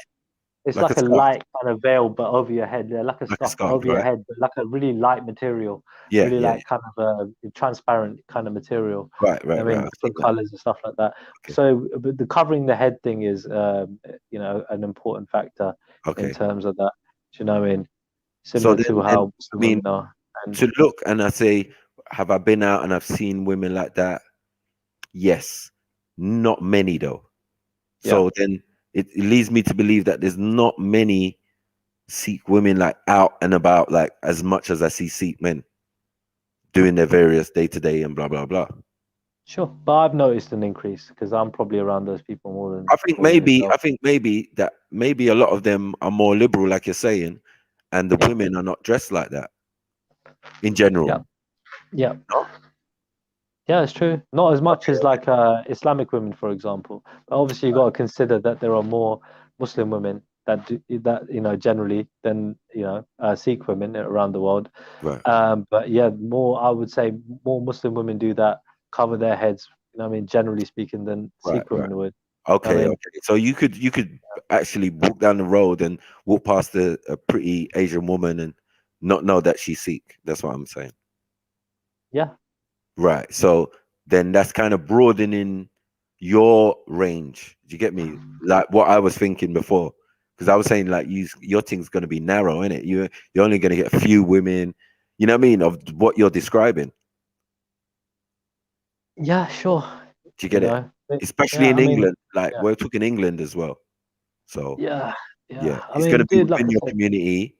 it's Like a like a scarf. light kind of veil, but over your head. Yeah, like a Like a scarf, but scarf, over your right? head, but like a really light material, Yeah, really yeah, like kind of transparent kind of material. Right, I right. mean, I've seen different that. colors and stuff like that. So, but the covering the head thing is, an important factor in Okay. terms of that. Do you know what I mean? So Similar then, to and how I mean, women are. And to look and I say, have I been out and I've seen women like that? Yes. Not many though. So then it leads me to believe that there's not many Sikh women like out and about like as much as I see Sikh men doing their various day to day and blah blah blah. sure, but I've noticed an increase because I'm probably around those people more than I think yourself. maybe that maybe a lot of them are more liberal, like you're saying, and the women are not dressed like that in general. Yeah. Yeah, it's true. Not as much as like Islamic women, for example. But obviously, you got to consider that there are more Muslim women that do that, generally than Sikh women around the world. Right. But yeah, more I would say more Muslim women do that, cover their heads. I mean, generally speaking, than Sikh Right. women would. Okay, I mean, okay. So you could actually walk down the road and walk past a pretty Asian woman and not know that she's Sikh. That's what I'm saying. yeah. Right. So then that's kind of broadening your range. Do you get me? Like what I was thinking before. Because I was saying like your thing's gonna be narrow, isn't it? You're only gonna get a few women, you know what I mean, of what you're describing. Yeah, sure. Do you get it? Especially Yeah, in I mean, England, like yeah. we're talking England as well. So Yeah. I it's mean, gonna be dude, like within I your said, community,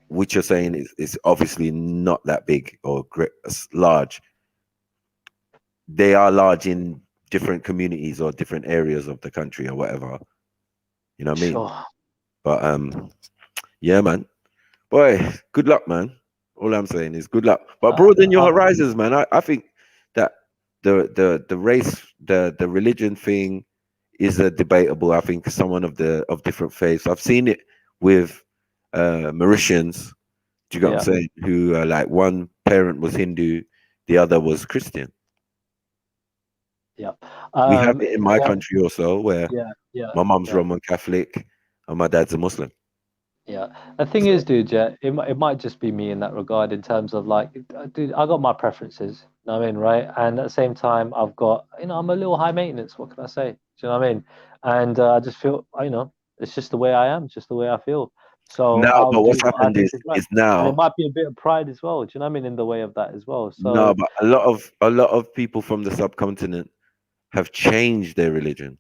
which you're saying is obviously not that big or great, large. They are large in different communities or different areas of the country or whatever. You know what I mean? sure. But yeah, man. Boy, good luck, man. All I'm saying is good luck. But broaden your horizons, man. I think that the race, the religion thing is a debatable. I think someone of different faiths. I've seen it with Mauritians. Do you get what I'm saying? Who like one parent was Hindu, the other was Christian. Yeah. We have it in my yeah, country also, where my mom's Roman Catholic and my dad's a Muslim. Yeah, the thing is, dude, it might just be me in that regard in terms of like, dude, I got my preferences, you know what I mean, right? And at the same time, I've got, I'm a little high maintenance. What can I say? Do you know what I mean? And I just feel, it's just the way I am, it's just the way I feel. So No, I'll but do what's what I happened think is right, is and it now might be a bit of pride as well. Do you know what I mean? In the way of that as well. no, So but a lot of people from the subcontinent have changed their religion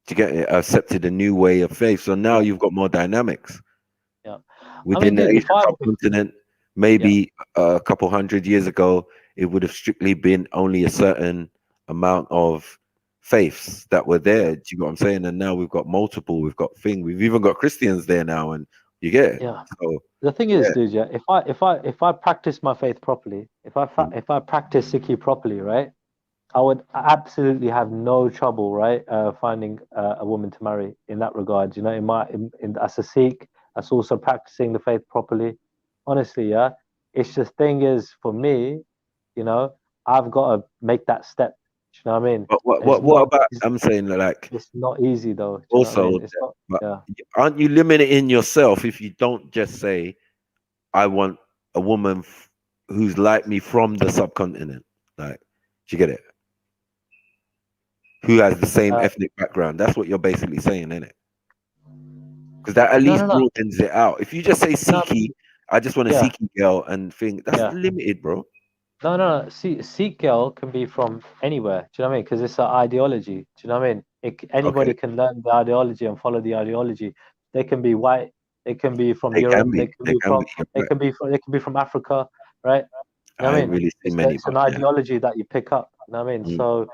to get accepted a new way of faith. So now you've got more dynamics. yeah, Within the dude, Asian subcontinent, maybe a couple hundred years ago, it would have strictly been only a certain amount of faiths that were there. Do you know what I'm saying? And now we've got multiple. We've got we've even got Christians there now, and You get it? Yeah. So The thing is, dude, yeah, if I practice my faith properly, if I practice Sikhi properly, right, I would absolutely have no trouble, right, finding a woman to marry in that regard. You know, as a Sikh, that's also practicing the faith properly. Honestly, yeah, it's just thing is for me, you know, I've got to make that step. Do you know what I mean? but And it's what not about, I'm saying like it's not easy though. Do you know what I also, mean? It's not. but Yeah. aren't you limiting yourself if you don't just say, I want a woman who's like me from the subcontinent? Like, do you get it? Who has the same ethnic background? That's what you're basically saying, isn't it? Because that at No, least no, no. broadens it out. If you just say No, Sikhi, I just want a yeah, Sikhi girl and think that's yeah. limited, bro. No. Sikh girl can be from anywhere. Do you know what I mean? Because it's an ideology. Do you know what I mean? Anybody Okay, can learn the ideology and follow the ideology. They can be white. They can be from they Europe. can be, They can be you're right. They can be from Africa, right? You know I what I ain't mean? really seen It's many, it's but an yeah. ideology that you pick up. You know what I mean? Mm, So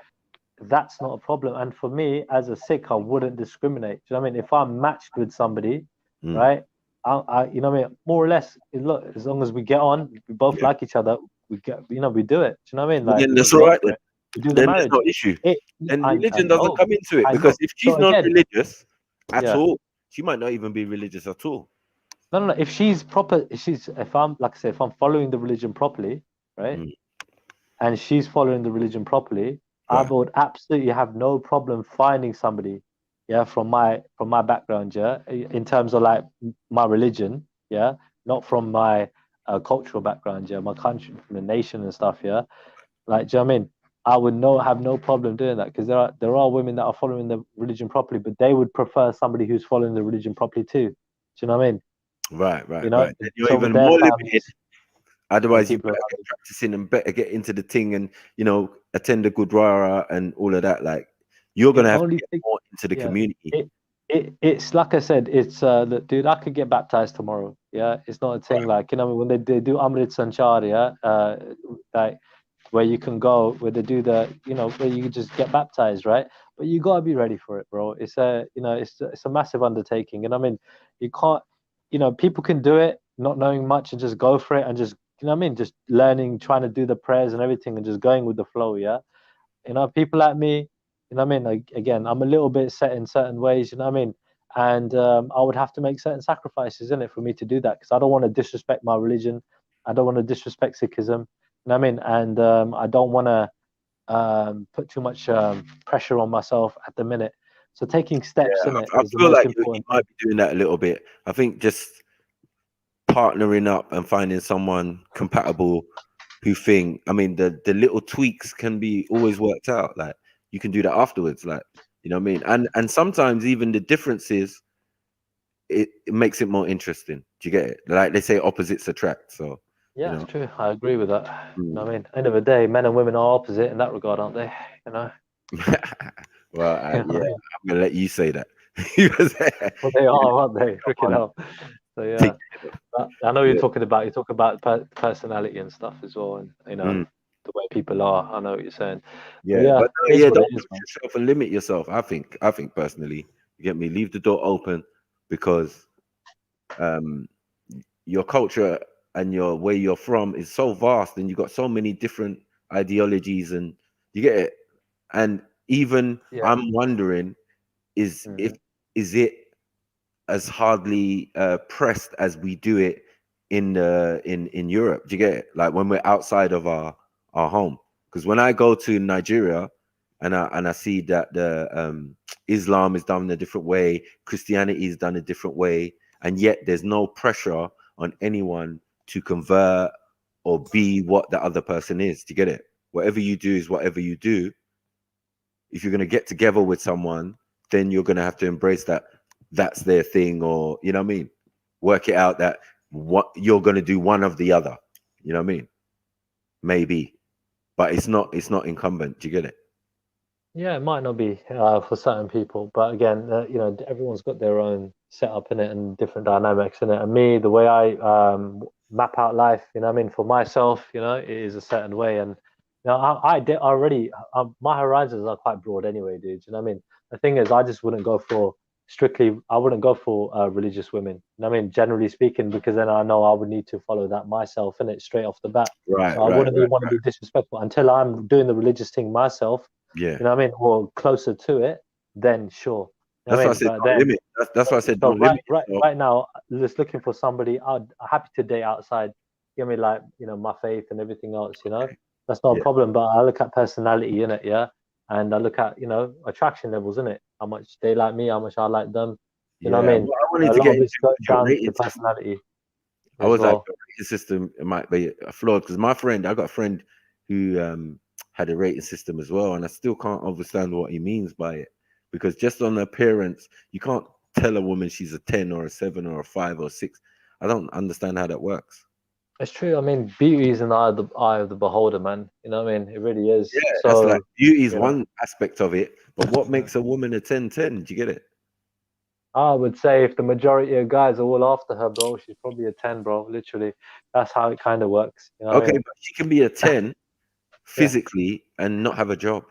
that's not a problem. And for me, as a Sikh, I wouldn't discriminate. Do you know what I mean? If I'm matched with somebody, mm, right? You know what I mean? More or less, look, as long as we get on, we both yeah. like each other, we get, you know, we do it. Do you know what I mean? Well, Like then we that's just all go right for then. it. We do the Then there's marriage. no issue. Then I religion doesn't know, come into it I because know. if she's So not again, religious at yeah. all, she might not even be religious at all. No. If she's proper, if I'm like I said, if I'm following the religion properly, right? Mm, And she's following the religion properly, I right. would absolutely have no problem finding somebody, yeah, from my background, yeah, in terms of like my religion, yeah, not from my cultural background, yeah, my country, from the nation and stuff, yeah. Like, do you know what I mean? I would have no problem doing that because there are women that are following the religion properly, but they would prefer somebody who's following the religion properly too. Do you know what I mean? Right. You know, Then you're so with even their more limited. families, yeah, Otherwise, you people better around get practicing and better get into the thing and, attend the Gurdwara and all of that. Like, you're the going to have to only get thing, more into the yeah, community. it's like I said, it's look, dude, I could get baptized tomorrow. Yeah, it's not a thing like, you know, when they do Amrit Sanchar, yeah, like where you can go, where they do the, you know, where you can just get baptized, right? But you gotta be ready for it, bro. It's it's a massive undertaking, and I mean, you can't, people can do it not knowing much and just go for it and just, you know what I mean, just learning, trying to do the prayers and everything and just going with the flow, yeah. People like me, you know what I mean? Like, again, I'm a little bit set in certain ways, you know what I mean? And I would have to make certain sacrifices in it for me to do that because I don't want to disrespect my religion. I don't want to disrespect Sikhism, you know what I mean? And I don't want to put too much pressure on myself at the minute. So taking steps Yeah, in it I is the feel most like you important thing. might be doing that a little bit. I think just partnering up and finding someone compatible who think, I mean, the little tweaks can be always worked out. Like, you can do that afterwards. Like, you know what I mean? And sometimes even the differences, it makes it more interesting. Do you get it? Like they say, opposites attract. So, Yeah, it's true. I agree with that. You know what I mean? End of the day, men and women are opposite in that regard, aren't they? You know? Well, You know what yeah, I mean? I'm gonna let you say that. Well, they are, aren't they? Freaking hell. So yeah, I know Yeah. you're talking about personality and stuff as well, and Mm. the way people are. I know what you're saying. But Yeah, yeah, but no, it is yeah, what it don't is, push man. yourself and limit yourself. I think personally, you get me, leave the door open because your culture and your where you're from is so vast and you've got so many different ideologies and you get it. And even Yeah. I'm wondering, is it as hardly pressed as we do it in Europe? Do you get it? Like when we're outside of our home. Because when I go to Nigeria and I see that the Islam is done a different way, Christianity is done a different way, and yet there's no pressure on anyone to convert or be what the other person is. Do you get it? Whatever you do is whatever you do. If you're going to get together with someone, then you're going to have to embrace that that's their thing, or you know what I mean, work it out that what you're going to do one of the other, you know what I mean, maybe, but it's not incumbent. Do you get it? Yeah, it might not be for certain people, but again, everyone's got their own setup in it and different dynamics in it. And me, the way I map out life, you know, what I mean, for myself, it is a certain way. And I did already. My horizons are quite broad anyway, dude. You know what I mean? The thing is, I just wouldn't go for strictly, I wouldn't go for religious women. I mean, generally speaking, because then I know I would need to follow that myself, innit, straight off the bat. Right, So I wouldn't even want to be disrespectful until I'm doing the religious thing myself. Yeah. You know what I mean? Or closer to it, then sure. You know That's why I what said I mean? don't limit. That's why I said don't limit. Right now, just looking for somebody. I'm happy to date outside. Give me like, you know, my faith and everything else. You know, that's not a problem. But I look at personality in it, yeah, and I look at, you know, attraction levels in it. How much they like me, how much I like them. You know what I mean? Well, I wanted A to lot get of into it's got your down rating to system. personality. I as was like, well. your rating system it might be flawed because my friend, I got a friend who had a rating system as well, and I still can't understand what he means by it, because just on appearance, you can't tell a woman she's a 10 or a 7 or a 5 or 6. I don't understand how that works. It's true. I mean, beauty is in the eye of the beholder, man. You know what I mean? It really is. Yeah, So, that's like beauty is you know, one aspect of it, but what makes a woman a 10-10? Do you get it? I would say if the majority of guys are all after her, bro, she's probably a 10, bro. Literally, that's how it kind of works. You know what I Okay, mean? but she can be a 10 physically and not have a job.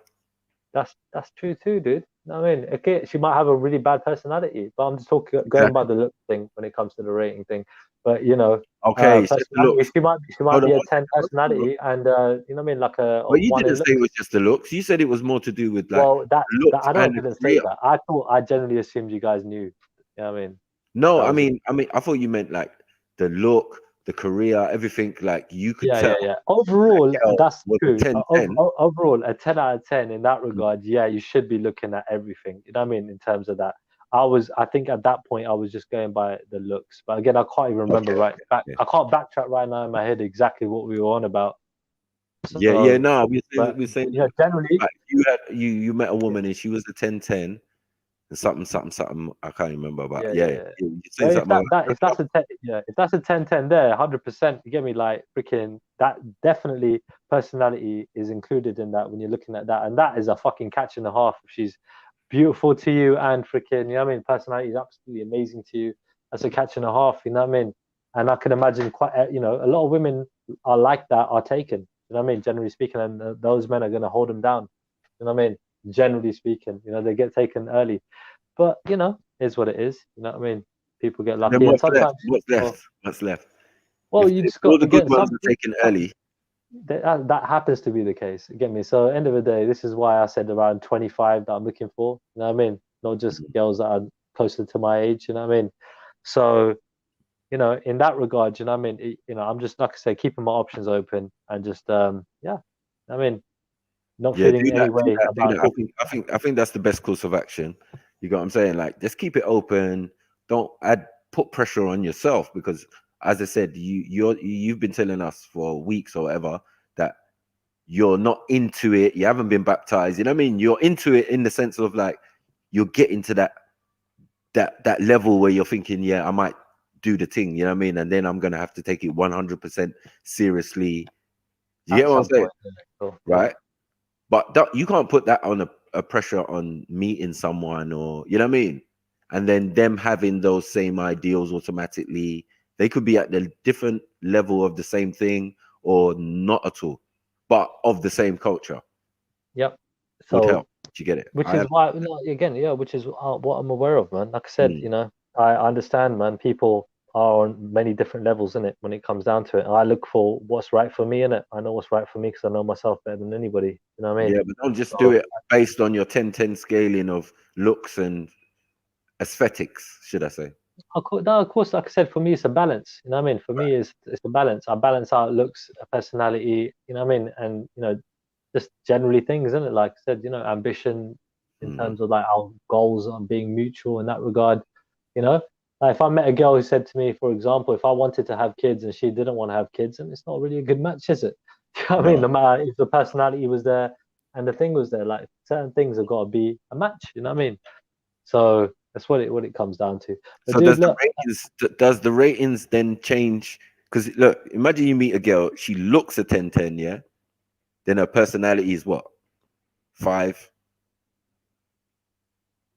That's true too, dude. You know what I mean? Okay, she might have a really bad personality, but I'm just going by the look thing when it comes to the rating thing. But you know, Okay, it's just the personality, looks. she might Hold on, be a one 10 second, hold on. personality, and you know what I mean, like a But you one didn't in say it looks. was just the looks. You said it was more to do with like Well, that looks I and didn't say career. that. I generally assumed you guys knew. You know what I mean? No, That I was mean, I thought you meant like the look, the career, everything. Like you could tell. yeah. Overall, that girl that's was a true. 10-10. Overall, a 10 out of 10 in that regard, yeah, you should be looking at everything. You know what I mean? In terms of that, I think at that point, I was just going by the looks. But again, I can't even remember I can't backtrack right now in my head exactly what we were on about. Yeah. No, we're saying yeah, generally, like you met a woman and she was a 10-10 and something. I can't remember about. yeah. You're Well, saying something about if that's a 10, if that's a 10-10 there, 100%, you get me, like freaking that. Definitely personality is included in that when you're looking at that, and that is a fucking catch and a half. If she's beautiful to you and freaking, you know what I mean, personality is absolutely amazing to you, that's a catch and a half. You know what I mean? And I can imagine quite, you know, a lot of women are like that, are taken. You know what I mean? Generally speaking, and those men are going to hold them down. You know what I mean? Generally speaking, you know, they get taken early. But you know, is what it is. You know what I mean? People get And lucky, then and sometimes. What's left? Well, If you just all got the good again. ones are taken early. That happens to be the case. You get me? So, end of the day, this is why I said around 25 that I'm looking for. You know what I mean? Not just girls that are closer to my age. You know what I mean? So, you know, in that regard, you know what I mean? You know, I'm just, like I say, keeping my options open and just, yeah. I mean, not Yeah, feeling do any that. way about talking. I think that's the best course of action. You got what I'm saying? Like, just keep it open. Don't put pressure on yourself, because, as I said, you've been telling us for weeks or whatever that you're not into it. You haven't been baptized. You know what I mean? You're into it in the sense of like you're getting to that level where you're thinking, yeah, I might do the thing. You know what I mean? And then I'm gonna have to take it 100% seriously. You get what I'm saying? Right? But you can't put that on a pressure on meeting someone, or you know what I mean, and then them having those same ideals automatically. They could be at the different level of the same thing, or not at all, but of the same culture. Yep. Would So, help. Do you get it? which is why, no, again, yeah, which is what I'm aware of, man. Like I said, you know, I understand, man. People are on many different levels in it when it comes down to it. And I look for what's right for me in it. I know what's right for me because I know myself better than anybody. You know what I mean? Yeah, but don't just do it based on your 10-10 scaling of looks and aesthetics, should I say? No, of course, like I said, for me, it's a balance. You know what I mean? For me, it's a balance. I balance out looks, personality, you know what I mean? And, you know, just generally things, isn't it? Like I said, you know, ambition in terms of like our goals on being mutual in that regard. You know, like if I met a girl who said to me, for example, if I wanted to have kids and she didn't want to have kids, and it's not really a good match, is it? You know what I mean? No matter if the personality was there and the thing was there, like certain things have got to be a match. You know what I mean? So that's what it comes down to. But So dude, does the ratings then change? Because look, imagine you meet a girl, she looks a 10-10, yeah. Then her personality is what? 5.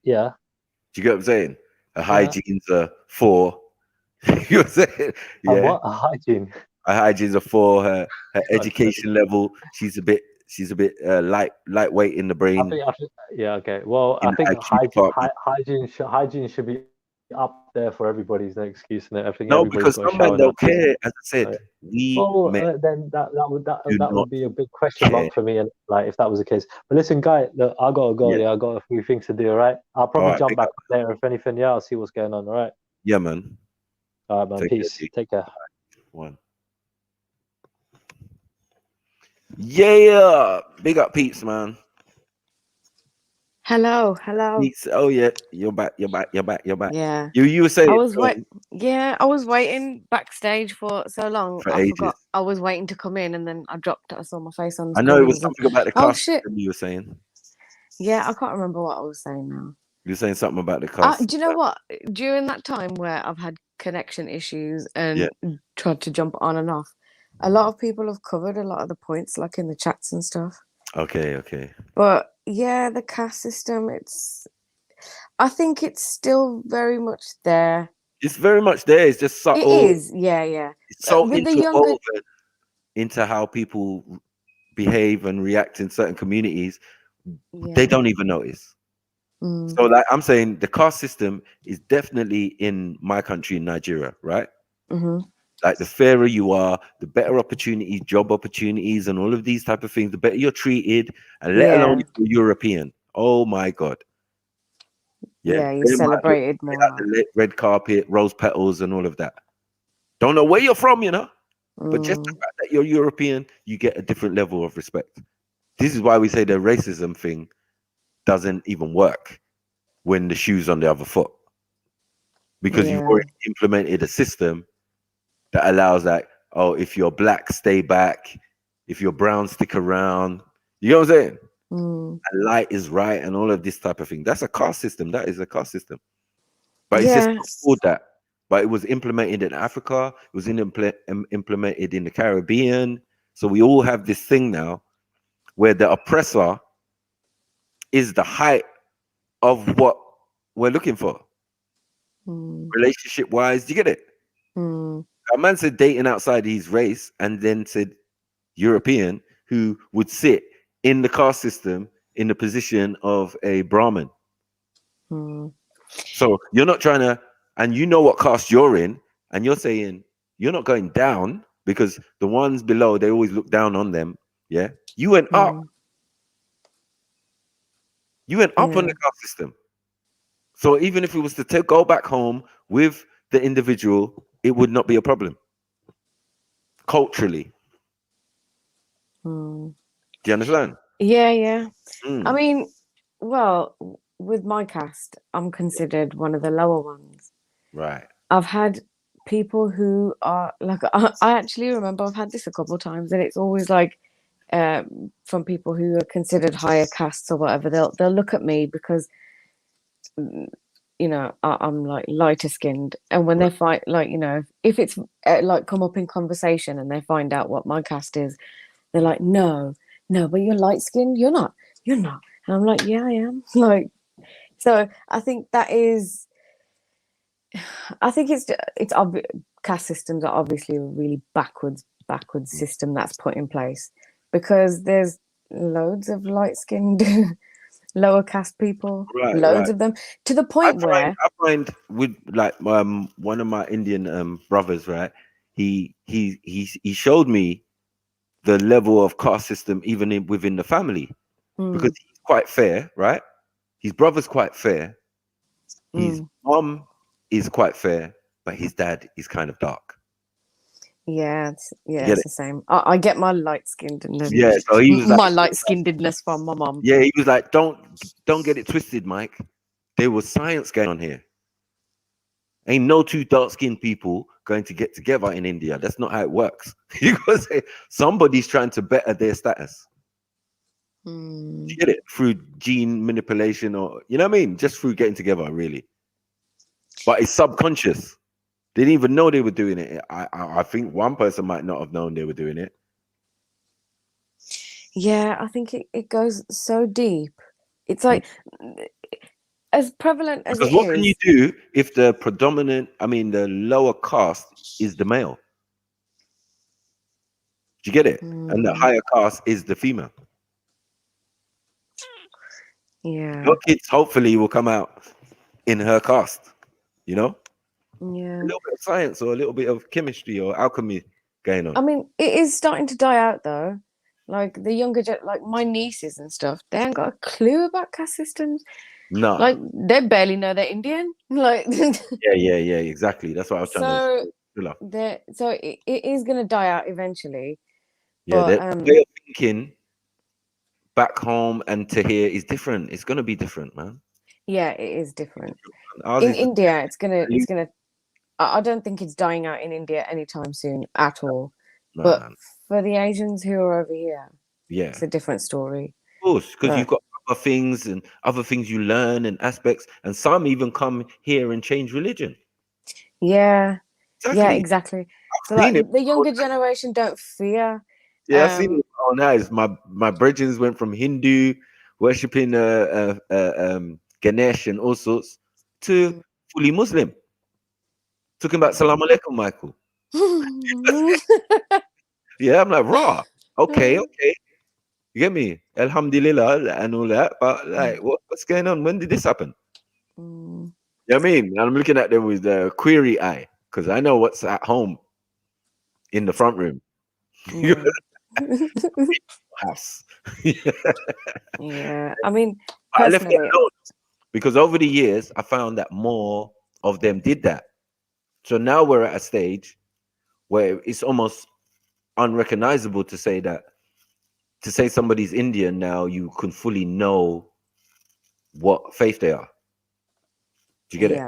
Yeah. Do you get what I'm saying? Her hygiene's a 4. You know what I'm saying? Yeah. What? A hygiene. Her hygiene's a 4. Her education level, she's a bit She's a bit lightweight in the brain. Yeah, okay. Well, In I the think IQ department. hygiene should be up there for everybody's no excuse, and I think No, everybody's because got to some men shower now. don't care. As I said, we men Then do that not would be a big question care. mark for me, and like if that was the case. But listen, guy, look, I gotta go. Yeah. Yeah, I got a few things to do. All right, I'll probably All right, jump big back up. later if anything. Yeah, I'll see what's going on. All right. Yeah, man. All right, man. Take care, Peace. G. Take care. One. Yeah, big up, peeps, man. Hello. Peeps. Oh yeah, you're back. You're back. Yeah. You were saying I was waiting backstage for so long. for I ages. forgot I was waiting to come in, and then I dropped. I saw my face on the I screen. know it was and something about the oh caste shit! system you were saying. Yeah, I can't remember what I was saying now. You were saying something about the caste. Do you know what? During that time where I've had connection issues and Yeah. tried to jump on and off, a lot of people have covered a lot of the points, like in the chats and stuff. Okay. But yeah, the caste system, I think it's still very much there. It's very much there. It's just subtle. It is, yeah. It's so With the interwoven younger, into how people behave and react in certain communities. yeah. They don't even notice. Mm. So, like I'm saying, the caste system is definitely in my country, in Nigeria, right? Mm-hmm. Like the fairer you are, the better opportunities, job opportunities, and all of these type of things, the better you're treated, and let alone if you're European. Oh my God. Yeah, you're celebrated more. Like the red carpet, rose petals, and all of that. Don't know where you're from, but just the fact that you're European, you get a different level of respect. This is why we say the racism thing doesn't even work when the shoe's on the other foot, because you've already implemented a system that allows that, oh, if you're black, stay back. If you're brown, stick around. You know what I'm saying? And light is right and all of this type of thing. That's a caste system. That is a caste system. But it's just not called that. But it was implemented in Africa. It was implemented in the Caribbean. So we all have this thing now where the oppressor is the height of what we're looking for. Relationship-wise, do you get it? A man said dating outside his race and then said European, who would sit in the caste system in the position of a Brahmin. So you're not trying to, and you know what caste you're in, and you're saying you're not going down because the ones below, they always look down on them. Yeah. You went up. You went up on the caste system. So even if it was to go back home with the individual, it would not be a problem. Culturally. Do you understand? Yeah. I mean, well, with my caste, I'm considered one of the lower ones. Right. I've had people who are like, I actually remember I've had this a couple of times, and it's always like from people who are considered higher castes or whatever. They'll look at me because I'm like lighter skinned, and when they find, like, if it's like come up in conversation and they find out what my caste is, they're like, no, but you're light skinned. You're not. And I'm like, yeah, I am. Like, so I think it's obvious. Caste systems are obviously a really backwards system that's put in place, because there's loads of light skinned lower caste people, loads of them, to the point where I find with like one of my Indian brothers, right? He showed me the level of caste system even within the family, because he's quite fair, right? His brother's quite fair. His mom is quite fair, but his dad is kind of dark. It's the same. I get my light skinnedness. Yeah, so he was like, my light skinnedness from my mom. Yeah, he was like, don't get it twisted, Mike. There was science going on here. Ain't no two dark-skinned people going to get together in India. That's not how it works. You gotta say somebody's trying to better their status. You get it? Through gene manipulation, or you know what I mean? Just through getting together, really. But it's subconscious. They didn't even know they were doing it. I think one person might not have known they were doing it. Yeah, I think it goes so deep. It's like as prevalent as Because it what is. can you do if the the lower caste is the male? Do you get it? And the higher caste is the female. Yeah. Your kids hopefully will come out in her caste, you know? Yeah. A little bit of science or a little bit of chemistry or alchemy going on. I mean, it is starting to die out though. Like the younger, like my nieces and stuff, they ain't got a clue about caste systems. No. Like they barely know they're Indian. Like Yeah, exactly. That's what I was trying so to. it is gonna die out eventually. Yeah, But the way of thinking back home and to here is different. It's gonna be different, man. yeah, it is different. Ours In is India, it's gonna I don't think it's dying out in India anytime soon at all. Nah, But nah. for the Asians who are over here, Yeah. it's a different story. Of course, because Right. you've got other things and other things you learn and aspects, and some even come here and change religion. Yeah. Yeah, Exactly. exactly. So seen like it. the younger generation don't fear. Yeah, I've seen it all nice. My brethren went from Hindu worshipping Ganesh and all sorts to fully Muslim. Talking about Salam Alaikum, Michael. Yeah, I'm like, raw. Okay. You get me? Alhamdulillah and all that. But like, what's going on? When did this happen? You know what I mean? I'm looking at them with the query eye because I know what's at home in the front room. House. Yeah. I mean, I left it personally, alone because over the years I found that more of them did that. So now we're at a stage where it's almost unrecognizable to say somebody's Indian now you can fully know what faith they are. Do you get it?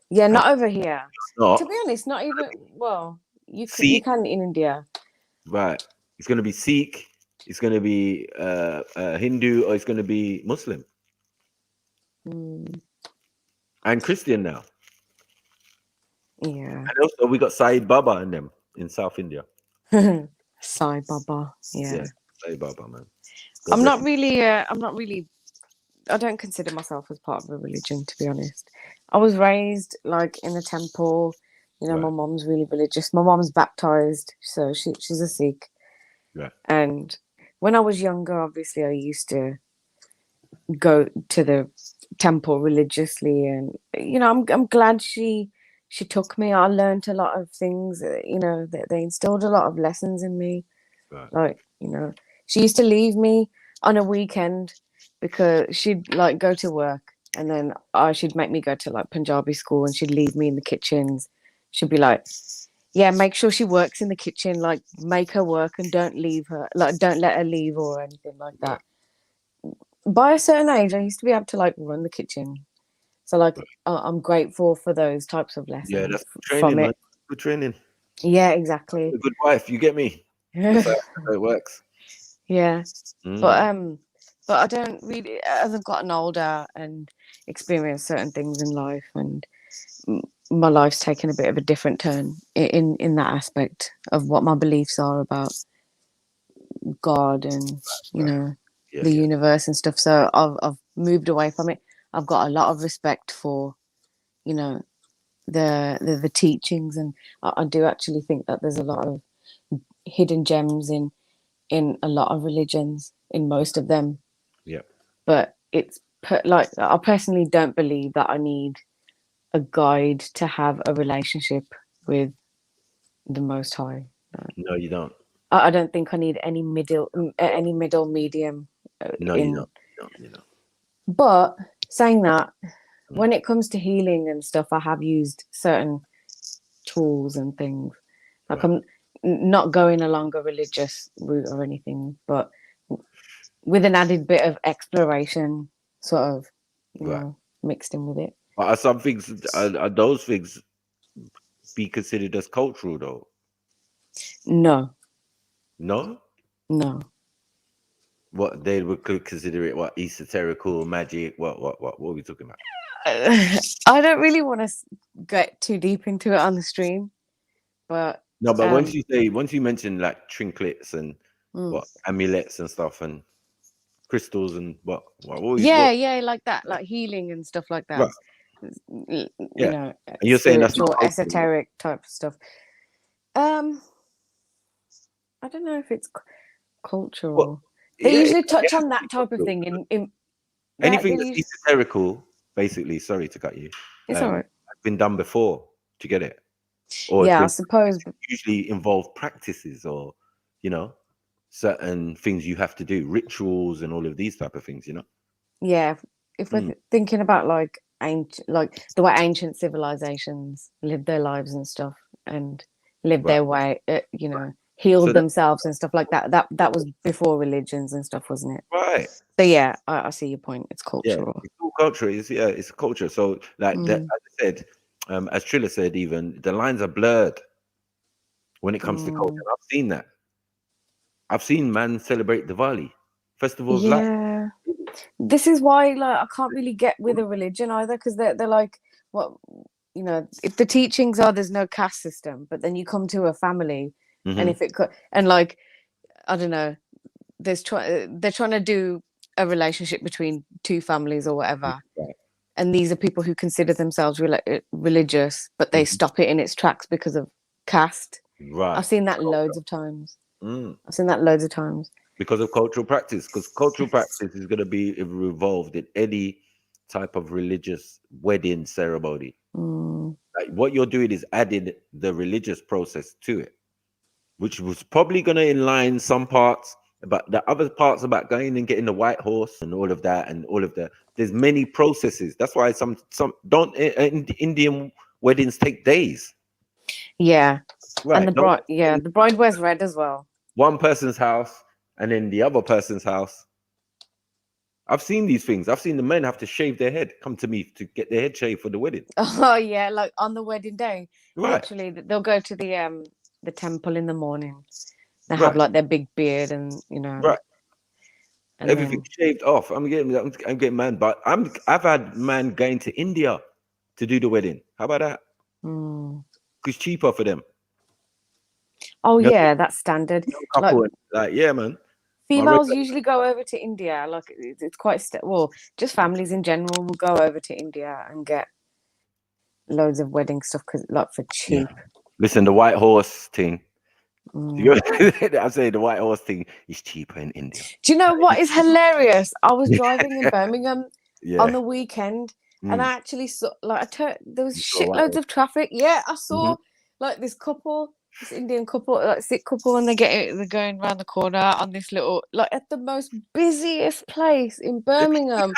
Yeah, not over here. not. To be honest, not even well, you Sikh. can in India. Right. It's gonna be Sikh, it's gonna be Hindu, or it's gonna be Muslim. And Christian now. Yeah. And also we got Saeed Baba and them in South India. Sai Baba. Yeah. Saeed Baba, man. I'm not really I don't consider myself as part of a religion, to be honest. I was raised like in a temple. You know, my mom's really religious. My mom's baptized, so she's a Sikh. Yeah. And when I was younger, obviously I used to go to the temple religiously, and you know, I'm glad she took me. I learned a lot of things. You know, they instilled a lot of lessons in me. Right. Like, you know, she used to leave me on a weekend because she'd like go to work, and then she'd make me go to like Punjabi school, and she'd leave me in the kitchens. She'd be like, yeah, make sure she works in the kitchen, like make her work and don't leave her, like don't let her leave or anything like that. By a certain age, I used to be able to like run the kitchen. So like I'm grateful for those types of lessons. Yeah, that's good from training, man. it. Good training. Yeah, exactly. A good wife, you get me? That's how it works. Yeah. But I don't really, as I've gotten older and experienced certain things in life, and my life's taken a bit of a different turn in that aspect of what my beliefs are about God and you know the universe and stuff. So I've moved away from it. I've got a lot of respect for, you know, the teachings, and I do actually think that there's a lot of hidden gems in a lot of religions, in most of them. Yeah. But it's like I personally don't believe that I need a guide to have a relationship with the Most High. No, you don't. I don't think I need any middle medium. No, you don't. You don't. But saying that, when it comes to healing and stuff, I have used certain tools and things. Like I'm not going along a religious route or anything, but with an added bit of exploration, sort of, you know, mixed in with it. But are some things, are those things be considered as cultural though? No. No? No. What they would consider it? What, esoterical magic? What are we talking about? I don't really want to get too deep into it on the stream, but no. But once you mention like trinkets and what amulets and stuff and crystals and what yeah, like that, like healing and stuff like that. Right. You know, and you're saying that's not spiritual, esoteric type of stuff. I don't know if it's cultural. They usually touch on that type of thing in Anything did that's you? esoterical, basically. Sorry to cut you. It's all right. Has been done before. Do you get it? Or it's Yeah, I been suppose. usually involve practices, or you know, certain things you have to do, rituals, and all of these type of things. You know. Yeah, if we're thinking about like ancient, like the way ancient civilizations lived their lives and stuff, and lived their way, you know, healed So that, themselves and stuff like that. That was before religions and stuff, wasn't it? right. So yeah, I see your point. It's Yeah, cultural. it's all culture. It's a culture. So like that, Mm. as I said, as Triller said, even the lines are blurred when it comes to culture. Mm. I've seen that. I've seen man celebrate Diwali, Festival of Lights. Yeah, this is why like I can't really get with a religion either, because they're like, what, you know, if the teachings are there's no caste system, but then you come to a family, and if it and like, I don't know, they're trying to do a relationship between two families or whatever, and these are people who consider themselves religious, but they stop it in its tracks because of caste. Right. I've seen that loads of times. Mm. I've seen that loads of times. Because of cultural practice, because cultural practice is going to be involved in any type of religious wedding ceremony. Mm. Like what you're doing is adding the religious process to it, which was probably going to inline some parts, but the other parts about going and getting the white horse and all of that and all of that. There's many processes. That's why some don't Indian weddings take days. Yeah, Right. and the bride wears red as well. One person's house and then the other person's house. I've seen these things. I've seen the men have to shave their head, come to me to get their head shaved for the wedding. Oh yeah, like on the wedding day. Right. Literally, they'll go to the temple in the morning. They Right. have like their big beard and you know. Right. And Everything shaved off. I'm getting man, but I've had man going to India to do the wedding. How about that? It's cheaper for them. Oh You know, yeah, that's standard. couple, like yeah, man. Females usually go over to India. Like it's quite well, just families in general will go over to India and get loads of wedding stuff like for cheap. Listen, the white horse thing. Mm. I'm saying the white horse thing is cheaper in India. Do you know what is hilarious? I was driving in Birmingham Yeah. on the weekend, and I actually saw there was saw a white shitloads horse. of traffic. Yeah, I saw like this Indian couple, like Sikh couple, and they're going around the corner on this little, like at the most busiest place in Birmingham.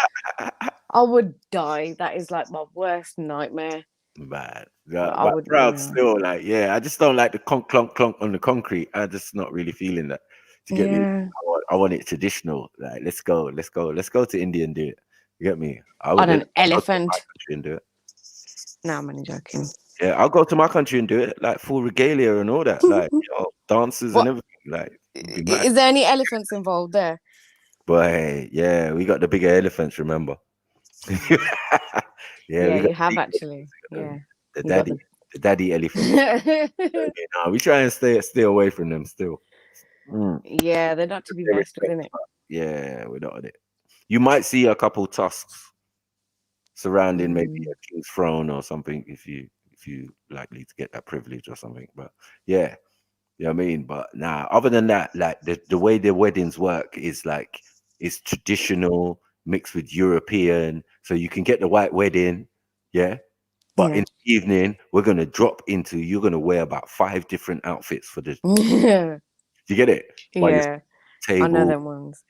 I would die. That is like my worst nightmare. Bad. I would, proud still, like, yeah, I just don't like the clunk clunk on the concrete. I'm just not really feeling that. To get me, I want it traditional. Like, let's go to India and do it. You get me? On an elephant. And do it. No, I'm only joking. Yeah, I'll go to my country and do it, like full regalia and all that, like dances and everything. Like, it'd be mad. Is there any elephants involved there? But hey, yeah, we got the bigger elephants. Remember? Yeah, we got you have actually. Yeah, the daddy elephant. We try and stay away from them still. Yeah, they're not to be messed with, innit? Yeah, we're not on it. You might see a couple tusks surrounding maybe a king's throne or something if you likely to get that privilege or something. But yeah, you know what I mean. But nah, other than that, like the way their weddings work is like it's traditional mixed with European, so you can get the white wedding, yeah. But in the evening, you're gonna wear about 5 different outfits for the. You get it? Yeah, table, I know them ones.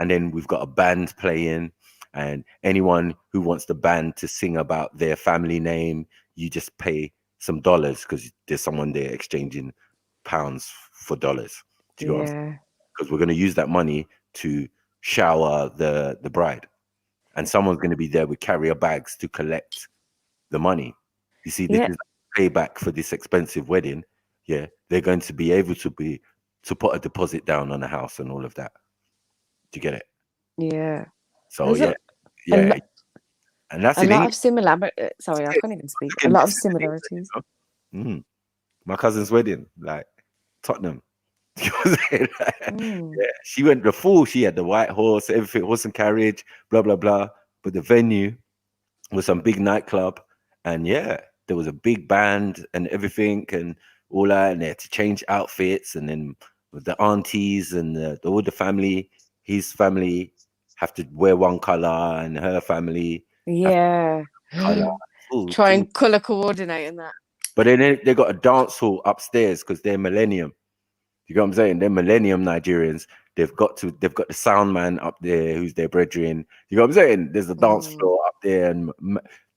And then we've got a band playing, and anyone who wants the band to sing about their family name, you just pay some dollars because there's someone there exchanging pounds for dollars. Do you know what I'm saying? Because we're gonna use that money to shower the bride, and someone's going to be there with carrier bags to collect the money. You see, this is payback for this expensive wedding. Yeah, they're going to be able to put a deposit down on the house and all of that. Do you get it? Yeah. So and that's a lot of similar. Sorry, I can't even speak. A lot of similarities. My cousin's wedding, like Tottenham. Yeah, she went the full. She had the white horse, everything, horse and carriage, blah blah blah. But the venue was some big nightclub, and yeah, there was a big band and everything, and all that. And they had to change outfits, and then with the aunties and all the family, his family, have to wear one color, and her family Yeah. color. Ooh, Try and color coordinate and that. but then they got a dance hall upstairs because they're millennium. You know what I'm saying? They're millennium Nigerians. They've got the sound man up there who's their brethren. You know what I'm saying? There's a dance floor up there, and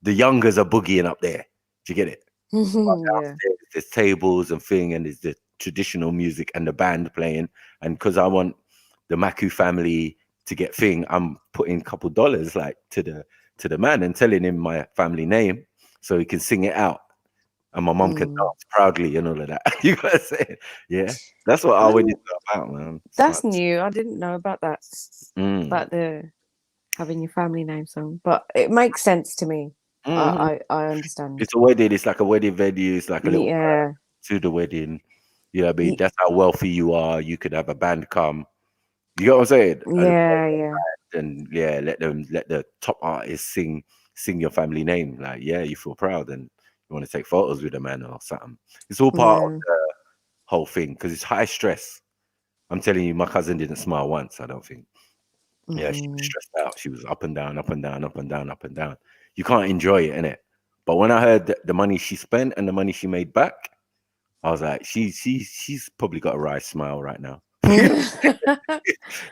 the youngers are boogieing up there. Do you get it? Yeah. There's tables and thing, and there's the traditional music and the band playing. And because I want the Maku family to get thing, I'm putting a couple dollars like to the man and telling him my family name so he can sing it out. And my mom can dance proudly and all of that. You gotta say, yeah, that's what our wedding's about, man. That's new. I didn't know about that. About the having your family name song, but it makes sense to me. I understand. It's a wedding. It's like a wedding venue. It's like a little to the wedding. You know what I mean? That's how wealthy you are. You could have a band come. You know what I'm saying? Yeah. And yeah, let the top artists sing your family name. Like, yeah, you feel proud and you want to take photos with a man or something. It's all part of the whole thing because it's high stress. I'm telling you, my cousin didn't smile once, I don't think. Yeah, she was stressed out. She was up and down, up and down, up and down, up and down. You can't enjoy it, innit? But when I heard the money she spent and the money she made back, I was like, she's probably got a wry smile right now.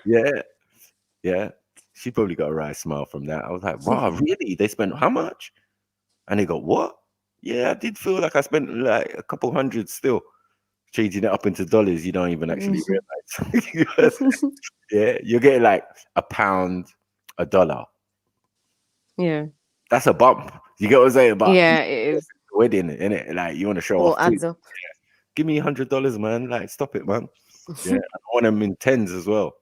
Yeah. She probably got a wry smile from that. I was like, wow, really? They spent how much? And they got what? Yeah, I did feel like I spent like a couple hundred still. Changing it up into dollars, you don't even actually realize. Yeah, you're getting like £1, $1. Yeah. That's a bump. You get what I'm saying? But yeah, it is. Wedding, innit? Like, you want to show All off. adds up. Yeah. Give me $100, man. Like, stop it, man. Yeah, I want them in tens as well.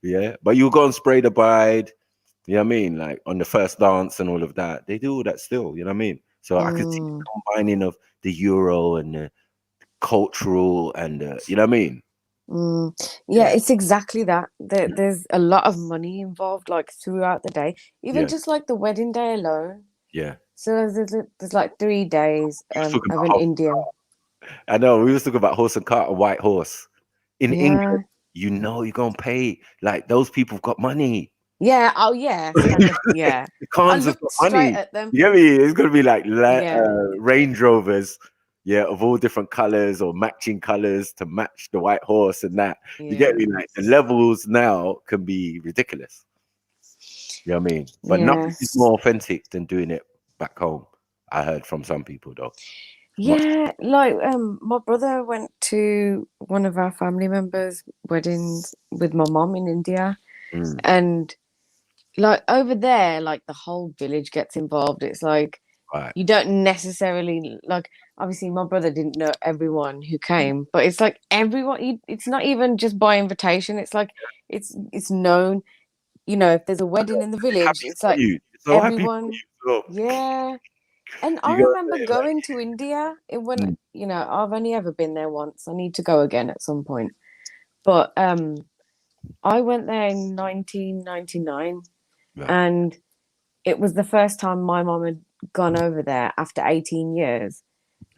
Yeah, but you go and spray the bride. You know what I mean? Like on the first dance and all of that. They do all that still. You know what I mean? So I can see the combining of the Euro and the cultural and you know what I mean? Yeah, it's exactly that. There's a lot of money involved, like throughout the day, even just like the wedding day alone. Yeah. So there's like 3 days of an Indian. I know we was talking about horse and cart and white horse. In England, you know you're gonna pay. Like those people have got money. Yeah. Oh yeah. Yeah. The cons have got money. At them. You get me? It's gonna be like Range Rovers. Yeah, of all different colors or matching colors to match the white horse and that. You get me? Like the levels now can be ridiculous. You know what I mean? But nothing is more authentic than doing it back home. I heard from some people though. Yeah, like my brother went to one of our family members' weddings with my mom in India, and like over there, like the whole village gets involved. It's like you don't necessarily like. Obviously, my brother didn't know everyone who came, but it's like everyone. It's not even just by invitation. It's like it's known. You know, if there's a wedding in the village, it's like everyone. Yeah. And I remember going to India when, you know, I've only ever been there once. I need to go again at some point. But I went there in 1999 and it was the first time my mom had gone over there after 18 years.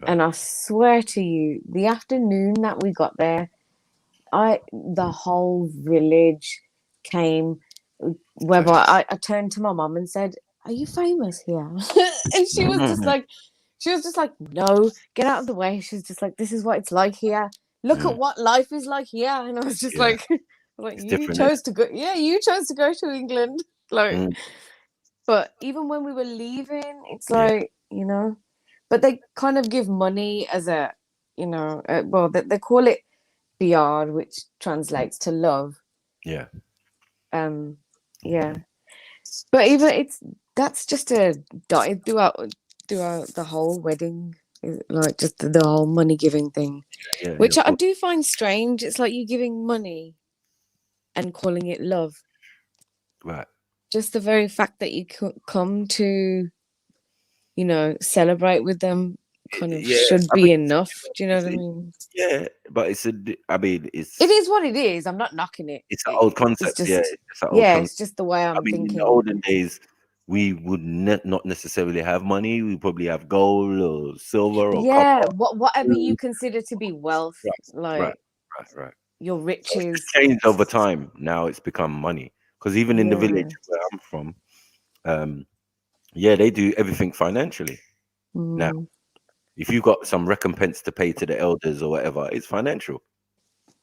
And I swear to you, the afternoon that we got there, the whole village came, whereby I turned to my mom and said, "Are you famous here?" And she was just like, "No, get out of the way." She's just like, "This is what it's like here. Look at what life is like here." And I was just like, you chose to go. Yeah, you chose to go to England. Like, but even when we were leaving, it's like, you know, but they kind of give money as a, you know, well, they call it biar, which translates to love. Yeah. Yeah. But even that's just a dot throughout the whole wedding, like just the whole money giving thing, which I do find strange. It's like you giving money and calling it love. Right. Just the very fact that you come to, you know, celebrate with them kind of should be enough. Do you know what I mean? Yeah, but it is what it is. I'm not knocking it. It's an old concept. It's just, it's an old concept. It's just the way I'm thinking. In the olden days, we would not necessarily have money. We probably have gold or silver or copper. Whatever you consider to be wealth. Right. your riches. It's changed over time. Now it's become money. Because even in the village Yeah. where I'm from, yeah, they do everything financially. Now, Mm, if you got some recompense to pay to the elders or whatever, it's financial.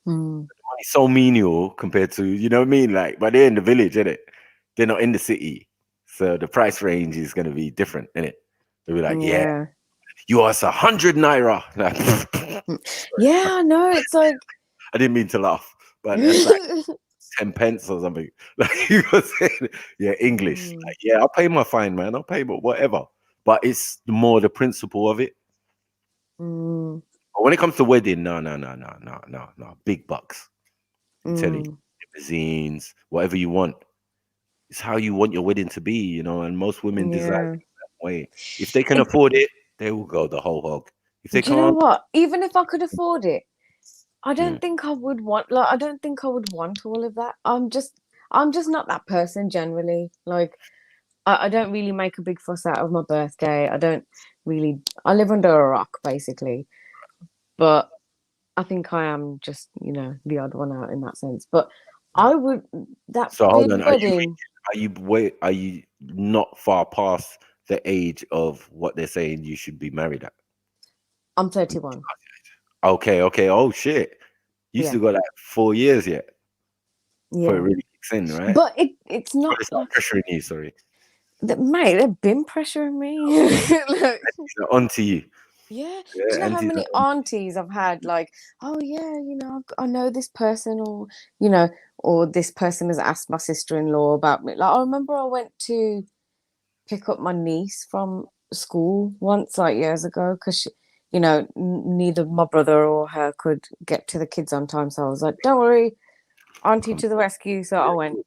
mm, It's so menial compared to, you know what I mean? Like, but they're in the village, innit? They're not in the city. So the price range is going to be different, innit? They'll be like, yeah, yeah. you are 100 naira. Yeah, I know. It's like I didn't mean to laugh, but that's like 10 pence or something. Like you were saying, yeah, English. Like, yeah, I'll pay my fine, man. I'll pay my whatever. But it's more the principle of it. mm, But when it comes to wedding, no. Big bucks. I'm telling you, mm, limousines, whatever you want. It's how you want your wedding to be, you know. And most women desire yeah. it that way. If they can afford it, they will go the whole hog. If they Do you know can't, what? Even if I could afford it, I don't mm, think I would want like I don't think I would want all of that. I'm just not that person generally. Like I don't really make a big fuss out of my birthday. I live under a rock basically. But I think I am just, the odd one out in that sense. But I would that so hold big on. wedding. Are you not far past the age of what they're saying you should be married at? I'm 31. Okay. Oh shit. You Yeah. still got like 4 years yet before it Yeah. really kicks in, right? But it's Before not they start like pressuring you, sorry. mate, they've been pressuring me. Like, Aunties are onto you. yeah. Do Yeah, you know how aunties many are aunties I've had? Like, oh yeah, I know this person, or this person has asked my sister-in-law about me. Like, I remember I went to pick up my niece from school once, like years ago, because neither my brother or her could get to the kids on time. So I was like, "Don't worry, auntie to the rescue." So I went,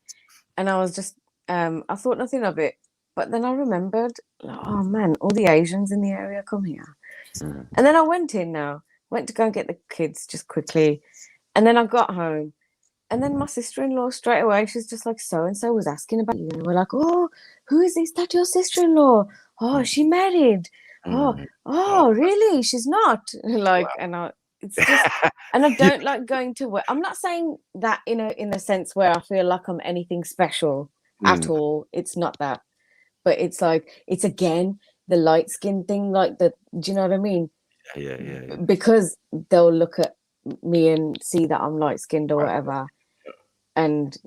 and I was just, I thought nothing of it, but then I remembered, like, oh man, all the Asians in the area come here, and then I went to go and get the kids just quickly, and then I got home. And then my sister-in-law straight away, she's just like, so and so was asking about you. And we're like, oh, who is this? That your sister-in-law? Oh, is she married? Oh, really? She's not. Like, it's just, and I don't like going to work. I'm not saying that in a sense where I feel like I'm anything special at all. It's not that. But it's like, it's again the light skin thing, like do you know what I mean? Yeah. Because they'll look at me and see that I'm light skinned or whatever. And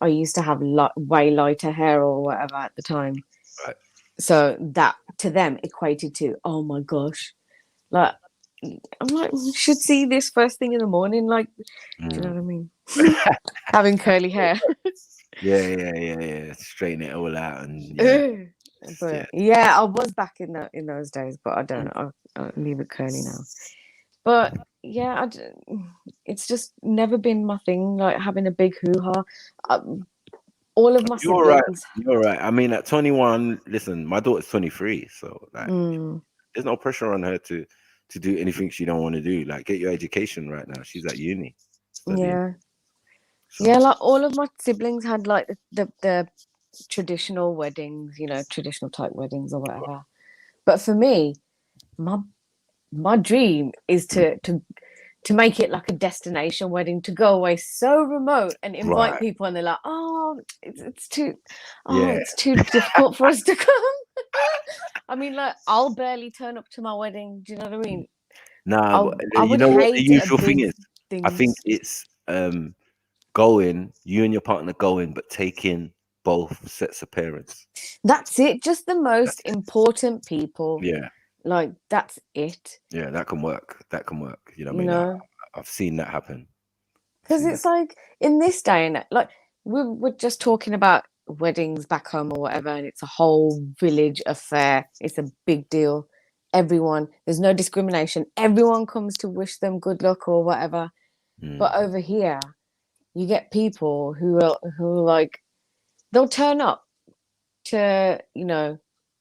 I used to have way lighter hair or whatever at the time, so that to them equated to, oh my gosh, like I'm like, you should see this first thing in the morning, like, do you know what I mean? Having curly hair. Yeah. Straighten it all out and But yeah, I was back in those days, but I don't. I'll leave it curly now. But yeah, it's just never been my thing, like having a big hoo-ha. All of my siblings. You're right. I mean, at 21, listen, my daughter's 23, so like, there's no pressure on her to do anything she don't want to do. Like, get your education right now. She's at uni studying. Yeah. Yeah, like all of my siblings had like the traditional weddings, traditional type weddings or whatever. But for me, my dream is to make it like a destination wedding, to go away so remote and invite people, and they're like, oh, it's too difficult for us to come. I mean, like, I'll barely turn up to my wedding. Do you know what I mean? Nah, I you would know what the hate usual a thing big is? thing. I think it's going, you and your partner going, but taking both sets of parents. That's it. Just the most important people. Yeah. Like, that's it. Yeah, that can work. You know what I You mean? know? I've seen that happen. Because it's like, in this day and like, we're just talking about weddings back home or whatever, and it's a whole village affair. It's a big deal. There's no discrimination. Everyone comes to wish them good luck or whatever. But over here, you get people who are like, they'll turn up to,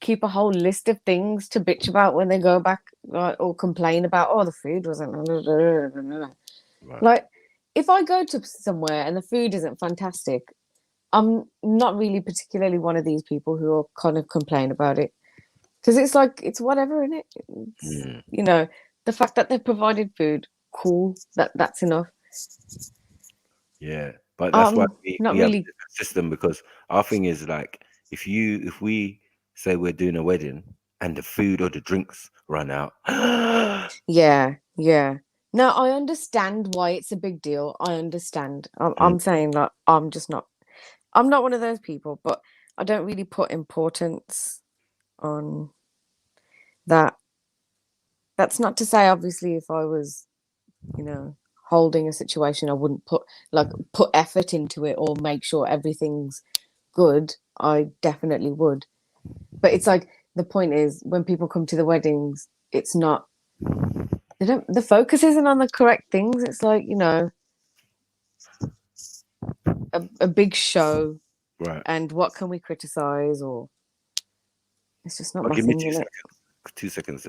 keep a whole list of things to bitch about when they go back, or complain about, oh, the food wasn't. Like, if I go to somewhere and the food isn't fantastic, I'm not really particularly one of these people who will kind of complain about it. Because it's like, it's whatever, in it. The fact that they've provided food, cool, that's enough. Yeah, but that's why Not we have a really. different system, because our thing is like, if we say we're doing a wedding and the food or the drinks run out, Yeah, yeah. No, I understand why it's a big deal. I understand. I'm saying like I'm just not. I'm not one of those people, but I don't really put importance on that. That's not to say, obviously, if I was, you know, holding a situation, I wouldn't put effort into it or make sure everything's good. I definitely would. But it's like, the point is, when people come to the weddings, it's not, the focus isn't on the correct things. It's like, you know, a big show, right? And what can we criticize? Or it's just not my Give me thing, 2 is it? seconds. 2 seconds.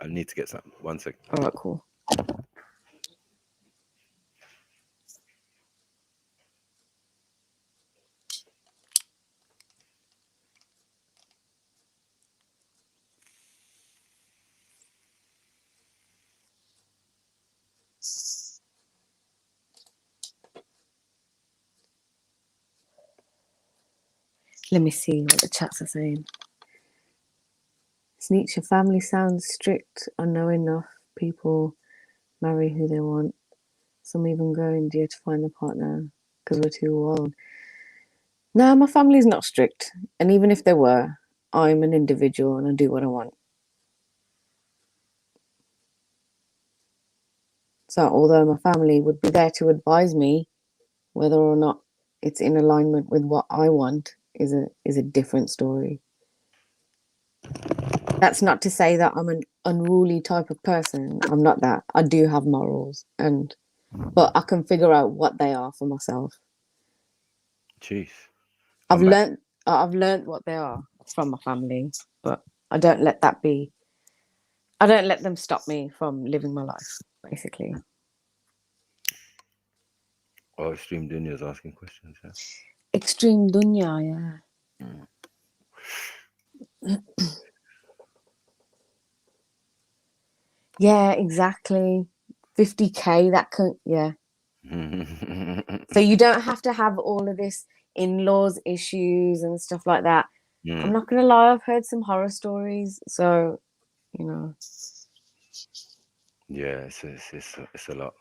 I need to get something. 1 second. All right, cool. Let me see what the chats are saying. Sneak, your family sounds strict. I know enough people marry who they want. Some even go India to find a partner because we're too old. No, my family's not strict. And even if they were, I'm an individual and I do what I want. So although my family would be there to advise me, whether or not it's in alignment with what I want is a different story. That's not to say that I'm an unruly type of person. I'm not that. I do have morals, but I can figure out what they are for myself. Jeez. I've learned what they are from my family, but I don't let them stop me from living my life, basically. Oh, Extreme Dunya is asking questions. Yeah. Extreme Dunya, yeah. Yeah, exactly. 50K, that can, yeah. So you don't have to have all of this in-laws issues and stuff like that. I'm not gonna lie, I've heard some horror stories, so you know. Yeah, it's a lot.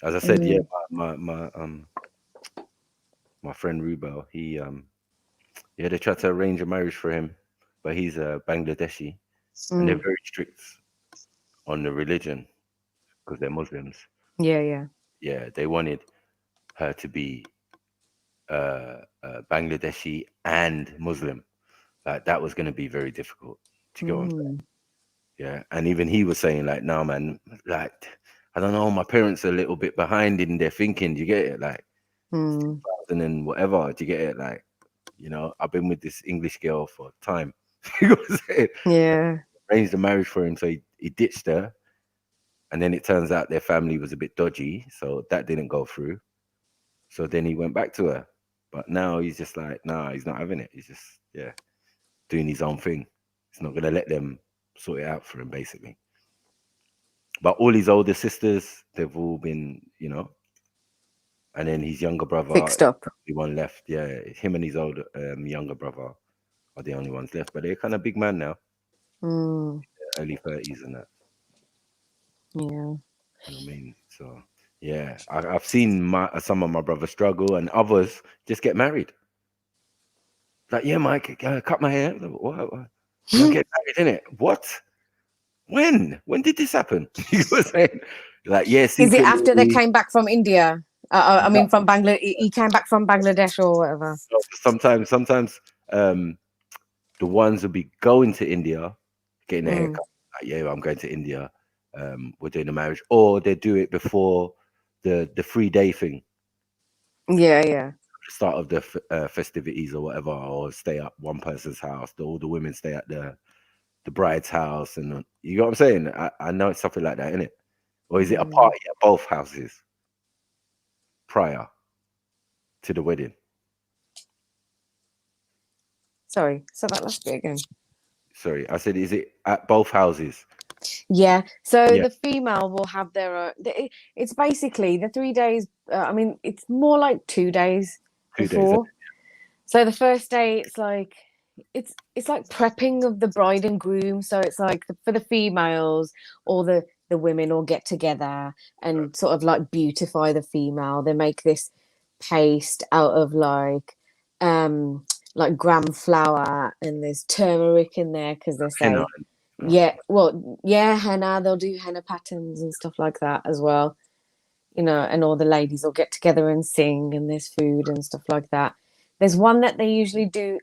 As I said, yeah, my friend Rubel, they tried to arrange a marriage for him, but he's a Bangladeshi, and they're very strict on the religion because they're Muslims. Yeah. Yeah, they wanted her to be Bangladeshi and Muslim. Like that was going to be very difficult to go on. Yeah, and even he was saying like, "No, man, like I don't know, my parents are a little bit behind in their thinking. Do you get it? Like, and then whatever. Do you get it? Like, you know, I've been with this English girl for time. You know what I'm saying? Yeah. Arranged a marriage for him, so he ditched her, and then it turns out their family was a bit dodgy, so that didn't go through. So then he went back to her, but now he's just like, nah, he's not having it. He's just doing his own thing. He's not gonna let them sort it out for him, basically. But all his older sisters, they've all been, you know, and then his younger brother, fixed up. The one left. Yeah, him and his older younger brother are the only ones left. But they're kind of big man now, early 30s and that. Yeah. You know what I mean? So yeah, I've seen some of my brothers struggle, and others just get married. Like, yeah, Mike, cut my hair. What? You get married, innit? What? When did this happen? You know what I'm saying? Like, yeah, Is it after they came back from India? I mean, from Bangladesh. He came back from Bangladesh or whatever. Sometimes, the ones will be going to India, getting a haircut. Like, yeah, I'm going to India. We're doing a marriage, or they do it before the 3-day thing. Yeah. Start of the festivities or whatever, or stay at one person's house. All the women stay at the bride's house, and you know what I'm saying? I know it's something like that, isn't it? Or is it a party at both houses prior to the wedding? Sorry, so that last bit again. Sorry, I said, is it at both houses? Yeah. So the female will have their own. It's basically the 3 days I mean, it's more like 2 days 2 days. before. So the first day, it's like prepping of the bride and groom. So it's like for the females, all the women all get together and sort of like beautify the female. They make this paste out of like gram flour, and there's turmeric in there because they say, henna. They'll do henna patterns and stuff like that as well. You know, and all the ladies will get together and sing, and there's food and stuff like that. There's one that they usually do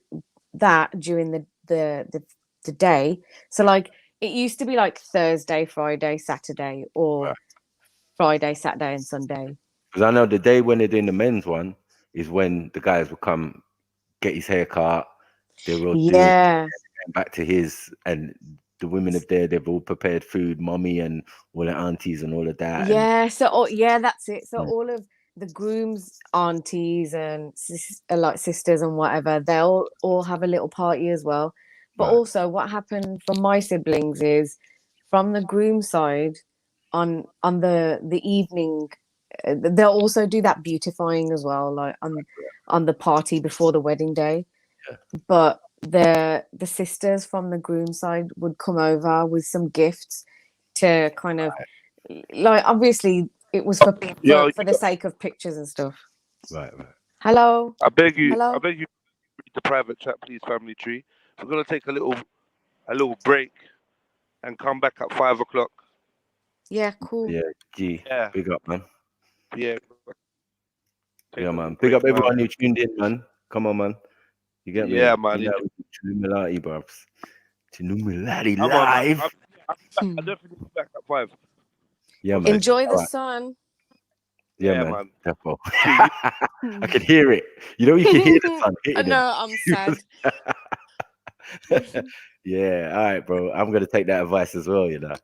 that during the day. So like it used to be like Thursday, Friday, Saturday, or Friday, Saturday, and Sunday. Because I know the day when they're doing the men's one is when the guys will come get his haircut. They will do back to his, and the women up there, they've all prepared food, mommy and all the aunties and all of that. Yeah, that's it. So all of the groom's aunties and like sisters and whatever, they'll all have a little party as well. But also what happened from my siblings is from the groom side on the evening, they'll also do that beautifying as well, like on the party before the wedding day. But the sisters from the groom side would come over with some gifts to kind of like, obviously it was for the sake of pictures and stuff. Right. Hello. I beg you, Hello? read the private chat, please, family tree. We're gonna take a little break and come back at 5 o'clock. Yeah, cool. Yeah, big up, man. Yeah. Yeah, man. Big up everyone who tuned in, man. Come on, man. You get me? Yeah, man. You know, Trilluminati, bruv. Trilluminati I'm live. I definitely be back at 5. Yeah, man. Enjoy the All right. sun. Yeah, man. Definitely. I can hear it. You know, you can hear the sun hitting No, I'm sad. Yeah, all right, bro. I'm gonna take that advice as well, you know.